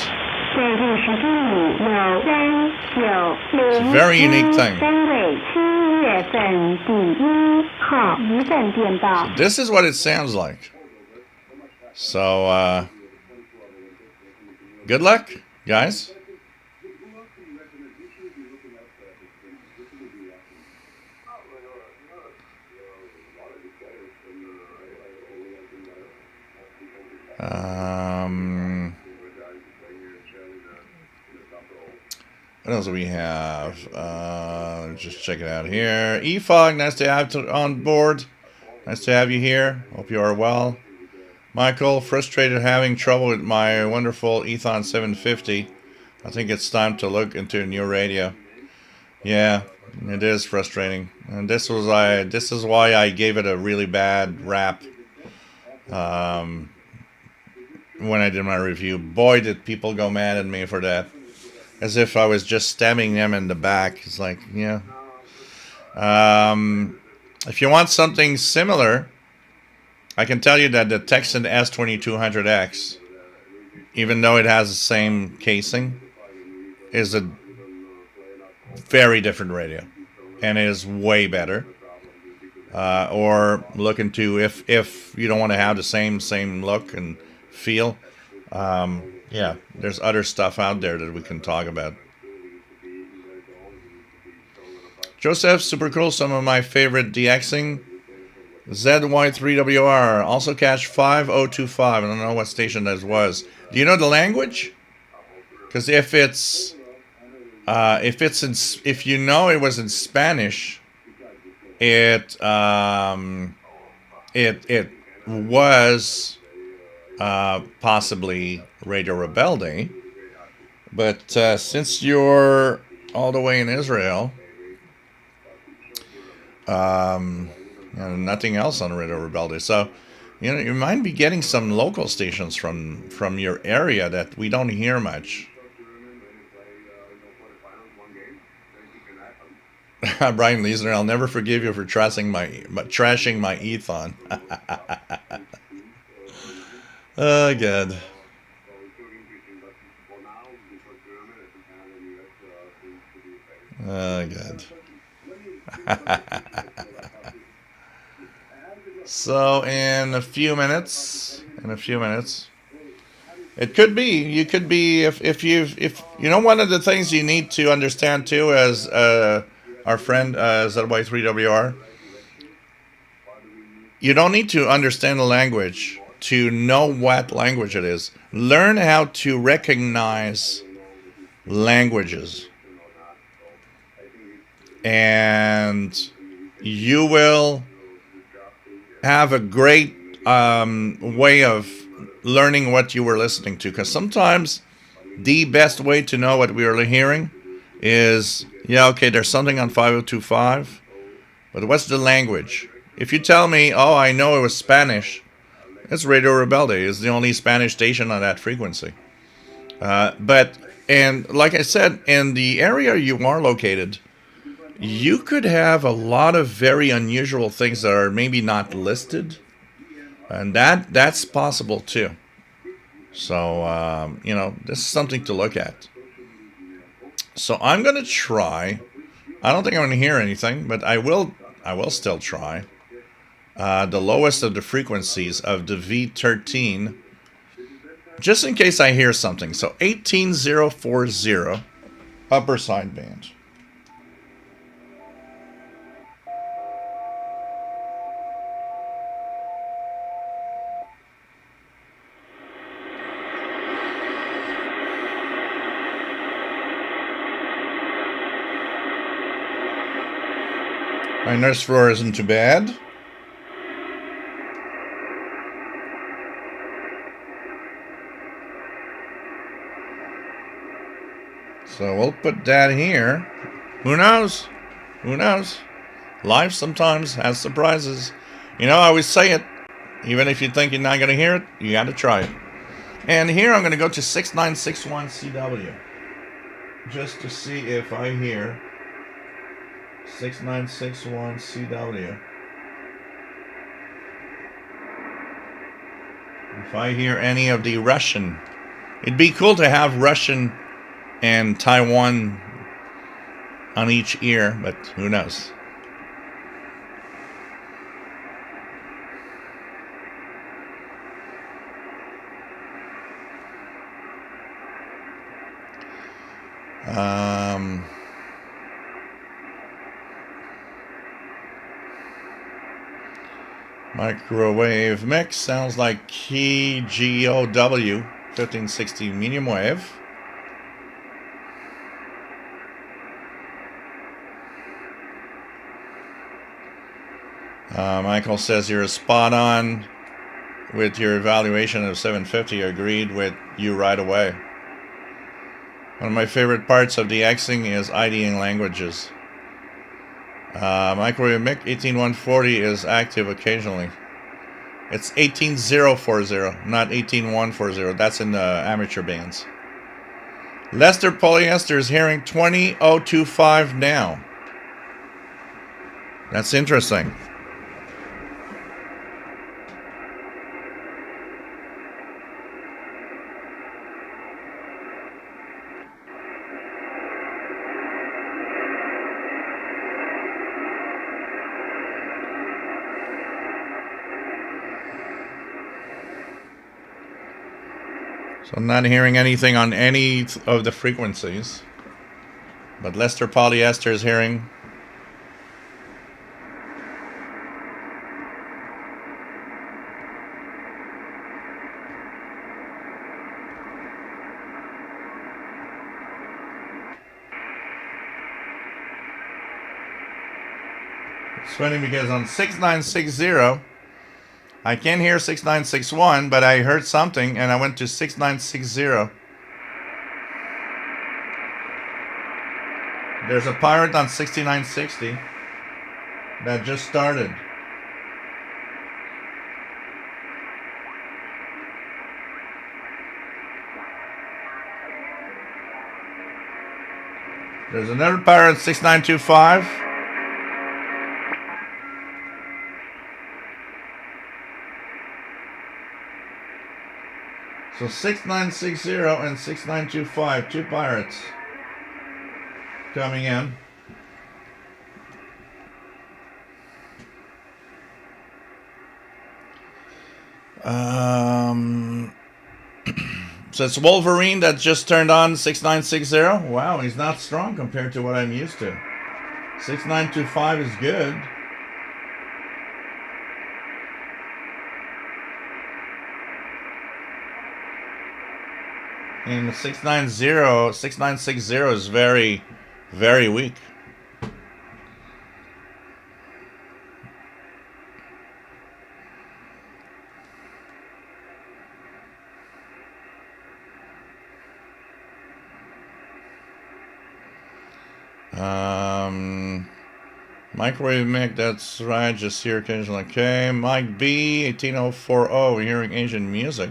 A: It's a very unique thing. So this is what it sounds like. So, good luck, guys. What else do we have? Just check it out here. EFOG, nice to have on board. Nice to have you here. Hope you are well. Michael, frustrated having trouble with my wonderful Ethon 750. I think it's time to look into a new radio. Yeah, it is frustrating. And this is why I gave it a really bad rap. When I did my review. Boy, did people go mad at me for that. As if I was just stabbing them in the back. It's like, yeah. If you want something similar, I can tell you that the Texan S2200X, even though it has the same casing, is a very different radio. And is way better. Or look into, if you don't want to have the same look and feel, yeah, there's other stuff out there that we can talk about. Joseph, super cool. Some of my favorite DXing. ZY3WR, also catch 5025. I don't know what station that was. Do you know the language? Because if you know it was in Spanish, it was possibly Radio Rebelde, but since you're all the way in Israel, nothing else on Radio Rebelde, so you might be getting some local stations from your area that we don't hear much. Brian Leisner, I'll never forgive you for trashing my Ethon. Oh, good. Oh, good. So, in a few minutes, it could be, you could be, if you know, one of the things you need to understand too, as our friend ZY3WR, you don't need to understand the language to know what language it is. Learn how to recognize languages, and you will have a great way of learning what you were listening to. Because sometimes the best way to know what we are hearing is, yeah, okay, there's something on 5025, but what's the language? If you tell me, oh, I know it was Spanish, it's Radio Rebelde. It's the only Spanish station on that frequency. And like I said, in the area you are located, you could have a lot of very unusual things that are maybe not listed, and that's possible too. So this is something to look at. So I'm gonna try. I don't think I'm gonna hear anything, but I will still try. The lowest of the frequencies of the V13, just in case I hear something. So 18040, upper sideband. My nurse floor isn't too bad. So we'll put that here. Who knows? Who knows? Life sometimes has surprises. You know, I always say it. Even if you think you're not going to hear it, you got to try it. And here I'm going to go to 6961 CW. Just to see if I hear 6961 CW. If I hear any of the Russian, it'd be cool to have Russian and Taiwan on each ear, but who knows? Microwave mix sounds like KGOW 1560 medium wave. Michael says you're spot on with your evaluation of 750. Agreed with you right away. One of my favorite parts of the Xing is IDing languages. Microwave mic 18140 is active occasionally. It's 18040, not 18140. That's in the amateur bands. Lester Polyester is hearing 20025 now. That's interesting. So I'm not hearing anything on any of the frequencies. But Lester Polyester is hearing. It's funny because on 6960, I can't hear 6961, but I heard something and I went to 6960. There's a pirate on 6960 that just started. There's another pirate 6925. So 6960 and 6925, two pirates coming in. So it's Wolverine that just turned on 6960. Wow, he's not strong compared to what I'm used to. 6925 is good. And 6960 is very, very weak. Microwave mic, that's right, just here occasionally. Okay, Mike B, 18040, we're hearing Asian music.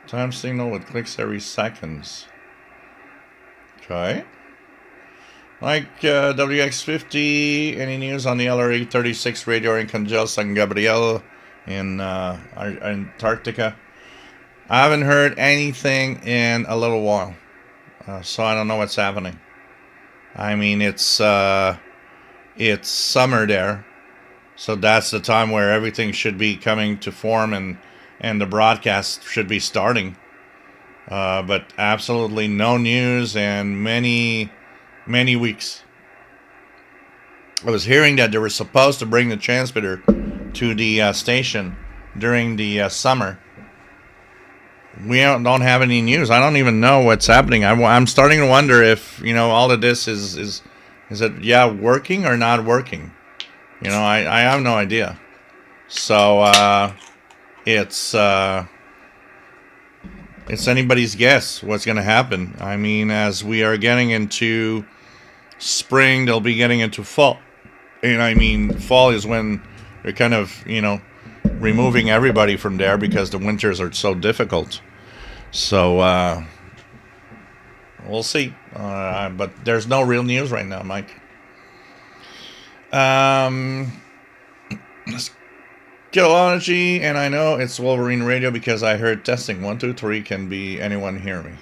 A: Time signal with clicks every seconds. Okay. Like WX50, any news on the LRE 36 radio in Congel San Gabriel in Antarctica? I haven't heard anything in a little while, so I don't know what's happening. I mean, it's summer there, so that's the time where everything should be coming to form and the broadcast should be starting. But absolutely no news and many weeks. I was hearing that they were supposed to bring the transmitter to the station during the summer. We don't have any news. I don't even know what's happening. I'm starting to wonder if, all of this is it, working or not working? I have no idea. So, it's anybody's guess what's going to happen. I mean, as we are getting into spring, they'll be getting into fall. And I mean, fall is when they're kind of, removing everybody from there because the winters are so difficult. So, we'll see. But there's no real news right now, Mike. Skillology, and I know it's Wolverine Radio because I heard testing 1, 2, 3. Can be anyone hear me?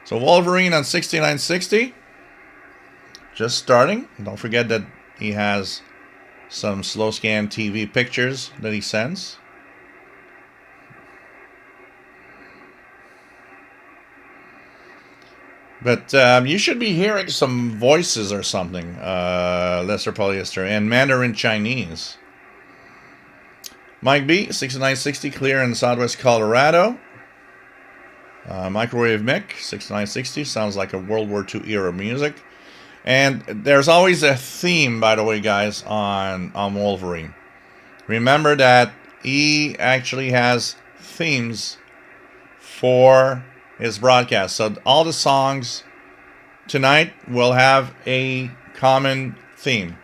A: So Wolverine on 6960, just starting. Don't forget that he has some slow scan TV pictures that he sends. But you should be hearing some voices or something. Lesser polyester and Mandarin Chinese. Mike B, 6960, clear in Southwest Colorado. Microwave Mick, 6960, sounds like a World War II era music. And there's always a theme, by the way, guys, on Wolverine. Remember that he actually has themes for his broadcast. So all the songs tonight will have a common theme.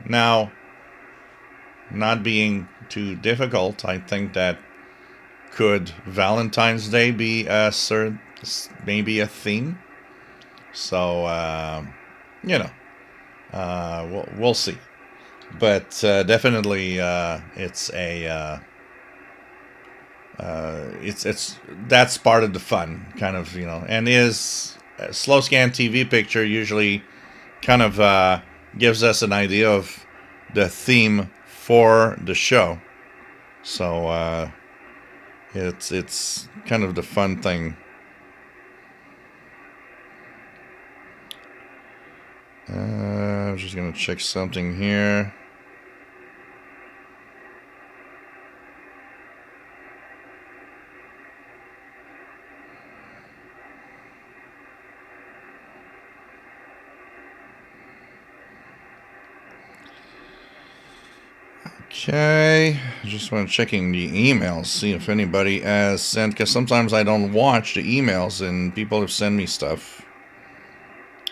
A: Now, not being too difficult, I think that could Valentine's Day be maybe a theme. So, we'll see. But definitely, it's that's part of the fun, kind of, and his slow scan TV picture usually kind of gives us an idea of the theme for the show. So it's kind of the fun thing. I'm just gonna check something here. Okay, just want to checking the emails, see if anybody has sent, because sometimes I don't watch the emails and people have sent me stuff.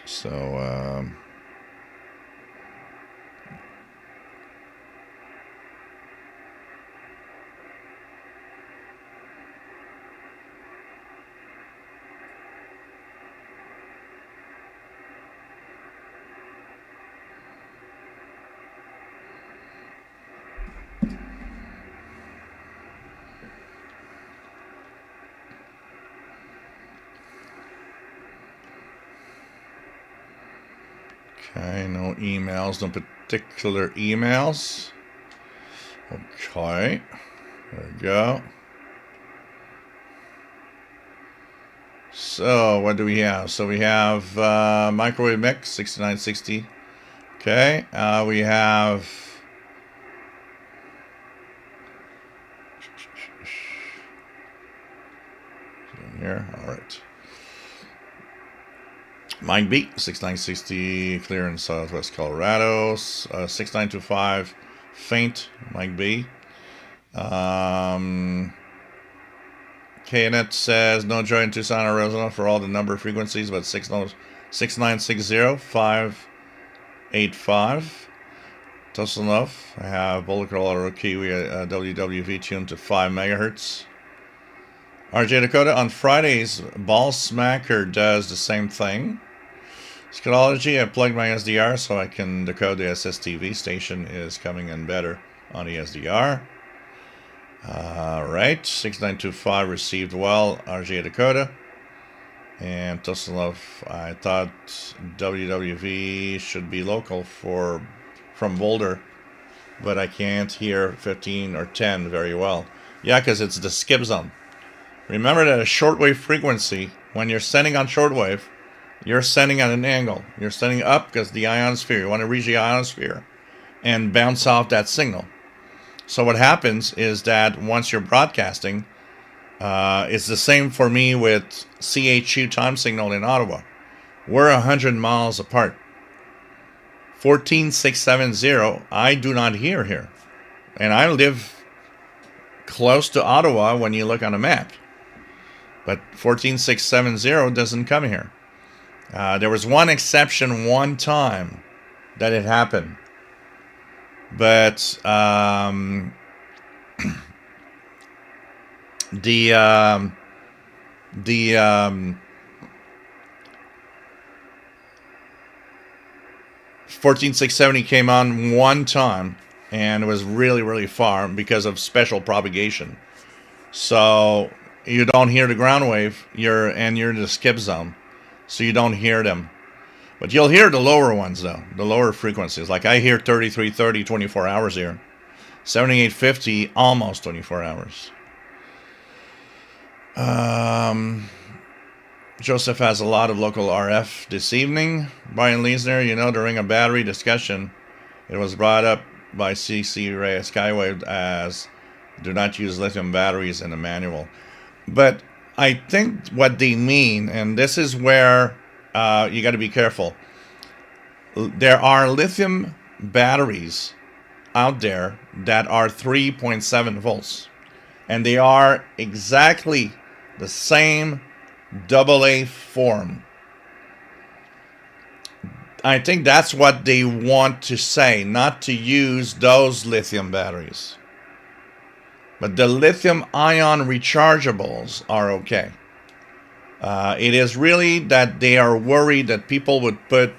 A: So, okay, no emails, no particular emails. Okay, there we go. So, what do we have? So, we have Microwave Mix 6960. Okay, we have here. All right. Mike B, 6960, clear in Southwest Colorado. 6925, faint, Mike B. KNet says no joy in Tucson, Arizona for all the number of frequencies, but 6960 585. Close enough. I have Boulder, Colorado Kiwi WWV tuned to 5 megahertz. RJ Dakota on Fridays, Ball Smacker does the same thing. Scalology, I plugged my SDR so I can decode the SSTV station is coming in better on the SDR. Right, 6925 received well, RJ Dakota. And Toslov, I thought WWV should be local from Boulder, but I can't hear 15 or 10 very well. Yeah, because it's the skip zone. Remember that a shortwave frequency, when you're sending on shortwave, you're sending at an angle. You're sending up because the ionosphere, you want to reach the ionosphere and bounce off that signal. So what happens is that once you're broadcasting, it's the same for me with CHU time signal in Ottawa. We're 100 miles apart. 14670, I do not hear here. And I live close to Ottawa when you look on a map. But 14670 doesn't come here. There was one exception one time that it happened. But the 14670 came on one time, and it was really, really far because of special propagation. So you don't hear the ground wave, you're in the skip zone, so you don't hear them. But you'll hear the lower ones, though, the lower frequencies. Like I hear 3330 24 hours here, 7850 almost 24 hours. Joseph has a lot of local RF this evening. Brian Leesner, during a battery discussion, it was brought up by CC Ray Skywave as do not use lithium batteries in the manual. But I think what they mean, and this is where you got to be careful. There are lithium batteries out there that are 3.7 volts, and they are exactly the same AA form. I think that's what they want to say, not to use those lithium batteries. But the lithium ion rechargeables are okay. It is really that they are worried that people would put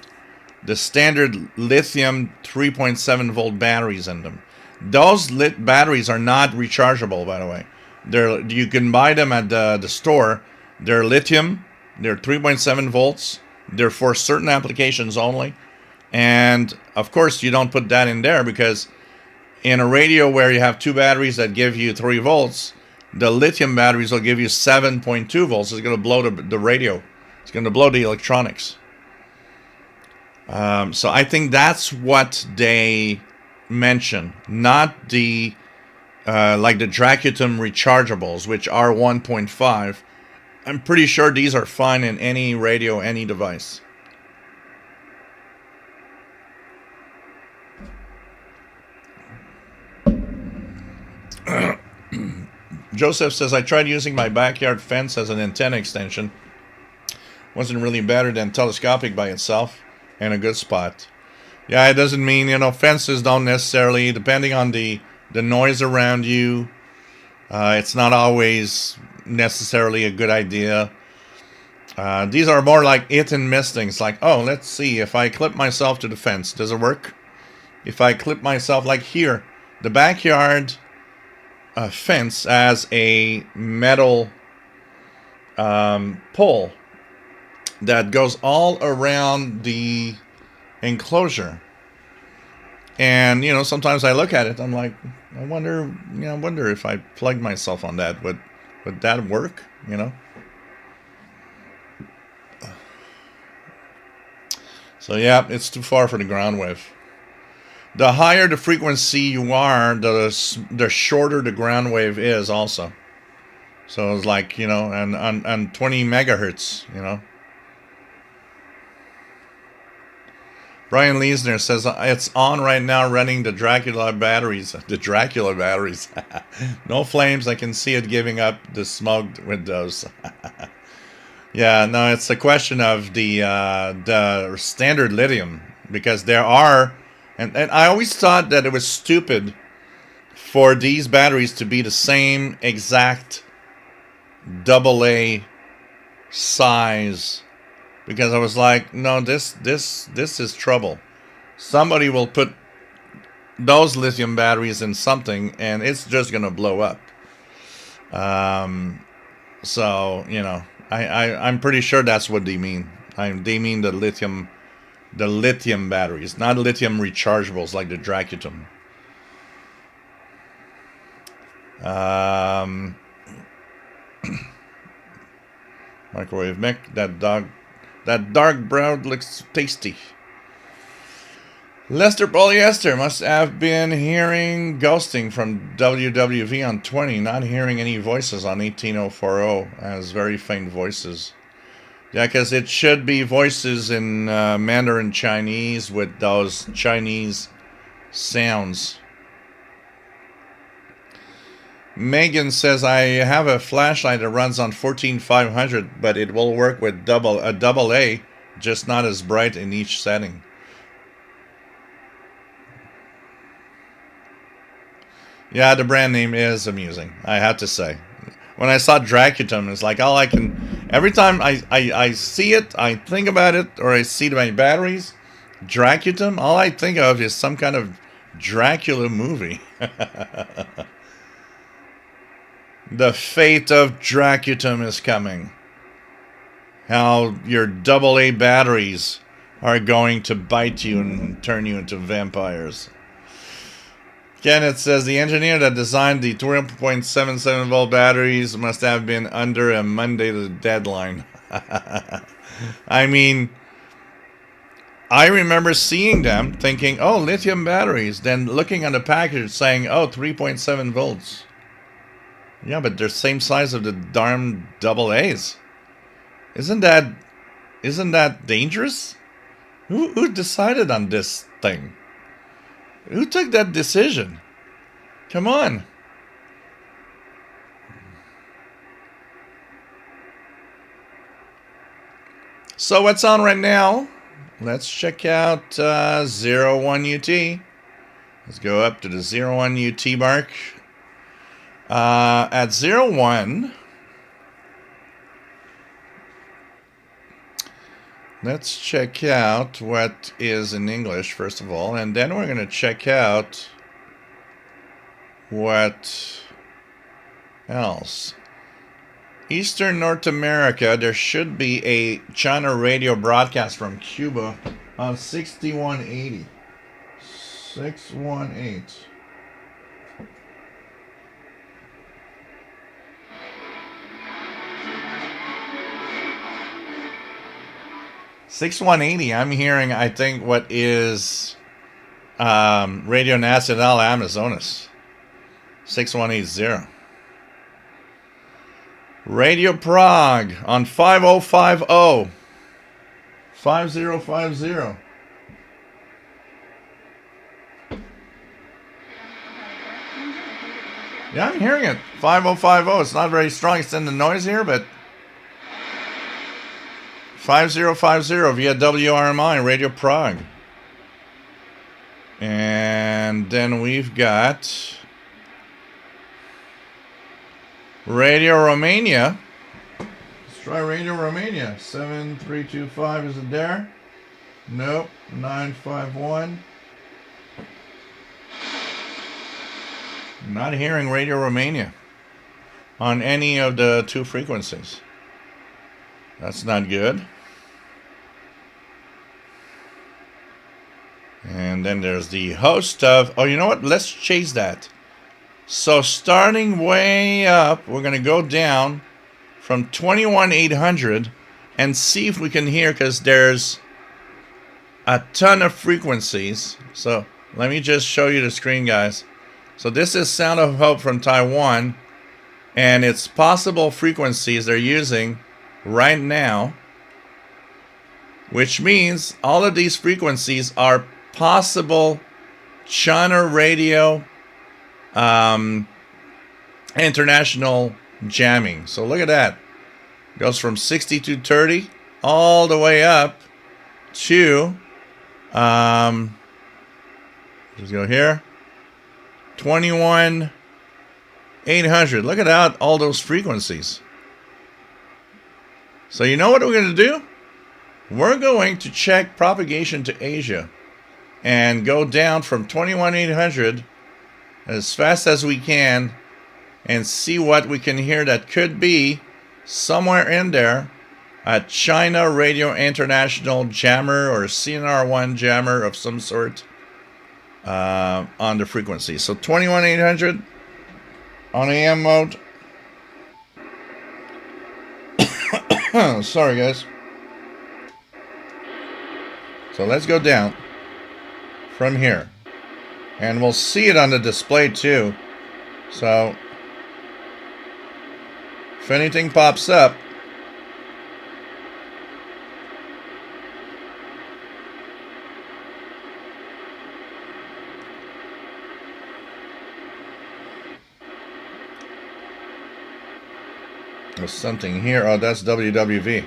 A: the standard lithium 3.7 volt batteries in them. Those batteries are not rechargeable, by the way. You can buy them at the store. They're lithium. They're 3.7 volts. They're for certain applications only. And of course, you don't put that in there because in a radio where you have two batteries that give you 3 volts, the lithium batteries will give you 7.2 volts. It's going to blow the radio. It's going to blow the electronics. So I think that's what they mention, not the like the Dracutum rechargeables, which are 1.5. I'm pretty sure these are fine in any radio, any device. Joseph says, I tried using my backyard fence as an antenna extension. Wasn't really better than telescopic by itself and a good spot. Yeah, it doesn't mean, fences don't necessarily, depending on the noise around you, it's not always necessarily a good idea. These are more like hit and miss things, like, oh, let's see, if I clip myself to the fence, does it work? If I clip myself, like here, the backyard fence has a metal pole that goes all around the enclosure. And, sometimes I look at it, I'm like, I wonder if I plugged myself on that, would that work, So yeah, it's too far for the ground wave. The higher the frequency you are, the shorter the ground wave is also. So it's like, and 20 megahertz, Brian Leesner says it's on right now running the Dracula batteries. The Dracula batteries. No flames. I can see it giving up the smoked windows. Yeah, no, it's a question of the standard lithium, because there are, and I always thought that it was stupid for these batteries to be the same exact AA size. Because I was like, no, this is trouble. Somebody will put those lithium batteries in something, and it's just gonna blow up. So I'm pretty sure that's what they mean. They mean the lithium batteries, not lithium rechargeables like the Dracutum. Microwave Mick, that dark brown looks tasty. Lester Polyester must have been hearing ghosting from WWV on 20, not hearing any voices on 18040 as very faint voices. Yeah, because it should be voices in Mandarin Chinese with those Chinese sounds. Megan says, I have a flashlight that runs on 14500, but it will work with double A, just not as bright in each setting. Yeah, the brand name is amusing, I have to say. When I saw Dracutum, it's like all I can... Every time I see it, I think about it, or I see my batteries, Dracutum? All I think of is some kind of Dracula movie. The fate of Dracutum is coming. How your AA batteries are going to bite you and turn you into vampires. Again, it says the engineer that designed the 12.77 volt batteries must have been under a Monday deadline. I mean, I remember seeing them thinking, oh, lithium batteries. Then looking at the package saying, oh, 3.7 volts. Yeah, but they're same size of the darn AA's. Isn't that dangerous? Who decided on this thing? Who took that decision? Come on. So what's on right now? Let's check out 01 UT. Let's go up to the 01 UT mark. At 01, let's check out what is in English first of all, and then we're going to check out what else. Eastern North America, there should be a China radio broadcast from Cuba on 6180. 618. I'm hearing, I think, what is Radio Nacional Amazonas. 6180. Radio Prague on 5050. 5050. Yeah, I'm hearing it. 5050. It's not very strong. It's in the noise here, but 5050 via WRMI, Radio Prague. And then we've got Radio Romania. Let's try Radio Romania. 7325, is it there? Nope. 951. Not hearing Radio Romania on any of the two frequencies. That's not good. And then there's the host of... Oh, you know what? Let's chase that. So starting way up, we're going to go down from 21800 and see if we can hear, because there's a ton of frequencies. So let me just show you the screen, guys. So this is Sound of Hope from Taiwan, and it's possible frequencies they're using right now, which means all of these frequencies are possible China radio international jamming. So look at that. It goes from 6230 all the way up to just go here, 21800. Look at that, all those frequencies. So you know what we're going to do? We're going to check propagation to Asia and go down from 21800 as fast as we can and see what we can hear that could be somewhere in there a China Radio International jammer or CNR1 jammer of some sort on the frequency. So 21800 on AM mode. Sorry, guys. So let's go down from here. And we'll see it on the display too. So if anything pops up, there's something here. Oh, that's WWV.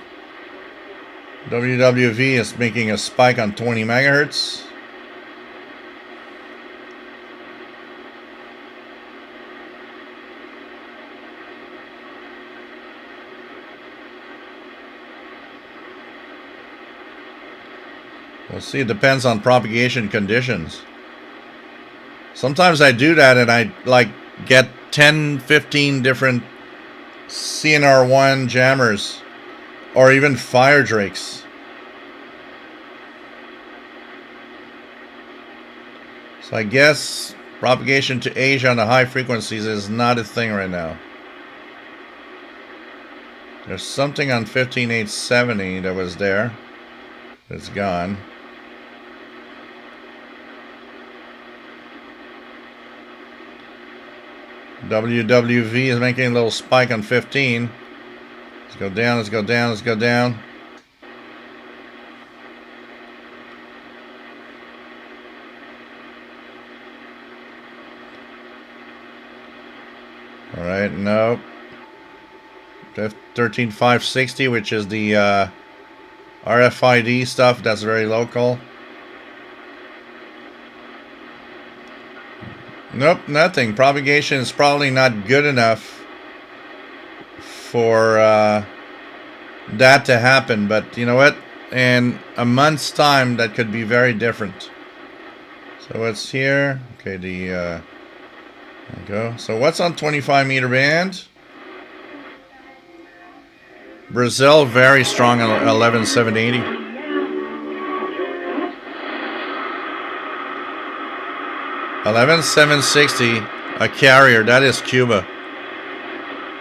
A: WWV is making a spike on 20 megahertz. We'll see. It depends on propagation conditions. Sometimes I do that and I like get 10, 15 different CNR1 jammers or even fire drakes. So I guess propagation to Asia on the high frequencies is not a thing right now. There's something on 15870 that was there. It's gone. WWV is making a little spike on 15. Let's go down, let's go down, let's go down. Alright, nope. 13560, which is the RFID stuff, that's very local. Nope, nothing. Propagation is probably not good enough for that to happen, but you know what? In a month's time, that could be very different. So what's here? Okay, there we go. So what's on 25 meter band? Brazil, very strong on 11780. 11760, a carrier. That is Cuba.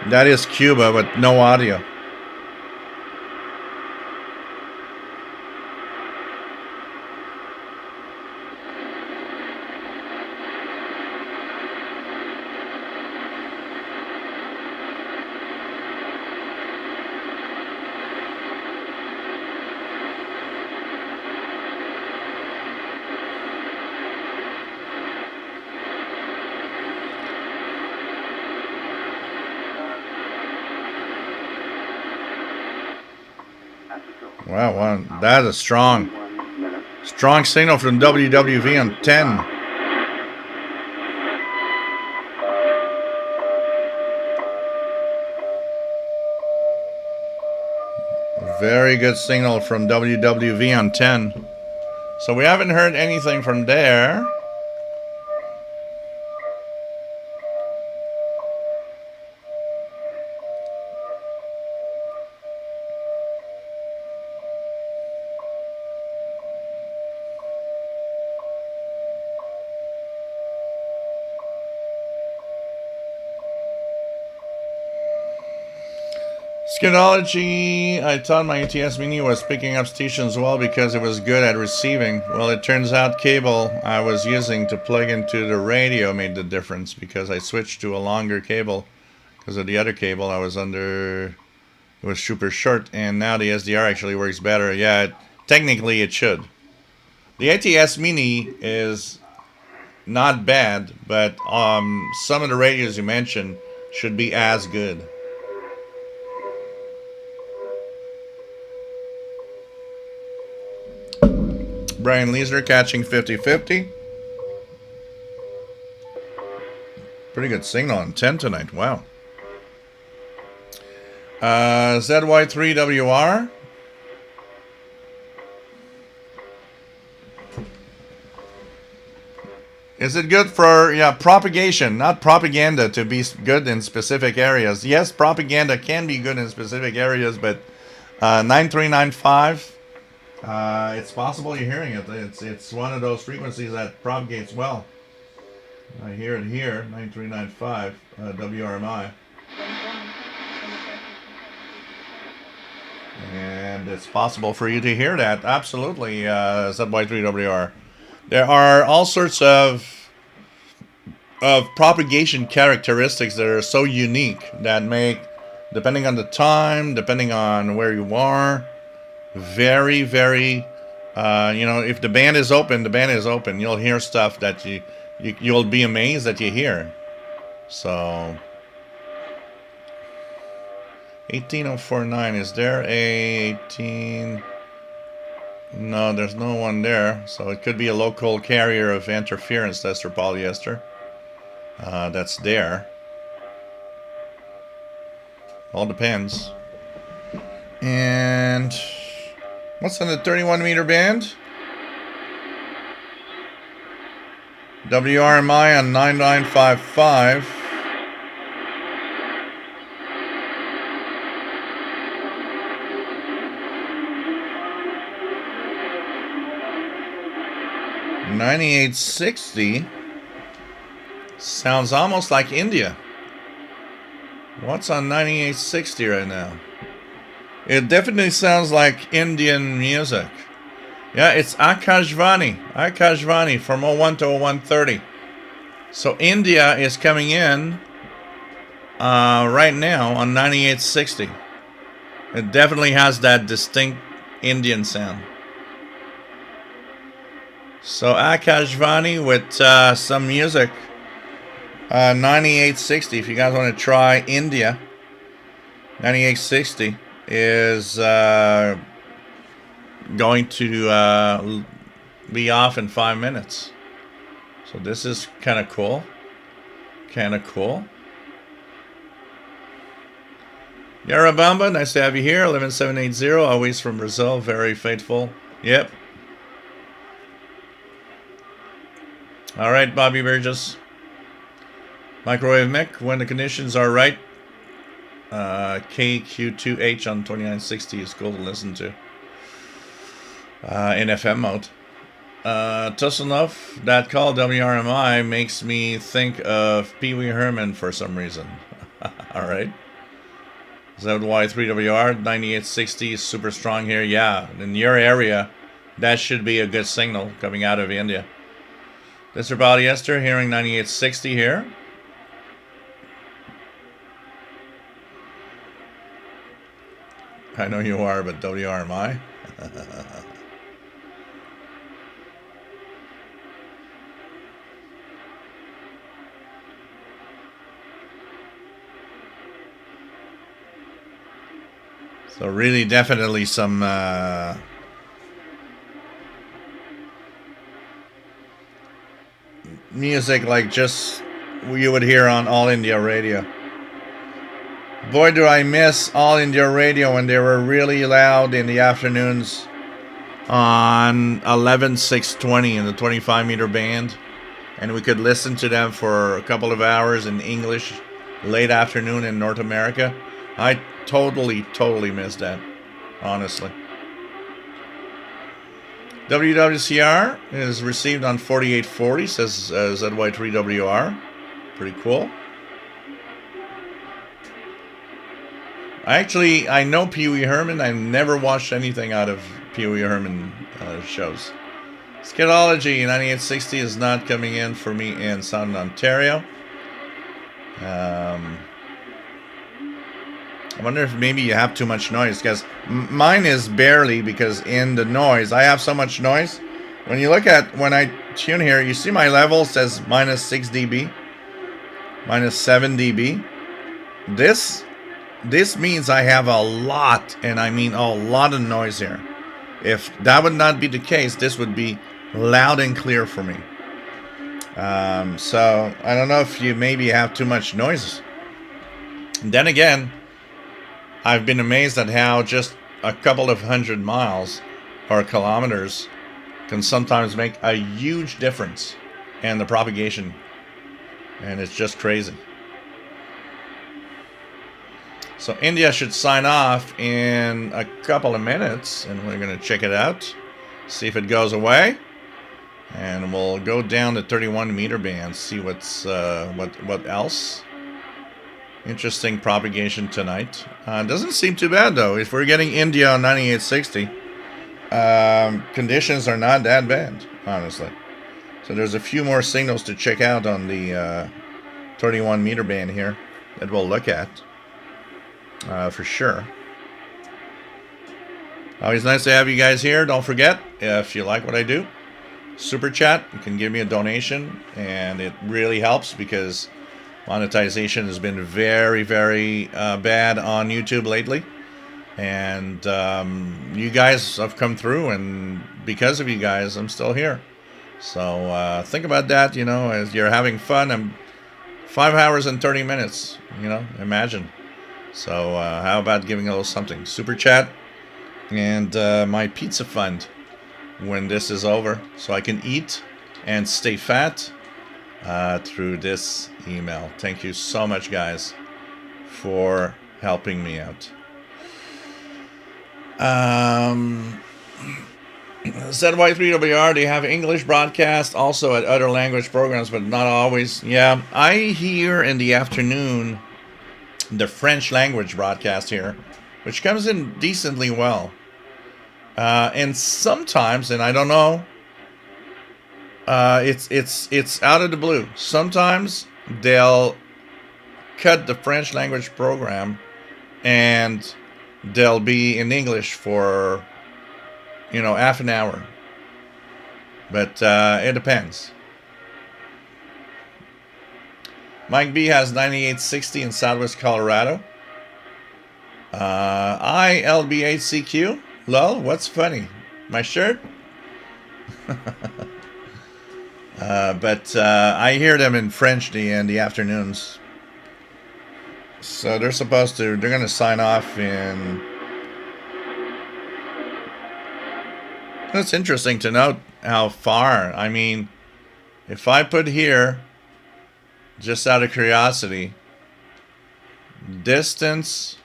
A: That is Cuba with no audio. Wow, that is strong. Strong signal from WWV on 10. Very good signal from WWV on 10. So we haven't heard anything from there. Skinology, I thought my ATS Mini was picking up stations well because it was good at receiving. Well, it turns out cable I was using to plug into the radio made the difference because I switched to a longer cable because of the other cable I was under. It was super short, and now the SDR actually works better. Yeah, technically it should. The ATS Mini is not bad, but some of the radios you mentioned should be as good. Brian Leeser catching 50-50. Pretty good signal on 10 tonight. Wow. ZY3WR. Is it good for, propagation, not propaganda to be good in specific areas? Yes, propaganda can be good in specific areas, but 9395, it's possible you're hearing it. It's one of those frequencies that propagates well. I hear it here, 9395, WRMI. And it's possible for you to hear that, absolutely, ZY3WR. There are all sorts of propagation characteristics that are so unique that make, depending on the time, depending on where you are, very, very, if the band is open, the band is open. You'll hear stuff that you'll be amazed that you hear. So 18049, is there a 18? No, there's no one there. So it could be a local carrier of interference tester polyester. That's there. All depends. And what's on the 31 meter band? WRMI on 9955. .9860 sounds almost like India. What's on 9860 right now? It definitely sounds like Indian music. Yeah, it's Akashvani from 01 to 0130. So India is coming in right now on 9860. It definitely has that distinct Indian sound. So Akashvani with some music. 9860. If you guys want to try India, 9860 is going to be off in 5 minutes. So this is kind of cool. Yarabamba, nice to have you here. 11780, always from Brazil, very faithful. Yep. All right, Bobby Burgess. Microwave Mick, when the conditions are right. KQ2H on 2960 is cool to listen to. In FM mode. Tusselnoff, that call WRMI makes me think of Pee Wee Herman for some reason. All right. ZY3WR 9860 is super strong here. Yeah, in your area, that should be a good signal coming out of India. Mr. Polyester hearing 9860 here. I know you are, but WRMI. So really, definitely some music like just you would hear on All India Radio. Boy, do I miss All India Radio when they were really loud in the afternoons on 11620 in the 25-meter band. And we could listen to them for a couple of hours in English late afternoon in North America. I totally missed that, honestly. WWCR is received on 4840, says ZY3WR. Pretty cool. I know Pee Wee Herman. I've never watched anything out of Pee Wee Herman shows. Skidology 9860 is not coming in for me in Southern Ontario. I wonder if maybe you have too much noise, because mine is barely, because in the noise, I have so much noise. When you look at, when I tune here, you see my level says minus 6 dB, minus 7 dB. This means I have a lot, and I mean a lot of noise here. If that would not be the case, this would be loud and clear for me. So I don't know if you maybe have too much noise. And then again, I've been amazed at how just a couple of 100 miles or kilometers can sometimes make a huge difference in the propagation. And it's just crazy. So India should sign off in a couple of minutes, and we're going to check it out, see if it goes away. And we'll go down the 31-meter band, see what's what else. Interesting propagation tonight. Doesn't seem too bad, though. If we're getting India on 9860, conditions are not that bad, honestly. So there's a few more signals to check out on the 31-meter band here that we'll look at for sure. Always nice to have you guys here. Don't forget, if you like what I do, Super Chat. You can give me a donation, and it really helps because monetization has been very bad on YouTube lately, and you guys have come through, and because of you guys, I'm still here. So think about that, as you're having fun. I'm 5 hours and 30 minutes, imagine. So how about giving a little something? Super Chat and my pizza fund when this is over, so I can eat and stay fat through this email. Thank you so much, guys, for helping me out. ZY3WR, they have English broadcast, also at other language programs, but not always. Yeah, I hear in the afternoon the French language broadcast here, which comes in decently well. And sometimes, and I don't know, it's out of the blue. Sometimes they'll cut the French language program and they'll be in English for half an hour. But it depends. Mike B has 9860 in Southwest Colorado. ILB8CQ. Lol, what's funny? My shirt? But I hear them in French in the afternoons. So they're going to sign off in... It's interesting to note how far. I mean, if I put here, just out of curiosity, distance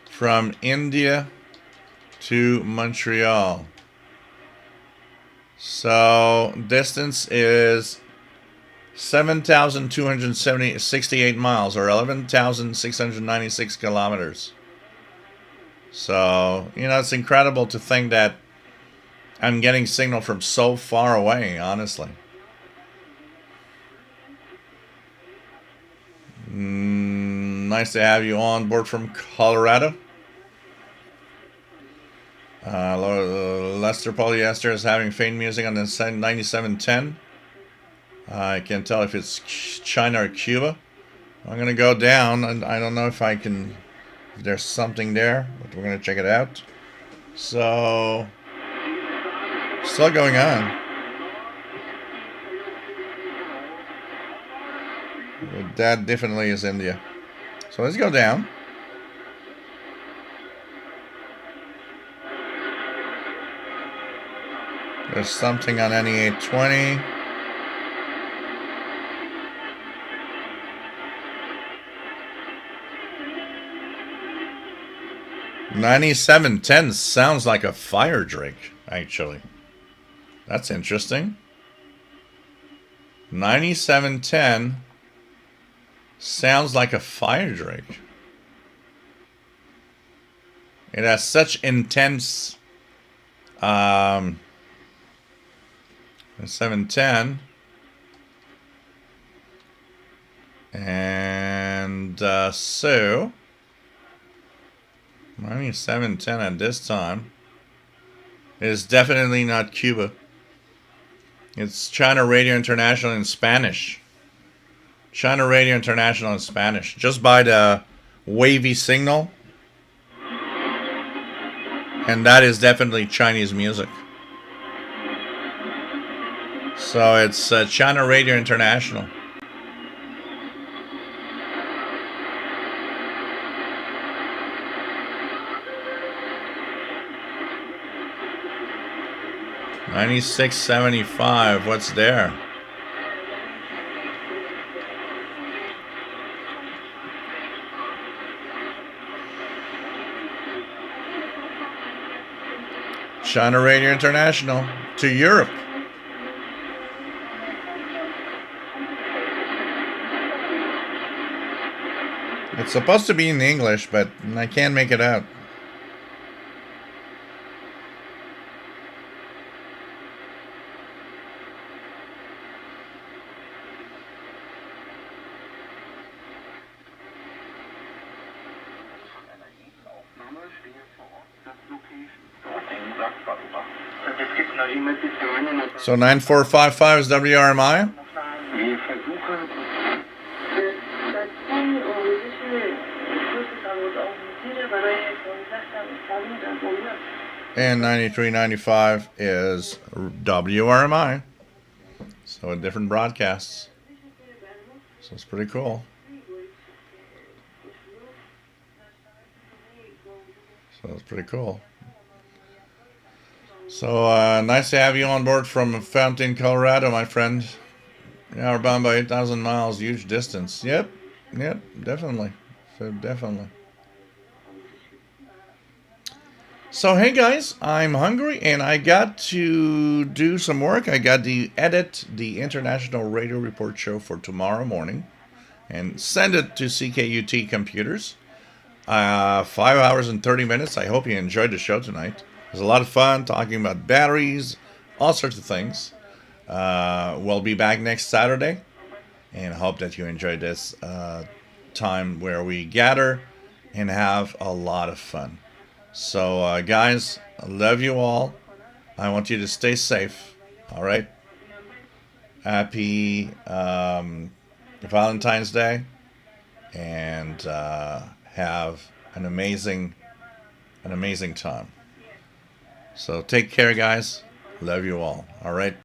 A: from India to Montreal. So distance is 7,268 miles, or 11,696 kilometers. So, it's incredible to think that I'm getting signal from so far away, honestly. Nice to have you on board from Colorado. Lester Polyester is having faint music on the 9710. I can't tell if it's China or Cuba. I'm going to go down, and I don't know if there's something there, but we're going to check it out. So... still going on. That definitely is India. So let's go down. There's something on NE 820. $97.10 sounds like a fire drink, actually. That's interesting. 97.10 sounds like a fire drink. It has such intense 710 and so 97.10 at this time is definitely not Cuba. It's China Radio International in Spanish. China Radio International in Spanish. Just by the wavy signal. And that is definitely Chinese music. So it's China Radio International. $96.75. What's there? China Radio International to Europe. It's supposed to be in English, but I can't make it out. So 9455 is WRMI. And 9395 is WRMI. So different broadcasts. So it's pretty cool. So it's pretty cool. So nice to have you on board from Fountain, Colorado, my friend. Yeah, we're bound by 8,000 miles, huge distance. Yep, yep, definitely. So definitely. So hey guys, I'm hungry and I got to do some work. I got to edit the International Radio Report show for tomorrow morning and send it to CKUT computers. 5 hours and 30 minutes. I hope you enjoyed the show tonight. It was a lot of fun talking about batteries, all sorts of things. We'll be back next Saturday, and I hope that you enjoyed this time where we gather and have a lot of fun. So, guys, I love you all. I want you to stay safe. All right. Happy Valentine's Day, and have an amazing time. So take care, guys. Love you all. All right.